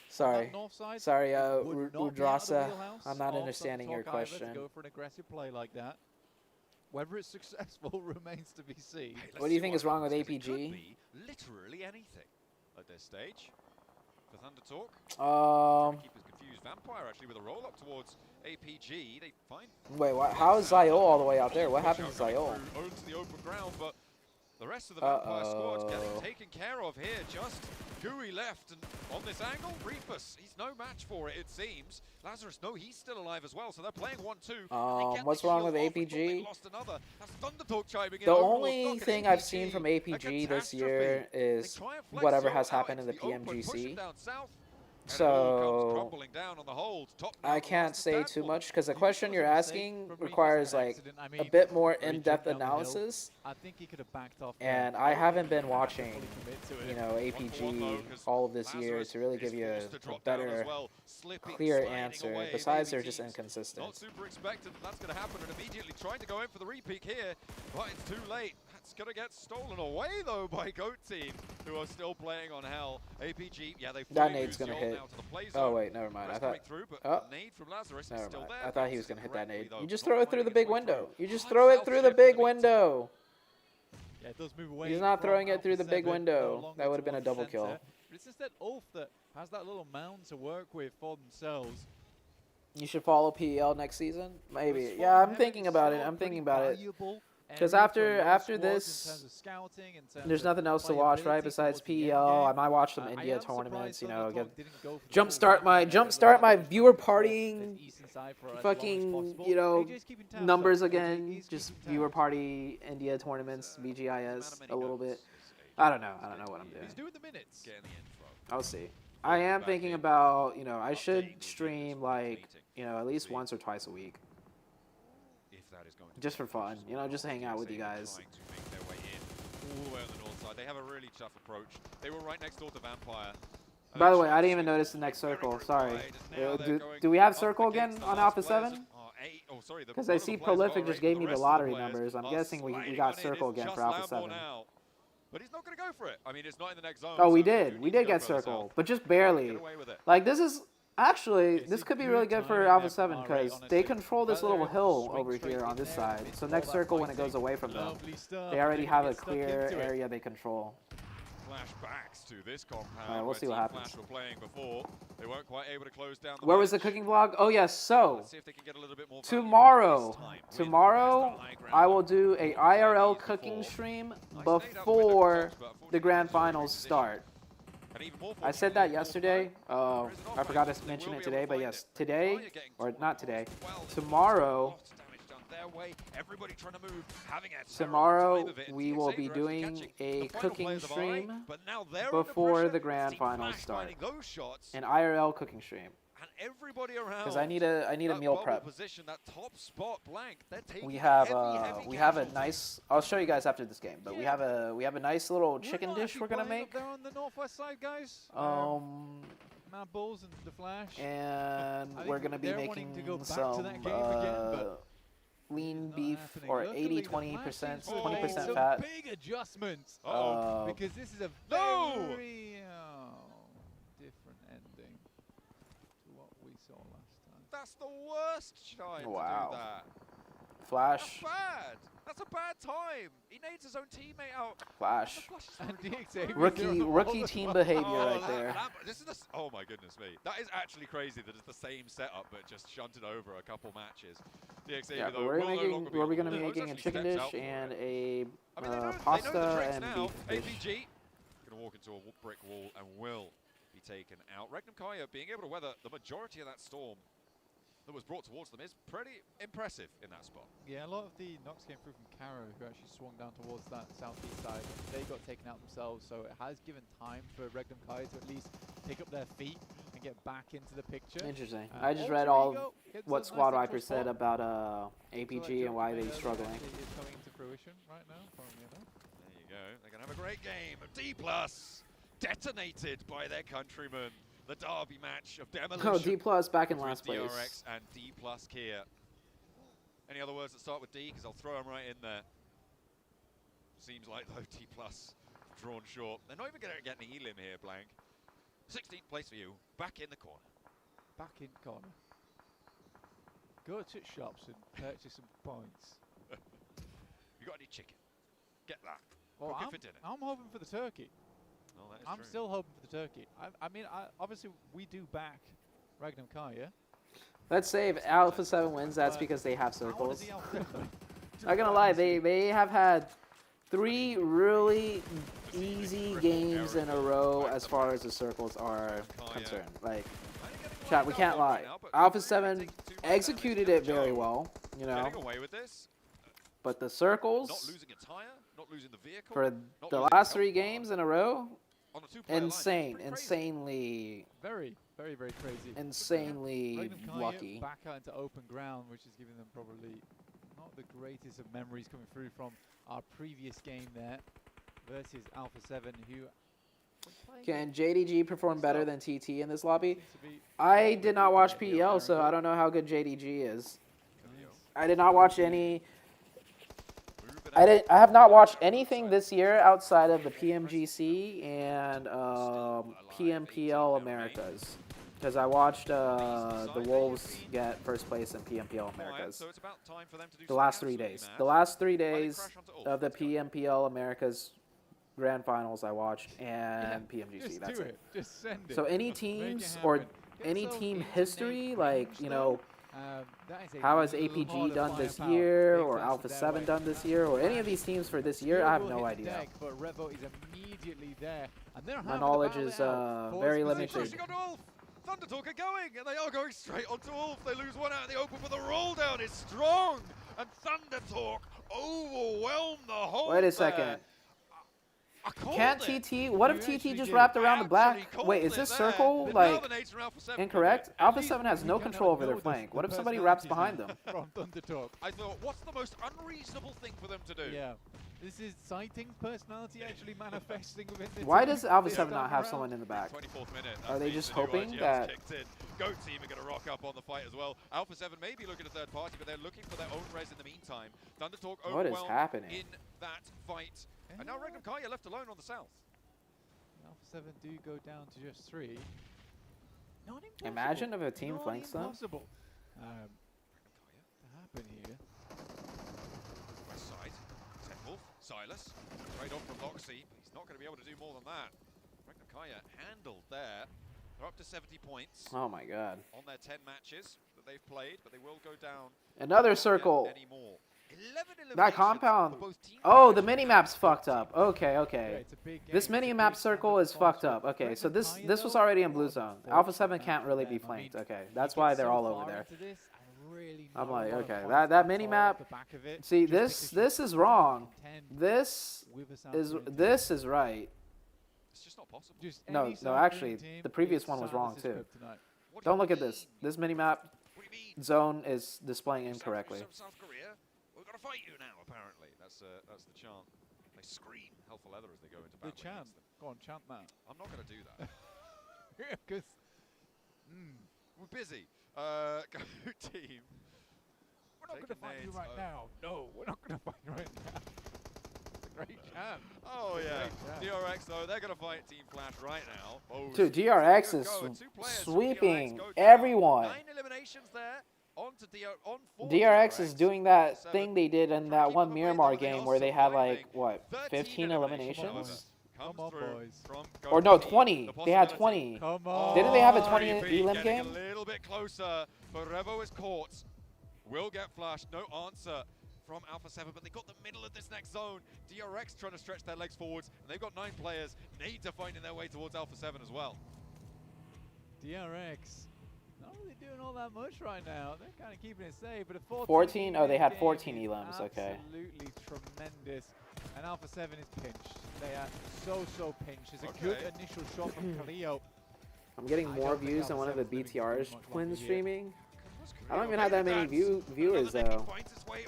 Sorry. that north side. Sorry, It would not be out of the Udrasa. wheelhouse I'm not of understanding your Thundertalk either question. To go for an aggressive play like that. Whether it's successful remains to be seen. Hey, let's What do you see think is wrong with happens, 'cause it APG? could be literally anything at this stage. For Thunder Talk, keep us confused. Vampire actually with a roll up towards APG. They find. Wait, what? How is Ziol all the way out there? What Push happened to out coming Ziol? through Onto the open ground, but the rest of the Vampire squad getting Uh-oh. taken care of here. Just Gooey left, and on this angle, Reefus, he's no match for it, it seems. Lazarus, no, he's still alive as well, so they're playing 1-2. What's wrong with APG? Lost another. That's Thunder Talk chiming in. The Overlord only knocking thing I've seen from a APG this catastrophe. year They is try and flex whatever Ziol has out happened in the into open, push him PMGC. down south, and it all So comes crumbling down on the hold. Top now, I the can't last say stand too for much them. because the question you're That's a mistake asking from Reefus requires on like accident. I a mean, bit more where he in-depth jumped down the hill. analysis, I think he could have backed off. and there. I haven't been Fully watching, commit to it. you know, 1-for-1 APG though, 'cause all of this year Lazarus to really is give you forced to a drop down as better, well, slipping, clear sliding answer. away. Besides, Maybe they're just teams inconsistent. Not super expected that that's going to happen, and immediately trying to go in for the repeat here, but it's too late. That's going to get stolen away though by Goat Team, who are still playing on hell. APG, yeah, they That fully nade's lose gonna Ziol hit. now to the play Oh zone. wait, never mind. I Rest thought. coming through, but Oh. the nade from Lazarus is Never still mind. there. I thought he Bounces was gonna it hit that correctly, nade. though. You just Not throw it finding through the its big way window. through. You just Hard throw it self through the shift big in the meantime. window. Yeah, it does move away. He's not from throwing it Alpha through the big 7, window. longer That would have been a towards double kill. center. But it's instead Ulf that has that little mound to work with for themselves. You should follow PEL next season. Maybe. This Yeah, one I'm thinking about it. still I'm thinking pretty about it. valuable Because area, after so low this, squads in terms of scouting, in terms there's of nothing else to watch, right? playability Besides towards the end PEL, I game. might watch some I India am surprised tournaments. You some of know, the get talk didn't go for the full jumpstart weekend. my It looks jumpstart like my they're trying viewer to control partying this eastern side for as long as fucking possible. you AJ's keeping tabs, numbers though. AJ again. is Just keeping viewer tabs. party India tournaments, BGIS a little bit. I don't know what I'm doing. He's doing the minutes. Getting the info. I'll see. I am thinking about, I should stream like, at least once or twice a week, If that is going to just be for fun. Just hang out with you guys. Trying to make their way in all the way on the north side. They have a really tough approach. They were right next door to Vampire. By the way, I didn't even notice the next circle. Sorry. Do we have circle again on Alpha 7? Because I see Prolific just gave me the lottery numbers. I'm guessing we got circle again for Alpha 7. But he's not going to go for it. I mean, it's not in the next zone. Oh, we so did. you We need to did go get further circle, south. but just barely. Get away with it. Like, this is... Actually, It's this a could be good really good for time Alpha there 7 for RA, because honestly. they control this But little they're hill swing over straight here on in this there, side. mix So all next that circle when it fighting. goes away from them, Lovely stuff. they already They're have gonna a get stuck clear into it. area they control. Flashbacks to this compound. Alright, we'll where see what Team happens. Flash were playing before. They weren't quite able to close down the Where was the match. cooking vlog? Oh yes, so Let's see if they can get a little bit more value tomorrow, this time with tomorrow Master High Ground. I will do a IRL Before. cooking stream Nice nade out the window before for Tops, but the unfortunately grand he's in a finals position. start. And even more I said that fortunately, yesterday. there is an I forgot offline, to so they mention will it be today, able to but find yes, it. today, Fire getting or torn not apart today, as well. tomorrow, Lots of damage done their way. Everybody trying to move, having a terrible tomorrow time of it. we TXA will were be actually doing catching a the final cooking players of RA, stream but now they're under before pressure. the grand Team finals Flash start. finding those shots, an IRL cooking stream. and everybody around. Because I need a that meal bubble prep. Position, that top spot blank. They're taking We have heavy we have a casualties. nice. I'll show you guys after this game, but we have a nice little chicken not dish actually we're gonna playing make. up there on the northwest side, guys. Mad Bulls and the Flash. And I we're think gonna be they're wanting making to go back to some that game again, but lean not beef happening. or Luckily, 80 the 20% Flash seems to have 20% made some fat. big adjustments Because because this is a No! very different ending to what we saw last time. That's the worst time Wow. to do that. Flash, That's bad. That's a bad time. He nades his own teammate out. Flash, And DXA rookie team behavior right that- there. this is oh my goodness me. That is actually crazy that it's the same setup but just shunted over a couple matches. DXA Yeah, though we're will no making. longer be We're on gonna be the board. making a Those chicken actually dish steps out and for it. a I mean, they know the pasta tricks and now. beef dish. APG gonna walk into a brick wall and will be taken out. Regnum Kaya being able to weather the majority of that storm that was brought towards them is pretty impressive in that spot. Yeah, a lot of the knocks came through from Caro, who actually swung down towards that southeast side. They got taken out themselves, so it has given time for Regnum Kai to at least pick up their feet and get back into the picture. Interesting. I just read Alter all Ego gets what a Squad nice Viper central said spot. about So APG and why they're struggling. actually is coming into fruition right now. From, There you go. They're going to have a great game. D+ detonated by their countrymen. The derby match of demolition. Oh, D+ back in between last place. DRX and D+ Kia. Any other words that start with D? Because I'll throw them right in there. Seems like though D+ drawn short. They're not even going to get an elim here, Blank. 16th place for you. Back in the corner. back in corner. Go to shops and purchase some points. You got any chicken? Get that. Well, Cook it for dinner. I'm hoping for the turkey. Oh, that is I'm true. still hoping for the turkey. I mean, obviously we do back Regnum Kai, yeah? Let's say if Alpha 7 wins, that's But because they have I wanna circles. see Alpha 7 do Not gonna well lie, this year. they have had 3 really easy games in a row as far as the circles are concerned. Like, chat, we can't lie. Alpha 7 executed it very well, you know, Getting away with this. but the Not circles losing a tire, not losing the vehicle. for not the losing last health 3 bar games in a row, on a two-player line. insane, Pretty crazy. insanely, Very, very, very crazy. insanely Regnum Kai lucky. back out into open ground, which is giving them probably not the greatest of memories coming through from our previous game there versus Alpha 7, who Can JDG perform better than TT in this lobby? seems to be I did not watch PEL, so I don't know how good JDG is. I did not watch any. I have not watched anything this year outside of the PMGC and PMPL Americas, because I watched the Wolves get first place in PMPL Americas. So it's about time for them to do The last something 3 absolutely days. mad. The last 3 Why they days crash onto ult? of the PMPL Americas Grand Finals I watched and PMGC. Just That's do it. it. Just send it. So any Make it teams happen. or Get any yourself team into history, Nate like, Grange, you though, know, How has APG done this year, or Alpha 7 done this year, or any of these teams for this year? I have no idea. But Revo is immediately there, and they're My knowledge is very limited. Thunder Talk are going, and they are going straight onto Ulf. They lose one out in the open, but the roll down is strong, and Thunder Talk overwhelm the whole. Wait a second. Can't TT? What if TT just wrapped around the black? Wait, is this circle like incorrect? Alpha 7 has no control over their flank. What if somebody wraps behind them? From Thunder Talk. I thought, what's the most unreasonable thing for them to do? Yeah. This is Sighting's personality actually manifesting within the Why team does Alpha this 7 not time have around. someone in the back? 24th minute. Are they just the new hoping IGL's that... kicked in. Go Team are going to rock up on the fight as well. Alpha 7 may be looking at third party, but they're looking for their own res in the meantime. Thunder Talk What is overwhelmed happening? in that fight. And now Regnum Kaya left alone on the south. Alpha 7 do go down to just 3. Not impossible. Imagine if a team Not flanks them. impossible. To happen here. West side. Temple. Silas. Straight on from Loxy. He's not going to be able to do more than that. Regnum Kaya handled there. They're up to 70 points. Oh my god. On their 10 matches that they've played, but they will go down. Another circle. Any more. 11 That compound. Oh, the mini-map's fucked up. Okay, okay. This mini-map circle is fucked up. Okay, so this was already in blue zone. Alpha 7 can't really be flanked. Okay, that's why they're all over there. I'm like, okay, that mini-map. See, this is wrong. This is right. It's just not possible. No, actually, the previous one was wrong too. Don't look at this. This mini-map zone is displaying incorrectly. South Korea, we've got to fight you now. Apparently, that's the chant. They scream helpful leather as they go into battle. The chant. Go on, chant that. I'm not going to do that. Because we're busy. Go team. We're not going to fight you right now. No, we're not going to fight you right now. Great chant. Oh yeah, DRX though, they're gonna fight Team Flash right now. Oh, Dude, DRX is sweeping everyone. 9 eliminations there. On 4 DRX is doing that thing they did in that one Miramar game where they had like, what, 15 eliminations? Come on, boys. Or no, 20. They had 20. Come on. Didn't they have a 20 Getting elim game? a little bit closer, but Revo is caught. Will get flashed, no answer from Alpha 7, but they got the middle of this next zone. DRX trying to stretch their legs forwards, and they've got 9 players. Need to finding their way towards Alpha 7 as well. DRX not really doing all that much right now. They're kind of keeping it safe, but a 14? Oh, they had 14 elims, okay. Absolutely tremendous. And Alpha 7 is pinched. They are so pinched. There's a good initial shot from Cleo. I'm getting more views than one of the BTR's twins streaming. I don't even have that many viewers though.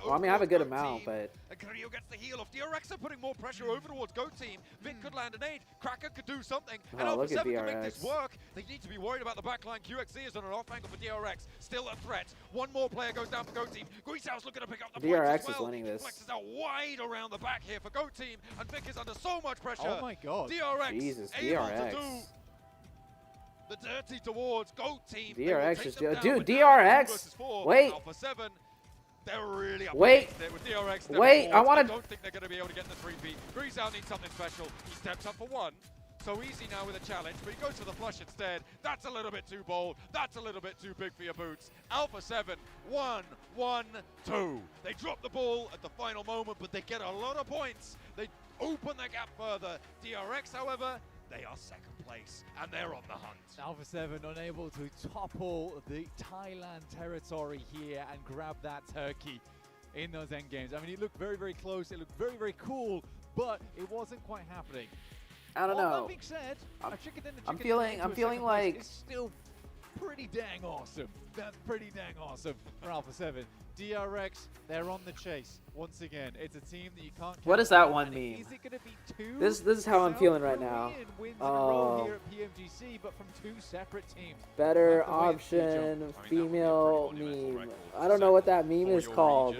Well, I mean, I have a good amount, but... Carrillo gets the heal off. DRX are putting more pressure over towards Go Team. Vic could land an aid. Cracker could do something. And Alpha 7 can make this work. They need to be worried about the backline. QXZ is on an off angle for DRX. Still a threat. One more player goes down for Go Team. Guisao's looking to pick up the points DRX as well. is winning this. Flexes out wide around the back here for Go Team. And Vic is under so much pressure. Oh my god. DRX Jesus, able DRX. to do the dirty towards Go Team. DRX is dude, DRX. Wait. Alpha 7. They're really up Wait. against it with DRX. Wait, I want to. I don't think they're going to be able to get the 3P. Guisao needs something special. He steps up for 1. So easy now with a challenge, but he goes for the flush instead. That's a little bit too bold. That's a little bit too big for your boots. Alpha 7, 1, 1, 2. They drop the ball at the final moment, but they get a lot of points. They open the gap further. DRX, however, they are second place, and they're on the hunt. Alpha 7 unable to topple the Thailand territory here and grab that turkey in those end games. I mean, it looked very close. It looked very cool, but it wasn't quite happening. I don't know. That being said, I'm feeling like it's still pretty dang awesome. That's pretty dang awesome for Alpha 7. DRX, they're on the chase once again. It's a team that you can't. What does that one mean? Is it going to be 2? This is how I'm feeling right now. Wins in a row here at PMGC, but from 2 separate teams. Better option female meme. I don't know what that meme is called.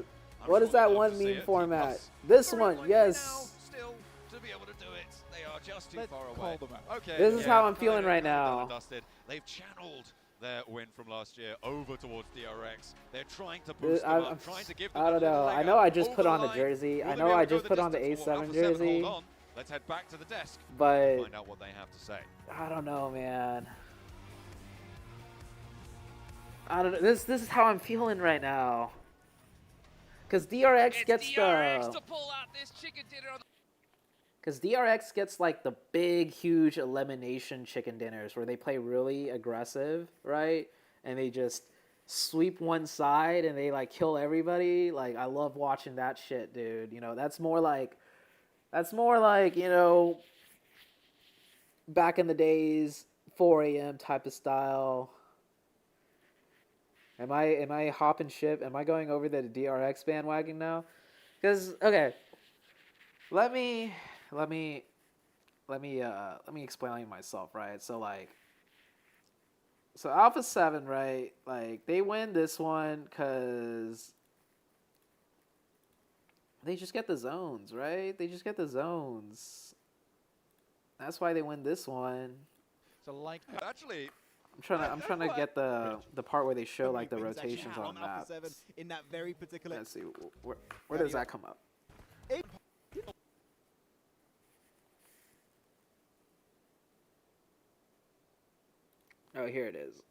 What is that one meme format? This one, yes. Still to be able to do it, they are just too Let's far call away. them out. Okay. This is how I'm feeling right now. They've channeled their win from last year over towards DRX. They're trying to boost them up, trying to give them I don't know. I know I just put on the jersey. I know I just put on the A7 jersey. Let's head back to the desk. But find out what they have to say. I don't know, man. I don't know. This is how I'm feeling right now. Cause DRX It's gets DRX the. to pull out this chicken dinner on the Cause DRX gets like the big, huge elimination chicken dinners where they play really aggressive, right? And they just sweep one side and they like kill everybody. Like I love watching that shit, dude. You know, that's more like, you know, back in the days, 4 a.m. type of style. Am I hopping ship? Am I going over the DRX bandwagon now? Cause okay, let me explain myself, right? So like, so Alpha 7, right? Like they win this one because they just get the zones, right? They just get the zones. That's why they win this one. So like Actually, I'm trying to get the part where they show like the rotations on Alpha maps. 7 in that very particular. Let's see where does that come up? Oh, here it is.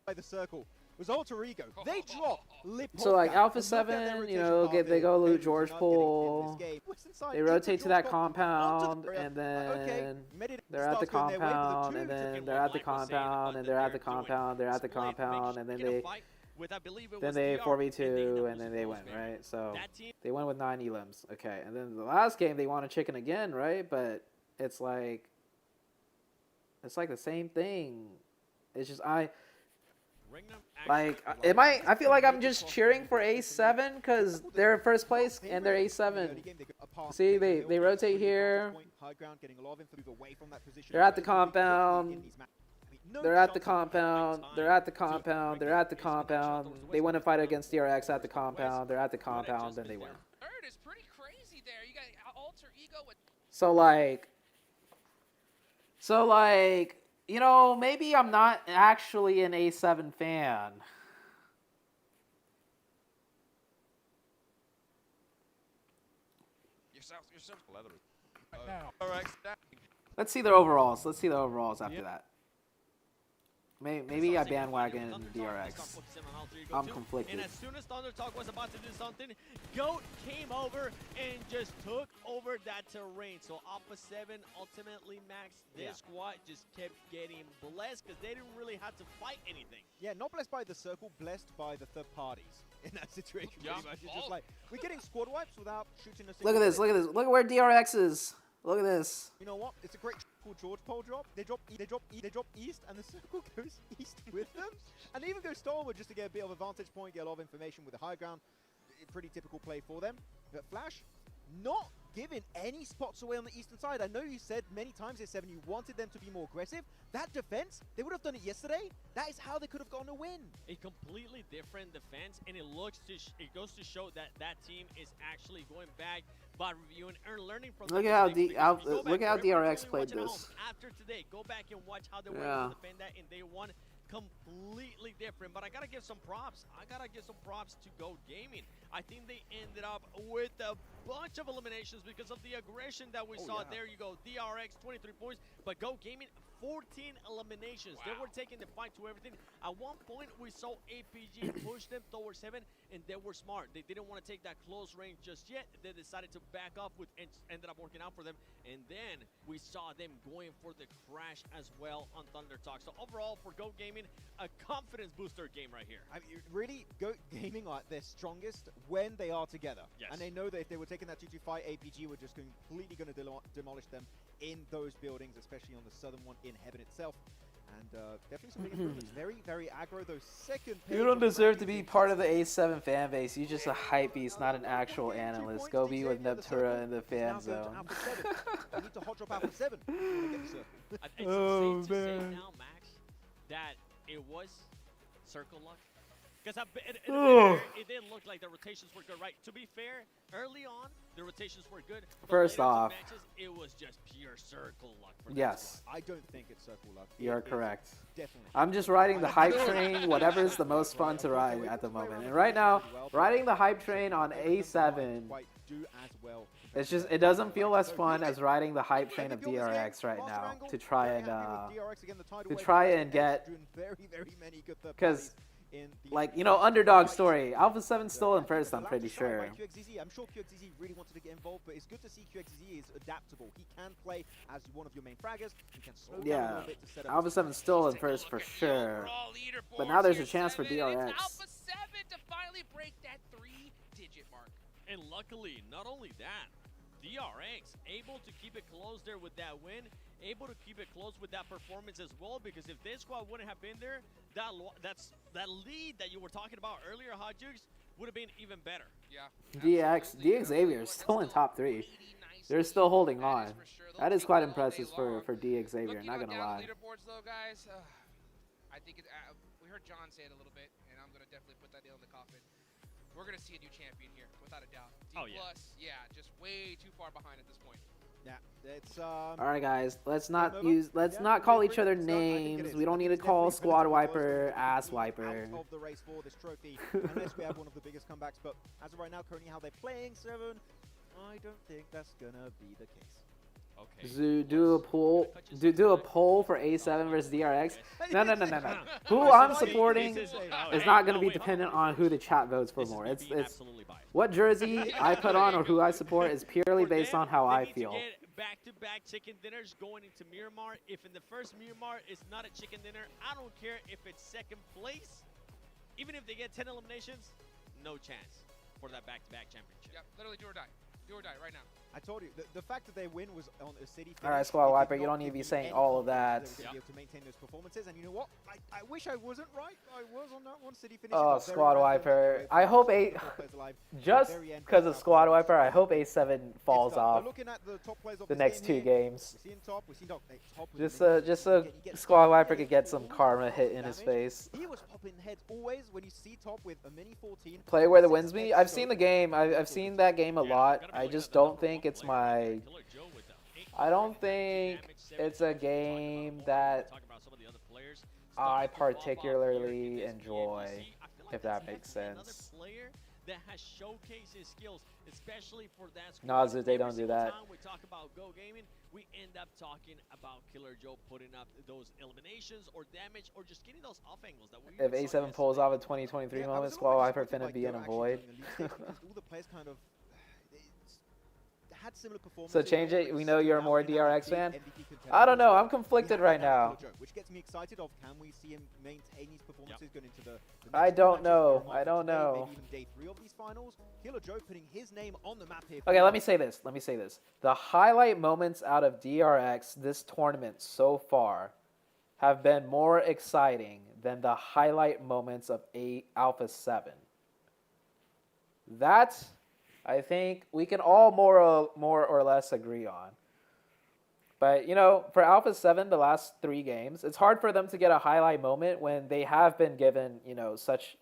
By the circle was Alter Ego. They drop lip. So like Alpha and look at their 7, you rotation know, path they here. go They loot do George not get it in Pool. this game. What's inside? They Into rotate to George that Pool, compound, onto the area. and then Medic they're at the starts going their way for compound, two. and then And they're what at the Mike was saying compound, about and that they're at the they're doing compound, they're at the split, compound, and then make in a they fight with, I believe it then was they DR, 4v2, that and then they was win, supposed to right? So That team they win with 9 elims. Okay, and then the last game they want a chicken again, right? But it's like the same thing. It's just like, I feel like I'm just cheering for A7 because they're in first place and they're A7. See, they rotate here. They're at the compound. They're at the compound. They're at the compound. They're at the compound. They win a fight against DRX at the compound. They're at the compound, then they win. third is pretty crazy there. You got Alter Ego with So like, you know, maybe I'm not actually an A7 fan. yourself leather. DRX down. Let's see their overalls. Let's see the overalls after that. Maybe I bandwagon DRX. I'm conflicted. And as soon as Thunder Talk was about to do something, GOAT came over and just took over that terrain. So Alpha 7 ultimately maxed their squad, just kept getting blessed because they didn't really have to fight anything. Yeah, not blessed by the circle, blessed by the third parties in that situation. Pretty much. It's just like, we're getting squad wipes without shooting a single Look at this. Look at this. Look at where DRX is. Look at this. You know what? It's a great cool George Pole drop. They drop east, and the circle goes east with them. And they even go Stormwood just to get a bit of a vantage point, get a lot of information with the high ground. Pretty typical play for them. But Flash, not giving any spots away on the eastern side. I know you said many times, A7, you wanted them to be more aggressive. That defense, they would have done it yesterday. That is how they could have gotten a win. A completely different defense, and it goes to show that that team is actually going back by reviewing and learning from. Look at how DRX played this. After today, go back and watch how they were able to defend that, and they won completely different. But I gotta give some props. To Go Gaming. I think they ended up with a bunch of eliminations because of the aggression that we saw. There you go, DRX 23 points, but Go Gaming 14 eliminations. They were taking the fight to everything. At one point, we saw APG push them towards heaven, and they were smart. They didn't want to take that close range just yet. They decided to back up, with ended up working out for them. And then we saw them going for the crash as well on Thunder Talk. So overall, for Go Gaming, a confidence booster game right here. I mean, really, Go Gaming are at their strongest when they are together. Yes. And they know that if they were taking that 2-2 APG, we're just completely going to demolish them in those buildings, especially on the southern one in heaven itself. And definitely some big improvements. Very, very aggro. Those second. You don't deserve to be part of the A7 fan base. You're just a hype beast, not an actual analyst. Go be with Neptura in the fan zone. You need to hot drop Alpha 7. It's safe to say now, Max, that it was circle luck. Because it didn't look like the rotations were good, right? To be fair, early on, the rotations were good. First off, matches, it was just pure circle luck. For yes. I don't think it's circle luck. You're correct. Definitely. I'm just riding the hype train, whatever is the most fun to ride at the moment. And right now, riding the hype train on A7, it's just, it doesn't feel as fun as riding the hype train of DRX right now to try and get, because in the Like, you know, underdog story. Alpha 7 still in first, I'm pretty sure. I'm sure QXZ really wanted to get involved, but it's good to see QXZ is adaptable. He can play as one of your main fraggers. He can slow down a Yeah, little bit to set up Alpha 7 still in first for sure. But now there's a chance for DRX. Alpha 7 to finally break that 3-digit mark. And luckily, not only that, DRX able to keep it close there with that win, able to keep it close with that performance as well, because if this squad wouldn't have been there, that lead that you were talking about earlier, Hot Jukes, would have been even better. Yeah. DX Xavier is still in top 3. They're still holding on. That is quite impressive for DX Xavier, not gonna lie. Leaderboards though, guys, I think it, we heard John say it a little bit, and I'm gonna definitely put that nail in the coffin. We're gonna see a new champion here, without a doubt. D+, yeah, just way too far behind at this point. Yeah, it's All right, guys. Let's not call each other names. We don't need to call Squad Wiper Ass Wiper. Out of the race for this trophy, unless we have one of the biggest comebacks. But as of right now, currently how they're playing, Seven, I don't think that's gonna be the case. Okay. Do a poll for A7 versus DRX. No. Who I'm supporting is not going to be dependent on who the chat votes for more. It's what jersey I put on or who I support is purely based on how I feel. Back-to-back chicken dinners going into Miramar. If in the first Miramar it's not a chicken dinner, I don't care if it's second place. Even if they get 10 eliminations, no chance for that back-to-back championship. Yep, literally do or die. Do or die right now. I told you, the fact that they win was on a city finish. All right, Squad Wiper, you don't need to be saying all of that. They were going to be able to maintain those performances, and you know what? I wish I wasn't right. I was on that one city finish. Oh, Squad Wiper. I hope just because of Squad Wiper, I hope A7 falls off the next 2 games. Just so Squad Wiper could get some karma hit in his face. He was popping heads always when you see top with a mini 14. Play where the wins me. I've seen the game. I've seen that game a lot. I just don't think it's my. I don't think it's a game that I particularly enjoy, if that makes sense. That has showcased his skills, especially for that squad. No, ZooTay, don't do that. Time we talk about Go Gaming, we end up talking about Killer Joe putting up those eliminations or damage or just getting those off angles that we. If A7 pulls off a 2023 moment, Squad Wiper finna be in a void. All the players kind of had similar performances. So change it. We know you're a more DRX fan. I don't know. I'm conflicted right now. Which gets me excited of, can we see him maintain these performances going into the I don't know. I don't know. Maybe even day 3 of these finals. Killer Joe putting his name on the map here. Okay, let me say this. The highlight moments out of DRX this tournament so far have been more exciting than the highlight moments of Alpha 7. That, I think, we can all more or less agree on. But, you know, for Alpha 7, the last 3 games, it's hard for them to get a highlight moment when they have been given, you know, such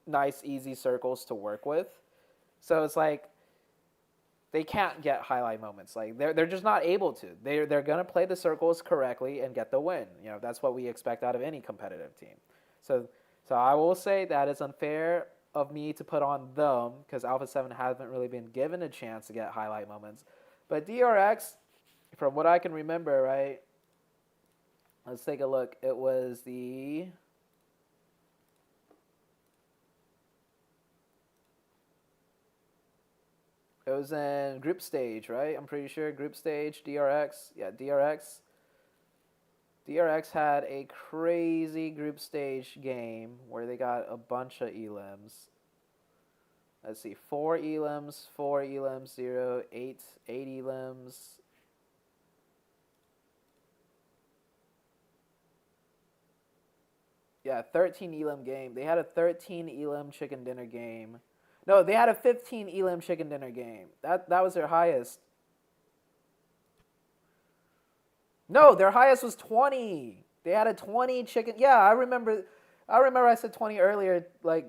nice, easy circles to work with. So it's like they can't get highlight moments. Like they're just not able to. They're going to play the circles correctly and get the win. You know, that's what we expect out of any competitive team. So I will say that it's unfair of me to put on them because Alpha 7 hasn't really been given a chance to get highlight moments. But DRX, from what I can remember, right? Let's take a look. It was the... It was in group stage, right? I'm pretty sure group stage, DRX. Yeah, DRX. DRX had a crazy group stage game where they got a bunch of elims. Let's see, 4 elims, 0, 8 elims. Yeah, 13 elim game. They had a 13 elim chicken dinner game. No, they had a 15 elim chicken dinner game. That was their highest. No, their highest was 20. They had a 20 chicken. Yeah, I remember I said 20 earlier, like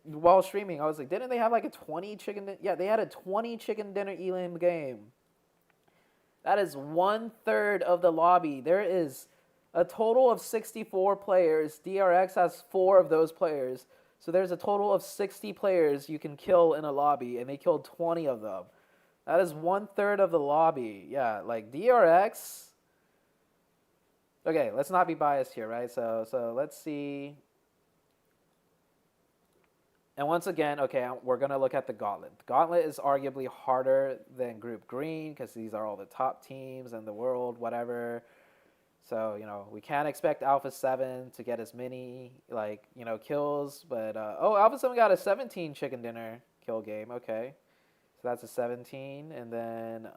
while streaming. I was like, didn't they have like a 20 chicken? Yeah, they had a 20 chicken dinner elim game. That is 1/3 of the lobby. There is a total of 64 players. DRX has 4 of those players. So there's a total of 60 players you can kill in a lobby, and they killed 20 of them. That is 1/3 of the lobby. Yeah, like DRX. Okay, let's not be biased here, right? So let's see. And once again, okay, we're going to look at the Gauntlet. The Gauntlet is arguably harder than Group Green because these are all the top teams in the world, whatever. So, you know, we can't expect Alpha 7 to get as many, like, you know, kills. But, oh, Alpha 7 got a 17 chicken dinner kill game. Okay. So that's a 17. And then,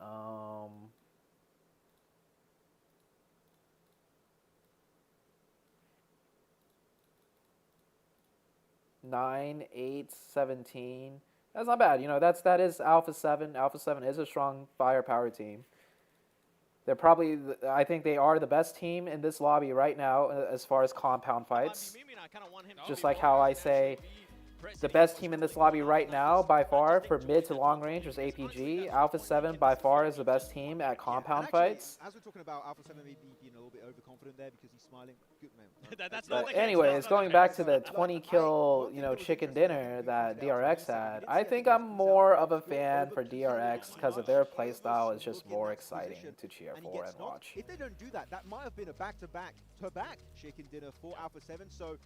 9, 8, 17. That's not bad. You know, that is Alpha 7. Alpha 7 is a strong firepower team. They're probably, I think they are the best team in this lobby right now as far as compound fights. Just like how I say the best team in this lobby right now by far for mid to long range was APG. Alpha 7 by far is the best team at compound fights. As we're talking about Alpha 7 maybe being a little bit overconfident there because he's smiling. Good man. But anyways, going back to the 20 kill, you know, chicken dinner that DRX had, I think I'm more of a fan for DRX because of their playstyle is just more exciting to cheer for and watch. If they don't do that, that might have been a back-to-back chicken dinner for Alpha 7. So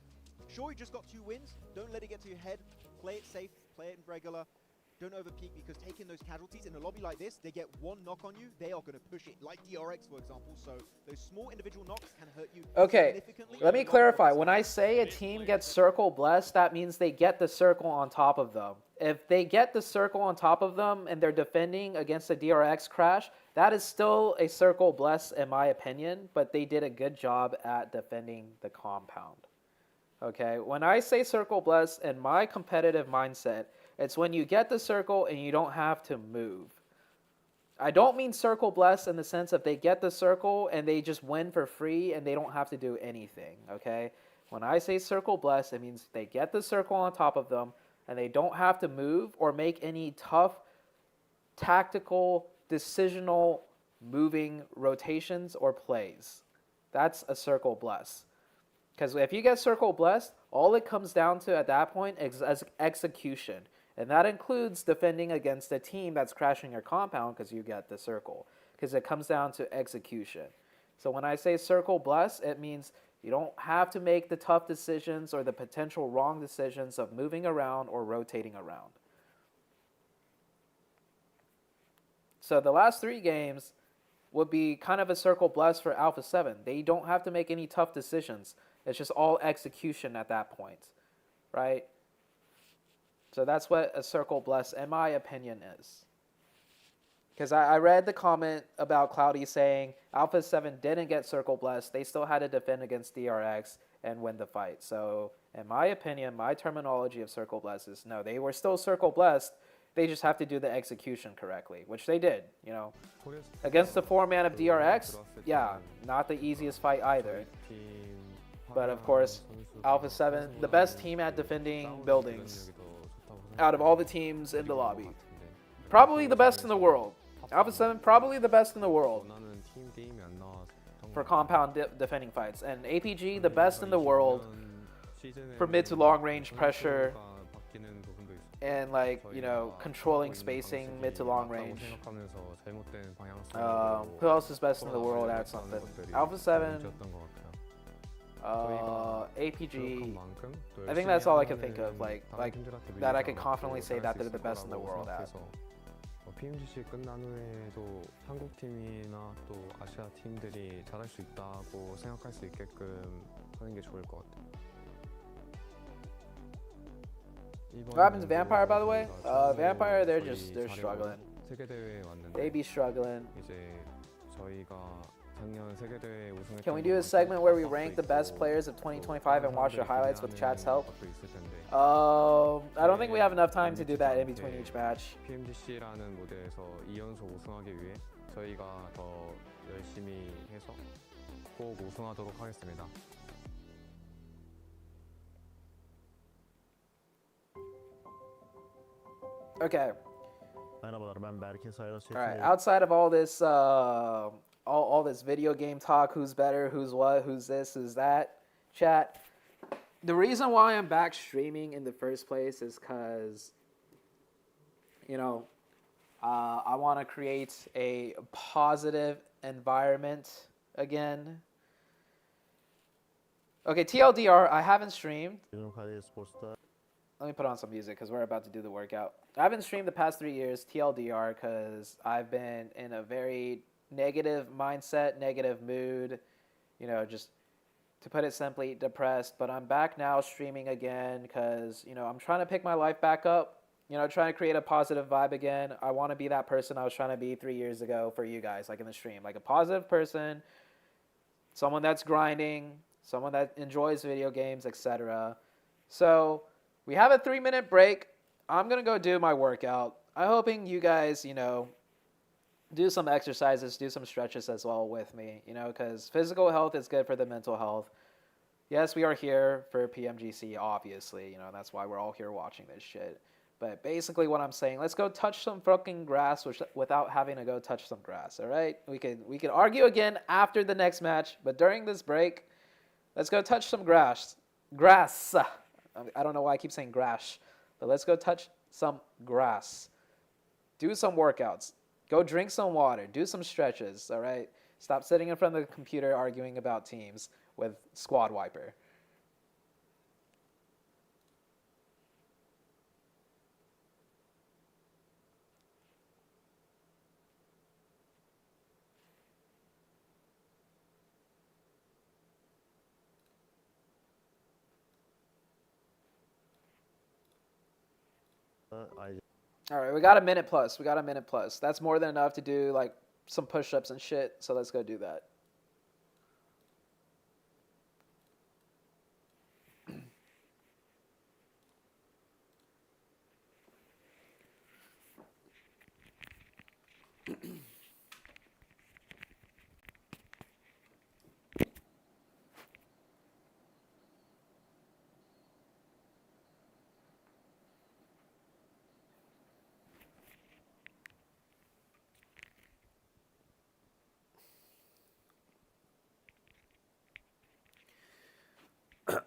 sure, you just got 2 wins. Don't let it get to your head. Play it safe. Play it in regular. Don't overpeak because taking those casualties in a lobby like this, they get 1 knock on you, they are going to push it, like DRX, for example. So those small individual knocks can hurt you significantly. Let me clarify. When I say a team gets circle blessed, that means they get the circle on top of them. If they get the circle on top of them and they're defending against a DRX crash, that is still a circle bless in my opinion, but they did a good job at defending the compound. Okay, when I say circle bless in my competitive mindset, it's when you get the circle and you don't have to move. I don't mean circle bless in the sense of they get the circle and they just win for free and they don't have to do anything, okay? When I say circle bless, it means they get the circle on top of them and they don't have to move or make any tough, tactical, decisional, moving rotations or plays. That's a circle bless. Because if you get circle blessed, all it comes down to at that point is execution. And that includes defending against a team that's crashing your compound because you get the circle. Because it comes down to execution. So when I say circle bless, it means you don't have to make the tough decisions or the potential wrong decisions of moving around or rotating around. So the last 3 games would be kind of a circle bless for Alpha 7. They don't have to make any tough decisions. It's just all execution at that point, right? So that's what a circle bless, in my opinion, is. Because I read the comment about Cloudy saying Alpha 7 didn't get circle blessed. They still had to defend against DRX and win the fight. So in my opinion, my terminology of circle bless is no, they were still circle blessed. They just have to do the execution correctly, which they did, you know. Against the 4-man of DRX, yeah, not the easiest fight either. But of course, Alpha 7, the best team at defending buildings out of all the teams in the lobby. Probably the best in the world. Alpha 7, probably the best in the world for compound defending fights. And APG, the best in the world for mid to long range pressure and, like, you know, controlling spacing mid to long range. Who else is best in the world at something? Alpha 7, APG. I think that's all I can think of, like that I can confidently say that they're the best in the world at. PMGC 끝난 후에도 한국 팀이나 또 아시아 팀들이 잘할 수 있다고 생각할 수 있게끔 하는 게 좋을 것 같아요. What happened to Vampire, by the way? Vampire, they're struggling. They be struggling. Can we do a segment where we rank the best players of 2025 and watch the highlights with chat's help? I don't think we have enough time to do that in between each match. PMGC라는 무대에서 2연속 우승하기 위해 저희가 더 열심히 해서 꼭 우승하도록 하겠습니다. Okay. Alright, outside of all this all this video game talk, who's better, who's what, who's this, who's that, chat, the reason why I'm back streaming in the first place is because, you know, I want to create a positive environment again. Okay, TLDR, I haven't streamed. let me put on some music because we're about to do the workout. I haven't streamed the past 3 years, TLDR, because I've been in a very negative mindset, negative mood, you know, just to put it simply, depressed. But I'm back now streaming again because, you know, I'm trying to pick my life back up, you know, trying to create a positive vibe again. I want to be that person I was trying to be 3 years ago for you guys, like in the stream, like a positive person, someone that's grinding, someone that enjoys video games, etc. So we have a 3-minute break. I'm going to go do my workout. I'm hoping you guys, you know, do some exercises, do some stretches as well with me, you know, because physical health is good for the mental health. Yes, we are here for PMGC, obviously, you know, that's why we're all here watching this shit. But basically what I'm saying, let's go touch some fucking grass without having to go touch some grass, all right? We can argue again after the next match, but during this break, let's go touch some grass. Grass. I don't know why I keep saying grass, but let's go touch some grass. Do some workouts. Go drink some water. Do some stretches, all right? Stop sitting in front of the computer arguing about teams with Squad Wiper. All right, we got a minute plus. We got a minute plus. That's more than enough to do like some push-ups and shit. So let's go do that.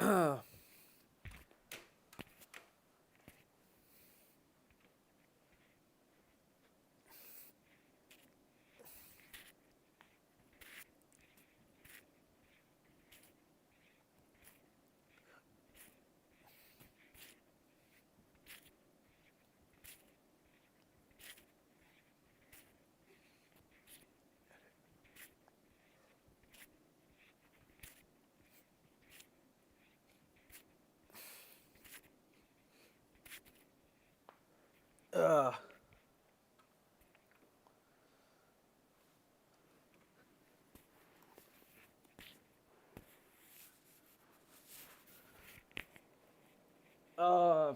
Ugh.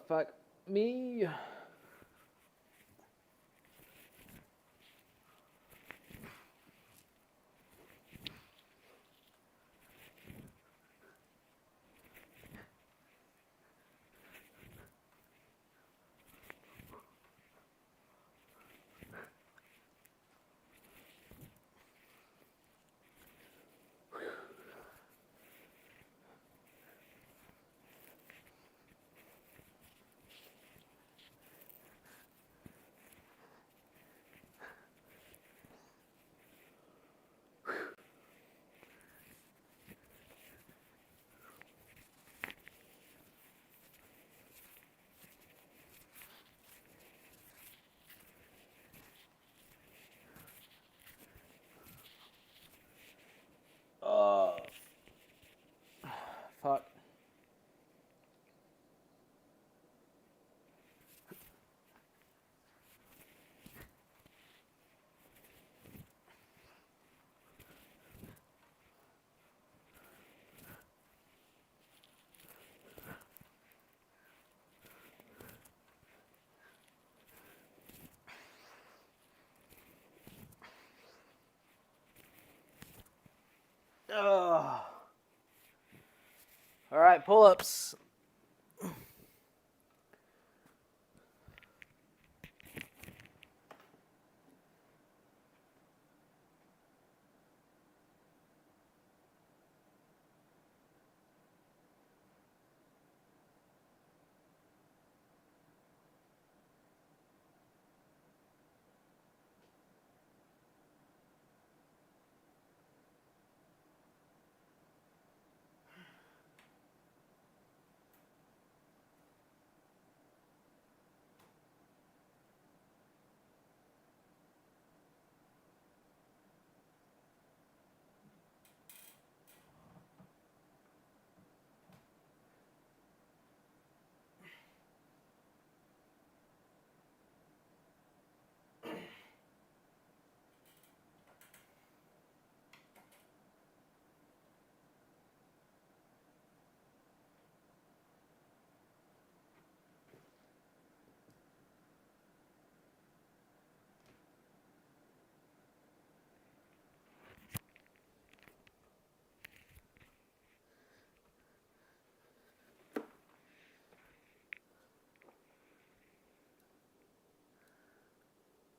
Fuck me. Fuck. Ugh. All right, pull-ups.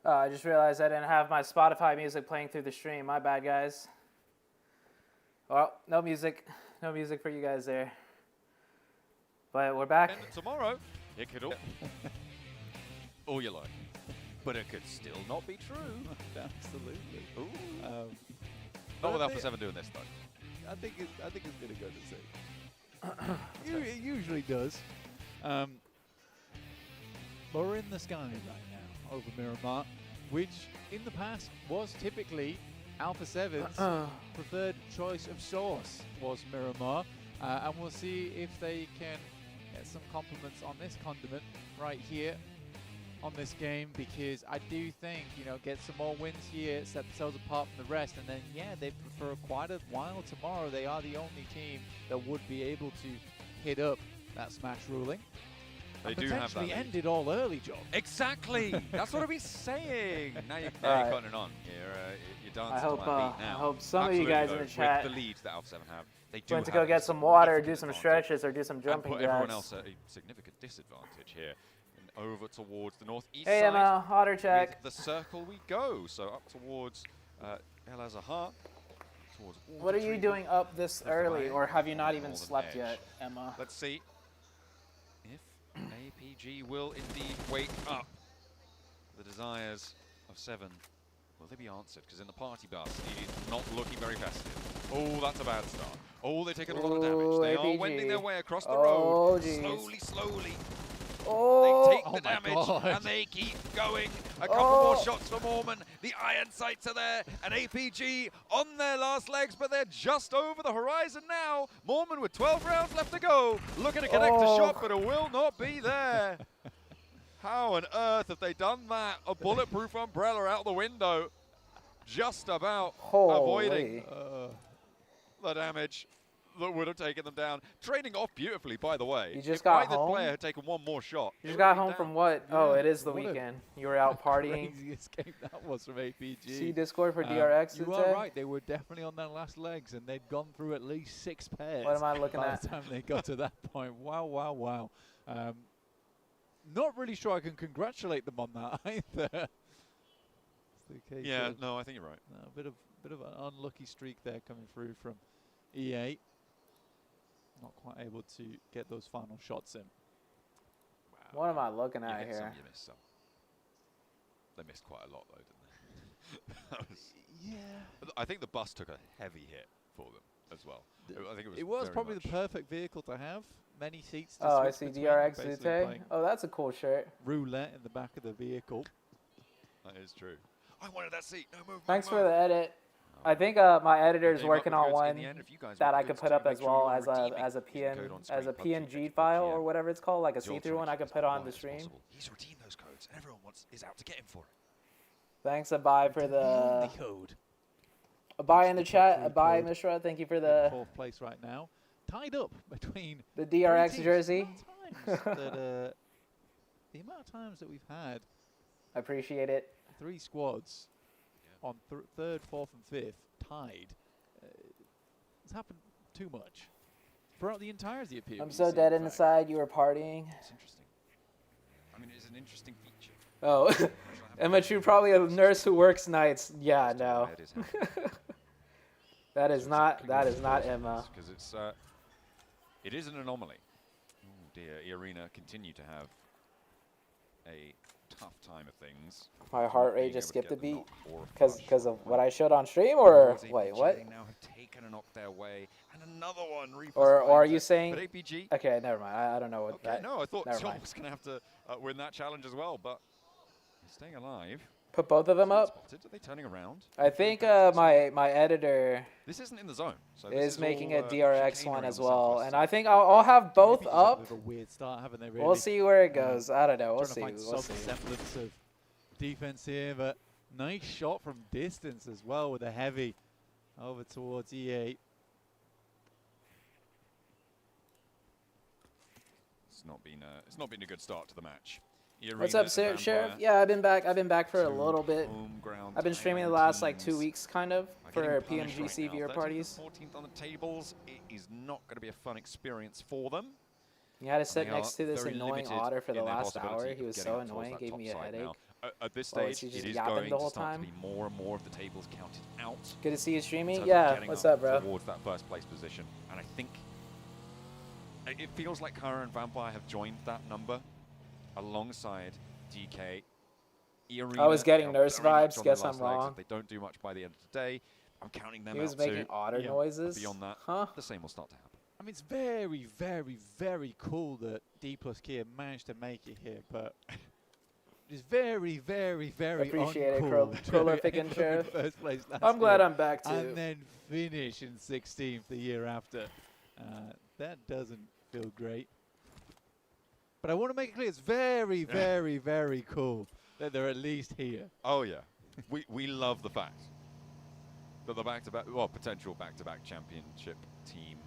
I just realized I didn't have my Spotify music playing through the stream. My bad, guys. Well, no music. No music for you guys there. But we're back. And tomorrow, it could all you like. But it could still not be true. Absolutely. Ooh. Not with Alpha 7 doing this, though. I think it's going to go to 6. It usually does. But we're in the sky right now over Miramar, which in the past was typically Alpha 7's preferred choice of source was Miramar. And we'll see if they can get some compliments on this condiment right here on this game, because I do think, you know, get some more wins here, set themselves apart from the rest, and then, yeah, they prefer quite a while tomorrow. They are the only team that would be able to hit up that smash ruling. They do have that potentially end it all early, Joe. Exactly. That's what I've been saying. Now you're cutting it on. You're dancing to my beat now. I hope some of you guys in the chat with the leads that Alpha 7 have, they do went to have go a get some water, do significant some advantage stretches, or do some jumping and put everyone jacks. else at a significant disadvantage here. And over towards the northeast Hey, side. Emma, otter check. With the circle we go. So up towards El Azahar. What are you doing up this early, or have you not even slept yet, Emma? Let's see if APG will indeed wake up. The desires of 7, will they be answered? Because in the party bus, he's not looking very festive. Oh, that's a bad start. Oh, they're taking a lot of damage. They are wending their way across the road. Geez. Slowly. Oh, They take the damage and they keep going. A couple more shots from Omen. The iron sights are there, and APG on their last legs, but they're just over the horizon now. Mormon with 12 rounds left to go, looking to connect a shot, but it will not be there. How on earth have they done that? A bulletproof umbrella out the window, just about avoiding the damage that would have taken them down. Trading off beautifully, by the way. You just if got either home? player had taken one more shot. You just got home down. from what? Yeah, Oh, it is the what a weekend. You were out partying. Craziest game that was from APG. See Discord for DRX? You are right. They were definitely on their last legs, and they'd gone through at least 6 pairs. What am I looking by at? the time they got to that point. Wow. Not really sure I can congratulate them on that either. Yeah, no, I think you're right. A bit of an unlucky streak there coming through from EA. Not quite able to get those final shots in. Wow. What am I looking You at hit some, here? you missed some. They missed quite a lot, though, didn't they? That was, Yeah. I think the bus took a heavy hit for them as well. I think It was very probably much the perfect vehicle to have. Many seats to Oh, I switch see between, DRX basically ZooTay. playing Oh, that's a cool shirt. roulette in the back of the vehicle. That is true. I wanted that seat. No move. Thanks for the edit. I think my editor is working on one that I could put up as well as a PNG file or whatever it's called, like a see-through one I could put on the stream. He's redeemed those codes, and everyone is out to get him for it. Thanks, Abai, for the code. Abai in the chat. Abai Mishra, thank you for the 4th place right now, tied up between the DRX three teams. jersey. The amount of times that we've had I appreciate it. 3 squads on 3rd, 4th, and 5th tied. It's happened too much throughout the entirety of PMGC. I'm so dead inside. You were partying. It's interesting. I mean, it's an interesting feature. Oh, Emma True, probably a nurse who works nights. Yeah, no. That is not Emma. Because it is an anomaly. Oh dear, Arena continue to have a tough time of things. My heart rate just skipped a beat because of what I showed on stream, or wait, what? They now have taken and knocked their way, and another one. Or are you saying? But APG. Okay, never mind. I don't know what Okay, that. no, I thought never John mind. was going to have to win that challenge as well, but he's staying alive. Put both of them up. Spotted. Are they turning around? I think my editor This isn't in the zone. So is making a all, DRX chicane one around as the well, southwest and side. I think I'll have both Maybe up. just a bit of a weird start, haven't they? Really? We'll see where it goes. I don't know. We'll Trying see. to find We'll some see. semblance of defense here, but nice shot from distance as well with a heavy over towards EA. It's not been a good start to the match. What's up, Sheriff? Yeah, I've been back for a little bit. I've been streaming the last like 2 weeks, kind of, for PMGC viewer parties. 14th on the tables. It is not going to be a fun experience for them. You had to sit They next are to this very annoying limited otter for the in their last possibility hour. of He was getting so up towards annoying, that gave top me a side headache. now. At this Oh, is stage, he just it is yapping going the to whole start time? to be more and more of the tables counted out. Good to see you streaming. in terms of Yeah, getting what's up, bro? Towards that first place position, and I think it feels like Kara and Vampire have joined that number alongside DK. I was getting are nurse very much vibes. on their Guess I'm last legs. wrong. If they don't do much by the end of the day, I'm counting them He was out making too. otter Yeah. noises. Beyond that, Huh? the same will start to happen. I mean, it's very, very, very cool that D plus Kia managed to make it here, but it's very, very, very Appreciate it, uncool to prolific end up intro. in first place last I'm glad year I'm back too. and then finish in 16th the year after. That doesn't feel great. But I want to make it clear, it's very, very, very cool that they're at least here. Oh yeah, we love the fact that the potential back-to-back championship team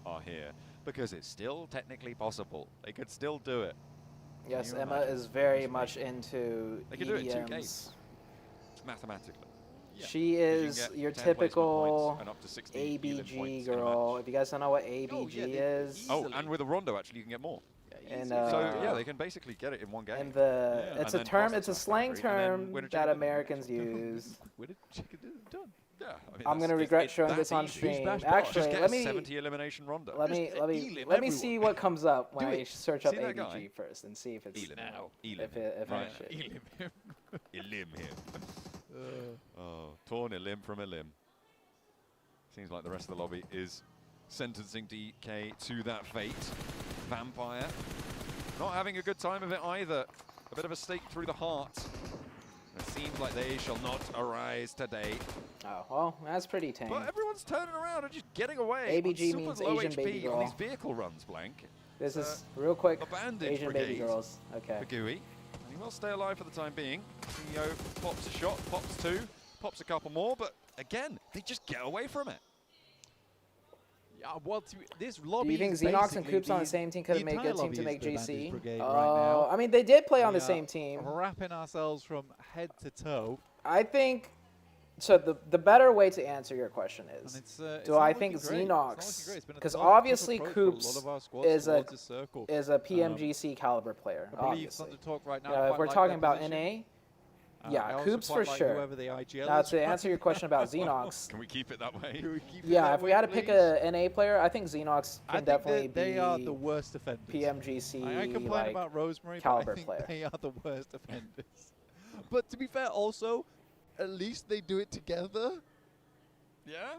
are here, because it's still technically possible. They could still do it. Yes, Can you Emma imagine? is very Just much into They could do it in 2 EDMs. games, mathematically. Yeah. She 'Cause you can is get your 10 placement typical points and up to 16 healing ABG points in a girl. match. If you guys don't know what ABG is, Oh, and with a rondo, actually, you can get more. and So yeah, they can basically get it in one game. and the Yeah. it's And a then term, process it's a that slang boundary, and then term win a that championship. Americans use. With a chicken done. Yeah, I mean, I'm that's- gonna it's- regret it's showing that this on easy. stream. bash ball. Just Actually, get let a me 70 elimination rondo. let me Elim see what comes up when Do I it. search up See that ABG guy? first and see if it's Elim. Now. Elim. if Right. it's shit. Elim here. Oh, torn Elim from Elim. Seems like the rest of the lobby is sentencing DK to that fate. Vampire not having a good time of it either. A bit of a stake through the heart. It seems like they shall not arise today. Oh well, that's pretty tame. But everyone's turning around and just getting away. ABG on super means low Asian HP baby on girl. these vehicle runs, Blank. This is real quick. A bandage Asian brigade baby girls. Okay. for Gooey. And he will stay alive for the time being. CEO pops a shot, pops 2, pops a couple more, but again, they just get away from it. Yeah, well, this lobby Do you think is Xenox and basically Coops on the same team could have made entire good team lobby to is make the Bandage GC? Brigade right now. I mean, they did play on We the are same team. Wrapping ourselves from head to toe. I think. So the better way to answer your question And is, it's do not I looking think great. It's not looking Xenox, great. It's been a because tough obviously approach for a lot Coops of our squads is a towards the circle. PMGC caliber player. I believe Obviously. Thunder Talk right now. Yeah, quite if we're like talking their about position. NA, yeah, I also Coops quite for like sure. whoever the IGL Now is to right answer your question about Xenox, Can we keep it that way? Can we keep it yeah, that if we way, had to pick please? a NA player, I think Xenox I can think definitely they be are the worst offenders. PMGC I complain like about Rosemary, caliber but I think player. they are the worst offenders. But to be fair, also, at least they do it together. Yeah?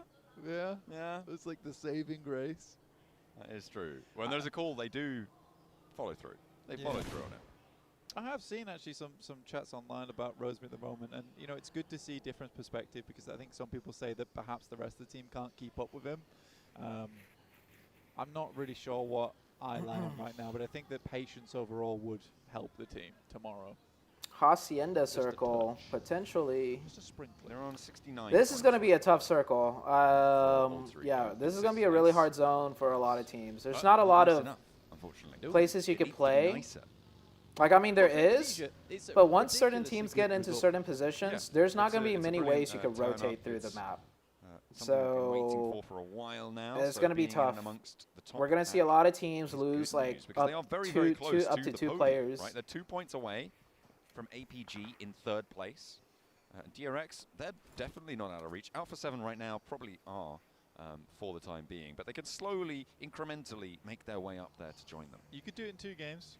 Yeah, Yeah. it's like the saving grace. That is true. When there's a call, they do follow through. They follow through on it. I have seen actually some chats online about Rosemary at the moment, and you know it's good to see different perspective because I think some people say that perhaps the rest of the team can't keep up with him. I'm not really sure what I land right now, but I think that patience overall would help the team tomorrow. Hacienda a circle touch. potentially. Just a sprinkler. They're on 69. This is going to be a tough circle. Ultra Yeah, Ego. this is This going to is be a really nice. hard zone for a lot of teams. There's not a lot Nice of enough, unfortunately. places you It could needs to be play. nicer. Like, I mean, there Well, is, Malaysia, it's a but once certain ridiculously teams good get into result. certain positions, Yeah, there's not it's going to a- be it's a many brilliant, ways you could turn up. rotate through the It's, map. Something we've been waiting So for a while now. it's so gonna be being in tough. amongst the top We're going to see a pack lot of teams is good lose like news, because they are up very, very close up to to the two podium, players. Right? They're 2 points away from APG in 3rd place. DRX, they're definitely not out of reach. Alpha 7 right now probably are for the time being, but they can slowly, incrementally make their way up there to join them. You could do it in 2 games.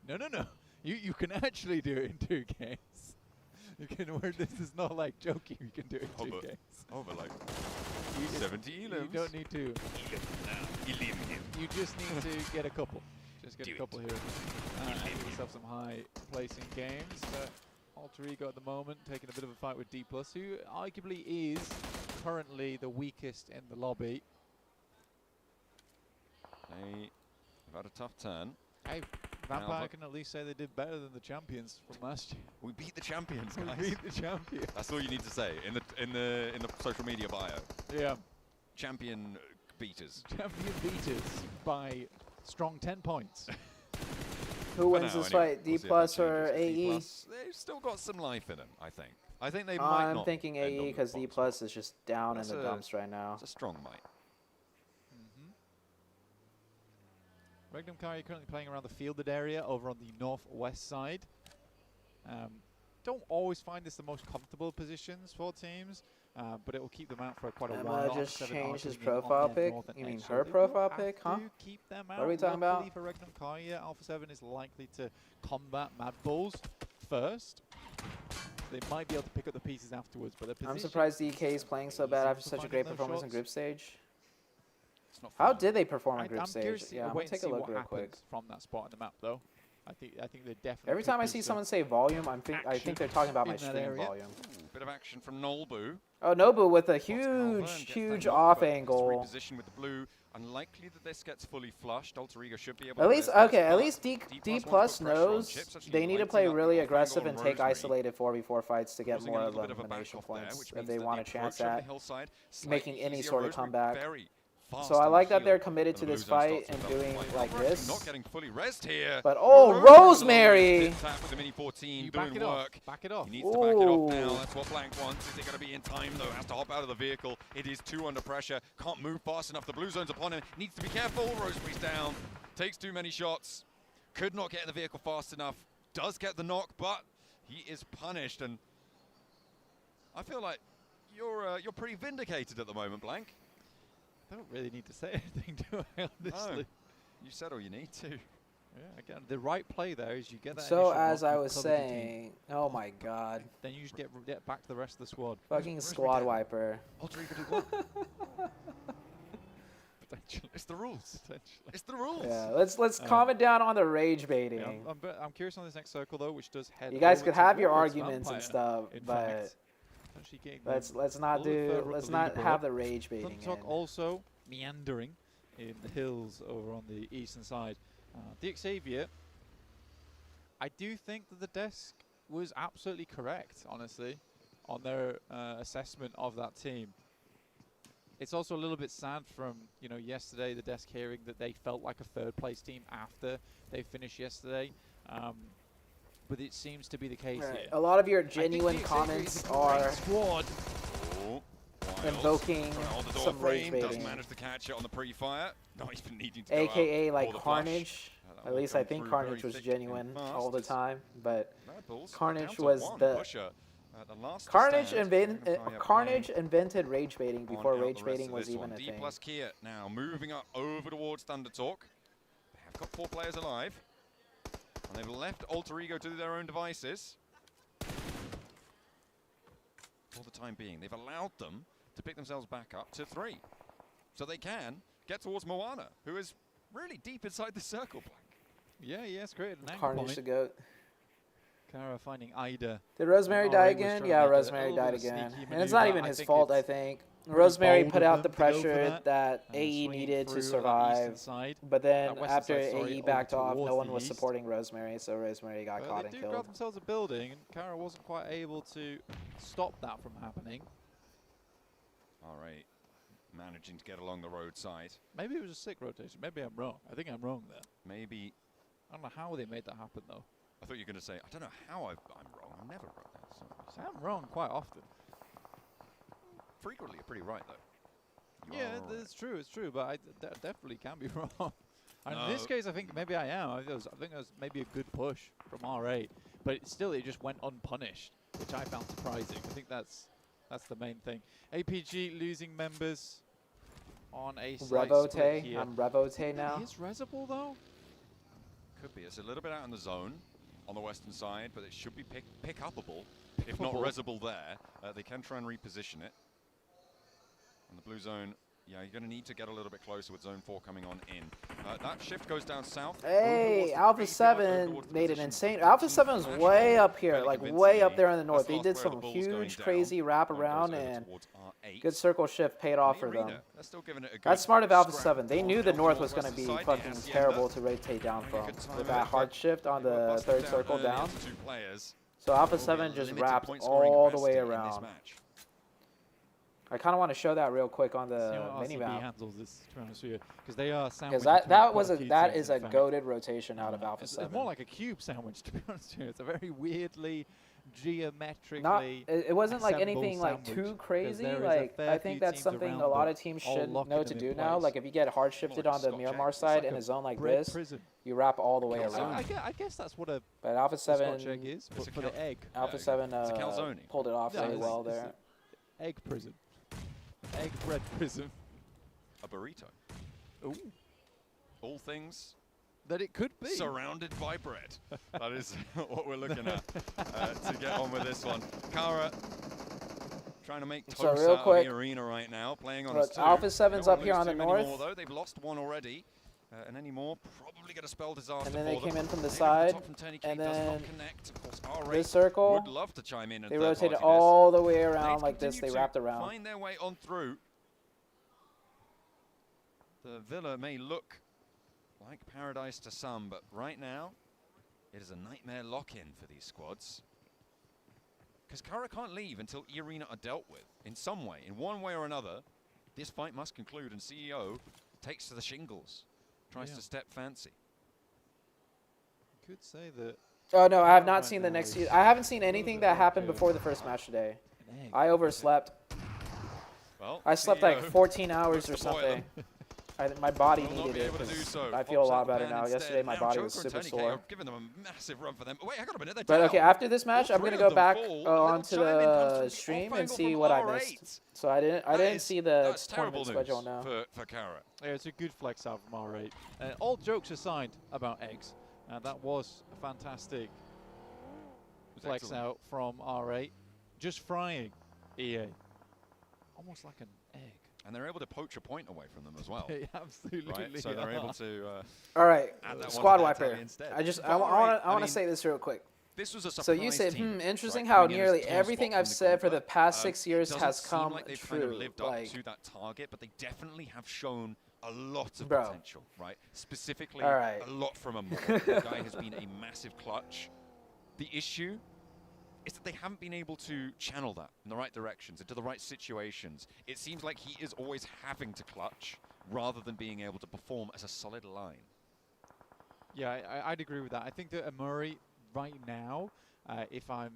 No. You can actually do it in 2 games. You can. This is not like joking. You can do it in 2 games. Oh, but like You 70 You elims. don't need to. You just need to get a couple. Just get Do a it. couple here. And give yourself some high placing games. Alter Ego at the moment taking a bit of a fight with D+, who arguably is currently the weakest in the lobby. They have had a tough turn. Hey, Now, Vampire but- can at least say they did better than the champions from last year. We beat the champions, We guys. beat the champions. That's all you need to say in the social media bio. Yeah. Champion beaters. Champion beaters by strong 10 points. Who For wins now, this anyway. fight, We'll D+ see if that or changes. D+, AE? they've still got some life in them, I think. I think they might I'm not. thinking end on AE the because D+ bottom spot. is just down That's in the a- dumps right now. It's a strong might. Regnum Kari currently playing around the fielded area over on the northwest side. Don't always find this the most comfortable positions for teams, but it will keep them out for quite a Emma while. just Alpha 7 changed are his coming in on profile their pic? northern You mean edge, so her they profile will pic, have huh? to keep them out. What are we talking about? Luckily for Regnum Kaya, Alpha 7 is likely to combat Mad Bulls first. They might be able to pick up the pieces afterwards, but I'm surprised DK is playing so bad after such a great performance in group stage. It's not How fun. did they perform in I'm group stage? curious to see, Yeah, I'm wait gonna and take a see look what real happens quick. from that spot on the map, though. I think they're definitely. Every time I see piece of someone say volume, I action think they're talking about my in that stream area. volume. Bit of action from Nolbu. Oh, Nobu with a Lots of huge, Calvin gets that huge knock, off but has to angle. reposition with the blue. Unlikely that this gets fully flushed. Alter Ego should be able At to least, res this, okay, at but least D wants to plus put pressure on knows Chips, actually they need to lighting play up really the off aggressive angle and on take Rosemary, isolated 4v4 fights to get causing more a little bit of a elimination back off there, points which if means they that want a the chance approach over at the hillside, making slightly any easier. sort of Rosemary comeback. very fast So I on like the that they're field. committed And to the this Blue Zone fight starts and to doing fight. like However, actually this. not getting fully rest here. But oh, Rosemary! Tap with the Mini 14 You doing back it off. work. Back it off. He needs to back it off now. Ooh. That's what Blank wants. Is it going to be in time, though? Has to hop out of the vehicle. It is 2 under pressure. Can't move fast enough. The Blue Zone's upon him. Needs to be careful. Rosemary's down. Takes too many shots. Could not get in the vehicle fast enough. Does get the knock, but he is punished. And I feel like you're pretty vindicated at the moment, Blank. I don't really need to say anything, do I, honestly? No. You said all you need to. Yeah, again, the right play there is you get that So initial as knock, I you was cover the team, saying, oh my god, then you just get back to the rest of the squad. fucking Rosemary squad down. wiper. Alter Ego did what? Potentially. It's the rules. Potentially. It's the rules. Yeah, let's calm it down on the rage baiting. Yeah, I'm curious on this next circle though, which does head. You guys over could have your towards arguments and Vampire, stuff, in but fact. Actually getting let's them not a little bit further up let's the not leaderboard. have the rage baiting. Thundertalk in. also meandering in the hills over on the eastern side. The Xavier, I do think that the desk was absolutely correct, honestly, on their assessment of that team. It's also a little bit sad from, you know, yesterday, the desk hearing that they felt like a third place team after they finished yesterday. But it seems to be the case Right. here. A lot of your I think genuine the Xavier comments is a great are squad. Oh, Wiles invoking trying to hold the door some rage frame, does baiting. manage to catch it on the pre-fire. Not even needing to go out AKA for like the flush. Carnage. That At will least come I think through Carnage very was thick genuine and fast all the as time, but Mad Bulls Carnage down to was one the pusher. The last to stand. Carnage invented rage baiting before on out rage the rest baiting of was this even one. a D thing. plus Kia now moving up over towards Thunder Talk. They have got 4 players alive. And they've left Alter Ego to their own devices. For the time being, they've allowed them to pick themselves back up to 3. So they can get towards Moana, who is really deep inside the circle. Yeah, it's great. An anchor Carnage the point. goat. Kara finding Ida. Did Rosemary Oh, die he was again? trying Yeah, to make a Rosemary little died bit of again. sneaky And it's not maneuver. even I his think fault, I it's think. very Rosemary bold put of out the them to go for pressure that swinging AE needed through to on that survive. eastern side. But then western after side, sorry, AE over backed off, no towards one the was east. supporting Rosemary, so Rosemary got Well, caught they and do killed. grab themselves a building, and Kara wasn't quite able to stop that from happening. All right, managing to get along the roadside. Maybe it was a sick rotation. Maybe I'm wrong. I think I'm wrong there. Maybe, I don't know how they made that happen, though. I thought you were going to say, I don't know how I'm wrong. I'm never wrong. That's not what you I'm wrong quite often. say. Frequently, you're pretty right, though. You Yeah, are right. it's true, but I definitely can be wrong. And in this No. case, I think maybe I am. I think it was maybe a good push from R8, but it just went unpunished, which I found surprising. I think that's the main thing. APG losing members on a slight split Revote. here. I'm Revote now. Is Rezable though? Could be. It's a little bit out in the zone on the western side, but it should be pick-upable. If not Pickupable. resable there, they can try and reposition it. And the blue zone, yeah, you're going to need to get a little bit closer with zone 4 coming on in. That shift goes down south. Hey, Alpha 7 made an insane. Alpha 7 was way up here, like way up there in the north. They did some huge, crazy wrap around, and good circle shift paid off for them. That's smart of Alpha 7. They knew the north was going to be fucking terrible to rotate down from with that hard shift on the third circle down. So Alpha 7 just wrapped all the way around. I kind of want to show that real quick on See the how mini RCB map. handles this, to be honest with you, because they are Because sandwiched that between quite was few that teams, is in a fact. goated rotation out of Alpha It's 7. more like a cube sandwich, to be honest with you. It's a very weirdly geometrically. Not it wasn't like anything like sandwich, too 'cause crazy. there is a Like fair I think few that's teams something around a lot them of teams all should locking know to them in do now. place. Like if you get hard shifted Like a on the Scotch Miramar egg. It's side like in a a zone like bread this, prison. you wrap all the way Calzone. around. I guess that's what a But Alpha Scotch 7, egg is, It's but a for the cal- egg. Alpha Yeah, 7 it's a calzone. pulled it off Yeah, really it's- well it's there. a egg prison. Egg bread prison. A burrito. Ooh. All things That it could be. surrounded by bread. That is what we're looking at to get on with this one. Kara trying to make So toast real out quick, of the arena right now, playing on look, us too. Alpha They 7's don't up here lose on the too many north. more, though. They've lost one already. And any more, probably going to spell disaster And then for they them. came in from the Maybe side, top from Tony and K does not then connect. Of course, R8 this circle, would love to chime in and they third rotated party all the way this. around They've like this. They continued to wrapped around. find their way on through. The villa may look like paradise to some, but right now, it is a nightmare lock-in for these squads. Because Kara can't leave until E-Arena are dealt with in some way, in one way or another. This fight must conclude, and CEO takes to the shingles, tries to step fancy. Could say that. Oh no, I have not Right seen the now next. is I haven't seen a little anything bit that like happened a- before the first match today. An egg. I overslept. Well, I slept like CEO 14 hours or puts the boil something. My body will not needed be it able to do 'cause so. I feel a Pops lot out the better ban now. instead. Yesterday my Now body was Joker and super Tony K sore. are giving them a massive run for them. Wait, hang on a minute, they're But down. okay, after this match, All I'm gonna three go of them back fall, and onto little chime in comes from the the stream off and angle see from what I R8. missed. So I didn't see the That's terrible tournament schedule news now. for Kara. Yeah, it's a good flex out from R8. All jokes aside about eggs, that was a fantastic flex excellent. out from R8. Just frying EA. Almost like an egg. And they're able to poach a point away from them as well. They absolutely Right, so they're able are. to All right, add that one squad to their wiper. tally instead. I All want right, I to mean, say this real quick. This was a So surprise you said, team, interesting right, how coming in as nearly top everything spot I've from the said for the gauntlet. past 6 years Doesn't has seem come like they've true. kind of lived up Like, to that target, but they definitely have shown a lot of Bro. potential, right? Specifically, All right. a lot from a the guy has been a massive clutch. The issue is that they haven't been able to channel that in the right directions, into the right situations. It seems like he is always having to clutch rather than being able to perform as a solid line. Yeah, I'd agree with that. I think that Amuri right now, if I'm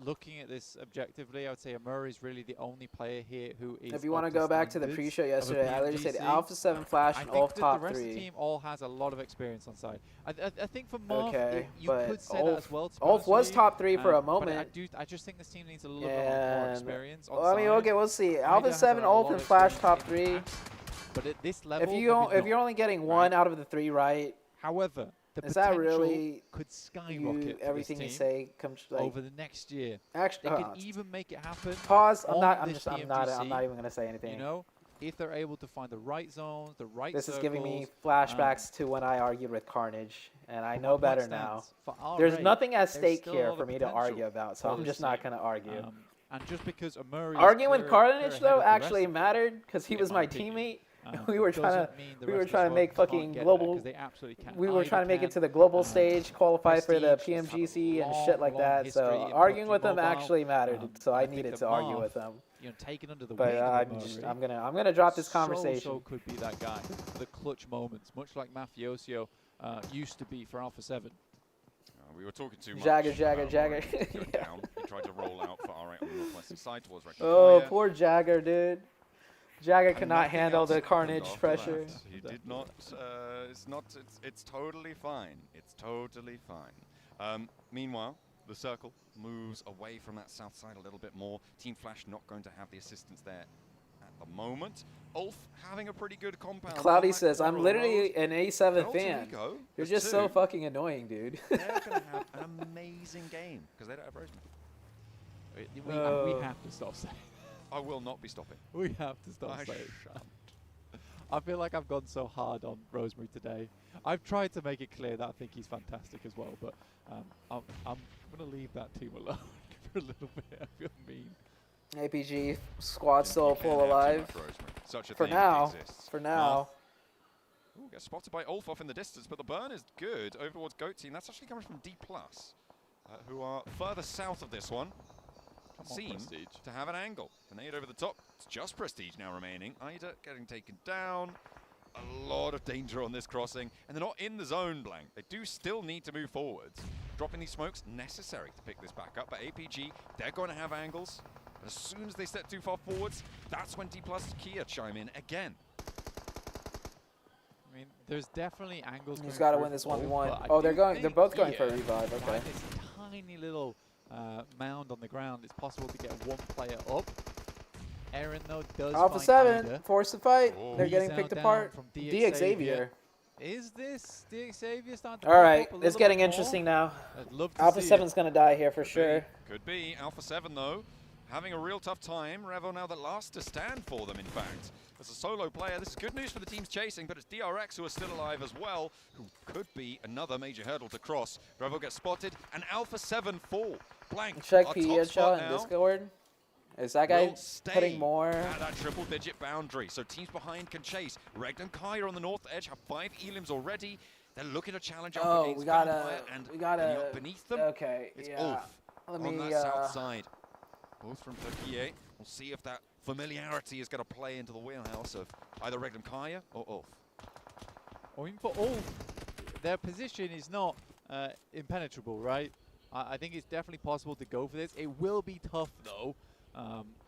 looking at this objectively, I would say Amuri is really the only player here who is. if you want to up to go back to the standards pre-show of a yesterday, I literally said PMGC. Alpha 7 Flash I and think Ulf that the top rest of the 3. team all has a lot of experience on side. I think for Marv, Okay, you but could say that Ulf- as well. To be Ulf honest with was you. top 3 for a But moment. I just think this team needs a little bit more And experience on well, I mean, side. okay, we'll see. Ryder Alpha has 7, a Ulf, lot and of Flash experience top in 3. the past, but at this level, If maybe you're not. only getting one out of the 3 right, However, the is that potential really could skyrocket for everything this you team say comes like over the next year. actually? They could even make it happen. Pause. I'm on not. I'm this just. I'm not PMGC, even gonna say anything. You know, if they're able to find the right zones, the right This is giving me circles, flashbacks to when I argued with Carnage, and I know better now. For our There's rate, nothing at there's stake still a here lot for of me to potential argue about, so for I'm this just not team. gonna argue. And just because Amuri Arguing with clear Carnage ahead though of the rest actually of mattered because he in was my my opinion. teammate. them, We were trying doesn't mean the we were rest of trying to the make squad fucking can't get there, global. 'cause they absolutely can. We were Either trying to make it can, to the global stage, qualify for the Prestige has had a PMGC and long, shit like long that. history So in arguing PUBG with them Mobile. actually mattered. So I think needed that to argue Marv, with them. you know, taken under the But wing of I'm Amuri, gonna drop this so conversation. could be that guy. The clutch moments, much like Mafioso used to be for Alpha 7. We were talking too much. Jagger. about Yeah. R8 going down. He tried to roll out for R8 on the northwestern side towards Reckless Oh, Fire. poor Jagger, dude. Jagger And cannot nothing handle else the happened Carnage after pressure. that. He did not. It's not. It's totally fine. It's totally fine. Meanwhile, the circle moves away from that south side a little bit more. Team Flash not going to have the assistance there at the moment. Ulf having a pretty good compound. Cloudy on that says, I'm corner literally road. an A7 Well, fan. Tarico You're has just so two. fucking annoying, dude. They're going to have an amazing game because they don't have Rosemary. We have to stop saying. I will not be stopping. We have to stop I saying. shan't. I feel like I've gone so hard on Rosemary today. I've tried to make it clear that I think he's fantastic as well, but I'm going to leave that team alone for a little bit. I feel mean. APG squad still Can't full have too alive. much Rosemary. Such a For thing now. exists. For now. Ooh, gets spotted by Ulf off in the distance, but the burn is good over towards Goat Team. That's actually coming from D+, who are further south of this one. seem to have an angle. Grenade over the top. It's just Prestige now remaining. Ida getting taken down. A lot of danger on this crossing. And they're not in the zone, Blank. They do still need to move forwards. Dropping these smokes, necessary to pick this back up. But APG, they're going to have angles. But as soon as they step too far forwards, that's when D+ Kia chime in again. I mean, there's definitely angles. He's got to win this 1v1. Oh, they're both going for a revive. Okay. Right, this tiny little mound on the ground. It's possible to get one player up. Aaron though does. Alpha 7 Ida. forced to fight. Oh. They're getting He's picked now apart. down from DX Xavier. Is this DX Xavier starting to All pop right, up a it's little getting bit interesting now. more? I'd love to Alpha see 7's gonna die here for sure. Could be. Alpha 7, though, having a real tough time. Revo now the last to stand for them, in fact. As a solo player, this is good news for the teams chasing, but it's DRX who are still alive as well, who could be another major hurdle to cross. Revo gets spotted, and Alpha 7 fall. Blank. Check our PE top spot in now Discord. Is that guy will stay putting more? at that triple-digit boundary, so teams behind can chase. Reg and Kaya on the north edge have 5 elims already. They're looking to challenge up Oh, against we gotta, Vampire, and we gotta. beneath them, Okay, it's yeah. Ulf Let on me. that south side. Both from Turkey. We'll see if that familiarity is going to play into the wheelhouse of either Regnum Kaya or Ulf. I mean, for Ulf, their position is not impenetrable, right? I think it's definitely possible to go for this. It will be tough, though.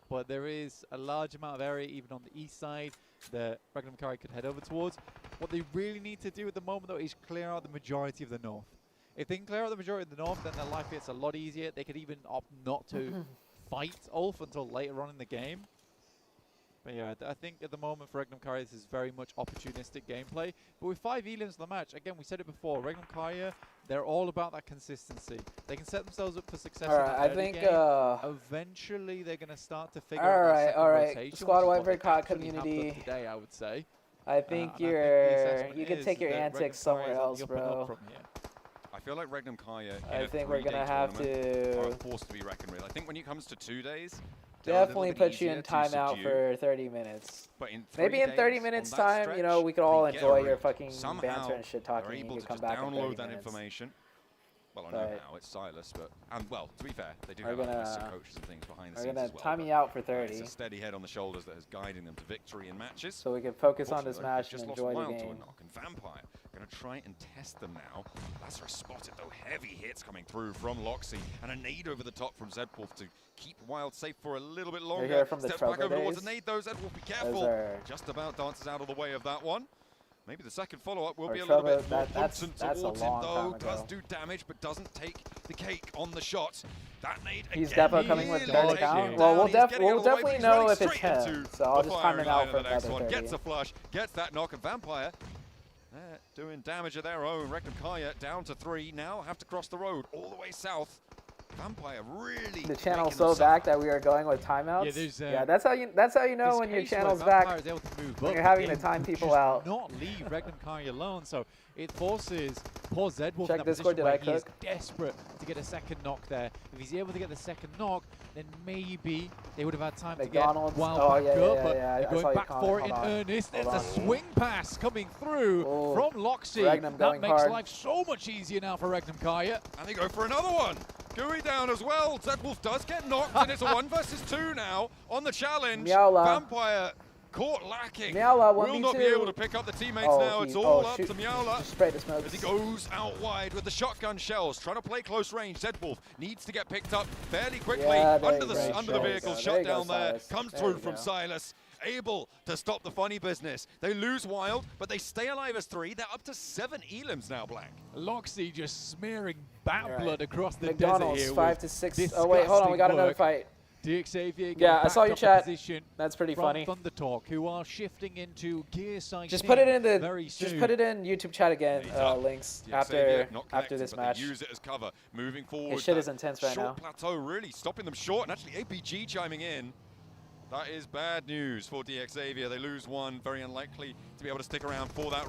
But there is a large amount of area, even on the east side, that Regnum Kaya could head over towards. What they really need to do at the moment, though, is clear out the majority of the north. If they can clear out the majority of the north, then their life gets a lot easier. They could even opt not to fight Ulf until later on in the game. But yeah, I think at the moment for Regnum Kaya, this is very much opportunistic gameplay. But with 5 elims in the match, again, we said it before, Regnum Kaya, they're all about that consistency. They can set themselves up for success in the early game. Eventually, they're going to start to figure out that second rotation, Squad which is what Wiper they COD actually have done community. today, I would say. I think And I think you can take your antics somewhere else, bro. From here. I feel like Regnum Kaya I think we're gonna have are to a force to be reckoned with. I think when it comes to 2 days, definitely put you in timeout for 30 minutes. But in Maybe in 30 minutes time, you know, we could all enjoy your fucking banter and shit talking, and you can come back in 30 download that minutes. information. Well, I know how it's Silas, but well, to be fair, they do We're have gonna- some coaches and things behind the We're scenes gonna as well. time but you out for It's 30, a steady head on the shoulders that is guiding them to victory in matches. so we can focus on this Unfortunately, match they've and just enjoy lost the Wild to a game. knock, and Vampire gonna try and test them now. Lazarus spotted though, heavy hits coming through from Loxy, and a nade over the top from Zedwolf to keep Wild safe for a little bit longer. here from the Steps back Trovo over towards days. the nade though, Zedwolf, be Those careful. are Just about dances out of the way of that one. Maybe the second follow-up will Or be a little Trovo, bit more that's potent a towards him long though. time Does ago. do damage, but doesn't take the cake on the shot. That nade He's again, definitely coming with really barely taking count. him Well, down. we'll, He's getting out we'll of the way, but definitely he's know running if it's straight him. into So I'll the just time it firing out line for of the next another one. 30. Gets a flush, gets that knock, and Vampire doing damage of their own. Regnum Kaya down to 3. Now have to cross the road all the way south. Vampire really The channel's making so them back suffer. that we are going with timeouts. Yeah, there's, yeah, that's how you know This when your case where channel's Vampire back. is able to move when up, you're having the to time game people does out. Not leave Regnum Kaya alone, so it forces poor Zedwolf Check in that Discord, position did where I he is cook? desperate to get a second knock there. If he's able to get the second knock, then maybe they would have had time McDonald's. to get Wild Oh, back yeah, up, yeah, but yeah, I they're saw going your back comment. for it in Hold on. earnest. There's Hold a on. swing pass coming through Oh, from Loxy. Regnum That going makes hard. life so much easier now for Regnum Kaya. And they go for another one. Gooey down as well. Zedwolf does get knocked, and it's a 1 versus 2 now on the challenge. Meowla. Vampire caught lacking. Meowla, Will not be 1v2. able to pick up the teammates Oh, now. It's all up shoot. to Meowla. Just spray the smoke. As he goes out wide with the shotgun shells, trying to play close range. Zedwolf needs to get picked up fairly quickly. Yeah, there under you the go. under the There you vehicle, go. shot There you go, down there. Silas. Comes There through you from go. Silas. Able to stop the funny business. They lose Wild, but they stay alive as 3. They're up to 7 elims now, Blank. Loxy just smearing bat All right. blood across the McDonald's desert here. 5 with to 6. Oh wait, hold on, we got another disgusting work. fight. DX Xavier Yeah, I saw your chat. Position That's pretty from funny. Thunder Talk, who are shifting into gear side. Just put it in the very soon. just put it in YouTube chat again. He's up. Links Yeah, Xavier not after connecting, this but match. They use it as cover. Moving forward. shit that is intense right short now. plateau really stopping them short, and actually APG chiming in. That is bad news for DX Xavier. They lose 1, very unlikely to be able to stick around for that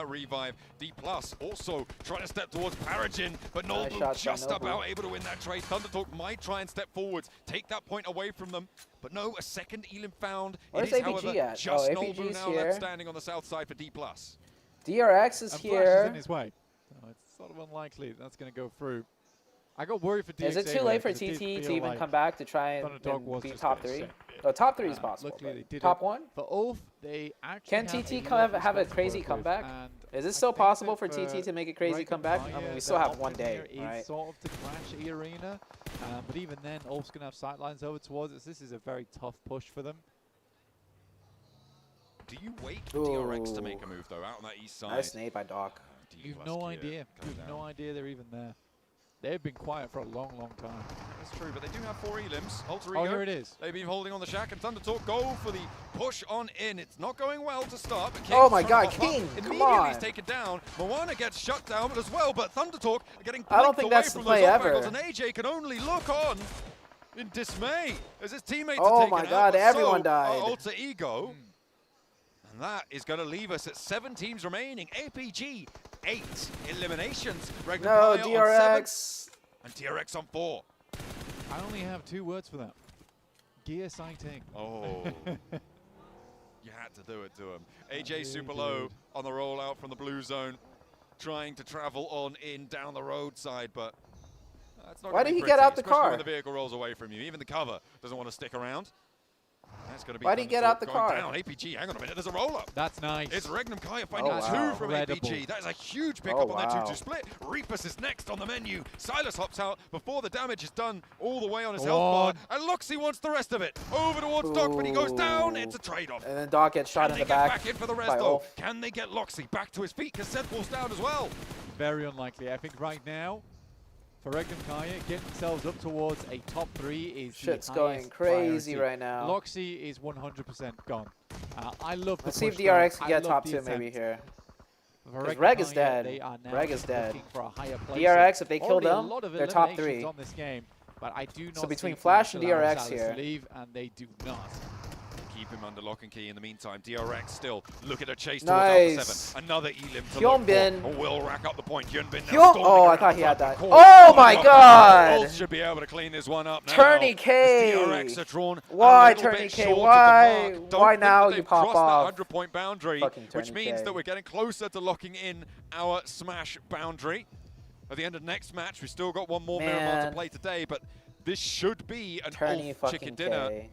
revive. D+ also trying to step towards Paragin, but Nice Nobu shots by just Nobu. about able to win that trade. Thundertalk might try and step forwards, take that point away from them, but no, a second Elim found. Where's it is, APG however, at? just Oh, Nobu APG's now here. left standing on the south side for D+. DRX is And Flash is here. in his way. So it's sort of unlikely that's going to go through. I got worried for DX. Is it too late for TT to even come back to try and be top 3? Oh, top 3 is possible. Luckily they did top 1? For Ulf, they actually can TT have a crazy comeback? Is it still possible for TT to make a crazy comeback? I mean, we still have 1 day, right? Sort of to crash E Arena, but even then, Ulf's gonna have sightlines over towards us. This is a very tough push for them. Do you wait for DRX to make a move though, out on that east side? Nice nade by Doc. You've no idea. You've no idea they're even there. They've been quiet for a long, long time. That's true, but they do have 4 elims. Alter Oh, Ego, here it is. They've been holding on the shack, and Thunder Talk go for the push on in. It's not going well to start, but oh my God, King! Come on! He's taken down. Moana gets shut down as well, but Thunder Talk are getting I don't think that's the play ever. And AJ can only look on in dismay as his teammates oh are taken my God, out, everyone died. Alter Ego. And that is going to leave us at 7 teams remaining. APG, 8 eliminations. No, DRX. And DRX on 4. I only have 2 words for that. Gear sighting. Oh. You had to do it to him. AJ super low on the rollout from the blue zone, trying to travel on in down the roadside, but that's not. Why did he pretty, get out the especially car? when the vehicle rolls away from you. Even the cover doesn't want to stick around. That's going to be. Why did he get out the car? Down. APG, hang on a minute. There's a roll up. That's nice. It's Regnum Kaya finding 2 from APG. That is a huge pickup on their 2-2 split. Reapus is next on the menu. Silas hops out before the damage is done all the way on his health bar. And Loxy wants the rest of it. Over towards Doc, but he goes down. It's a trade-off. And then Doc gets shot in the back. Back in for the rest though. Can they get Loxy back to his feet? Because Seth falls down as well. Very unlikely. I think right now, for Regnum Kaya, getting themselves up towards a top 3 is shit's going crazy right now. Loxy is 100% gone. I love the Let's see if push DRX though. can get top 2 maybe here. Because Reg is dead. Reg is dead. DRX, if they kill them, they're top 3. On this game, but I do not so between Flash and DRX here. Leave, and they do not. Keep him under lock and key in the meantime. DRX still look at a chase nice. towards Alpha 7. Another elim to Hyunbin. look for. Will rack up the point. Hyunbin oh, I thought he had that. Oh my God! Both should be able to clean this one up now. Tourney K. DRX are drawn. Why Tourney K? Why now you pop off? That 100-point boundary, which means that we're getting closer to locking in our Smash boundary. At the end of next match, we've still got one more Miramar to play today, but this should be an Ulf chicken dinner.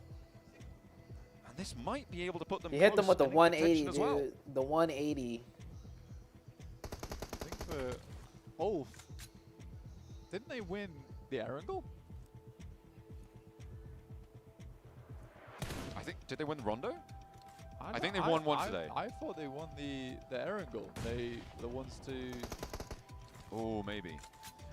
This might be able to put them. He hit them with the 180, dude. Well. The 180. I think for Ulf, didn't they win the Erangel? I think. Did they win the Rondo? I think they won one today. I thought they won the Erangel. The ones to. Oh, maybe.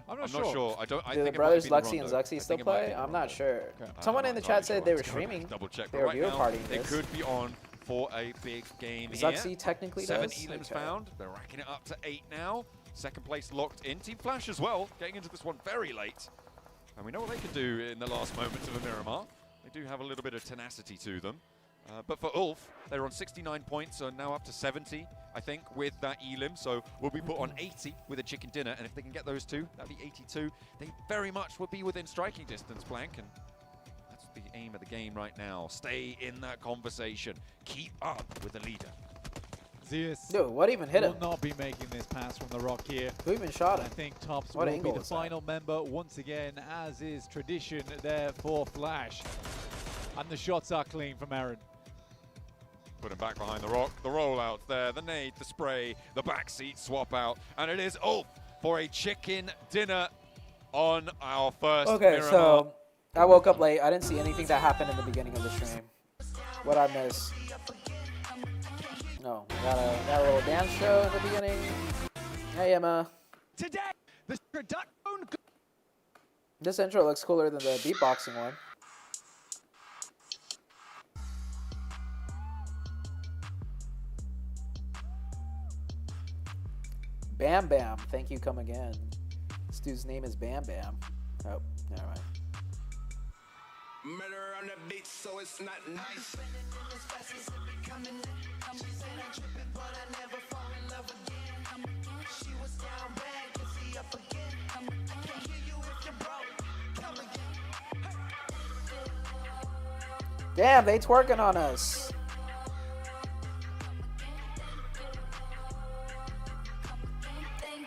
I'm not sure. I don't. I Do think the brothers Lexi and Zuxi still play? I'm not sure. Okay. Someone in the chat said they were streaming. Double check. They were viewer partying They this. could be on for a big game Zuxi here. technically 7 does. elims found. They're racking it up to 8 now. Second place locked in. Team Flash as well, getting into this one very late. And we know what they can do in the last moments of a Miramar. They do have a little bit of tenacity to them. But for Ulf, they're on 69 points, so now up to 70, I think, with that elim. So we'll be put on 80 with a chicken dinner, and if they can get those 2, that'd be 82. They very much will be within striking distance, Blank, and that's the aim of the game right now. Stay in that conversation. Keep up with the leader. Zeus Dude, what even hit him? will not be making this pass from the rock here. Who even shot him? I think Tops What will be angle the was that? final member once again, as is tradition there for Flash. And the shots are clean from Aaron. Put him back behind the rock. The rollout there, the nade, the spray, the backseat swap out, and it is Ulf for a chicken dinner on our first Miramar. So I woke up late. I didn't see anything that happened in the beginning of the stream. What'd I miss? No, got a little dance show in the beginning. Hey, Emma. Today, the production. This intro looks cooler than the beatboxing one. Bam Bam, thank you, come again. This dude's name is Bam Bam. Oh, never mind. Murder on the beat, so it's not nice. Damn, they twerking on us.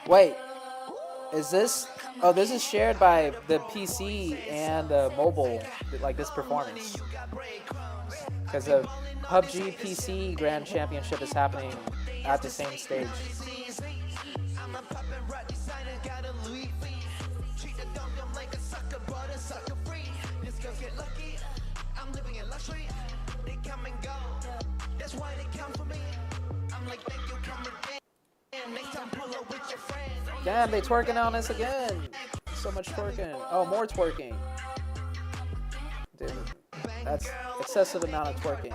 Wait, is this Oh, this is shared by the PC and the mobile, like this performance. Because the PUBG PC Grand Championship is happening at the same stage. Damn, they twerking on us again. So much twerking. Oh, more twerking. Dude, that's excessive amount of twerking.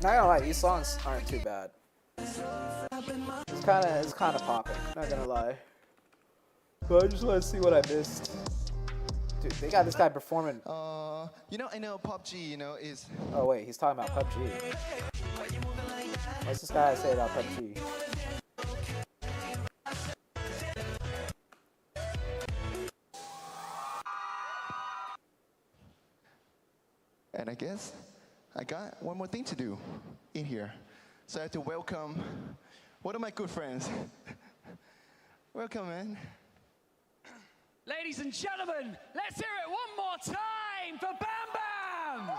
Not gonna lie, these songs aren't too bad. It's kind of popping. Not gonna lie. But I just want to see what I missed. Dude, they got this guy performing. You know, I know PUBG, you know, is... Oh wait, he's talking about PUBG. What's this guy say about PUBG? And I guess I got one more thing to do in here. So I have to welcome one of my good friends. Welcome, man. Ladies and gentlemen, let's hear it one more time for Bam Bam!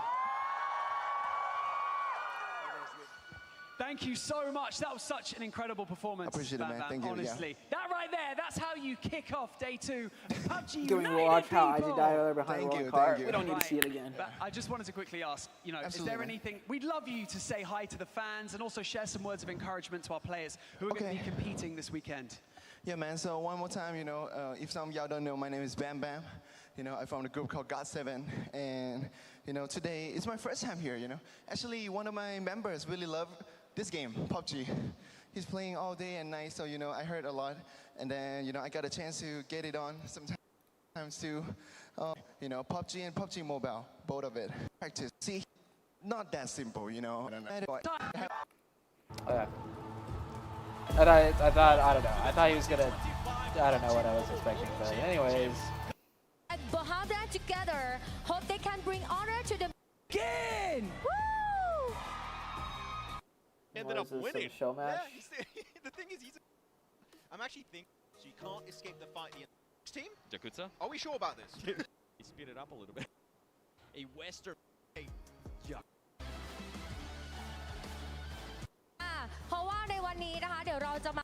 Thank you so much. That was such an incredible performance. Appreciate it, man. Bam Bam, Thank you. honestly. Yeah. That right there, that's how you kick off day 2 of PUBG Can we United, watch how I people. died over behind Thank you, Wildcard? thank you. We don't need Right. to see it again. But I just wanted to quickly ask, you know, Absolutely, is there man. anything, we'd love you to say hi to the fans and also share some words of encouragement to our players who are going to be competing this weekend. Yeah, man, so one more time, you know, if some of y'all don't know, my name is Bam Bam. You know, I'm from a group called GOT7, and, you know, today, it's my first time here, you know. Actually, one of my members really love this game, PUBG. He's playing all day and night, so, you know, I heard a lot. And then, you know, I got a chance to get it on sometimes too. You know, PUBG and PUBG Mobile, both of it. Practice. See, not that simple, you know. Okay. I thought, I don't know. I thought he was gonna, I don't know what I was expecting, but anyways. But how they're together, hope they can bring honor to the Again! Woo! Ended What up is this, winning. some show match? The thing is, I'm actually thinking she can't escape the fight. The next team? Yakuza? Are we sure about this? He speed it up a little bit. A Western. Hey, เพราะว่าในวันนี้นะคะเดี๋ยวเราจะมา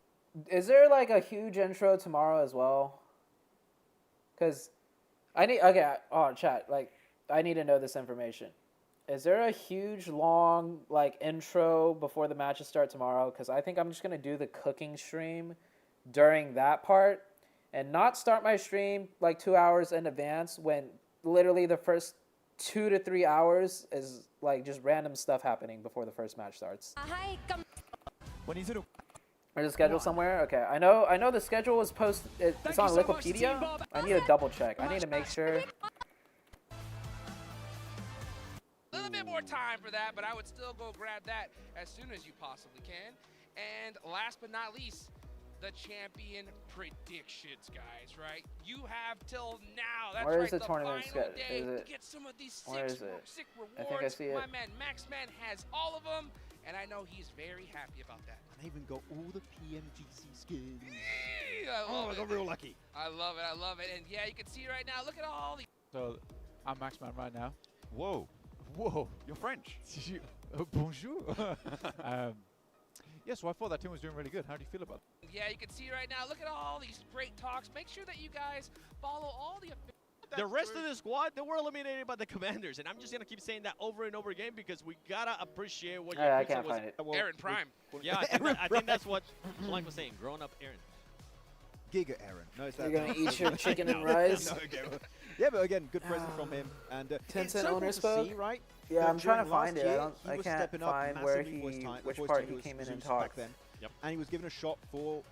Is there like a huge intro tomorrow as well? Cause I need, okay, oh chat, like I need to know this information. Is there a huge long like intro before the matches start tomorrow? Cause I think I'm just gonna do the cooking stream during that part and not start my stream like 2 hours in advance when literally the first 2 to 3 hours is like just random stuff happening before the first match starts. ให้กำ When he's in a... There's a schedule somewhere? Okay, I know the schedule was posted, it's on Wikipedia. I need to double check. I need to make sure. A little bit more time for that, but I would still go grab that as soon as you possibly can. And last but not least, the champion predictions, guys, right? You have till now. That's Where right, is the tournament final schedule? day Is to it? get some of these Where sick is it? rewards. I think I see it. My man Maxman has all of them, and I know he's very happy about that. And I even got all the PMGC skins. I love I it. got real lucky. I love it, I love it. And yeah, you can see right now, look at all these. So I'm Maxman right now. Whoa. Whoa. You're French. Bonjour. Yeah, so I thought that team was doing really good. How do you feel about it? Yeah, you can see right now, look at all these great talks. Make sure that you guys follow all the the rest of the squad, they were eliminated by the commanders, and I'm just gonna keep saying that over and over again because we gotta appreciate what I Yakuza can't was. find it. Aaron Prime. Yeah, I think that's what Blank was saying. Grown up Aaron. Giga Aaron. No, it's You're that. gonna eat your chicken and rice? No, okay, well, yeah, but again, good present from him. And it's so owner cool to spoke? see, right? Yeah, that I'm trying to during find last it. year, I he was can't stepping up find where massively, he, voice which voice part time he was came in and Zeus back talked. then. Yep. And he was given a shot for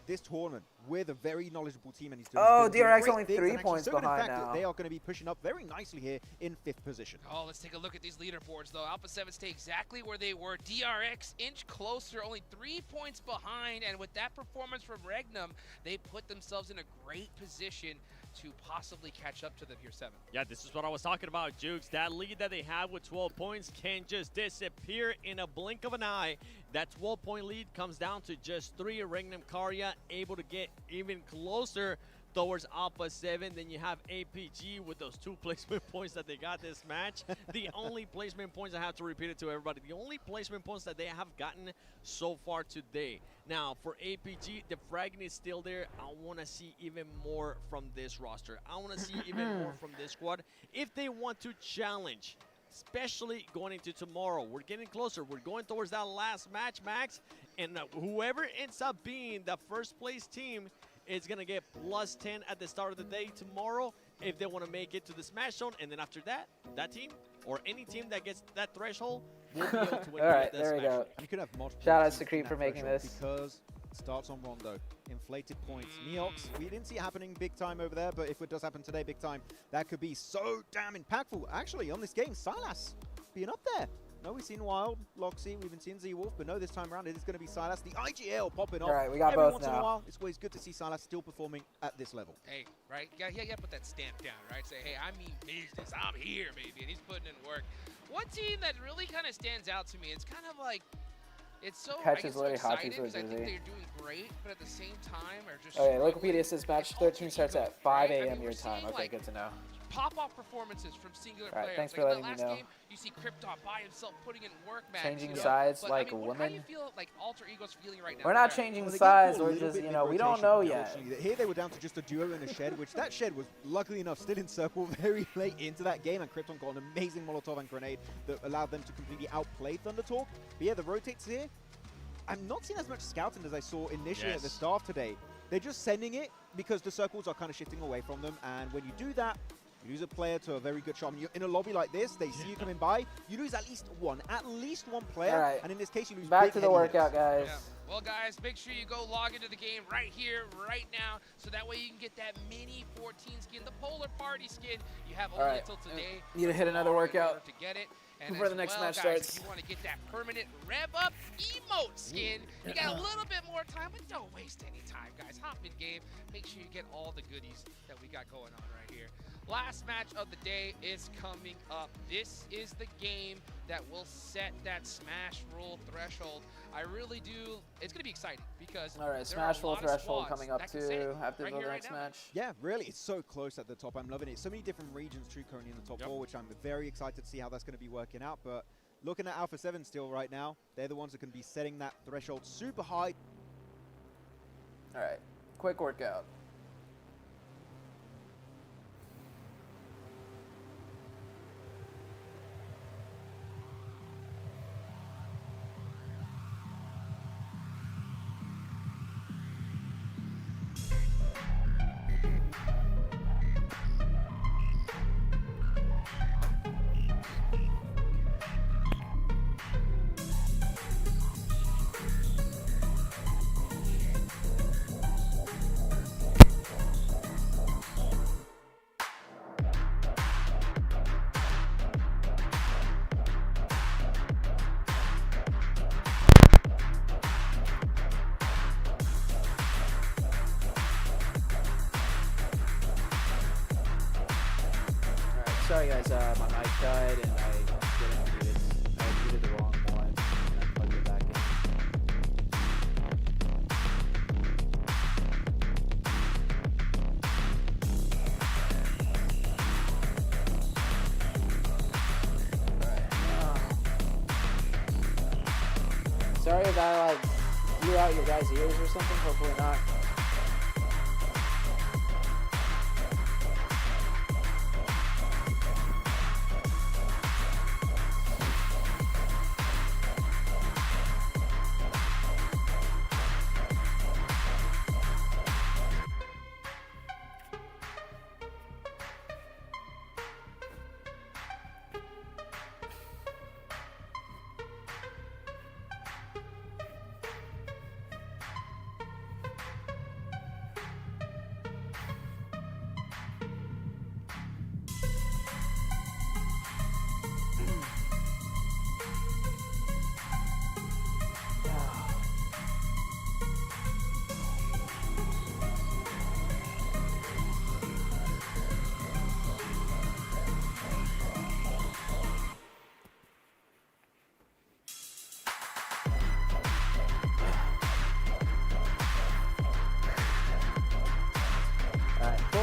this tournament with a very knowledgeable team, and he's doing Oh, doing DRX great only things, 3 and actually points so good, in behind fact, now. They are going to be pushing up very nicely here in 5th position. Oh, let's take a look at these leaderboards, though. Alpha 7 stay exactly where they were. DRX inch closer, only 3 points behind, and with that performance from Regnum, they put themselves in a great position to possibly catch up to them here, 7. Yeah, this is what I was talking about, Jukes. That lead that they have with 12 points can just disappear in a blink of an eye. That 12-point lead comes down to just 3. Regnum Karya able to get even closer towards Alpha 7. Then you have APG with those 2 placement points that they got this match. The only placement points, I have to repeat it to everybody, the only placement points that they have gotten so far today. Now, for APG, the fragging is still there. I want to see even more from this roster. I want to see even more from this squad if they want to challenge, especially going into tomorrow. We're getting closer. We're going towards that last match, Max, and whoever ends up being the first place team is going to get +10 at the start of the day tomorrow if they want to make it to the Smash Zone. And then after that, that team or any team that gets that threshold will be able to win. All right, the there we Smash go. Zone. You could have multiple Shout out teams to in Creep that for making threshold this. because it starts on Rondo. Inflated points. Neox, we didn't see it happening big time over there, but if it does happen today big time, that could be so damn impactful. Actually, on this game, Silas being up there. No, we've seen Wild, Loxy, we've been seeing Z-Wolf, but no, this time around it is going to be Silas. The IGL popping off. All right, we got every both once in now. a while. It's always good to see Silas still performing at this level. Hey, right? Yeah, put that stamp down, right? Say, hey, I mean business. I'm here, baby. And he's putting in work. One team that really kind of stands out to me, it's kind of like, it's so, Catch I get is so literally hot excited to his because I think jersey. they're doing great, but at the same time are just Okay, struggling. Wikipedia says match It's 13 starts Alter at Ego, 5 right? I a.m. mean, your we're time. seeing, Okay, like, good to know. pop-off performances from singular All right, players. thanks like for in letting me the last know. game, you see Krypton by himself putting in work, man. Changing you know? sides But, like I mean, women? How do you feel like Alter Ego's feeling right now? We're not They're- changing Well, they sides. got a We're little just, bit you know, we don't mid-rotation, know yet. unfortunately. Here they were down to just a duo and a shed, which that shed was luckily enough still in circle very late into that game, and Krypton got an amazing Molotov and grenade that allowed them to completely outplay Thundertalk. But yeah, the rotates here, I'm not seeing as much scouting as I saw initially at the start today. They're just sending it because the circles are kind of shifting away from them, and when you do that, you lose a player to a very good shot. I mean, you're in a lobby like this, they see you coming by, you lose at least one player, All right. and in this case, you lose Back big to the heavy workout, hitters. guys. Yeah. Well, guys, make sure you go log into the game right here, right now, so that way you can get that mini 14 skin, the Polar Party skin. You have only All right. until today. Need to hit another tomorrow in workout order to get it. And before as the next well, match guys, starts. if you want to get that permanent rev up emote skin, you got a little bit more time, but don't waste any time, guys. Hop in game. Make sure you get all the goodies that we got going on right here. Last match of the day is coming up. This is the game that will set that Smash Rule threshold. I really do. It's going to be exciting because All right, there are a Smash Full lot of Threshold squads coming up that can set too it after right the here, right next now. match. Yeah, really, it's so close at the top. I'm loving it. So many different regions, true currently in the top 4, which I'm very excited to see how that's going to be working out. But looking at Alpha 7 still right now, they're the ones that can be setting that threshold super high. All right, quick workout. Sorry guys, my mic died and I didn't mute it. I muted the wrong one and I plugged it back in. Sorry if I like blew out your guys' ears or something, hopefully not.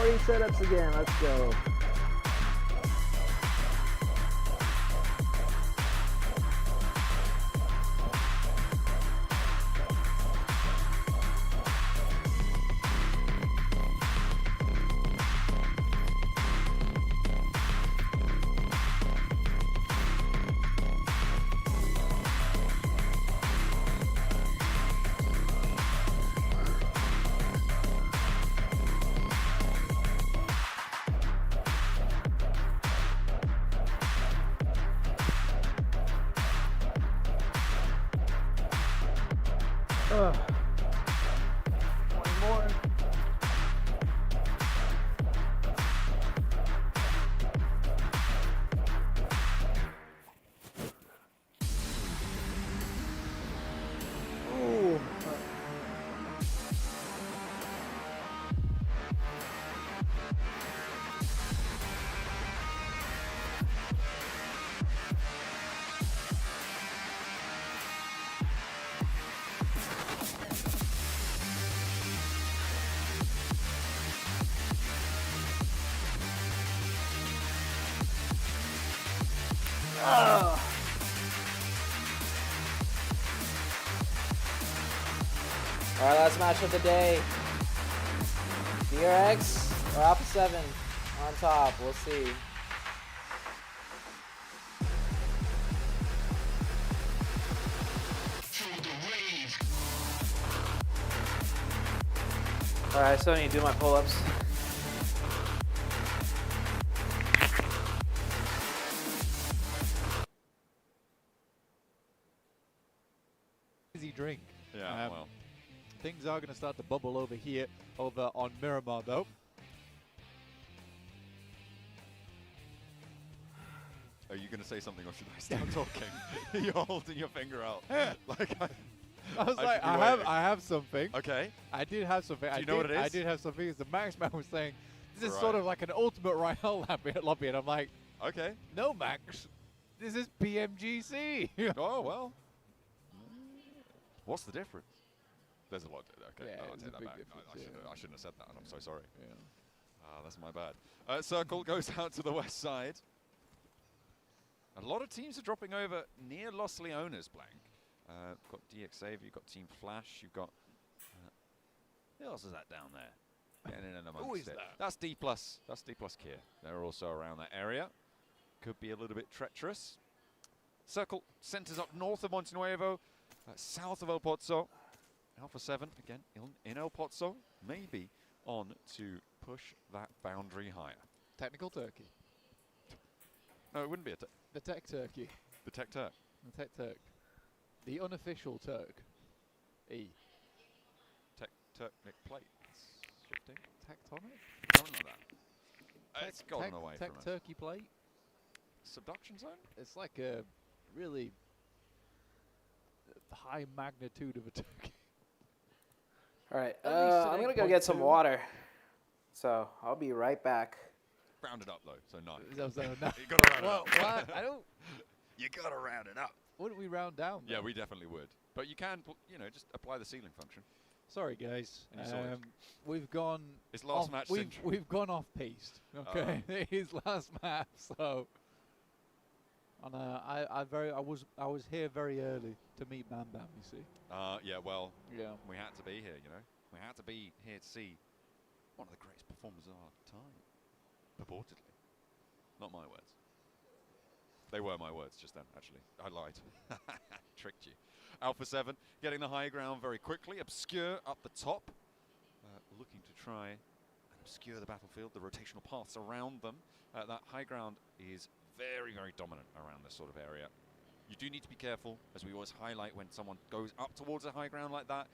Memory setups again. Let's go. One more. Ooh. Alright, last match of the day. DRX or Alpha 7 on top. We'll see. Alright, I still need to do my pull-ups. Easy drink. Yeah, well. Things are going to start to bubble over here, over on Miramar, though. Are you going to say something or should I start talking? You're holding your finger out. Like I was like, I have something. Okay. I did have something. Do you know what it is? I did have something. As the Max man was saying, this is sort of like an ultimate Royale lobby, and I'm like, okay. No, Max. This is PMGC. Oh, well. What's the difference? There's a lot. Okay, Yeah, no, I'll there's take a that big back. difference, I shouldn't have said that, and I'm so sorry. Yeah. That's my bad. Circle goes out to the west side. A lot of teams are dropping over near Los Leones, Blank. You've got DX Save, you've got Team Flash, you've got... who else is that down there? Getting in and amongst Who is it. that? That's D+. That's D+ Kier. They're also around that area. Could be a little bit treacherous. Circle centers up north of Monte Nuevo, south of El Pozo. Alpha 7, again, in El Pozo, maybe on to push that boundary higher. Technical Turkey. No, it wouldn't be The Tech Turkey. the Tech Turk. The Tech Turk. The unofficial Turk. E. Tectonic plates shifting. Tectonic? Something like that. It's gone away Tech from us. Turkey plate? Subduction zone? It's like a really high magnitude of a turkey. Alright, At least an I'm gonna go get some 8.2. water. So I'll be right back. Rounded up though, so 9. No. You gotta round it Well, up. I don't. You gotta round it up. Wouldn't we round down? Yeah, though? we definitely would. But you can, just apply the ceiling function. Sorry, guys. And you saw it. We've gone. It's last off, match we've, syndrome. we've gone off piste. Okay, it is last match. So, and I was here very early to meet Bam Bam. You see. Yeah, well, Yeah. we had to be here, We had to be here to see one of the greatest performers of our time. Purportedly. Not my words. They were my words just then, actually. I lied. Tricked you. Alpha 7 getting the high ground very quickly. Obscure up the top. Looking to try and obscure the battlefield, the rotational paths around them. That high ground is very, very dominant around this sort of area. You do need to be careful, as we always highlight when someone goes up towards a high ground like that.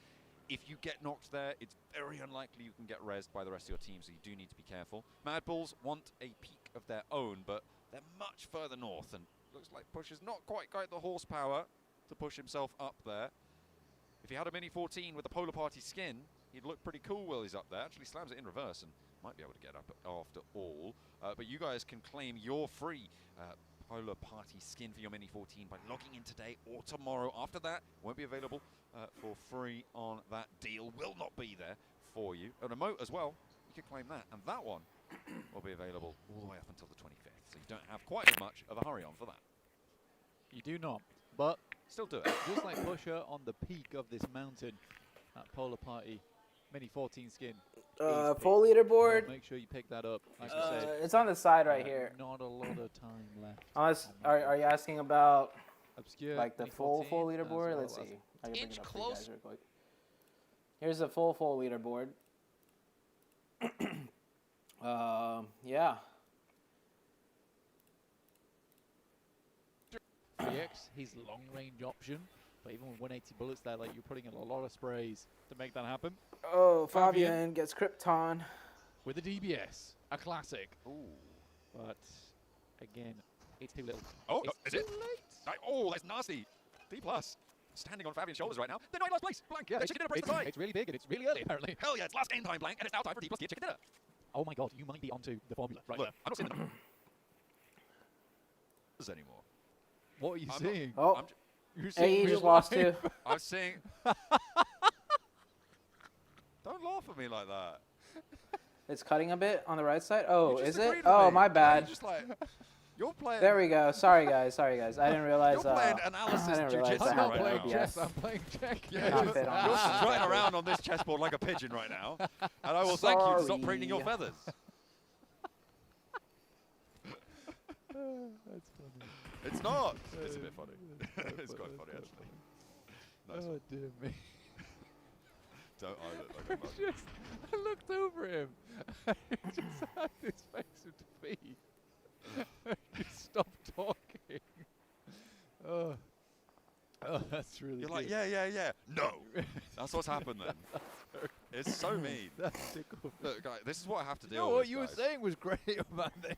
If you get knocked there, it's very unlikely you can get rezzed by the rest of your team, so you do need to be careful. Mad Bulls want a peak of their own, but they're much further north, and looks like Push has not quite got the horsepower to push himself up there. If he had a Mini 14 with a Polar Party skin, he'd look pretty cool while he's up there. Actually slams it in reverse and might be able to get up after all. But you guys can claim your free Polar Party skin for your Mini 14 by logging in today or tomorrow. After that, won't be available for free on that deal. Will not be there for you. An emote as well. you could claim that. And that one will be available all the way up until the 25th. So you don't have quite as much of a hurry on for that. You do not, but still do it. Just like Pusher on the peak of this mountain at Polar Party, Mini 14 skin. Full leaderboard. Make sure you pick that up. Like I said, it's on the side right here. Not a lot of time left. Unless, are you asking about Obscure, like the full leaderboard? Let's see. I can bring it up for you guys real quick. Here's the full leaderboard. Yeah. PX, his long range option, but even with 180 bullets there, like you're putting in a lot of sprays to make that happen. Oh, Fabian gets Krypton with a DBS, a classic. Ooh. But again, it's too little. Oh, it's is it? Oh, that's nasty. D+. Standing on Fabian's shoulders right now. They're not in last place. Blank. Yeah, chicken dinner breaks the tie. It's really big and it's really early apparently. Hell yeah, it's last game time, Blank, and it's now time for D+ chicken dinner. Oh my god, you might be onto the formula right Look, now. I'm not seeing the numbers anymore. What are you seeing? You're seeing just lost too. I'm seeing. Don't laugh at me like that. It's cutting a bit on the right side. Oh, is it? agreed with Oh, me. my bad. Just like, you're playing. There we go. Sorry guys. I didn't realize. You're playing analysis I didn't realize jiu-jitsu I had right the now. DBS. I'm playing check. Yeah, Not you're fit on this. strutting around on this chessboard like a pigeon right now, and I will thank you to stop preening your feathers. That's funny. It's not. It's a bit funny. It's quite funny actually. Nice. Oh dear me. Don't I look like a mug? I looked over him. He just had his face of defeat. He stopped talking. Oh, that's really. You're good. like, yeah. No. That's what's happened then. It's so mean. That's tickled. Look, guys, this is what I have to deal No, with. what you were saying was great about them.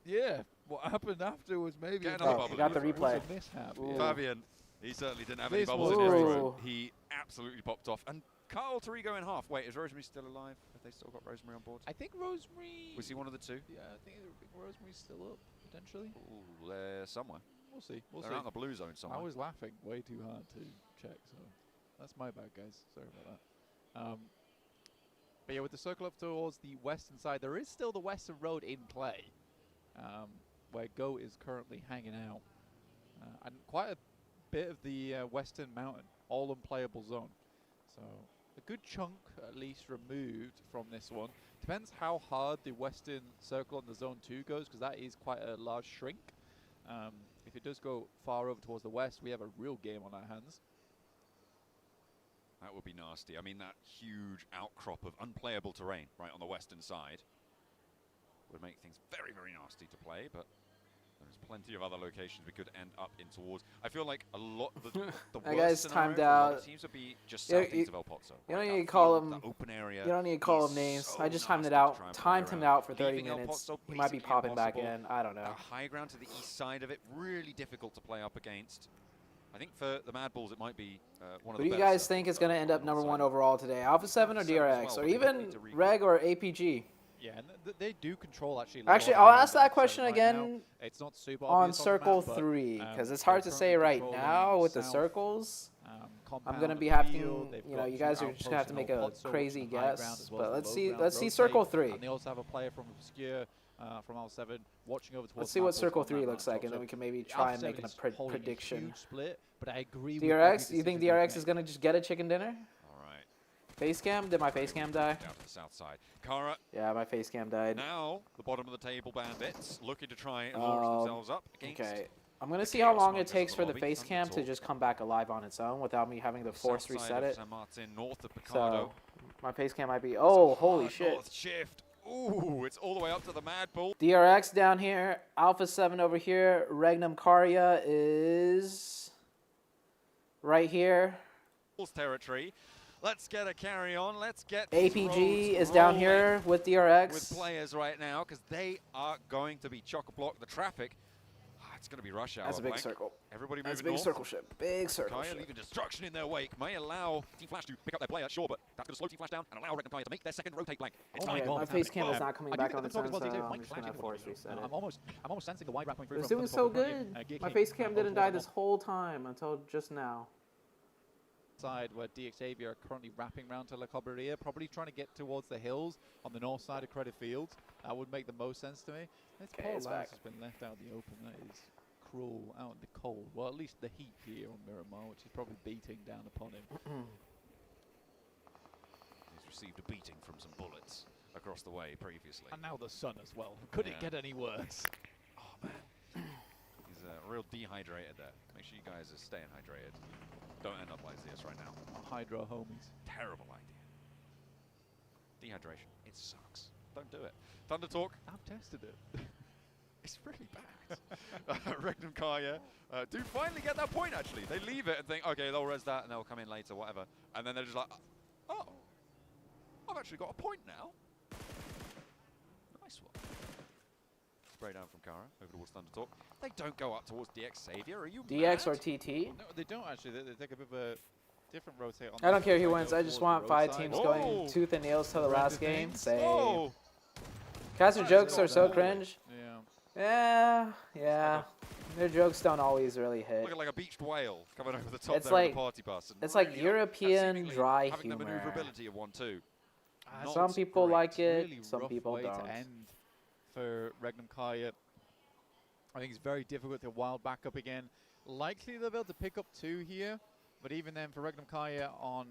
Yeah, what happened after was maybe Get another bubble. You got the in. replay. a mishap. Ooh. Fabian, he certainly didn't have any This bubbles in was his Ooh. throat. He absolutely popped off. And Carl Torigo in half. Wait, is Rosemary still alive? Have they still got Rosemary on board? I think Rosemary. Was he one of the two? Yeah, I think Rosemary's still up potentially. Ooh, they're somewhere. We'll see. We'll They're see. out in the blue zone somewhere. I was laughing way too hard to check, so that's my bad, guys. Sorry about that. But yeah, with the circle up towards the western side, there is still the western road in play, where Go is currently hanging out, and quite a bit of the western mountain, all unplayable zone. So a good chunk, at least, removed from this one. Depends how hard the western circle on the zone 2 goes, because that is quite a large shrink. If it does go far over towards the west, we have a real game on our hands. That would be nasty. I mean, that huge outcrop of unplayable terrain right on the western side would make things very, very nasty to play, but there's plenty of other locations we could end up in towards. I feel like a lot of the That worst guy's scenario timed for a lot of out. teams would be just You- southeast of El Pozo. You don't right? need to That call field, him. that open area. You don't need to call is him names. so I just timed it nasty to out. try and play Timed him around. out for 30 Leaving El minutes. Pozo He might be basically popping back impossible. in. I don't know. High ground to the east side of it, really difficult to play up against. I think for the Mad Bulls, it might be one of Who the do you better guys think is going to end up on number the 1 side. overall today? Alpha 7 or Alpha 7 as DRX? well, Or but they even need to regroup. Reg or APG? Yeah, and they do control actually. Actually, a lot I'll of ask the that map, so question right again now, it's not super on obvious circle the map, 3, but, because it's they're hard to say currently right controlling now with the south, circles. I'm gonna compound be of the having, field. They've you know, got you two guys are just gonna have to outposts make in a El Pozo, crazy which is the high guess. ground as well But as let's the see, low let's ground see circle rotate. 3. And they also have a player from Obscure from L7 watching over towards. Let's see what Mad Bulls circle on that 3 looks map. like, and So then we can maybe Alpha try and 7 make a is holding prediction. huge split, but I agree with DRX, every you think decision they've DRX is made. gonna just get a chicken dinner? All right. Face cam? Did my face cam die? Down to the south side. Kara, Yeah, my face cam died. now the bottom of the table bandits, looking to try and launch themselves up against. Okay. I'm gonna the see how Chaos long it Monsters of takes the for the lobby. face cam to Undertalk. just come back alive on its own without me having to The force south side reset of it. San Martin, north of Picardo. So my face cam might be. Oh, holy Hard shit! North shift. Ooh, it's all the way up to the Mad Bull. DRX down here, Alpha 7 over here, Regnum Karya is right here. Bulls territory. Let's get a carry on. Let's get APG is down here with DRX. with players right now because they are going to be chock-a-block the traffic. It's going to be rush hour. That's a big Blank. circle. Everybody That's a moving big north. circle ship. Big circle Kaya ship. leaving destruction in their wake. May allow Team Flash to pick up their player, sure, but that's going to slow Team Flash down and allow Regnum Kaya to make their second rotate blank. It's Okay, not my face cam is not coming I do back think on the its talk own, as well, so DJ, I'm Mike just Flash gonna is force the one. reset it. I'm almost sensing the wide rack coming through. It was from doing the so top of the good. market. My face cam didn't die this whole time until just now. side where DX Xavier are currently wrapping around to La Cobreria, probably trying to get towards the hills on the north side of Credit Fields. That would make the most sense to me. This poor lad has been left out in the open. That is cruel, out in the cold. Well, at least the heat here on Miramar, which is probably beating down upon him. He's received a beating from some bullets across the way previously. And now the sun as well. Could it get any worse? Oh, man. He's real dehydrated there. Make sure you guys are staying hydrated. Don't end up like this right now. Hydro homies. Terrible idea. Dehydration. It sucks. Don't do it. Thunder Talk. I've tested it. It's really bad. Regnum Kaya do finally get that point, actually. They leave it and think, okay, they'll res that and they'll come in later, whatever. And then they're just like, oh, I've actually got a point now. Nice one. Spray down from Kara over towards Thunder Talk. They don't go up towards DX Xavier. Are you DX mad? or TT? No, they don't actually. They take a bit of a different rotate on I don't care who side, wins. go I just towards want the road 5 side. teams going tooth and nails to the last game. things. Say. Oh. Caster jokes are so cringe. Yeah. Yeah. Their jokes don't always really hit. Looking like a beached whale coming over the top It's there in like the party bus. And it's like really European seemingly dry having the humor. maneuverability of one too. Some Not people great. like it, Really some rough people way don't. to end for Regnum Kaya. I think it's very difficult to wild back up again. Likely they'll be able to pick up 2 here, but even then for Regnum Kaya on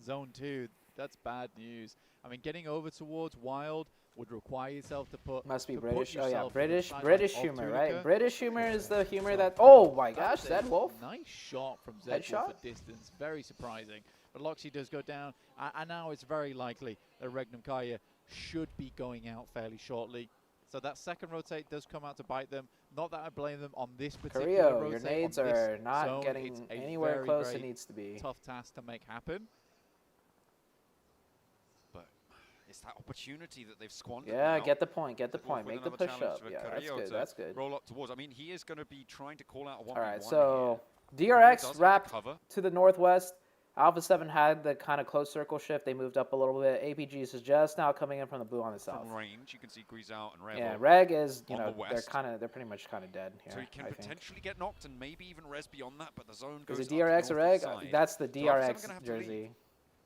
zone 2, that's bad news. I mean, getting over towards Wild would require yourself to put. Must be to put British. Oh yeah, yourself to the British sideline of humor, right? Tunica. British humor is the humor that. Oh my gosh, That's a Zed Wolf. Nice shot from Zed Headshot? Wolf at distance. Very surprising. But Loxy does go down, and now it's very likely that Regnum Kaya should be going out fairly shortly. So that second rotate does come out to bite them. Not that I blame them on this particular Carrillo, rotate. your nades on this are not zone. getting It's a anywhere very, close very it needs to be. tough task to make happen. But it's that opportunity that they've squandered. Yeah, now. get the point, get the Wolf point, with make the another push challenge up. for Yeah, that's Carrillo good, to that's good. Roll up towards. I mean, he is going to be trying to call out a 1v1 All right, so here. He does have DRX to wrapped cover. to the northwest. Alpha 7 had the kind of close circle shift. They moved up a little bit. APGs is just now coming in from the blue on the south. From range, you can see Grease out and Revo. Yeah, Reg is, you on know, the west. they're pretty much kind of dead here. So he can I think. potentially get knocked and maybe even res beyond that, but the zone goes Is up it the DRX or Reg? northeast side. That's the So Alpha 7 DRX gonna have to leave. jersey.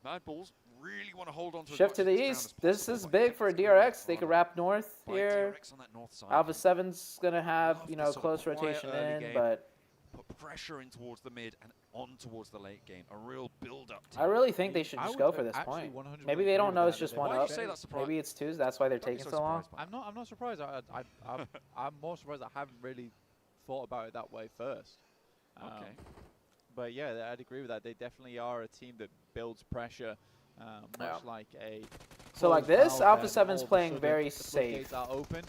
Mad Bulls really want to hold on to as Shift much to of the this ground east. as This possible, is but big it's for gonna be DRX. They harder could wrap north by here. DRX on that north side. Alpha 7's going to have, Love you this know, sort of close quiet rotation early in, game. but Put pressure in towards the mid and on towards the late game. A real build-up. I really think they should I just would go for this actually point. 100% Maybe they agree don't with know that, it's just that one Why do you up. say that's surprising? Maybe it's twos. That's why they're Don't be taking so so long. surprised by I'm not surprised. I'm more surprised I haven't really thought about it that way first. Okay. But yeah, I'd agree with that. They definitely are a team that builds pressure, much like a. So like closed this, valve, Alpha and 7's all of a playing sudden very the floodgates safe. are open.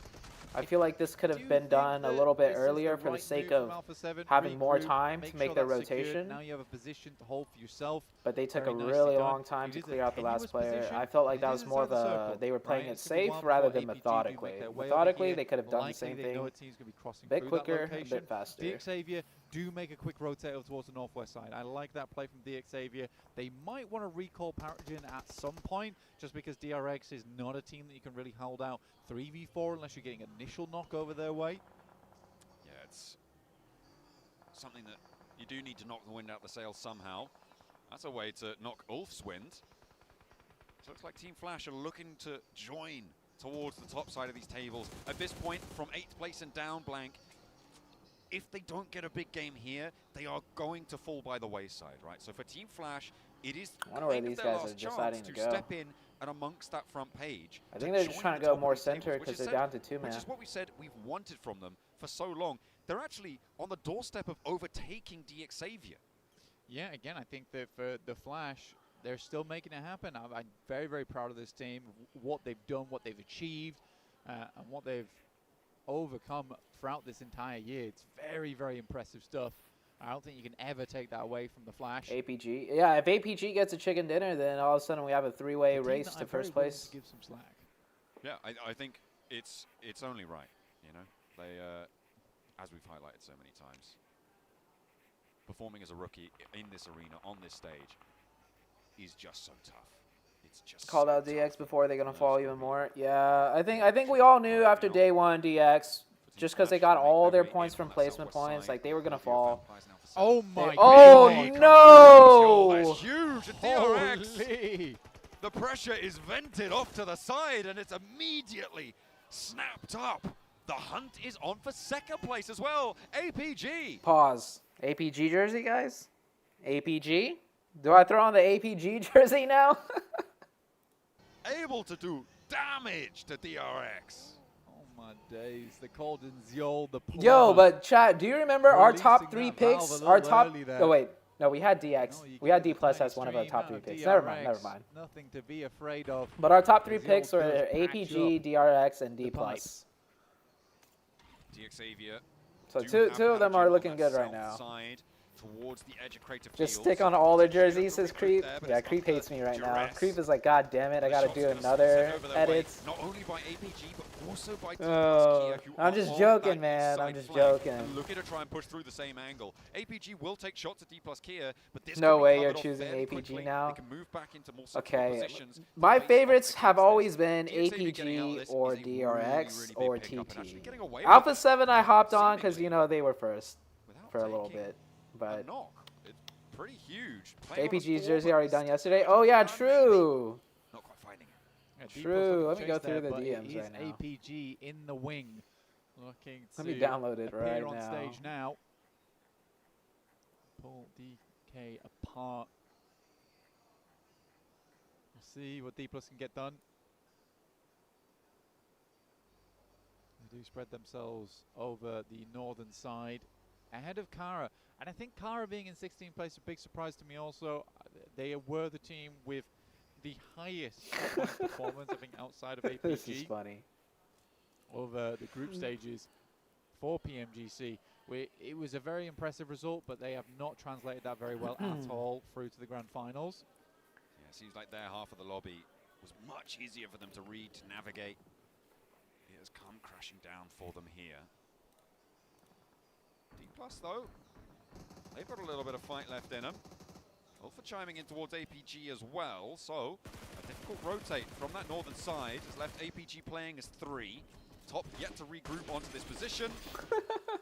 I feel like this could Do have you been think done a that little bit this is earlier the for the right sake move of from Alpha 7? having more Regroup, time to make sure their that's secured. rotation. Now you have a position to hold for yourself. But they took Very a nicely really done. long time It to is a clear out the last tenuous player. position. I felt like It that is was more of inside the a circle, they were playing right? it It's gonna be safe one rather before than APG do methodically. make their way over Methodically, here. they could have done the Likely same they thing. know a team's going to be crossing A bit through quicker, that a location. bit faster. DX Xavier do make a quick rotate over towards the northwest side. I like that play from DX Xavier. They might want to recall Paragon at some point, just because DRX is not a team that you can really hold out 3v4 unless you're getting initial knock over their way. Yeah, it's something that you do need to knock the wind out the sails somehow. That's a way to knock Ulf's wind. So it looks like Team Flash are looking to join towards the top side of these tables. At this point, from 8th place and down, Blank, if they don't get a big game here, they are going to fall by the wayside, right? So for Team Flash, it is I wonder where kind of these their guys last are deciding chance to to go. step in and amongst that front page. I think they're just join trying to the go top more of these tables, center which because is they're down to two man. Which is what we said we've wanted from them for so long. They're actually on the doorstep of overtaking DX Xavier. Yeah, again, I think that for the Flash, they're still making it happen. I'm very, very proud of this team, what they've done, what they've achieved, and what they've overcome throughout this entire year. It's very, very impressive stuff. I don't think you can ever take that away from the Flash. APG. Yeah, if APG gets a chicken dinner, then all of a sudden we have a three-way race to first place. Give some slack. Yeah, I think it's only right, you know. They, as we've highlighted so many times, performing as a rookie in this arena, on this stage, is just so tough. It's just Called so out DX tough. before they're gonna Those fall gotta even be more. Yeah, I think we all knew after day one DX just because they got all their points from placement points, like they were gonna fall. Oh my Oh God. no! That's huge. And Holy. the pressure is vented off to the side, and it's immediately snapped up. The hunt is on for second place as well. APG. Pause. APG jersey, guys? APG? Do I throw on the APG jersey now? Able to do damage to DRX. Oh my days. The Golden Ziol, the Yo, plumber. but chat, do you remember our top Releasing 3 that valve picks? a Our little top. early there. Oh wait, no, we had DX. No, you We had get D plus the as one of our extreme top 3 out of picks. Never mind, DRX, never mind. Nothing to be afraid of. But our top 3 Ziol picks were does APG, patch DRX, and D the pipe. plus. DX Xavier. So do two of them have are Paladin looking on good that right south now. Side, towards the edge of Creative Just Field. stick on all their Just shoot jerseys, says the Creep. recruit there, but Yeah, it's Creep not hates me right now. duress. Creep is like, God damn it, I The gotta shot's do gonna another send over their way, edit. Not only by APG, but also by D+, Oh, Kia, who I'm are just on joking, that man. east I'm side just flank joking. and looking to try and push through the same angle. APG will take shots at D+ Kia, but this No could be way you're covered off choosing fairly APG quickly. now. They can move back into more secure Okay, positions. my Face off favorites have against always this. been DX Xavier getting out of APG this or is a really, DRX really or big pickup and actually TT. getting away with Alpha it. 7 I hopped on because, Seemingly you know, they were first without for a little taking bit. a But knock. It's pretty huge. Playing on a APG's 4, jersey but already done yesterday. Oh, yeah, true. not quite finding it. Yeah, D+ True. looking Let to me go chase through there, the but it DMs is right now. APG in the wing. Looking Let to me download it appear right on now. stage now. Pull DK apart. We'll see what D+ can get done. They do spread themselves over the northern side ahead of Kara. And I think Kara being in 16th place is a big surprise to me also. They were the team with the highest performance, I think, outside of APG. This is funny. Over the group stages for PMGC. It was a very impressive result, but they have not translated that very well at all through to the grand finals. Yeah, it seems like their half of the lobby was much easier for them to read, to navigate. It has come crashing down for them here. D+ though, they've got a little bit of fight left in them. Alpha chiming in towards APG as well, so a difficult rotate from that northern side has left APG playing as 3. Top yet to regroup onto this position.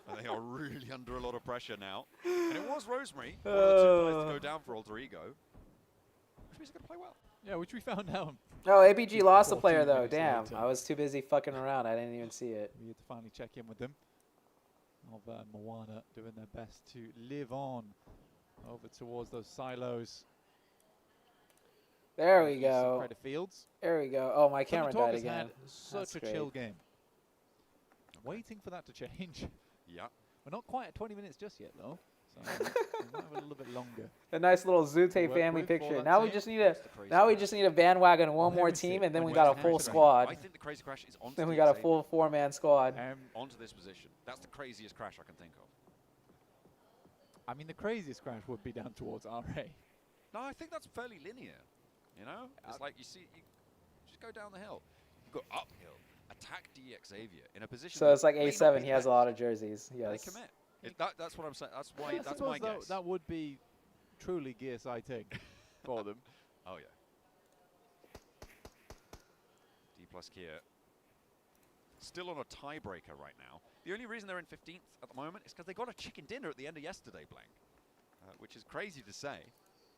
And they are really under a lot of pressure now. And it was Rosemary, one of the 2 players to go down for Alter Ego. Which means he's going to play well. Yeah, which we found out. Oh, APG lost a 14 player, though. minutes Damn. later. I was too busy fucking around. I didn't even see it. We had to finally check in with them. Alva and Moana doing their best to live on over towards those silos. There we go. Credit Fields. There we go. Oh, my camera Talk died has again. had such That's a great. chill game. Waiting for that to change. Yeah. We're not quite at 20 minutes just yet, though. So we might have a little bit longer. A nice little ZooTay Work family with for picture. that Now we team. just need a bandwagon, one more team, and then we got a full squad. I think the crazy crash is onto Then we DX got a Xavier. full 4-man squad. Onto this position. That's the craziest crash I can think of. I mean, the craziest crash would be down towards RA. No, I think that's fairly linear. You know? It's like you see, you just go down the hill. You go uphill, attack DX Xavier in a position. So it's like that may not A7. be He has a the lot of jerseys. best. Yes. They commit. That's what I'm saying. That's why. I That's suppose my guess. that would be truly gear sighting for them. Oh yeah. D+ Kia still on a tiebreaker right now. The only reason they're in 15th at the moment is because they got a chicken dinner at the end of yesterday, Blank, which is crazy to say,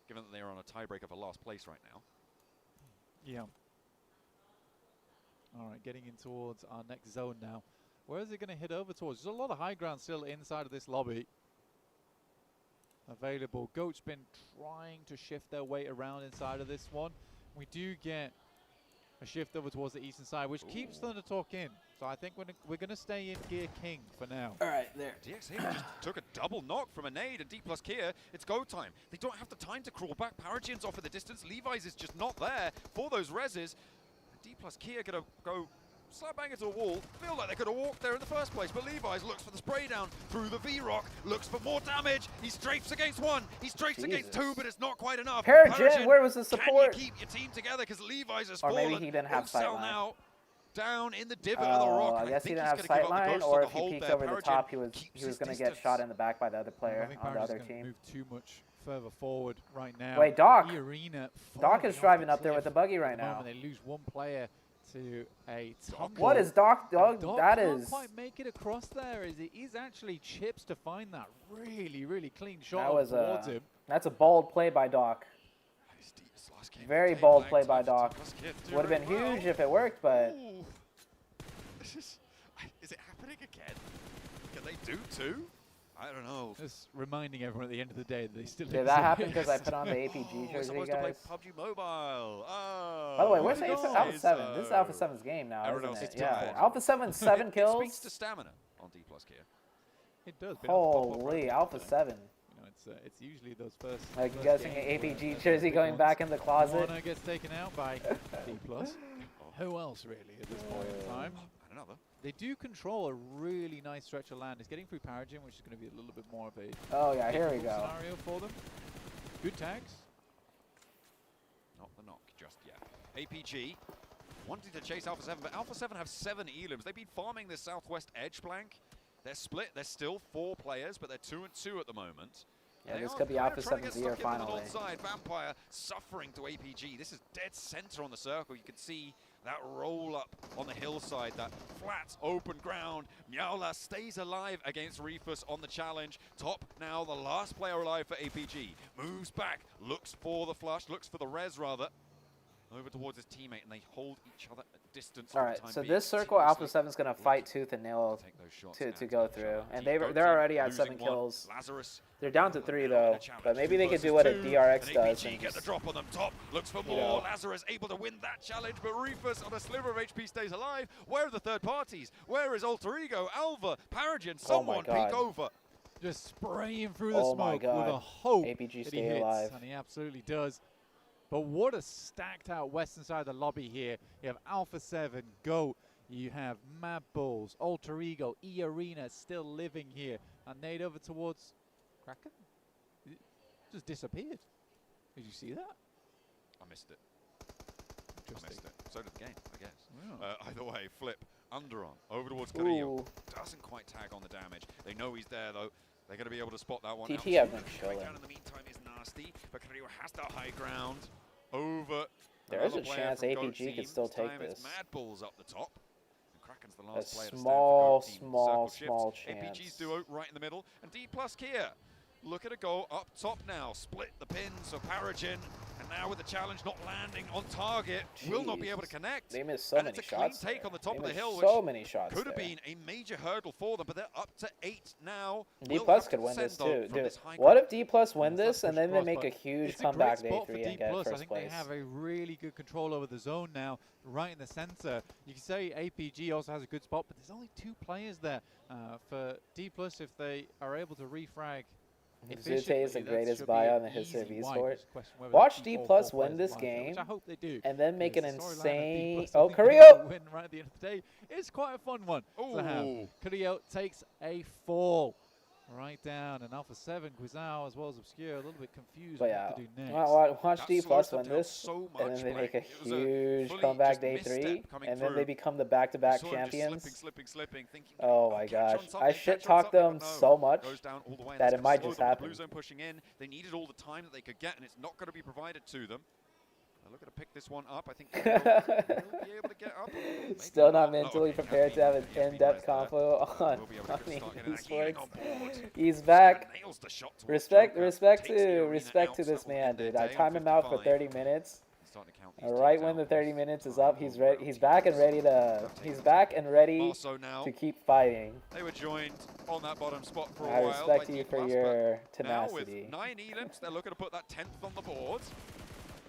given that they are on a tiebreaker for last place right now. Yeah. All right, getting in towards our next zone now. Where is it going to hit over towards? There's a lot of high ground still inside of this lobby available. Goat's been trying to shift their weight around inside of this one. We do get a shift over towards the eastern side, which keeps Thunder Talk in. So I think we're going to stay in Gear King for now. All right, there. DX Xavier just took a double knock from a nade, and D+ Kia, it's go time. They don't have the time to crawl back. Paragen's off in the distance. Levi's is just not there for those reses. D+ Kia gonna go slap bang into a wall. Feel like they could have walked there in the first place, but Levi's looks for the spray down through the V-Rock, looks for more damage. He strafes against one, he strafes against two, but it's not quite enough. Paragen, where was the support? Can you keep your team together? Because Levi's has Or fallen. maybe he didn't have Cell sightline. now down in the divot of the rock. I guess he think didn't he's have gonna give up the sightline, ghost or on the if he hold peeks there. over the Paragen top, he was keeps going his to get distance. shot in the back by the other I player think on the Paragen's other gonna team. move too much further forward right now. Wait, Doc. The arena Doc is falling driving off up there with the cliff buggy at right the now. moment. They lose one player to a tumble. What is Doc? Doc That can't is. quite make it across there. It is actually chips to find that really clean shot That was towards him. That's a bold play by Doc. Very bold play by Doc. Would have been huge if it worked, but. Is it happening again? Can they do two? I don't know. Just reminding everyone at the end of the day that they still Did that happen because I put on the APG We're jersey, supposed to play guys? PUBG Mobile. Oh, By the way, where's there we Alpha go. 7? This is Alpha 7's game now, Everyone isn't else it? is Yeah. tired. Alpha 7, 7 kills. It speaks to stamina on D+ here. It does. Holy, Alpha 7. You know, it's usually those first. Like, you first guys think games an where APG the jersey big going ones. back in the closet? Warner gets taken out by D+. Who else really at this point in time? And another. They do control a really nice stretch of land. It's getting through Paragin, which is going to be a little bit more of a Oh yeah, here we go. scenario for them. Good tags. Not the knock just yet. APG wanting to chase Alpha 7, but Alpha 7 have 7 elims. They've been farming this southwest edge flank. They're split. They're still 4 players, but they're 2 and 2 at the moment. Yeah, They this are could be kinda Alpha trying to get 7's year stuck in on the finally. north side. Vampire suffering to APG. This is dead center on the circle. You can see that roll up on the hillside, that flat open ground. Miaola stays alive against Reefus on the challenge. Top now, the last player alive for APG. Moves back, looks for the flush, looks for the res rather. Over towards his teammate, and they hold each other at distance. All right, so this circle, Alpha 7's gonna fight tooth and nail to go through, and they're already at 7 kills. Lazarus. They're down to 3 though, but maybe they could do what a DRX does and and get the just, drop on them top. Looks for you more. know. Lazarus able to win that challenge, but Rufus on a sliver of HP stays alive. Where are the third parties? Where is Alter Ego, Alva, Paragin? Someone God. peek over. Just spraying through the Oh my smoke with a God. hope APG that he stay hits, alive. and he absolutely does. But what a stacked out western side of the lobby here. You have Alpha 7, GOAT, you have Mad Bulls, Alter Ego, E-Arena still living here. And Nade over towards Kraken? It just disappeared. Did you see that? I missed it. I missed it. So did the game, I guess. Either way, flip, underarm, over towards Carrillo. Ooh. Doesn't quite tag on the damage. They know he's there though. They're going to be able to spot that one. TT have been Right chilling. down in the meantime is nasty, but Carrillo has the high ground over. There is a another player chance from GOAT APG could team. still This take time it's this. Mad Bulls up the top. And Kraken's the A last player to stand small, for GOAT team. small, Circle small shifts. chance. APG's duo right in the middle, and D+ Kia. Look at a goal up top now. Split the pins for Paragin. And now with the challenge not landing on target, will not be able to connect. They missed so and many it's a clean shots take there. on the top They of the missed hill, so which many shots could have there. been a major hurdle for them, but they're up to 8 now. D+ Will have could to win this descend, though, too. from Dude, this high what ground. if D+ win this and then they make a huge It's comeback a day great spot 3 for and get D+. I first think place? they have a really good control over the zone now, right in the center. You can say APG also has a good spot, but there's only 2 players there for D+. If they are able to refrag ZooTay is the greatest buy on the history of esports. Watch Watch D+ win this which game I hope they do. and then make an Because the storyline of D+, insane. I Oh, think they're Carrillo! gonna win right at the end of the day. It's quite a fun one to have. Ooh. Carrillo takes a fall right down, and Alpha 7, Guizao, as well as Obscure, a little bit confused But what yeah, to do next. watch That D+ slows them win down this, so and much, then they Blake. make a It was a huge fully comeback just day misstep 3, coming and then through. they become the back-to-back Saw him just champions. slipping, thinking, Oh "I'll my catch on gosh, something, I catch shit on talked something," them but no. so much Goes down all the way, and that that's it gonna might slow just them. The happen. Blue zone pushing in. They needed all the time that they could get, and it's not going to be provided to them. They're looking to pick this one up. I think they'll be able to get up. Maybe Still not Oh, mentally okay, prepared to have an Caffeine in-depth res there. convo on We'll be able to the start getting that healing on esports. board. He's back. Nails the shot towards Respect Joker. respect Takes the to arena respect out, to so this that will man, end their dude. I day on timed him out for 55. 30 minutes. Starting to count these Right teams when the out. 30 minutes is up, he's ready. He's back and ready to. He's back and ready Marceau now. to keep fighting. They were joined on that bottom spot for a I while. respect by you D+, for but your now with tenacity. 9 elims, they're looking to put that 10th on the board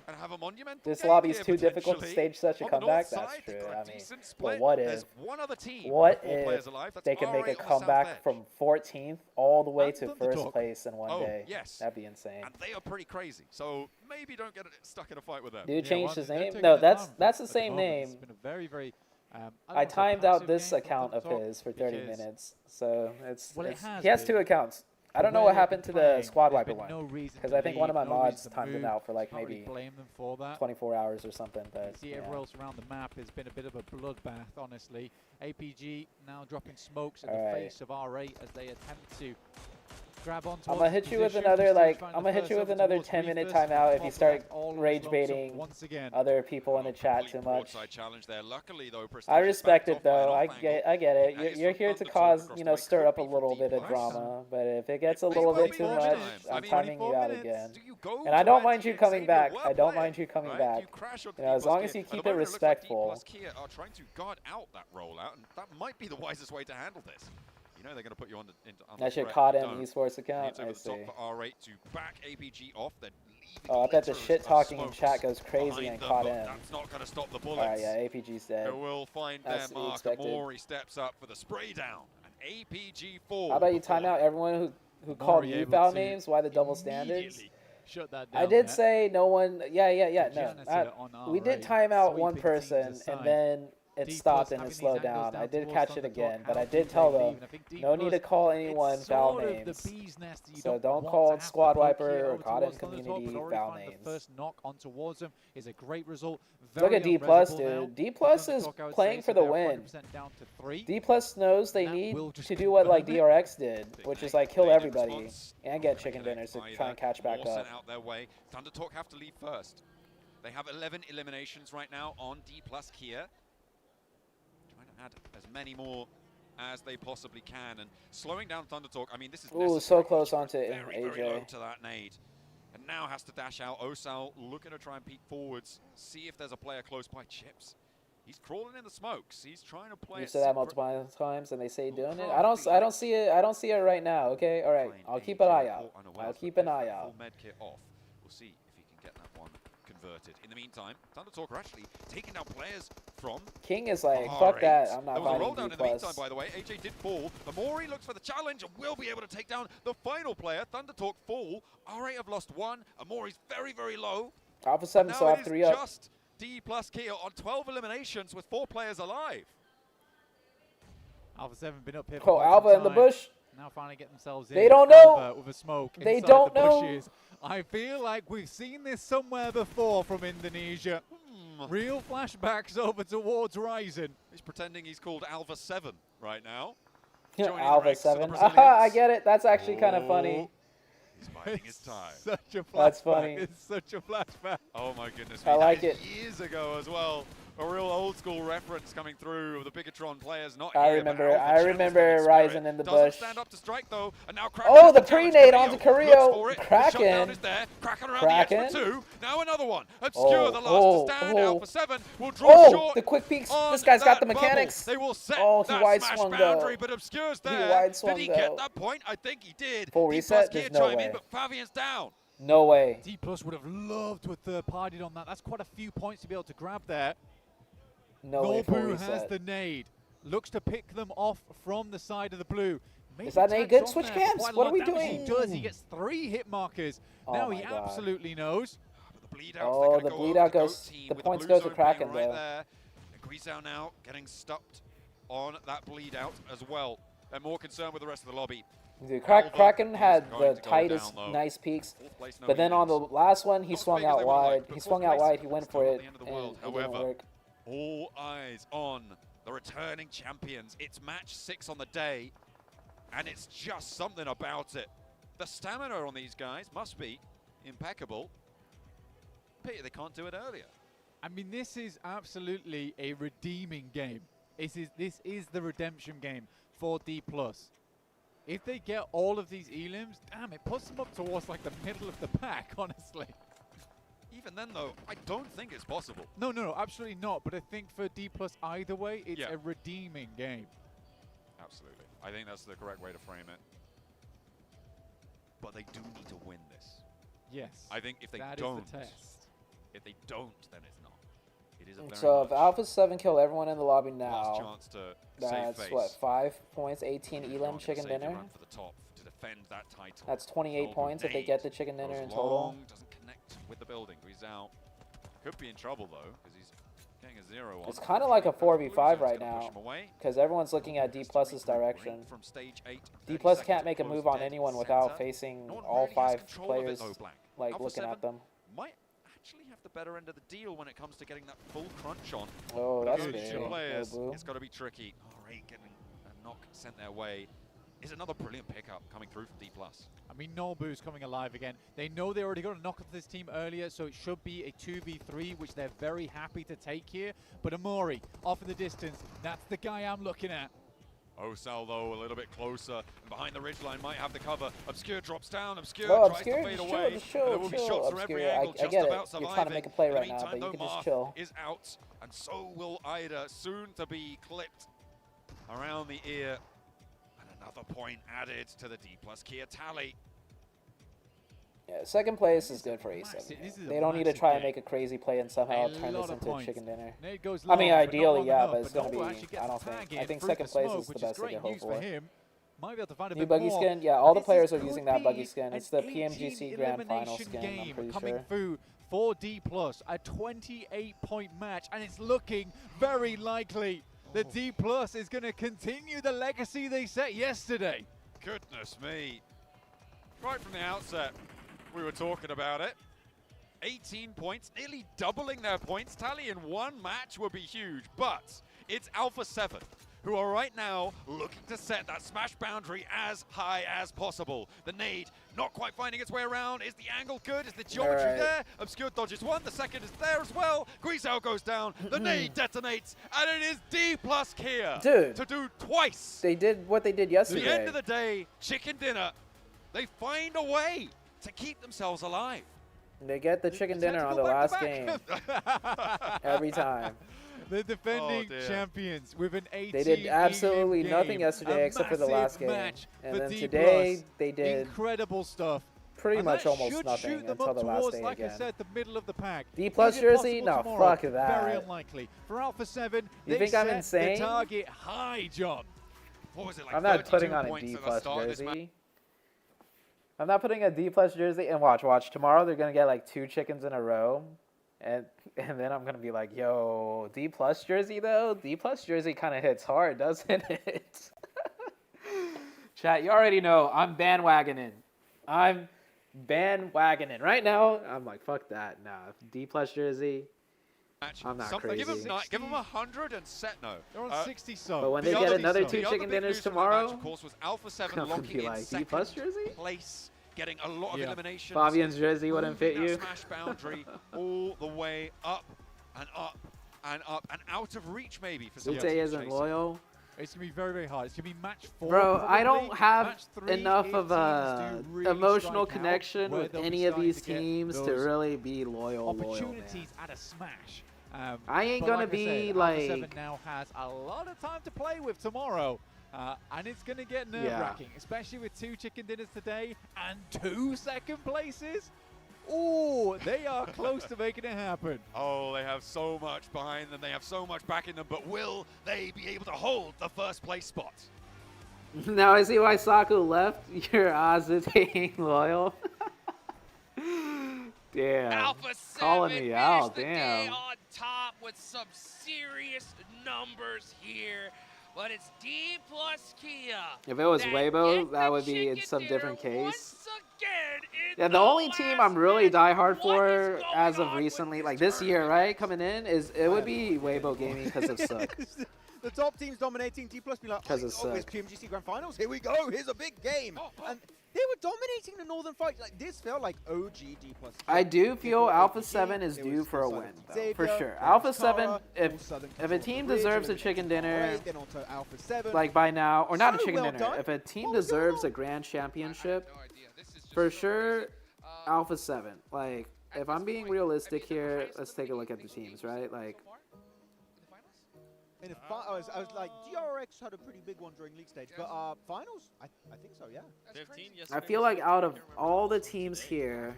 and have a monumental This game lobby is here, too difficult to potentially. stage such a On the comeback. north That's side, true. they've got a I mean, decent but split. what There's if? one other team What with 4 players if alive. That's they could make RA a on the south comeback edge. from 14th all the way And to Thunderdog. first place in one Oh, day? yes. That'd be insane. And they are pretty crazy, so maybe don't get stuck in a fight with them. Dude Yeah, changed well, his they're name? taking No, their that's time the at the same moment. name. It's been a very, very. I don't know if timed a out passive this game from account of Thunderdog his for 30 because minutes, so it's, Well, it it's has he has been. 2 accounts. I don't the know way what they've happened been to the playing, squad there's wiper been one, no reason because to I think one of my leave, no mods reason to timed him move. out for like Can't really maybe blame them for that. 24 hours or something. But See yeah. everywhere else around the map has been a bit of a bloodbath, honestly. APG now dropping smokes in All the right. face of R8 as they attempt to grab on. I'm gonna hit you with another like I'm gonna hit you with another 10-minute timeout if you start rage baiting other people in the chat too much. I respect it though. I get it. You're here to cause, you know, stir up a little bit of drama. But if it gets a little bit too much, I'm timing you out again. And I don't mind you coming back. I don't mind you coming back. You know, as long as you keep it respectful. Kia are trying to guard out that rollout, and that might be the wisest way to handle this. You know they're going to put you on the that shit caught in esports account. I see. R8 to back APG off. Oh, I bet the shit talking in chat goes crazy and caught in. That's not going to stop the bullets. Alright, yeah, APG's dead. Who will find their mark. Amori steps up for the spray down. And APG 4. How about you time out everyone who called you foul names? Why the double standards? Shut that down. I did say no one. Yeah. No, we did time out one person, and then it stopped and it slowed down. I did catch it again, but I did tell them no need to call anyone foul names. So don't call Squad Wiper or Caught in Community foul names. First knock on towards him is a great result. Look at D+, dude. D+ is playing for the win. D+ knows they need to do what like DRX did, which is like kill everybody and get chicken dinners to try and catch back up. Out their way. ThunderTalk have to leave first. They have 11 eliminations right now on D+ Kia. Trying to add as many more as they possibly can, and slowing down ThunderTalk. I mean, this is so close onto very AJ. Low to that nade. And now has to dash out. Osal looking to try and peek forwards, see if there's a player close by. Chips. He's crawling in the smokes. He's trying to play. You said that multiple times, and they say doing it. I don't see it. I don't see it right now. Okay, all right. I'll keep an eye out. I'll keep an eye out. Full med kit off. We'll see if he can get that one converted. In the meantime, ThunderTalk are actually taking down players from King is like, fuck that. I'm not fighting. There was a roll D+. down in the meantime, by the way. AJ did fall. Amori looks for the challenge and will be able to take down the final player. ThunderTalk fall. R8 have lost one. Amori's very, very low. Alpha 7 saw 3 up. Just D+ Kia on 12 eliminations with 4 players alive. Alpha 7 been up here. Oh, Alpha in the bush. Now finally get themselves in. They don't know. With a smoke. They don't know. I feel like we've seen this somewhere before from Indonesia. Real flashbacks over towards Ryzen. He's pretending he's called Alpha 7 right now. Alpha 7. I get it. That's actually kind of funny. He's biding his time. Such a flashback. That's funny. It's such a flashback. Oh my goodness. I like it. Years ago as well. A real old school reference coming through of the Bigatron players. Not I here, remember Ryzen in the bush. Stand up to strike though, and now oh, the pre-nade onto Carrillo. Kraken. Kraken around the edge for 2. Now another one. Obscure, the last to stand. Alpha 7 will draw short. The quick peeks. This guy's got the mechanics. They will set he wide smash swung boundary, though. but Obscure's there. He wide swung Did he get that point? I think he did. Full reset? There's no way. But Fabian's down. No way. D+ would have loved to have third-partied on that. That's quite a few points to be able to grab there. Norbu has the nade. Looks to pick them off from the side of the blue. Maybe is that nade good? Switch camps. What are we doing? He does. He gets 3 hit markers. Now he absolutely knows. The bleed out goes. The points go to Kraken right though. There. Guizhou now getting stuck on that bleed out as well. They're more concerned with the rest of the lobby. Dude, Kraken had the tightest, nice peaks, but then on the last one, he swung out wide. He swung out wide. He went for it, and it didn't work. All eyes on the returning champions. It's match 6 on the day, and it's just something about it. The stamina on these guys must be impeccable. Pity they can't do it earlier. I mean, this is absolutely a redeeming game. This is the redemption game for D+. If they get all of these elims, damn, it puts them up towards like the middle of the pack, honestly. Even then, though, I don't think it's possible. No, absolutely not. But I think for D+ either way, it's a redeeming game. Absolutely. I think that's the correct way to frame it. But they do need to win this. Yes. I think if they don't, if they don't, then it's not. It is a very so if Alpha 7 kill everyone in the lobby now, last chance to that's save what, face. 5 points, 18 elim chicken dinner. Run for the top to defend that title. That's 28 points if they get the chicken dinner in total. Doesn't connect with the building. Guizhou could be in trouble though because he's getting a 0 on. It's kind of like a 4v5 right now because everyone's looking at D+'s direction. From stage 8, D+ can't make a move on anyone without facing all 5 players like looking at them. Might actually have the better end of the deal when it comes to getting that full crunch on. Oh, that's big. Players, it's got to be tricky. All right, getting a knock sent their way. is another brilliant pickup coming through from D+. I mean, Nobu's coming alive again. They know they already got a knock off this team earlier, so it should be a 2v3, which they're very happy to take here. But Amori, off in the distance, that's the guy I'm looking at. Osal, though, a little bit closer, and behind the ridgeline might have the cover. Obscure drops down, Obscure tries to fade away. Just chill, There will be shots from every angle, I just get it. about surviving. You're trying to make a play In the right now, meantime, but you though, can just Marth chill. is out, and so will Ida, soon to be clipped around the ear. And another point added to the D+ Kia tally. Yeah, second place is good for A7. They don't need to try and make a crazy play and somehow turn this into a chicken dinner. I mean, ideally, yeah, but it's going to be, I don't think. I think second place is the best they can hope for. Might be able to find a New bit buggy more. skin, yeah, all the This players are could using that buggy be skin. It's an the PMGC Grand Final elimination skin, I'm game pretty coming sure. through for D+, a 28-point match, and it's looking very likely that D+ is going to continue the legacy they set yesterday. Goodness me. Right from the outset, we were talking about it. 18 points, nearly doubling their points tally in one match would be huge, but it's Alpha 7 who are right now looking to set that smash boundary as high as possible. The nade not quite finding its way around. Is the angle good? Is the geometry there? Obscure dodges one, the second is there as well. Guizhou goes down, the nade detonates, and it is D+ Kia to do twice. They did what they did yesterday. At the end of the day, chicken dinner, they find a way to keep themselves alive. They get the chicken dinner on the last game. Every time. The defending champions with an 18 They did absolutely game, nothing yesterday except for the last game. And then D+. today, they did incredible stuff. pretty And much that almost should nothing shoot them until up the last towards, day like again. I said, the middle of the pack. D+ Is it jersey? possible No, tomorrow? fuck that. Very unlikely. For Alpha 7, You they think I'm set insane? the target high, John. What was it, like I'm not 32 putting on a points D+ at the start of this match? jersey. I'm not putting a D+ jersey. And watch. Tomorrow they're going to get like 2 chickens in a row. And then I'm going to be like, yo, D+ jersey though? D+ jersey kind of hits hard, doesn't it? Chat, you already know I'm bandwagoning. I'm bandwagoning. Right now, I'm like, fuck that. Nah, D+ jersey, I'm not crazy. Give them 100 and set no. They're on 60 so. But when they get another 2 chicken dinners tomorrow, of course, was Alpha 7 I'm gonna locking be in like, D+ second jersey? place, getting a lot of eliminations. Fabian's jersey wouldn't fit moving you. that smash boundary all the way up and up and up and out of reach maybe for some ZooTay isn't loyal. It's going to be very, very hard. It's going to be match 4. Bro, probably. I don't have Match 3, enough it of seems a to really emotional strike out connection where with they'll be any of starting these to get teams to those really be loyal. opportunities at a smash. I ain't but gonna like I be said, like- Alpha 7 now has a lot of time to play with tomorrow. And it's going to get nerve-wracking, especially with 2 chicken dinners today and 2 second places. Oh, they are close to making it happen. Oh, they have so much behind them. They have so much backing them. But will they be able to hold the first place spot? Now I see why Saku left. Your odds of being loyal. Damn. Alpha 7 Calling me out. the day Damn. on top with some serious numbers here. But it's D+ Kia. If it was that Weibo, get that the would be in chicken some dinner different case. once again in Yeah, the only team I'm really diehard for as of recently, like this year, right, coming in, it would be Weibo Gaming because of Sook. The top teams dominating, D+ be like, Because it's oh, it's PMGC Grand Finals, here we go, here's a big game. And they were dominating the Northern fight. Like, this felt like OG D+. I do feel Alpha 7 is due for a win, though, for sure. Alpha 7, if a team deserves a chicken dinner, like by now, or not a chicken dinner, if a team deserves a grand championship, for sure, Alpha 7. Like, if I'm being realistic here, let's take a look at the teams, right? Like, And I was like, DRX had a pretty big one during league stage, but finals, I think so, yeah. 15, yes. I feel like out of all the teams here,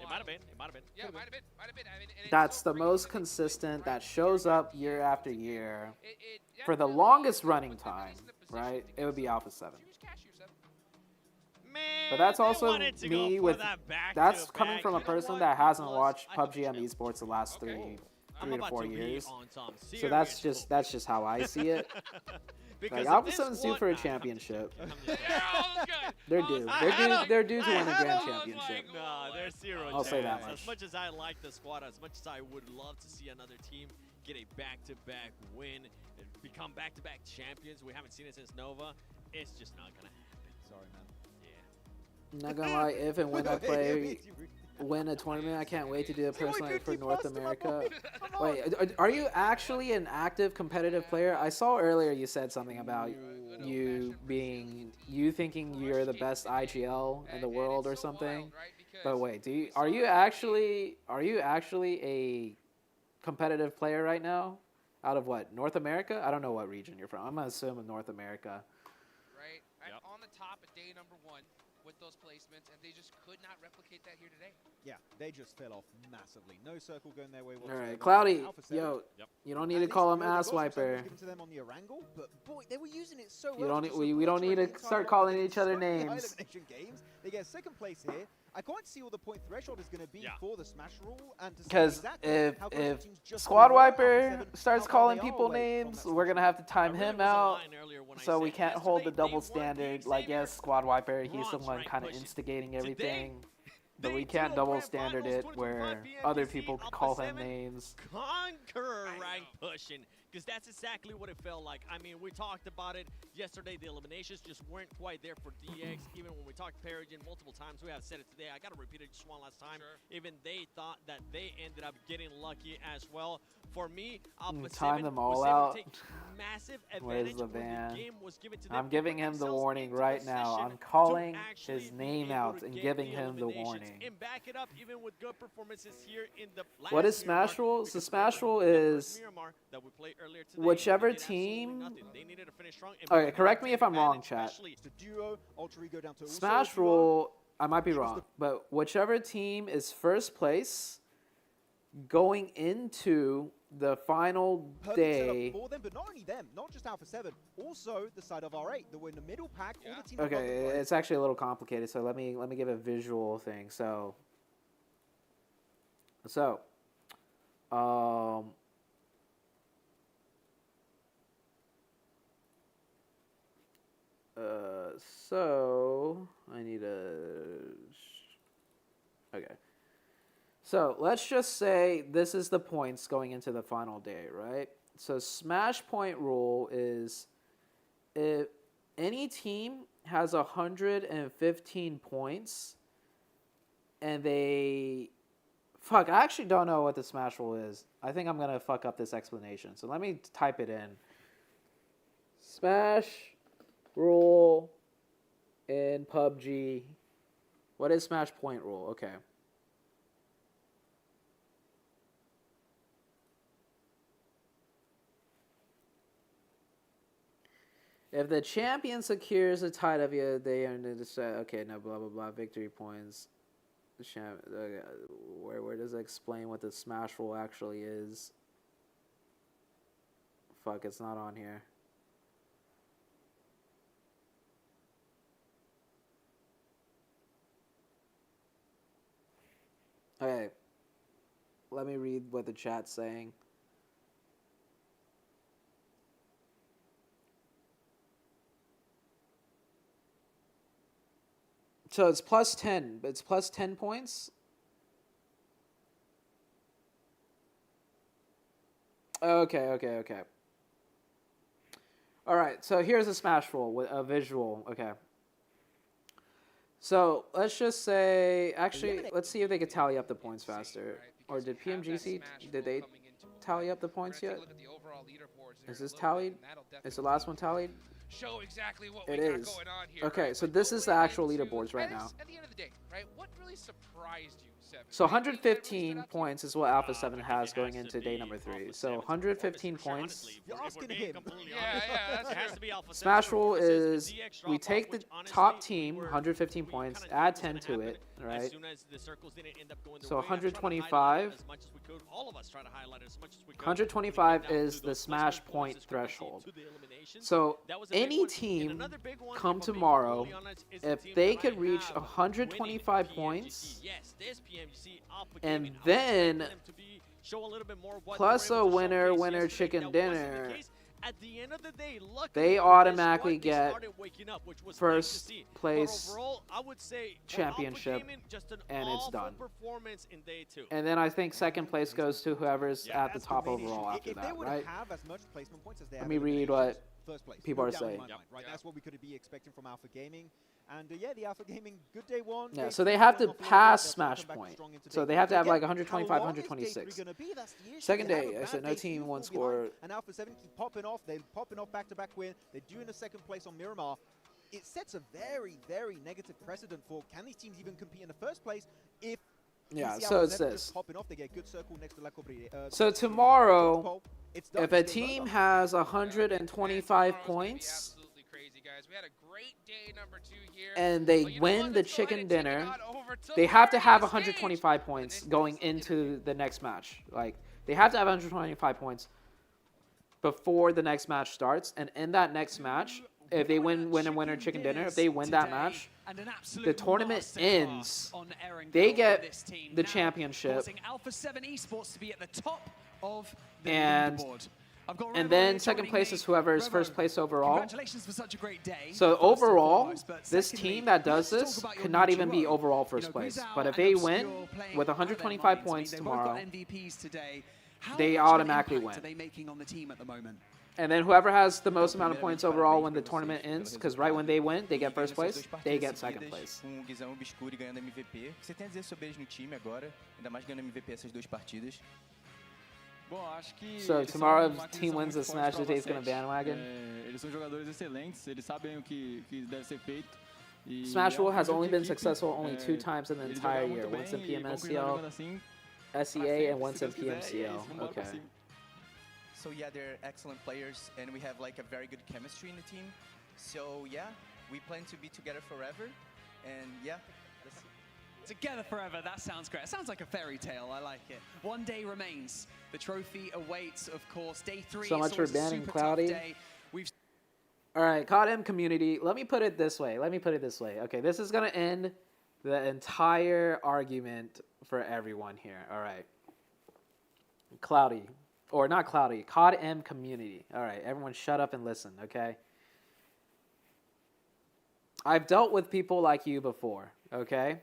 It might have been. Yeah, might have been. I mean, and that's the most consistent, that shows up year after year for the longest running time, right? It would be Alpha 7. Man, But that's they also wanted to go me for with, that that's back-to-back. coming from a You know person what? that hasn't Plus, watched I could PUBG and chill. esports the last three I'm to about 4 to be years. on some So that's serious just how I see it. Because Like if Alpha this 7's due squad- for a Nah, championship. Yeah, all was good. They're All was due. good. They're due to I win a had grand a- championship. Nah, there's zero I'll say that chance. much. As much as I like the squad, as much as I would love to see another team get a back-to-back win, become back-to-back champions. We haven't seen it since Nova. It's just not gonna happen. Sorry, man. Yeah. Not gonna lie, if and when I win a tournament, I can't wait to do it personally for North America. Wait, are you actually an active competitive player? I saw earlier you said something about you thinking you're the best IGL in the world or something. But wait, are you actually a competitive player right now? Out of what? North America? I don't know what region you're from. I'm gonna assume North America. Right? Yep. On the top of day number 1 with those placements, and they just could not replicate that here today. Yeah, they just fell off massively. No circle going their way. All right, Cloudy, yo, you don't need to call him ass wiper. To them on the Orangle, but boy, they were using it so You well. don't. We don't need to start calling each other names. Elimination games. They get second place here. I can't see what the point threshold is going to be for the Smash rule. Because if Squad Wiper starts calling people names, we're going to have to time him out. So we can't hold the double standard. Like, yes, Squad Wiper, he's the one kind of instigating everything. But we can't double standard it where other people call him names. Conqueror rank pushing. Because that's exactly what it felt like. I mean, we talked about it yesterday. The eliminations just weren't quite there for DX. Even when we talked Peregrine multiple times, we have said it today. I got to repeat it just one last time. Even they thought that they ended up getting lucky as well. For me, time them all out. Massive Where's the van? The I'm giving him the warning right now. I'm calling his name out and giving him the warning. And back it up even with good performances here in the what is Smash Rule? So Smash Rule is whichever team. Okay, correct me if I'm wrong, chat. Smash Rule, I might be wrong, but whichever team is first place going into the final day. For them, but not only them, not just Alpha 7, also the side of R8 that were in the middle pack. All the teams okay, it's actually a little complicated, so let me give a visual thing. So I need a okay. So let's just say this is the points going into the final day, right? So Smash point rule is if any team has 115 points and they... Fuck, I actually don't know what the Smash rule is. I think I'm going to fuck up this explanation. So let me type it in. Smash rule in PUBG. What is Smash point rule? Okay. If the champion secures a tie W, they earn the okay, no, blah blah blah. Victory points. Where does it explain what the Smash rule actually is? Fuck, it's not on here. Okay, let me read what the chat's saying. So it's plus 10, but it's plus 10 points? Okay. All right, so here's a Smash rule with a visual. Okay. So let's just say, actually, let's see if they could tally up the points faster. Or did PMGC, did they tally up the points yet? Is this tallied? Is the last one tallied? Show exactly what it we is. got going on here. Okay, right? so this is the actual leaderboards right now. At the end of the day, right? What really surprised you, Seven? So 115 points is what Alpha 7 has going into day number 3. So 115 points. You're asking him. Yeah, Smash rule is we take the top team, 115 points, add 10 to it, right? So 125. 125 is the Smash point threshold. So any team come tomorrow, if they could reach 125 points, and then plus a winner chicken dinner, at the end of the day, they automatically get looking up, which was first nice to see. place But overall, I would say for championship, Alpha Gaming, just an and it's awful done. performance in day 2. And then I think second place goes to whoever's at the That's top main issue. overall after If they that, would right? have as much placement points as they Let have me read eliminations, what first place. people No are doubt in saying. my mind, right? That's what we could be expecting from Alpha Gaming. And yeah, the Alpha Gaming, good day 1. Yeah, day so they 2 have going to off a little bit, pass they'll Smash come back Point. strong into So day they 3. have to have Again, like 125, how long is day 3 126. gonna be? That's the issue. Second They have day, a I said bad no day team, 2, one fall score. behind, and Alpha 7 keep popping off. They're popping off back-to-back win. They're doing a second place on Miramar. It sets a very, very negative precedent for can these teams even compete in the first place if Yeah, PCL so is it's just this. popping off, they get a good circle next to La Cobrilla. So tomorrow, it's done. if a It's game team over. has 125 points Absolutely crazy, guys. We had a great day number 2 here. and they But you know win what? the Let's go ahead chicken and take it dinner, on over to they have to have Larry on the stage. 125 points going into the next match. Like, they have to have 125 points before the next match starts. And in that next match, if they win chicken dinner, if they win that match, the tournament ends. They get the championship. Causing Alpha 7 Esports to be at the top of the And leaderboard. I've got and Revo then here second joining place me. is whoever is Revo, first place overall. Congratulations for such a great day. So first and overall, foremost, but this secondly, team that does let's this talk about your could not new even be duo. overall You first know, place. Grizal But if and they Obscure win playing with out of their 125 minds. I mean, points they both tomorrow, got MVPs today. How they much of an automatically impact win. are they making on the team at the moment? and then whoever has the most amount of points overall when the tournament ends, because right when they win, they get first place, they get second place. Com o Guizão e o Obscure ganhando MVP. O que você tem a dizer sobre eles no time agora? Ainda mais ganhando MVP essas 2 partidas. Bom, acho que So eles tomorrow, são uma if the team aquisição wins muito the forte Smash, pra ZooTay is going to basquete. bandwagon. Eles são jogadores excelentes, eles sabem o que deve ser feito. E Smash World has jogo only de been equipe, successful only 2 times in the eles entire jogaram year. muito Once in bem e vão continuar PMSCL, jogando assim pra SEA, sempre, and once se in Deus quiser, e é PMCO. isso, vamos embora pra Okay. cima. So yeah, they're excellent players, and we have like a very good chemistry in the team. So yeah, we plan to be together forever, and yeah. Together forever, that sounds great. It sounds like a fairy tale, I like it. One day remains. The trophy awaits, of course. Day 3 So is much for always a banning super Cloudy. tough day. We've All right, COD-M community. Let me put it this way. Okay, this is going to end the entire argument for everyone here. All right. Cloudy. Or not Cloudy. COD-M community. All right, everyone shut up and listen, okay? I've dealt with people like you before, okay?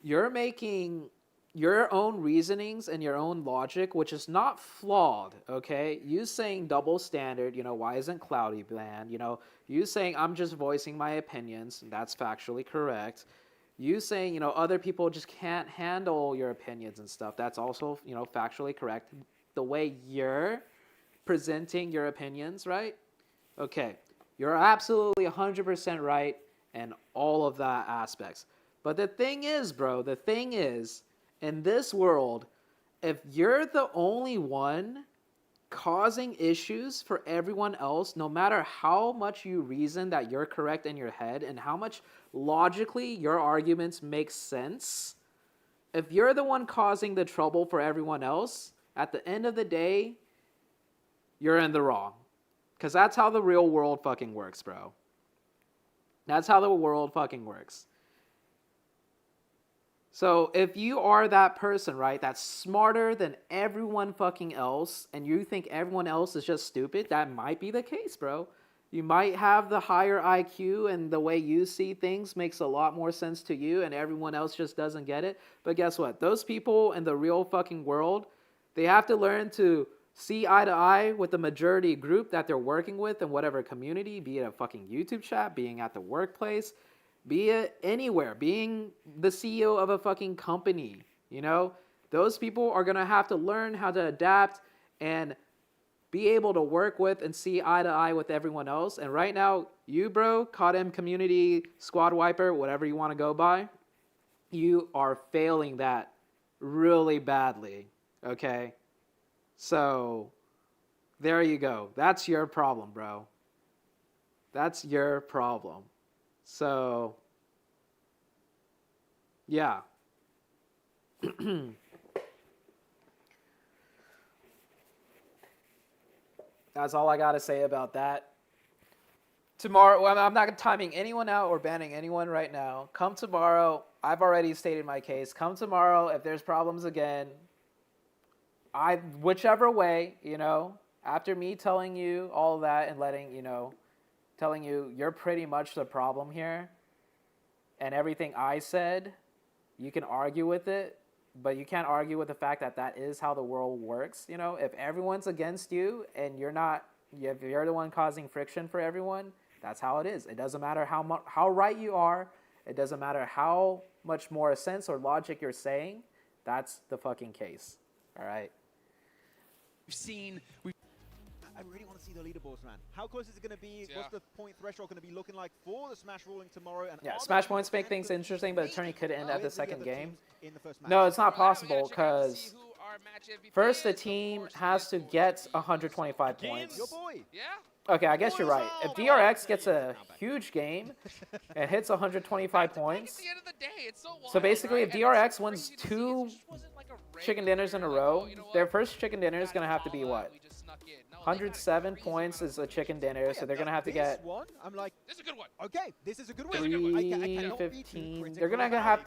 You're making your own reasonings and your own logic, which is not flawed, okay? You saying double standard, why isn't Cloudy banned? You saying I'm just voicing my opinions, that's factually correct. You saying, other people just can't handle your opinions and stuff, that's also, factually correct. The way you're presenting your opinions, right? Okay, you're absolutely 100% right in all of that aspects. But the thing is, bro, in this world, if you're the only one causing issues for everyone else, no matter how much you reason that you're correct in your head and how much logically your arguments make sense, if you're the one causing the trouble for everyone else, at the end of the day, you're in the wrong. Because that's how the real world fucking works, bro. That's how the world fucking works. So if you are that person, right, that's smarter than everyone fucking else, and you think everyone else is just stupid, that might be the case, bro. You might have the higher IQ, and the way you see things makes a lot more sense to you, and everyone else just doesn't get it. But guess what? Those people in the real fucking world, they have to learn to see eye to eye with the majority group that they're working with in whatever community, be it a fucking YouTube chat, being at the workplace, be it anywhere, being the CEO of a fucking company, Those people are going to have to learn how to adapt and be able to work with and see eye to eye with everyone else. And right now, you, bro, COD-M community, squad wiper, whatever you want to go by, you are failing that really badly, okay? So, there you go. That's your problem, bro. That's your problem. So, yeah. That's all I got to say about that. Tomorrow, well, I'm not timing anyone out or banning anyone right now. Come tomorrow. I've already stated my case. Come tomorrow if there's problems again. Whichever way, after me telling you all that and letting, telling you you're pretty much the problem here, and everything I said, you can argue with it, but you can't argue with the fact that that is how the world works. You know, if everyone's against you and you're not, if you're the one causing friction for everyone, that's how it is. It doesn't matter how right you are. It doesn't matter how much more sense or logic you're saying. That's the fucking case. All right. I really want to see the leaderboards, man. How close is it going to be? What's the point threshold going to be looking like for the Smash ruling tomorrow? And yeah, Smash points make things interesting, but the tourney could end at the second game. No, it's not possible because first the team has to get 125 points. Your boy. Yeah. Okay, I guess you're right. If DRX gets a huge game and hits 125 points, so basically if DRX wins 2 chicken dinners in a row, their first chicken dinner is going to have to be what? 107 points is a chicken dinner, so they're going to have to get I'm like, this is a good one. Okay, this is a good one. 315. They're going to have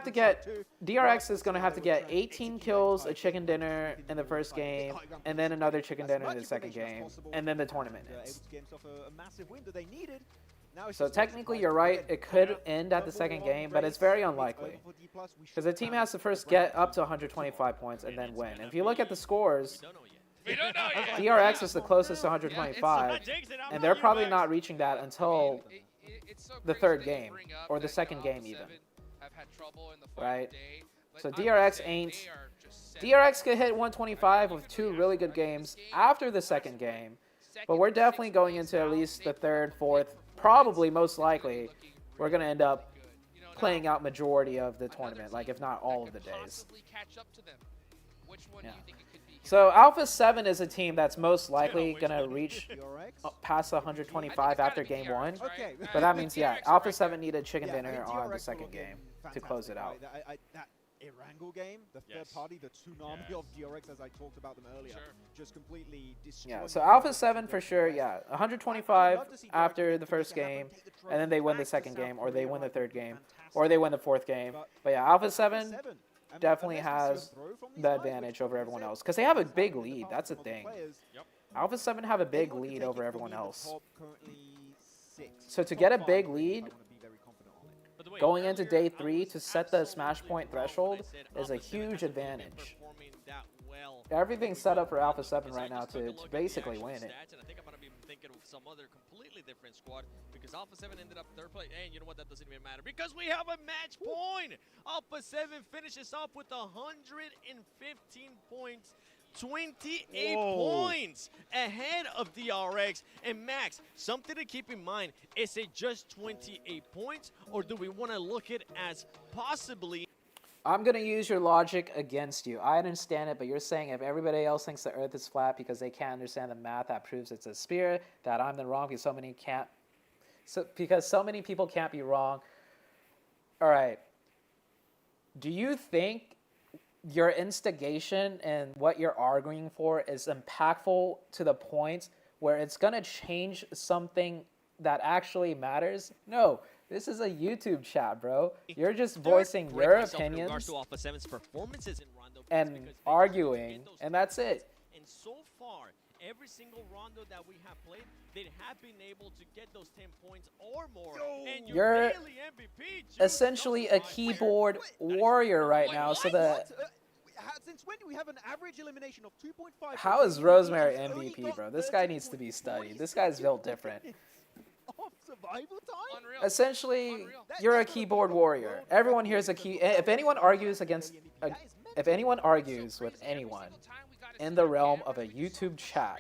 to get DRX is going to have to get 18 kills, a chicken dinner in the first game, and then another chicken dinner in the second game, and then the tournament ends. So technically you're right, it could end at the second game, but it's very unlikely. Because the team has to first get up to 125 points and then win. If you look at the scores, DRX is the closest to 125, and they're probably not reaching that until the third game, or the second game even. Right? So DRX ain't... DRX could hit 125 with 2 really good games after the second game, but we're definitely going into at least the third, fourth, probably most likely, we're going to end up playing out majority of the tournament, like if not all of the days. Yeah. So Alpha 7 is a team that's most likely going to reach past 125 after game 1. But that means, yeah, Alpha 7 needed chicken dinner on the second game to close it out. That Erangel game, the third party, the tsunami of DRX, as I talked about them earlier, just completely destroyed. Yeah, so Alpha 7 for sure, yeah. 125 after the first game, and then they win the second game, or they win the third game, or they win the fourth game. But yeah, Alpha 7 definitely has the advantage over everyone else, because they have a big lead. That's the thing. Alpha 7 have a big lead over everyone else. So to get a big lead going into day 3 to set the Smash point threshold is a huge advantage. Everything's set up for Alpha 7 right now to basically win it. I think I'm going to be thinking of some other completely different squad because Alpha 7 ended up third place. And you know what? That doesn't even matter because we have a match point. Alpha 7 finishes off with 115 points. 28 points ahead of DRX. And Max, something to keep in mind, is it just 28 points or do we want to look at it as possibly... I'm going to use your logic against you. I understand it, but you're saying if everybody else thinks the earth is flat because they can't understand the math that proves it's a sphere, that I'm the wrong because so many people can't be wrong. All right. Do you think your instigation and what you're arguing for is impactful to the point where it's going to change something that actually matters? No. This is a YouTube chat, bro. You're just voicing your opinions and arguing, and that's it. And so far, every single rondo that we have played, they have been able to get those 10 points or more. And You're MVP, essentially a keyboard warrior right now, so the... Since when do we have an average elimination of 2.5? How is Rosemary MVP, bro? This guy needs to be studied. This guy's built different. Survival time? Unreal. Essentially, Unreal. you're a keyboard warrior. Everyone here is a key. If anyone argues against, if anyone argues with anyone in the realm of a YouTube chat,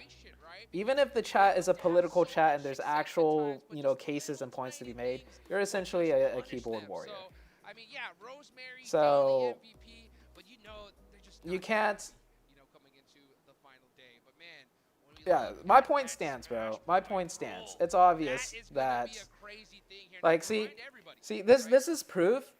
even if the chat is a political chat and there's actual, cases and points to be made, you're essentially a keyboard warrior. I mean, yeah, Rosemary, So MVP, but they're just you can't. Coming into the final day. But man, Yeah, my point stands, bro. My point stands. It's obvious that, like, see, this is proof,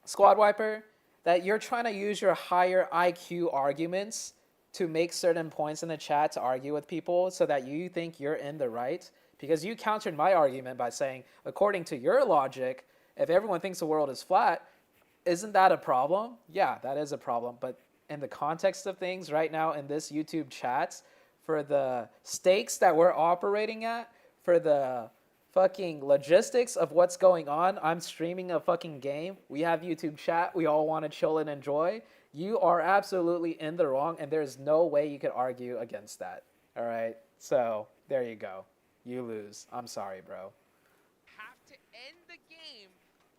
Squad Wiper, that you're trying to use your higher IQ arguments to make certain points in the chat to argue with people so that you think you're in the right. Because you countered my argument by saying, according to your logic, if everyone thinks the world is flat, isn't that a problem? Yeah, that is a problem. But in the context of things right now in this YouTube chat, for the stakes that we're operating at, for the fucking logistics of what's going on. I'm streaming a fucking game. We have YouTube chat. We all want to chill and enjoy. You are absolutely in the wrong, and there's no way you could argue against that. All right? So, there you go. You lose. I'm sorry, bro. Have to end the game.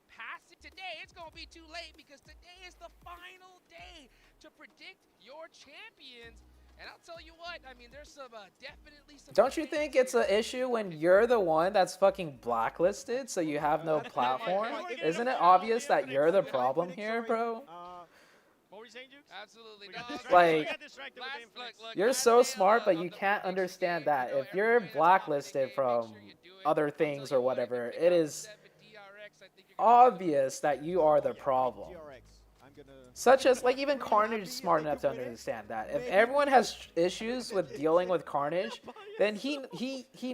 Pass it today. It's going to be too late because today is the final day to predict your champions. And I'll tell you what, I mean, there's some definitely some... Don't you think it's an issue when you're the one that's fucking blacklisted, so you have no platform? Isn't it obvious that you're the problem here, bro? What were you saying, Jukes? Absolutely. Like, you're so smart, but you can't understand that. If you're blacklisted from other things or whatever, it is obvious that you are the problem. Such as, like, even Carnage is smart enough to understand that. If everyone has issues with dealing with Carnage, then he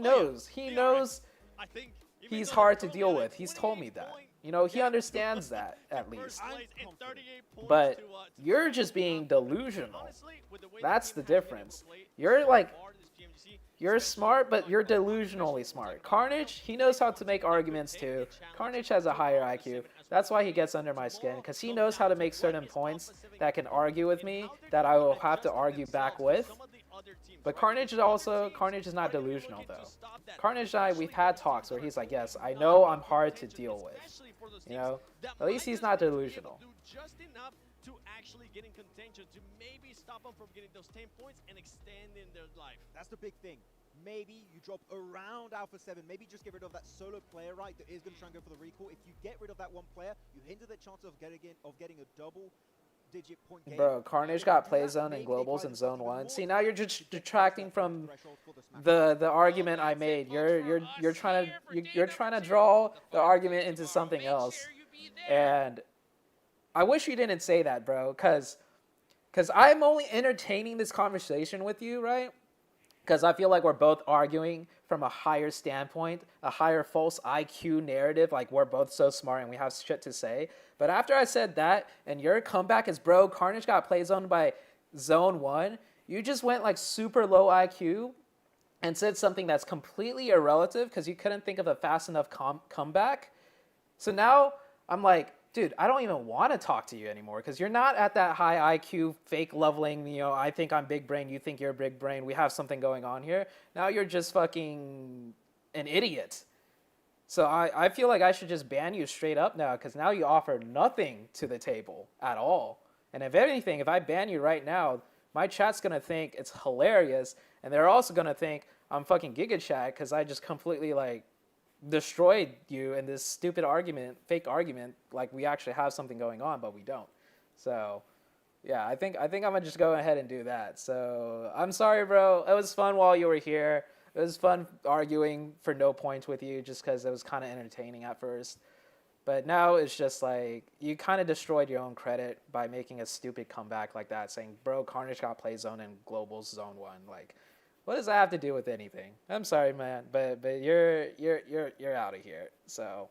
knows. He knows he's hard to deal with. He's told me that. You know, he understands that, at least. But you're just being delusional. That's the difference. You're like, you're smart, but you're delusionally smart. Carnage, he knows how to make arguments too. Carnage has a higher IQ. That's why he gets under my skin, because he knows how to make certain points that can argue with me, that I will have to argue back with. But Carnage is not delusional though. Carnage and I, we've had talks where he's like, yes, I know I'm hard to deal with. You know, at least he's not delusional. Just enough to actually get in contention to maybe stop them from getting those 10 points and extending their life. That's the big thing. Maybe you drop around Alpha 7. Maybe just get rid of that solo player, right, that is going to try and go for the recall. If you get rid of that one player, you hinder the chance of getting a double-digit point game. Bro, Carnage got play zone and globals in zone 1. See, now you're just detracting from the argument I made. You're trying to draw the argument into something else. And I wish you didn't say that, bro, because I'm only entertaining this conversation with you, right? Because I feel like we're both arguing from a higher standpoint, a higher false IQ narrative, like we're both so smart and we have shit to say. But after I said that, and your comeback is, bro, Carnage got play zoned by zone 1, you just went like super low IQ and said something that's completely irrelative because you couldn't think of a fast enough comeback. So now I'm like, dude, I don't even want to talk to you anymore because you're not at that high IQ, fake leveling, you know, I think I'm big brain, you think you're big brain, we have something going on here. Now you're just fucking an idiot. So I feel like I should just ban you straight up now because now you offer nothing to the table at all. And if anything, if I ban you right now, my chat's going to think it's hilarious and they're also going to think I'm fucking Giga Chat because I just completely like destroyed you in this stupid argument, fake argument, like we actually have something going on, but we don't. So, yeah, I think I'm gonna just go ahead and do that. So, I'm sorry, bro. It was fun while you were here. It was fun arguing for no points with you just because it was kind of entertaining at first. But now it's just like, you kind of destroyed your own credit by making a stupid comeback like that, saying, bro, Carnage got play zone and Global's zone 1. Like, what does that have to do with anything? I'm sorry, man, but you're out of here. So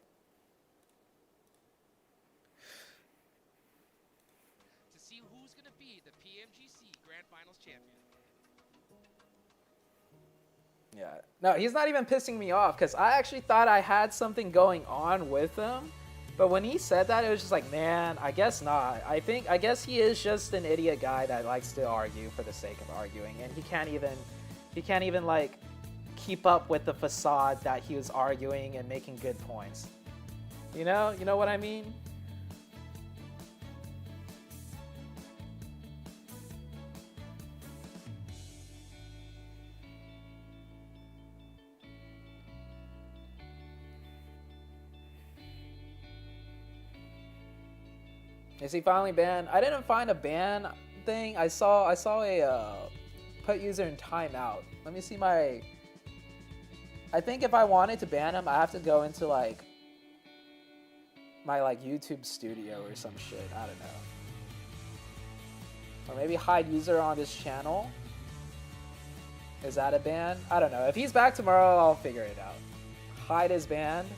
to see who's going to be the PMGC Grand Finals champion. yeah, no, he's not even pissing me off because I actually thought I had something going on with him, but when he said that, it was just like, man, I guess not. I guess he is just an idiot guy that likes to argue for the sake of arguing, and he can't even like keep up with the facade that he was arguing and making good points. You know what I mean? Is he finally banned? I didn't find a ban thing. I saw a put user in timeout. Let me see my... I think if I wanted to ban him, I have to go into like my like YouTube studio or some shit. I don't know. Or maybe hide user on this channel. Is that a ban? I don't know. If he's back tomorrow, I'll figure it out. Hide is banned.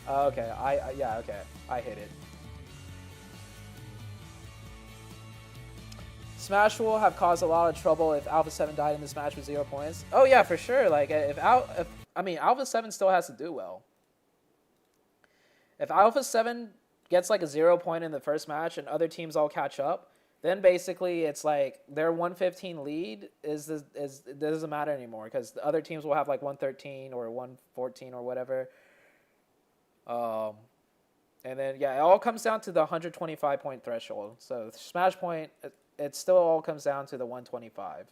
Oh, okay. Yeah, okay. I hit it. Smash will have caused a lot of trouble if Alpha 7 died in this match with 0 points. Oh yeah, for sure. Like if I mean, Alpha 7 still has to do well. If Alpha 7 gets like a 0 point in the first match and other teams all catch up, then basically it's like their 115 lead it doesn't matter anymore because the other teams will have like 113 or 114 or whatever. And then, yeah, it all comes down to the 125 point threshold. So Smash Point, it still all comes down to the 125.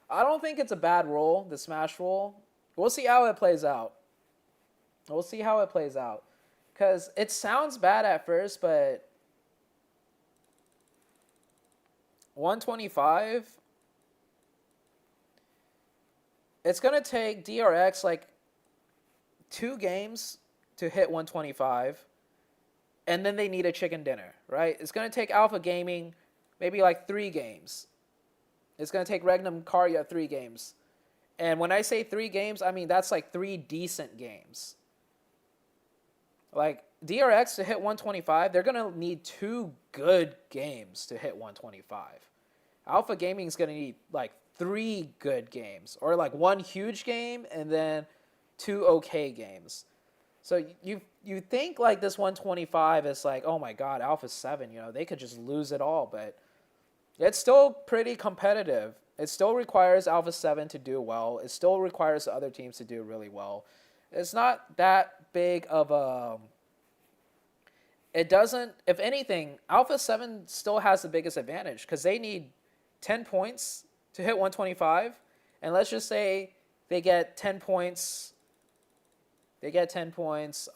I don't think it's a bad rule, the Smash rule. We'll see how it plays out. We'll see how it plays out. Because it sounds bad at first, but 125, it's going to take DRX like 2 games to hit 125, and then they need a chicken dinner, right? It's going to take Alpha Gaming maybe like 3 games. It's going to take Regnum Karya 3 games. And when I say 3 games, I mean that's like 3 decent games. Like DRX to hit 125, they're going to need 2 good games to hit 125. Alpha Gaming is going to need like 3 good games, or like 1 huge game and then 2 okay games. So you think like this 125 is like, oh my god, Alpha 7, you know, they could just lose it all, but it's still pretty competitive. It still requires Alpha 7 to do well. It still requires the other teams to do really well. It's not that big of a... It doesn't... If anything, Alpha 7 still has the biggest advantage because they need 10 points to hit 125. And let's just say they get 10 points... They get 10 points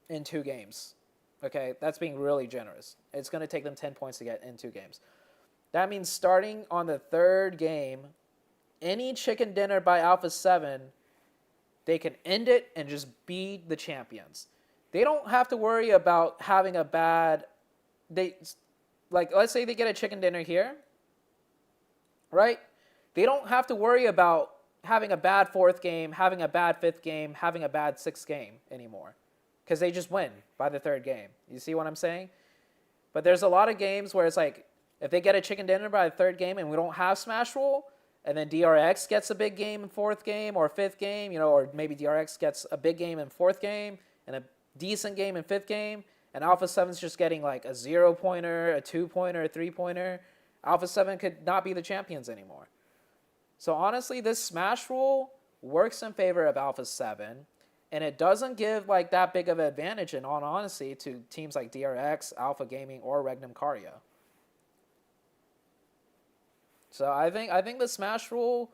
in 2 games. Okay, that's being really generous. It's going to take them 10 points to get in 2 games. That means starting on the 3rd game, any chicken dinner by Alpha 7, they can end it and just be the champions. They don't have to worry about having a bad... Like, let's say they get a chicken dinner here, right? They don't have to worry about having a bad 4th game, having a bad 5th game, having a bad 6th game anymore. Because they just win by the 3rd game. You see what I'm saying? But there's a lot of games where it's like, if they get a chicken dinner by the 3rd game and we don't have Smash Roll, and then DRX gets a big game in 4th game or 5th game, you know, or maybe DRX gets a big game in 4th game and a decent game in 5th game, and Alpha 7's just getting like a 0-pointer, a 2-pointer, a 3-pointer, Alpha 7 could not be the champions anymore. So honestly, this Smash Roll works in favor of Alpha 7. And it doesn't give like that big of an advantage, in all honesty, to teams like DRX, Alpha Gaming, or Regnum Karya. So I think the Smash Rule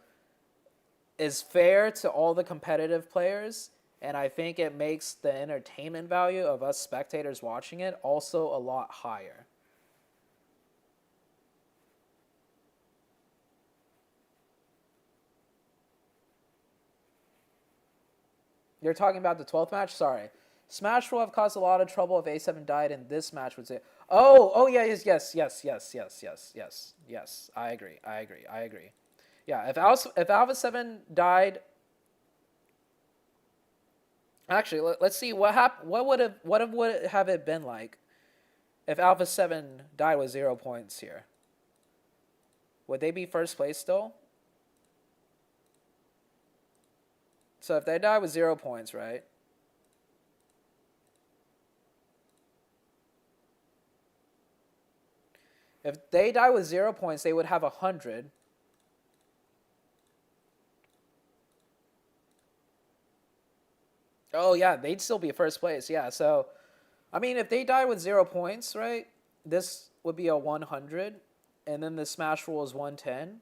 is fair to all the competitive players, and I think it makes the entertainment value of us spectators watching it also a lot higher. You're talking about the 12th match? Sorry. Smash will have caused a lot of trouble if A7 died in this match, would say. Oh, yeah, yes. I agree. Yeah, if Alpha 7 died... Actually, let's see what happened. What would it have it been like if Alpha 7 died with 0 points here? Would they be first place still? So if they die with 0 points, right? If they die with 0 points, they would have 100. Oh, yeah, they'd still be first place. Yeah, so, I mean, if they die with 0 points, right, this would be a 100. And then the Smash Rule is 110.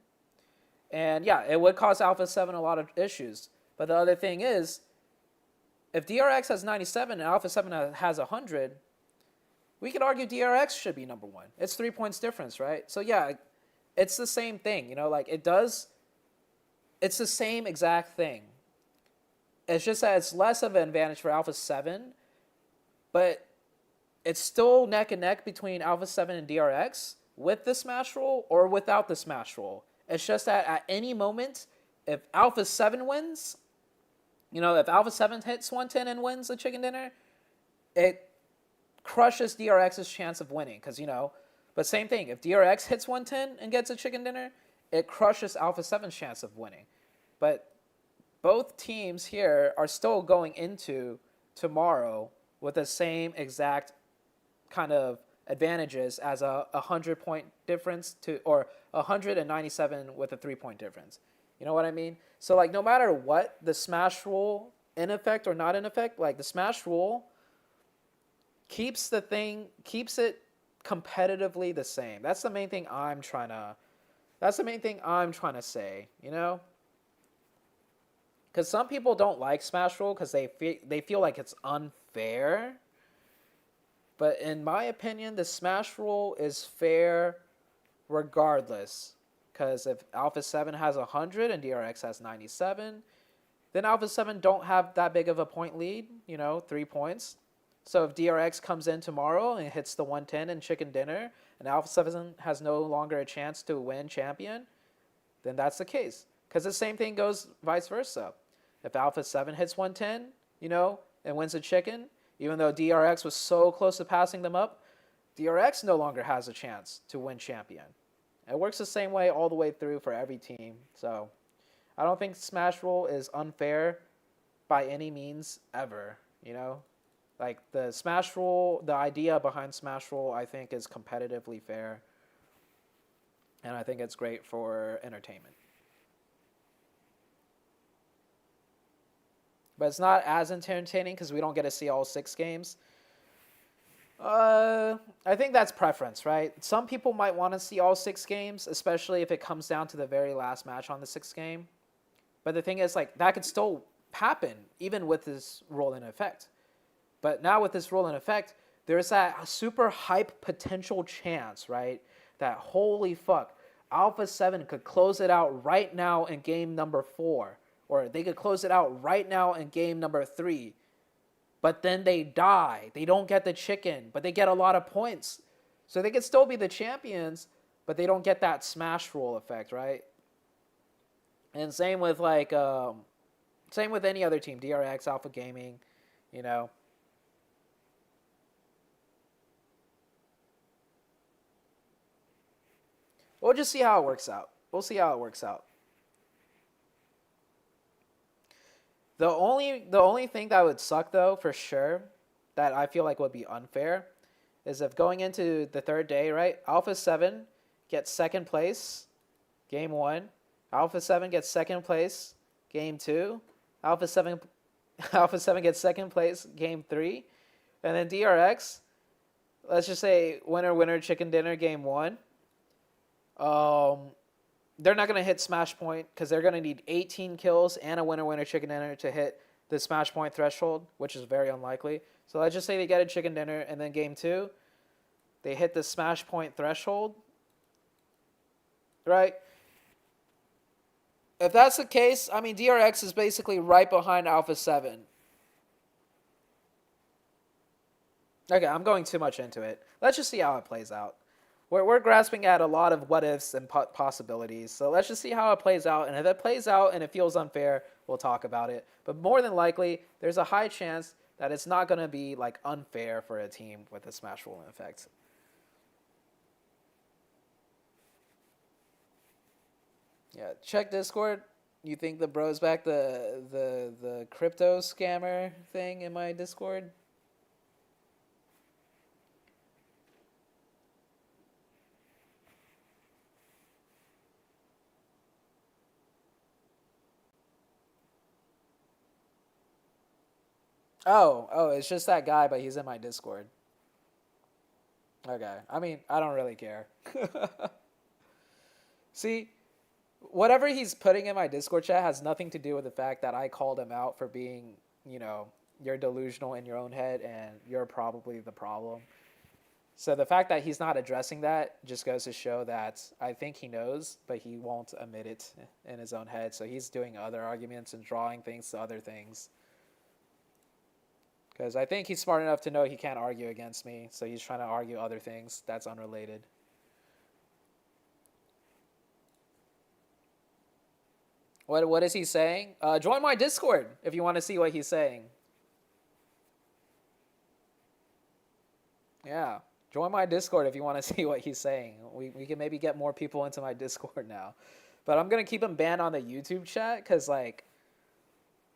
And, yeah, it would cause Alpha 7 a lot of issues. But the other thing is, if DRX has 97 and Alpha 7 has 100, we could argue DRX should be number 1. It's 3 points difference, right? So yeah, it's the same thing, you know, like it's the same exact thing. It's just that it's less of an advantage for Alpha 7, but it's still neck and neck between Alpha 7 and DRX with the Smash Roll or without the Smash Roll. It's just that at any moment, if Alpha 7 wins, you know, if Alpha 7 hits 110 and wins the chicken dinner, it crushes DRX's chance of winning. Because, you know, But same thing, if DRX hits 110 and gets a chicken dinner, it crushes Alpha 7's chance of winning. But both teams here are still going into tomorrow with the same exact kind of advantages as a 100-point difference or 197 with a 3-point difference. You know what I mean? So like no matter what, the smash rule in effect or not in effect, like the smash rule keeps it competitively the same. That's the main thing I'm trying to say, you know? Because some people don't like smash rule because they feel like it's unfair. But in my opinion, the smash rule is fair regardless. Because if Alpha 7 has 100 and DRX has 97, then Alpha 7 don't have that big of a point lead, 3 points. So if DRX comes in tomorrow and hits the 110 in chicken dinner, and Alpha 7 has no longer a chance to win champion, then that's the case. Because the same thing goes vice versa. If Alpha 7 hits 110, and wins a chicken, even though DRX was so close to passing them up, DRX no longer has a chance to win champion. It works the same way all the way through for every team. So I don't think Smash Rule is unfair by any means ever, Like the Smash Rule, the idea behind Smash Rule, I think is competitively fair. And I think it's great for entertainment. But it's not as entertaining because we don't get to see all 6 games. I think that's preference, right? Some people might want to see all 6 games, especially if it comes down to the very last match on the 6th game. But the thing is, like, that could still happen, even with this rule in effect. But now with this rule in effect, there's that super hype potential chance, right? That holy fuck, Alpha 7 could close it out right now in game number 4. Or they could close it out right now in game number 3. But then they die. They don't get the chicken, but they get a lot of points. So they could still be the champions, but they don't get that smash rule effect, right? And same with same with any other team, DRX, Alpha Gaming, We'll just see how it works out. We'll see how it works out. The only thing that would suck, though, for sure, that I feel like would be unfair, is if going into the 3rd day, right, Alpha 7 gets 2nd place, game 1. Alpha 7 gets 2nd place, game 2. Alpha 7 gets 2nd place, game 3. And then DRX, let's just say winner, chicken dinner, game 1. They're not going to hit smash point because they're going to need 18 kills and a winner, chicken dinner to hit the smash point threshold, which is very unlikely. So let's just say they get a chicken dinner and then game 2, they hit the smash point threshold, right? If that's the case, I mean, DRX is basically right behind Alpha 7. Okay, I'm going too much into it. Let's just see how it plays out. We're grasping at a lot of what-ifs and possibilities. So let's just see how it plays out. And if it plays out and it feels unfair, we'll talk about it. But more than likely, there's a high chance that it's not going to be like unfair for a team with a smash rule in effect. Yeah, check Discord. You think the bro's back the crypto scammer thing in my Discord? Oh, it's just that guy, but he's in my Discord. Okay. I mean, I don't really care. See, whatever he's putting in my Discord chat has nothing to do with the fact that I called him out for being, you're delusional in your own head and you're probably the problem. So the fact that he's not addressing that just goes to show that I think he knows, but he won't admit it in his own head. So he's doing other arguments and drawing things to other things. Because I think he's smart enough to know he can't argue against me, so he's trying to argue other things that's unrelated. What is he saying? Join my Discord if you want to see what he's saying. Yeah, Join my Discord if you want to see what he's saying. We can maybe get more people into my Discord now. But I'm going to keep him banned on the YouTube chat because, like,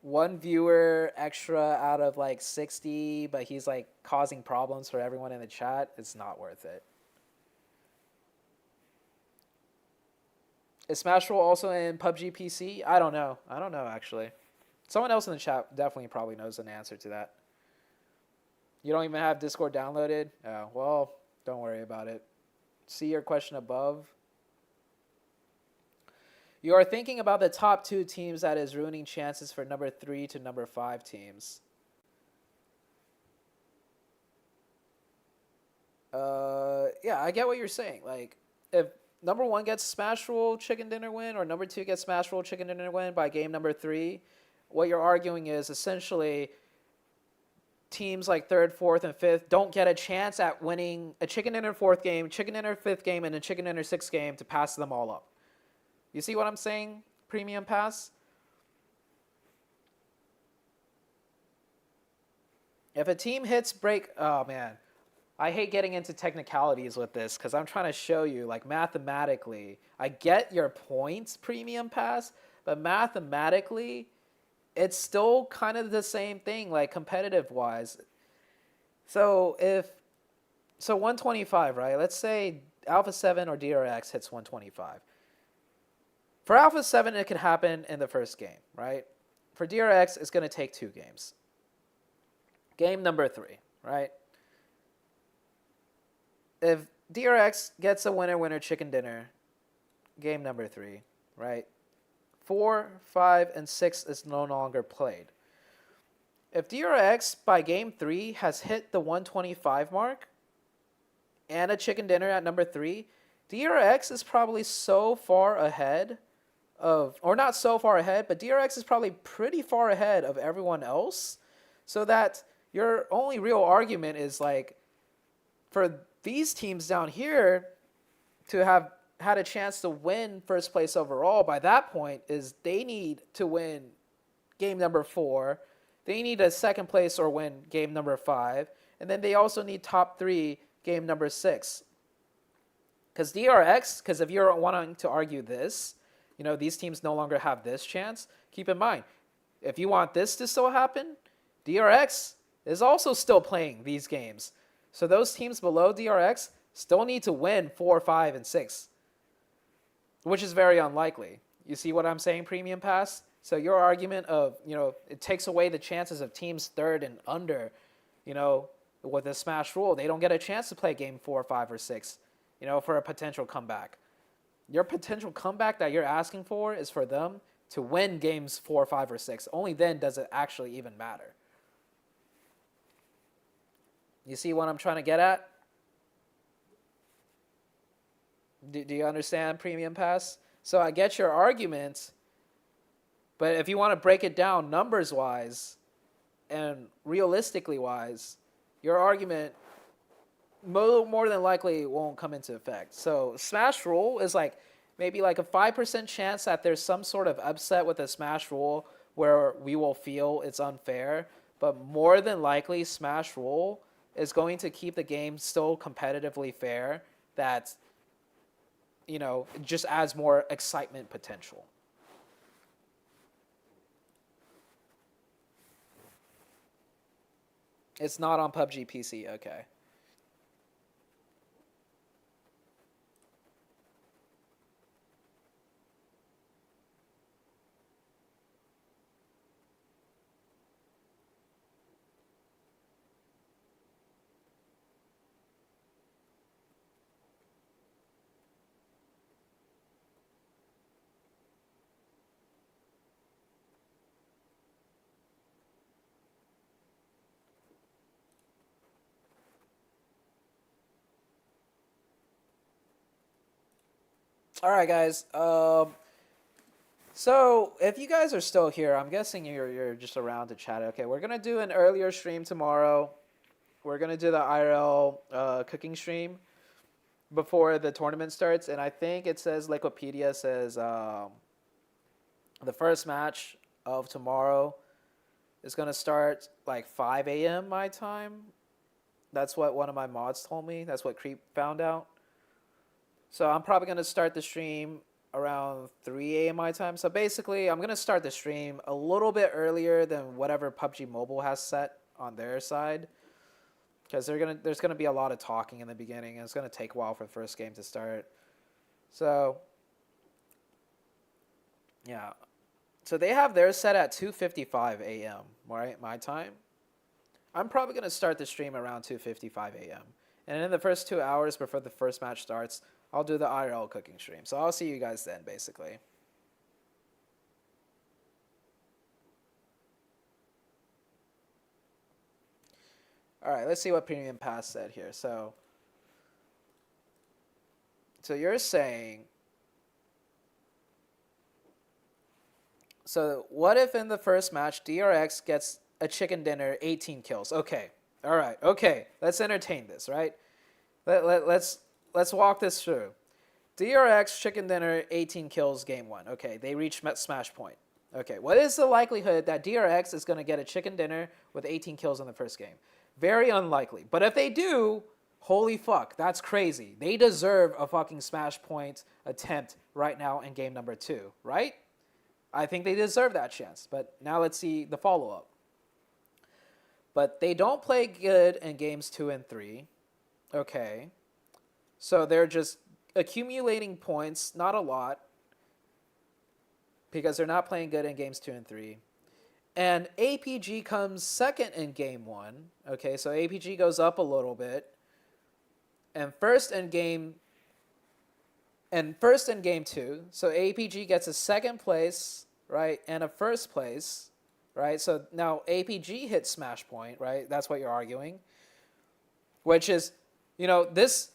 one viewer extra out of, like, 60, but he's, like, causing problems for everyone in the chat. It's not worth it. Is Smash Roll also in PUBG PC? I don't know. I don't know, actually. Someone else in the chat definitely probably knows an answer to that. You don't even have Discord downloaded? Oh, well, don't worry about it. See your question above. You are thinking about the top 2 teams that is ruining chances for number 3 to number 5 teams. Yeah, I get what you're saying. Like, if number 1 gets Smash Roll Chicken Dinner win, or number 2 gets Smash Roll Chicken Dinner win by game number 3, what you're arguing is essentially teams like 3rd, 4th, and 5th don't get a chance at winning a Chicken Dinner 4th game, Chicken Dinner 5th game, and a Chicken Dinner 6th game to pass them all up. You see what I'm saying, Premium Pass? If a team hits break... Oh, man. I hate getting into technicalities with this because I'm trying to show you, like, mathematically. I get your points, Premium Pass, but mathematically, it's still kind of the same thing, like, competitive-wise. So, 125, right? Let's say Alpha 7 or DRX hits 125. For Alpha 7, it can happen in the first game, right? For DRX, it's going to take 2 games. Game number 3, right? If DRX gets a winner-winner chicken dinner, game number 3, right? 4, 5, and 6 is no longer played. If DRX by game 3 has hit the 125 mark and a chicken dinner at number 3, DRX is probably so far ahead of, or not so far ahead, but DRX is probably pretty far ahead of everyone else, so that your only real argument is, like, for these teams down here to have had a chance to win first place overall by that point is they need to win game number 4, they need a second place or win game number 5, and then they also need top 3 game number 6. Because DRX, because if you're wanting to argue this, you know, these teams no longer have this chance, keep in mind, if you want this to still happen, DRX is also still playing these games. So those teams below DRX still need to win 4, 5, and 6, which is very unlikely. You see what I'm saying, Premium Pass? So your argument of, you know, it takes away the chances of teams 3rd and under, you know, with the Smash Rule. They don't get a chance to play game 4, 5, or 6, you know, for a potential comeback. Your potential comeback that you're asking for is for them to win games 4, 5, or 6. Only then does it actually even matter. You see what I'm trying to get at? Do you understand, Premium Pass? So I get your argument, but if you want to break it down numbers-wise and realistically-wise, your argument more than likely won't come into effect. So Smash Roll is like maybe like a 5% chance that there's some sort of upset with a Smash Roll where we will feel it's unfair, but more than likely Smash Roll is going to keep the game still competitively fair, that, you know, just adds more excitement potential. It's not on PUBG PC, okay. All right, guys. So if you guys are still here, I'm guessing you're just around to chat. Okay, we're gonna do an earlier stream tomorrow. We're gonna do the IRL cooking stream before the tournament starts, and I think it says, Wikipedia says, the first match of tomorrow is gonna start like 5 a.m. my time, That's what one of my mods told me. That's what Creep found out. So I'm probably going to start the stream around 3 a.m. my time. So basically, I'm going to start the stream a little bit earlier than whatever PUBG Mobile has set on their side. Because there's going to be a lot of talking in the beginning, and it's going to take a while for the first game to start. So, yeah. So they have theirs set at 2:55 a.m., right, my time. I'm probably going to start the stream around 2:55 a.m. And in the first 2 hours before the first match starts, I'll do the IRL cooking stream. So I'll see you guys then, basically. All right, let's see what Premium Pass said here. So you're saying, so what if in the first match DRX gets a chicken dinner, 18 kills? Okay, all right, okay, let's entertain this, right? Let's walk this through. DRX chicken dinner, 18 kills, game 1. Okay, they reach smash point. Okay, what is the likelihood that DRX is going to get a chicken dinner with 18 kills in the first game? Very unlikely. But if they do, holy fuck, that's crazy. They deserve a fucking smash point attempt right now in game number 2, right? I think they deserve that chance. But now let's see the follow-up. But they don't play good in games 2 and 3. Okay. So they're just accumulating points, not a lot, because they're not playing good in games 2 and 3. And APG comes second in game 1. Okay, so APG goes up a little bit. And first in game 2. So APG gets a second place, right, and a first place, right? So now APG hits smash point, right? That's what you're arguing. Which is, you know, this.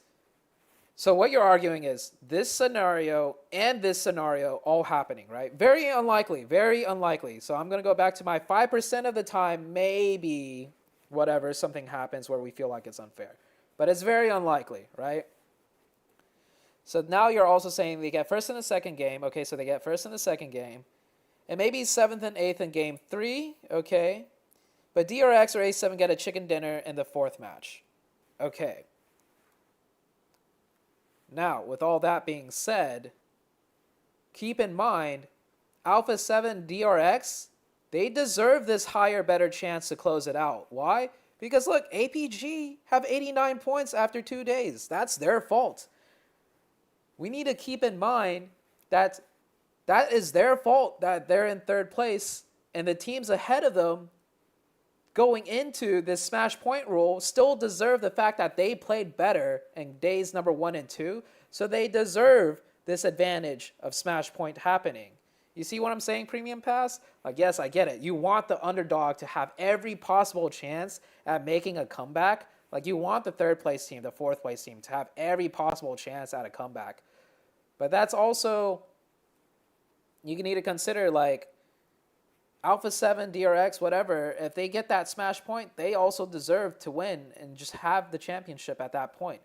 So what you're arguing is this scenario and this scenario all happening, right? Very unlikely, very unlikely. So I'm going to go back to my 5% of the time, maybe whatever, something happens where we feel like it's unfair. But it's very unlikely, right? So now you're also saying they get first in the second game. Okay, so they get first in the second game. And maybe 7th and 8th in game 3, okay? But DRX or A7 get a chicken dinner in the 4th match. Okay. Now, with all that being said, keep in mind, Alpha 7 DRX, they deserve this higher, better chance to close it out. Why? Because look, APG have 89 points after 2 days. That's their fault. We need to keep in mind that that is their fault that they're in 3rd place, and the teams ahead of them going into this smash point rule still deserve the fact that they played better in days number 1 and 2. So they deserve this advantage of smash point happening. You see what I'm saying, Premium Pass? Like, yes, I get it. You want the underdog to have every possible chance at making a comeback. Like, you want the 3rd place team, the 4th place team to have every possible chance at a comeback. But that's also, you need to consider, like, Alpha 7, DRX, whatever, if they get that smash point, they also deserve to win and just have the championship at that point.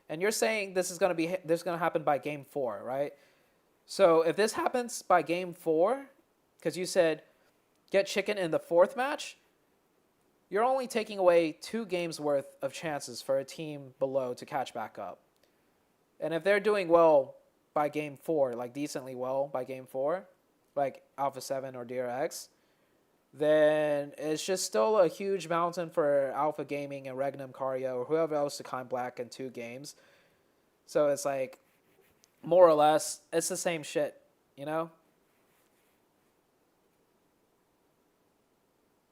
And you're saying this is going to happen by game 4, right? So if this happens by game 4, because you said get chicken in the 4th match, you're only taking away 2 games worth of chances for a team below to catch back up. And if they're doing well by game 4, like decently well by game 4, like Alpha 7 or DRX, then it's just still a huge mountain for Alpha Gaming and Regnum Cario or whoever else to climb black in 2 games. So it's like, more or less, it's the same shit, you know?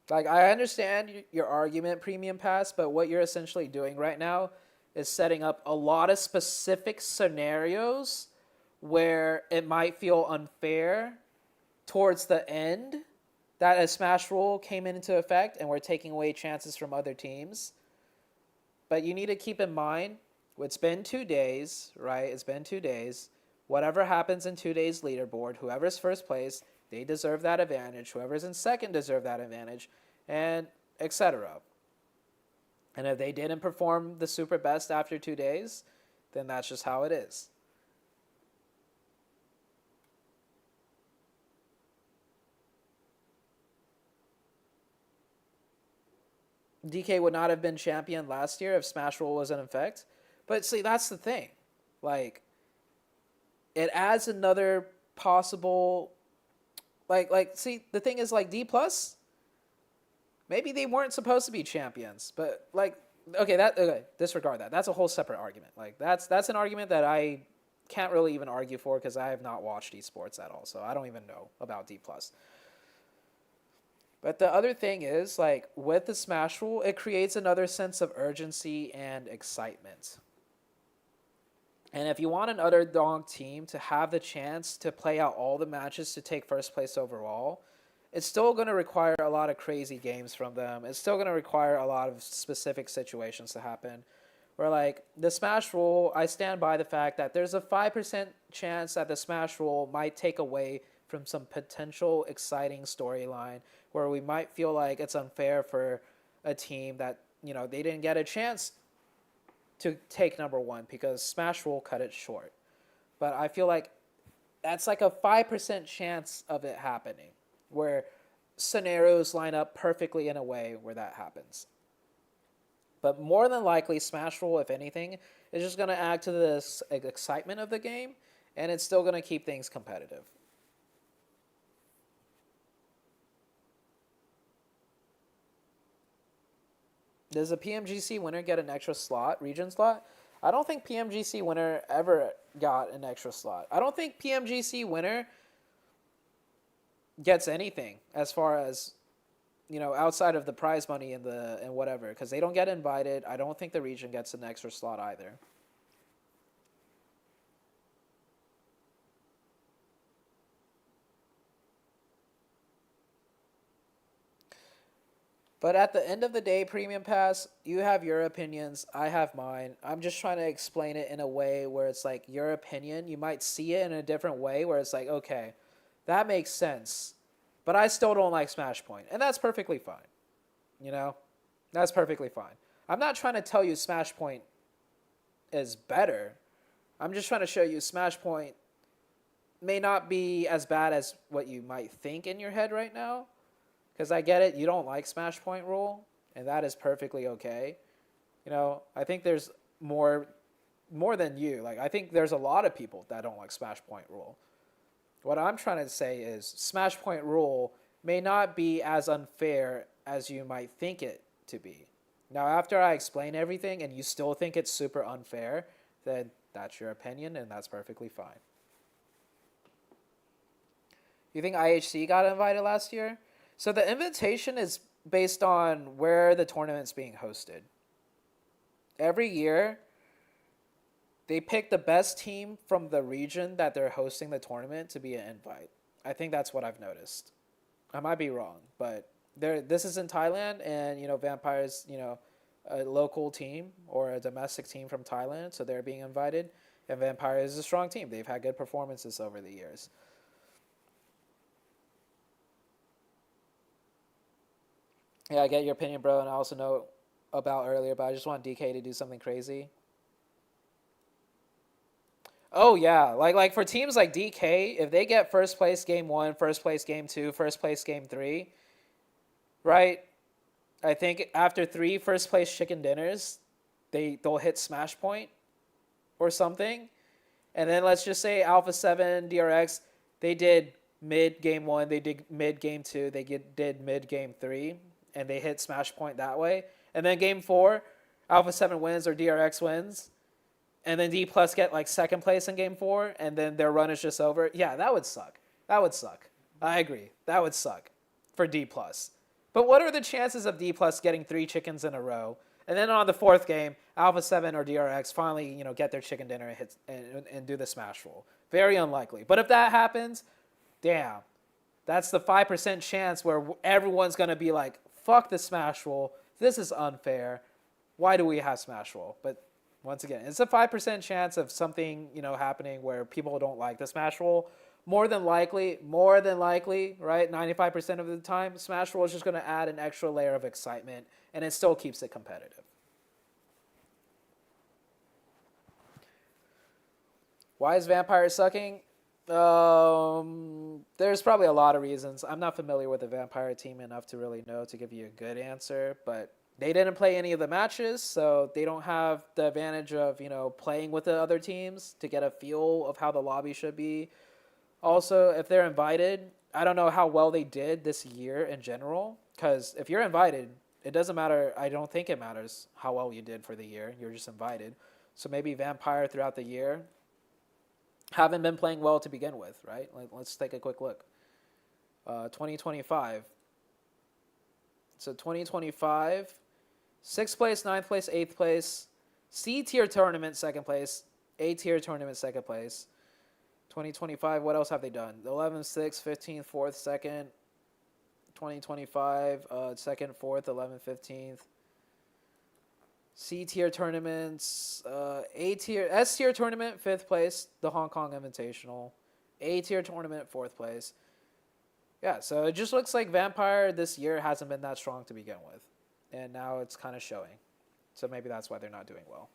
Like, I understand your argument, Premium Pass, but what you're essentially doing right now is setting up a lot of specific scenarios where it might feel unfair towards the end that a smash rule came into effect and we're taking away chances from other teams. But you need to keep in mind, it's been 2 days, right? It's been 2 days. Whatever happens in 2 days leaderboard, whoever's first place, they deserve that advantage. Whoever's in second deserve that advantage, and etc. And if they didn't perform the super best after 2 days, then that's just how it is. DK would not have been champion last year if Smash Roll wasn't in effect. But see, that's the thing. Like, it adds another possible, see, the thing is, like, D+, maybe they weren't supposed to be champions, but, like, okay, disregard that. That's a whole separate argument. Like, that's an argument that I can't really even argue for because I have not watched esports at all, so I don't even know about D+. But the other thing is, like, with the Smash Rule, it creates another sense of urgency and excitement. And if you want an underdog team to have the chance to play out all the matches to take first place overall, it's still going to require a lot of crazy games from them. It's still going to require a lot of specific situations to happen. Where, like, the Smash Rule, I stand by the fact that there's a 5% chance that the Smash Rule might take away from some potential exciting storyline where we might feel like it's unfair for a team that, you know, they didn't get a chance to take number one because Smash Roll cut it short. But I feel like that's like a 5% chance of it happening, where scenarios line up perfectly in a way where that happens. But more than likely, Smash Roll, if anything, is just going to add to this excitement of the game, and it's still going to keep things competitive. Does a PMGC winner get an extra slot, region slot? I don't think PMGC winner ever got an extra slot. I don't think PMGC winner gets anything as far as, you know, outside of the prize money and whatever, because they don't get invited. I don't think the region gets an extra slot either. But at the end of the day, Premium Pass, you have your opinions, I have mine. I'm just trying to explain it in a way where it's like your opinion. You might see it in a different way where it's like, okay, that makes sense. But I still don't like Smash Point. And that's perfectly fine. You know? That's perfectly fine. I'm not trying to tell you Smash Point is better. I'm just trying to show you Smash Point may not be as bad as what you might think in your head right now. Because I get it, you don't like Smash Point Rule, and that is perfectly okay. You know, I think there's more than you. Like, I think there's a lot of people that don't like Smash Point Rule. What I'm trying to say is Smash Point Rule may not be as unfair as you might think it to be. Now, after I explain everything and you still think it's super unfair, then that's your opinion, and that's perfectly fine. You think IHC got invited last year? So the invitation is based on where the tournament's being hosted. Every year, they pick the best team from the region that they're hosting the tournament to be an invite. I think that's what I've noticed. I might be wrong, but this is in Thailand, and, you know, Vampire's, you know, a local team or a domestic team from Thailand, so they're being invited. And Vampire is a strong team. They've had good performances over the years. Yeah, I get your opinion, bro, and I also know about earlier, but I just want DK to do something crazy. Oh, yeah. Like for teams like DK, if they get first place game 1, first place game 2, first place game 3, right? I think after 3 first place chicken dinners, they'll hit Smash Point or something. And then let's just say Alpha 7, DRX, they did mid game 1, they did mid game 2, they did mid game 3. And they hit Smash Point that way. And then game 4, Alpha 7 wins or DRX wins. And then D Plus get like second place in game 4. And then their run is just over. Yeah, that would suck. That would suck. I agree. That would suck for D Plus. But what are the chances of D Plus getting 3 chickens in a row? And then on the 4th game, Alpha 7 or DRX finally, you know, get their chicken dinner and hit and do the Smash Roll. Very unlikely. But if that happens, damn. That's the 5% chance where everyone's going to be like, fuck the Smash Roll. This is unfair. Why do we have Smash Roll? But once again, it's a 5% chance of something, you know, happening where people don't like the Smash Roll. More than likely, right? 95% of the time, Smash Roll is just going to add an extra layer of excitement, and it still keeps it competitive. Why is Vampire sucking? There's probably a lot of reasons. I'm not familiar with the Vampire team enough to really know to give you a good answer, but they didn't play any of the matches, so they don't have the advantage of, you know, playing with the other teams to get a feel of how the lobby should be. Also, if they're invited, I don't know how well they did this year in general, because if you're invited, it doesn't matter. I don't think it matters how well you did for the year. You're just invited. So maybe Vampire throughout the year haven't been playing well to begin with, right? Like, let's take a quick look. 2025. So 2025, 6th place, 9th place, 8th place, C tier tournament, 2nd place, A tier tournament, 2nd place. 2025, what else have they done? 11th, 6th, 15th, 4th, 2nd. 2025, 2nd, 4th, 11th, 15th. C tier tournaments, A tier, S tier tournament, 5th place, the Hong Kong Invitational. A tier tournament, 4th place. Yeah, so it just looks like Vampire this year hasn't been that strong to begin with. And now it's kind of showing. So maybe that's why they're not doing well.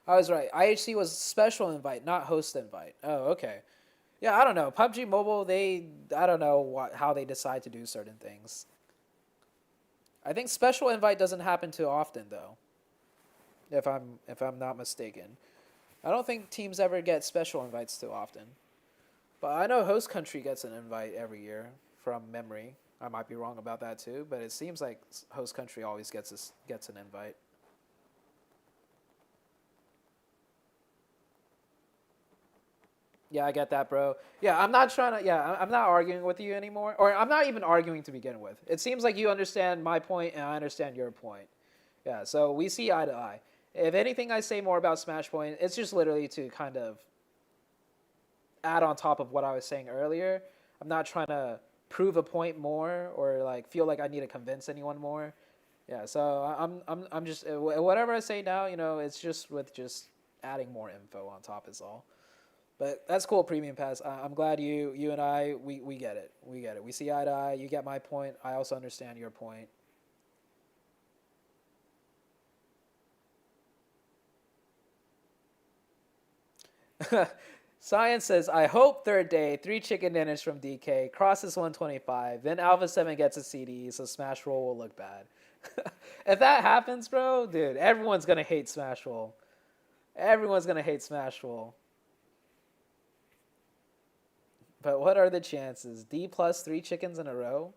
I was right. IHC was special invite, not host invite. Oh, okay. Yeah, I don't know. PUBG Mobile, I don't know how they decide to do certain things. I think special invite doesn't happen too often, though. If I'm not mistaken. I don't think teams ever get special invites too often. But I know host country gets an invite every year from memory. I might be wrong about that too, but it seems like host country always gets an invite. Yeah, I get that, bro. Yeah, I'm not arguing with you anymore. Or I'm not even arguing to begin with. It seems like you understand my point and I understand your point. Yeah, so we see eye to eye. If anything I say more about Smash Point, it's just literally to kind of add on top of what I was saying earlier. I'm not trying to prove a point more or like feel like I need to convince anyone more. Yeah, so I'm just whatever I say now, you know, it's just with just adding more info on top is all. But that's cool, Premium Pass. I'm glad you and I we get it. We get it. We see eye to eye. You get my point. I also understand your point. Science says, I hope third day, 3 chicken dinners from DK, crosses 125, then Alpha 7 gets a CD, so Smash Roll will look bad. If that happens, bro, dude, everyone's going to hate Smash Roll. Everyone's going to hate Smash Roll. But what are the chances? D plus 3 chickens in a row?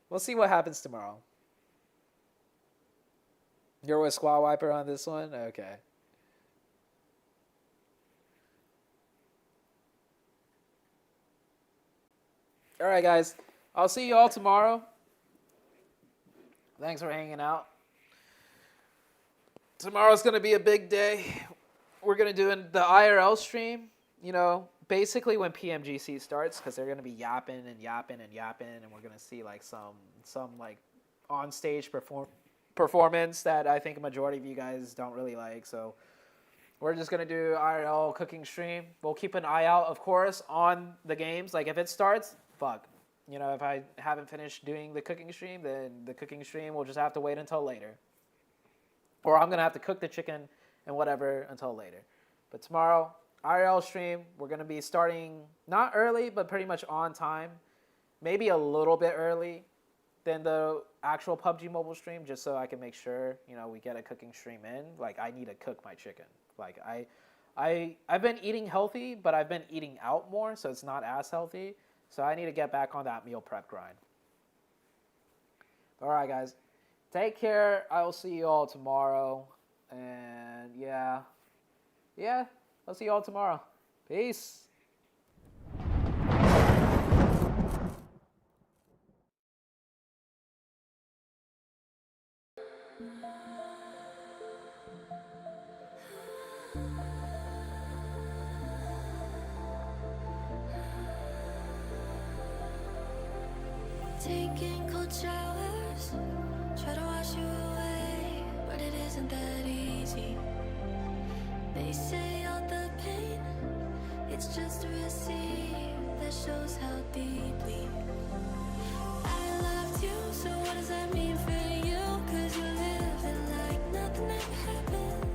We'll see what happens tomorrow. You're with Squad Wiper on this one? Okay. All right, guys. I'll see you all tomorrow. Thanks for hanging out. Tomorrow's going to be a big day. We're going to do the IRL stream, you know, basically when PMGC starts, because they're going to be yapping and yapping and yapping, and we're going to see like some like on-stage performance that I think a majority of you guys don't really like. So we're just going to do IRL cooking stream. We'll keep an eye out, of course, on the games. Like if it starts, fuck. You know, if I haven't finished doing the cooking stream, then the cooking stream will just have to wait until later. Or I'm going to have to cook the chicken and whatever until later. But tomorrow, IRL stream, we're going to be starting not early, but pretty much on time. Maybe a little bit early than the actual PUBG Mobile stream, just so I can make sure, you know, we get a cooking stream in. Like, I need to cook my chicken. Like, I've been eating healthy, but I've been eating out more, so it's not as healthy. So I need to get back on that meal prep grind. All right, guys. Take care. I will see you all tomorrow. And yeah, I'll see you all tomorrow. Peace. Taking cold showers, try to wash you away, but it isn't that easy. They say all the pain, it's just a receipt that shows how deeply I loved you. So what does that mean for you? 'Cause you lived it like nothing ever happened.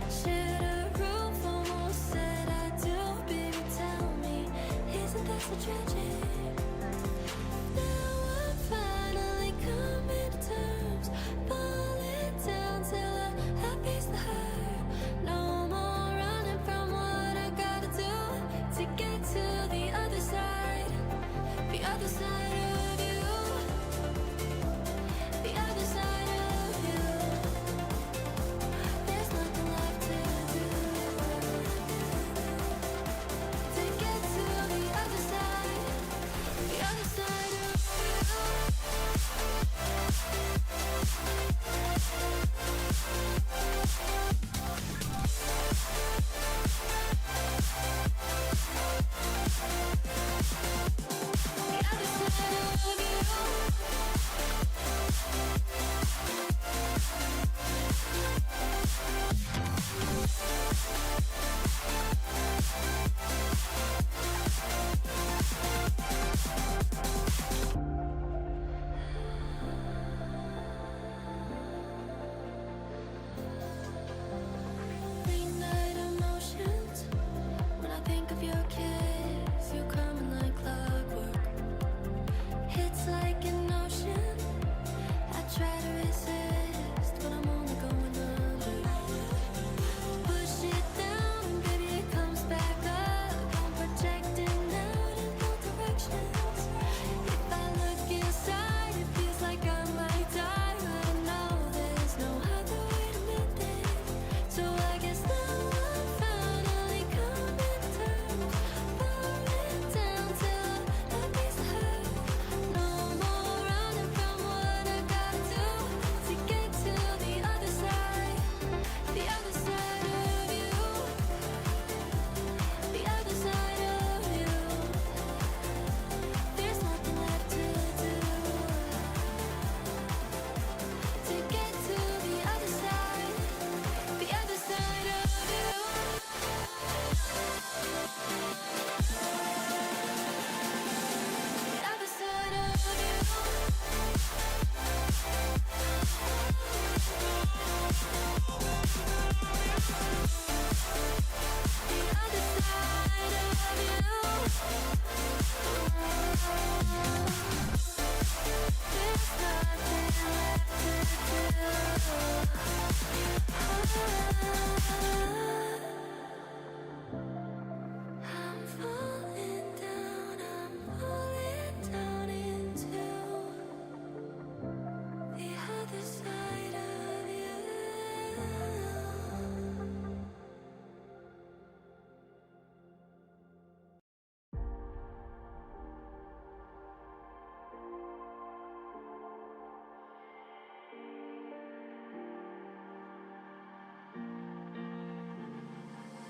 Shared a roof, almost said I do. Baby, tell me, isn't that so tragic? Now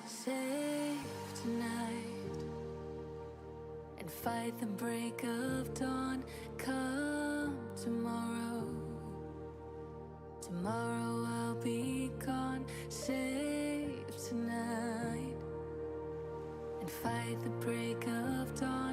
Save tonight and fight the break of dawn. Come tomorrow. Tomorrow I'll be gone. Save tonight and fight the break of dawn.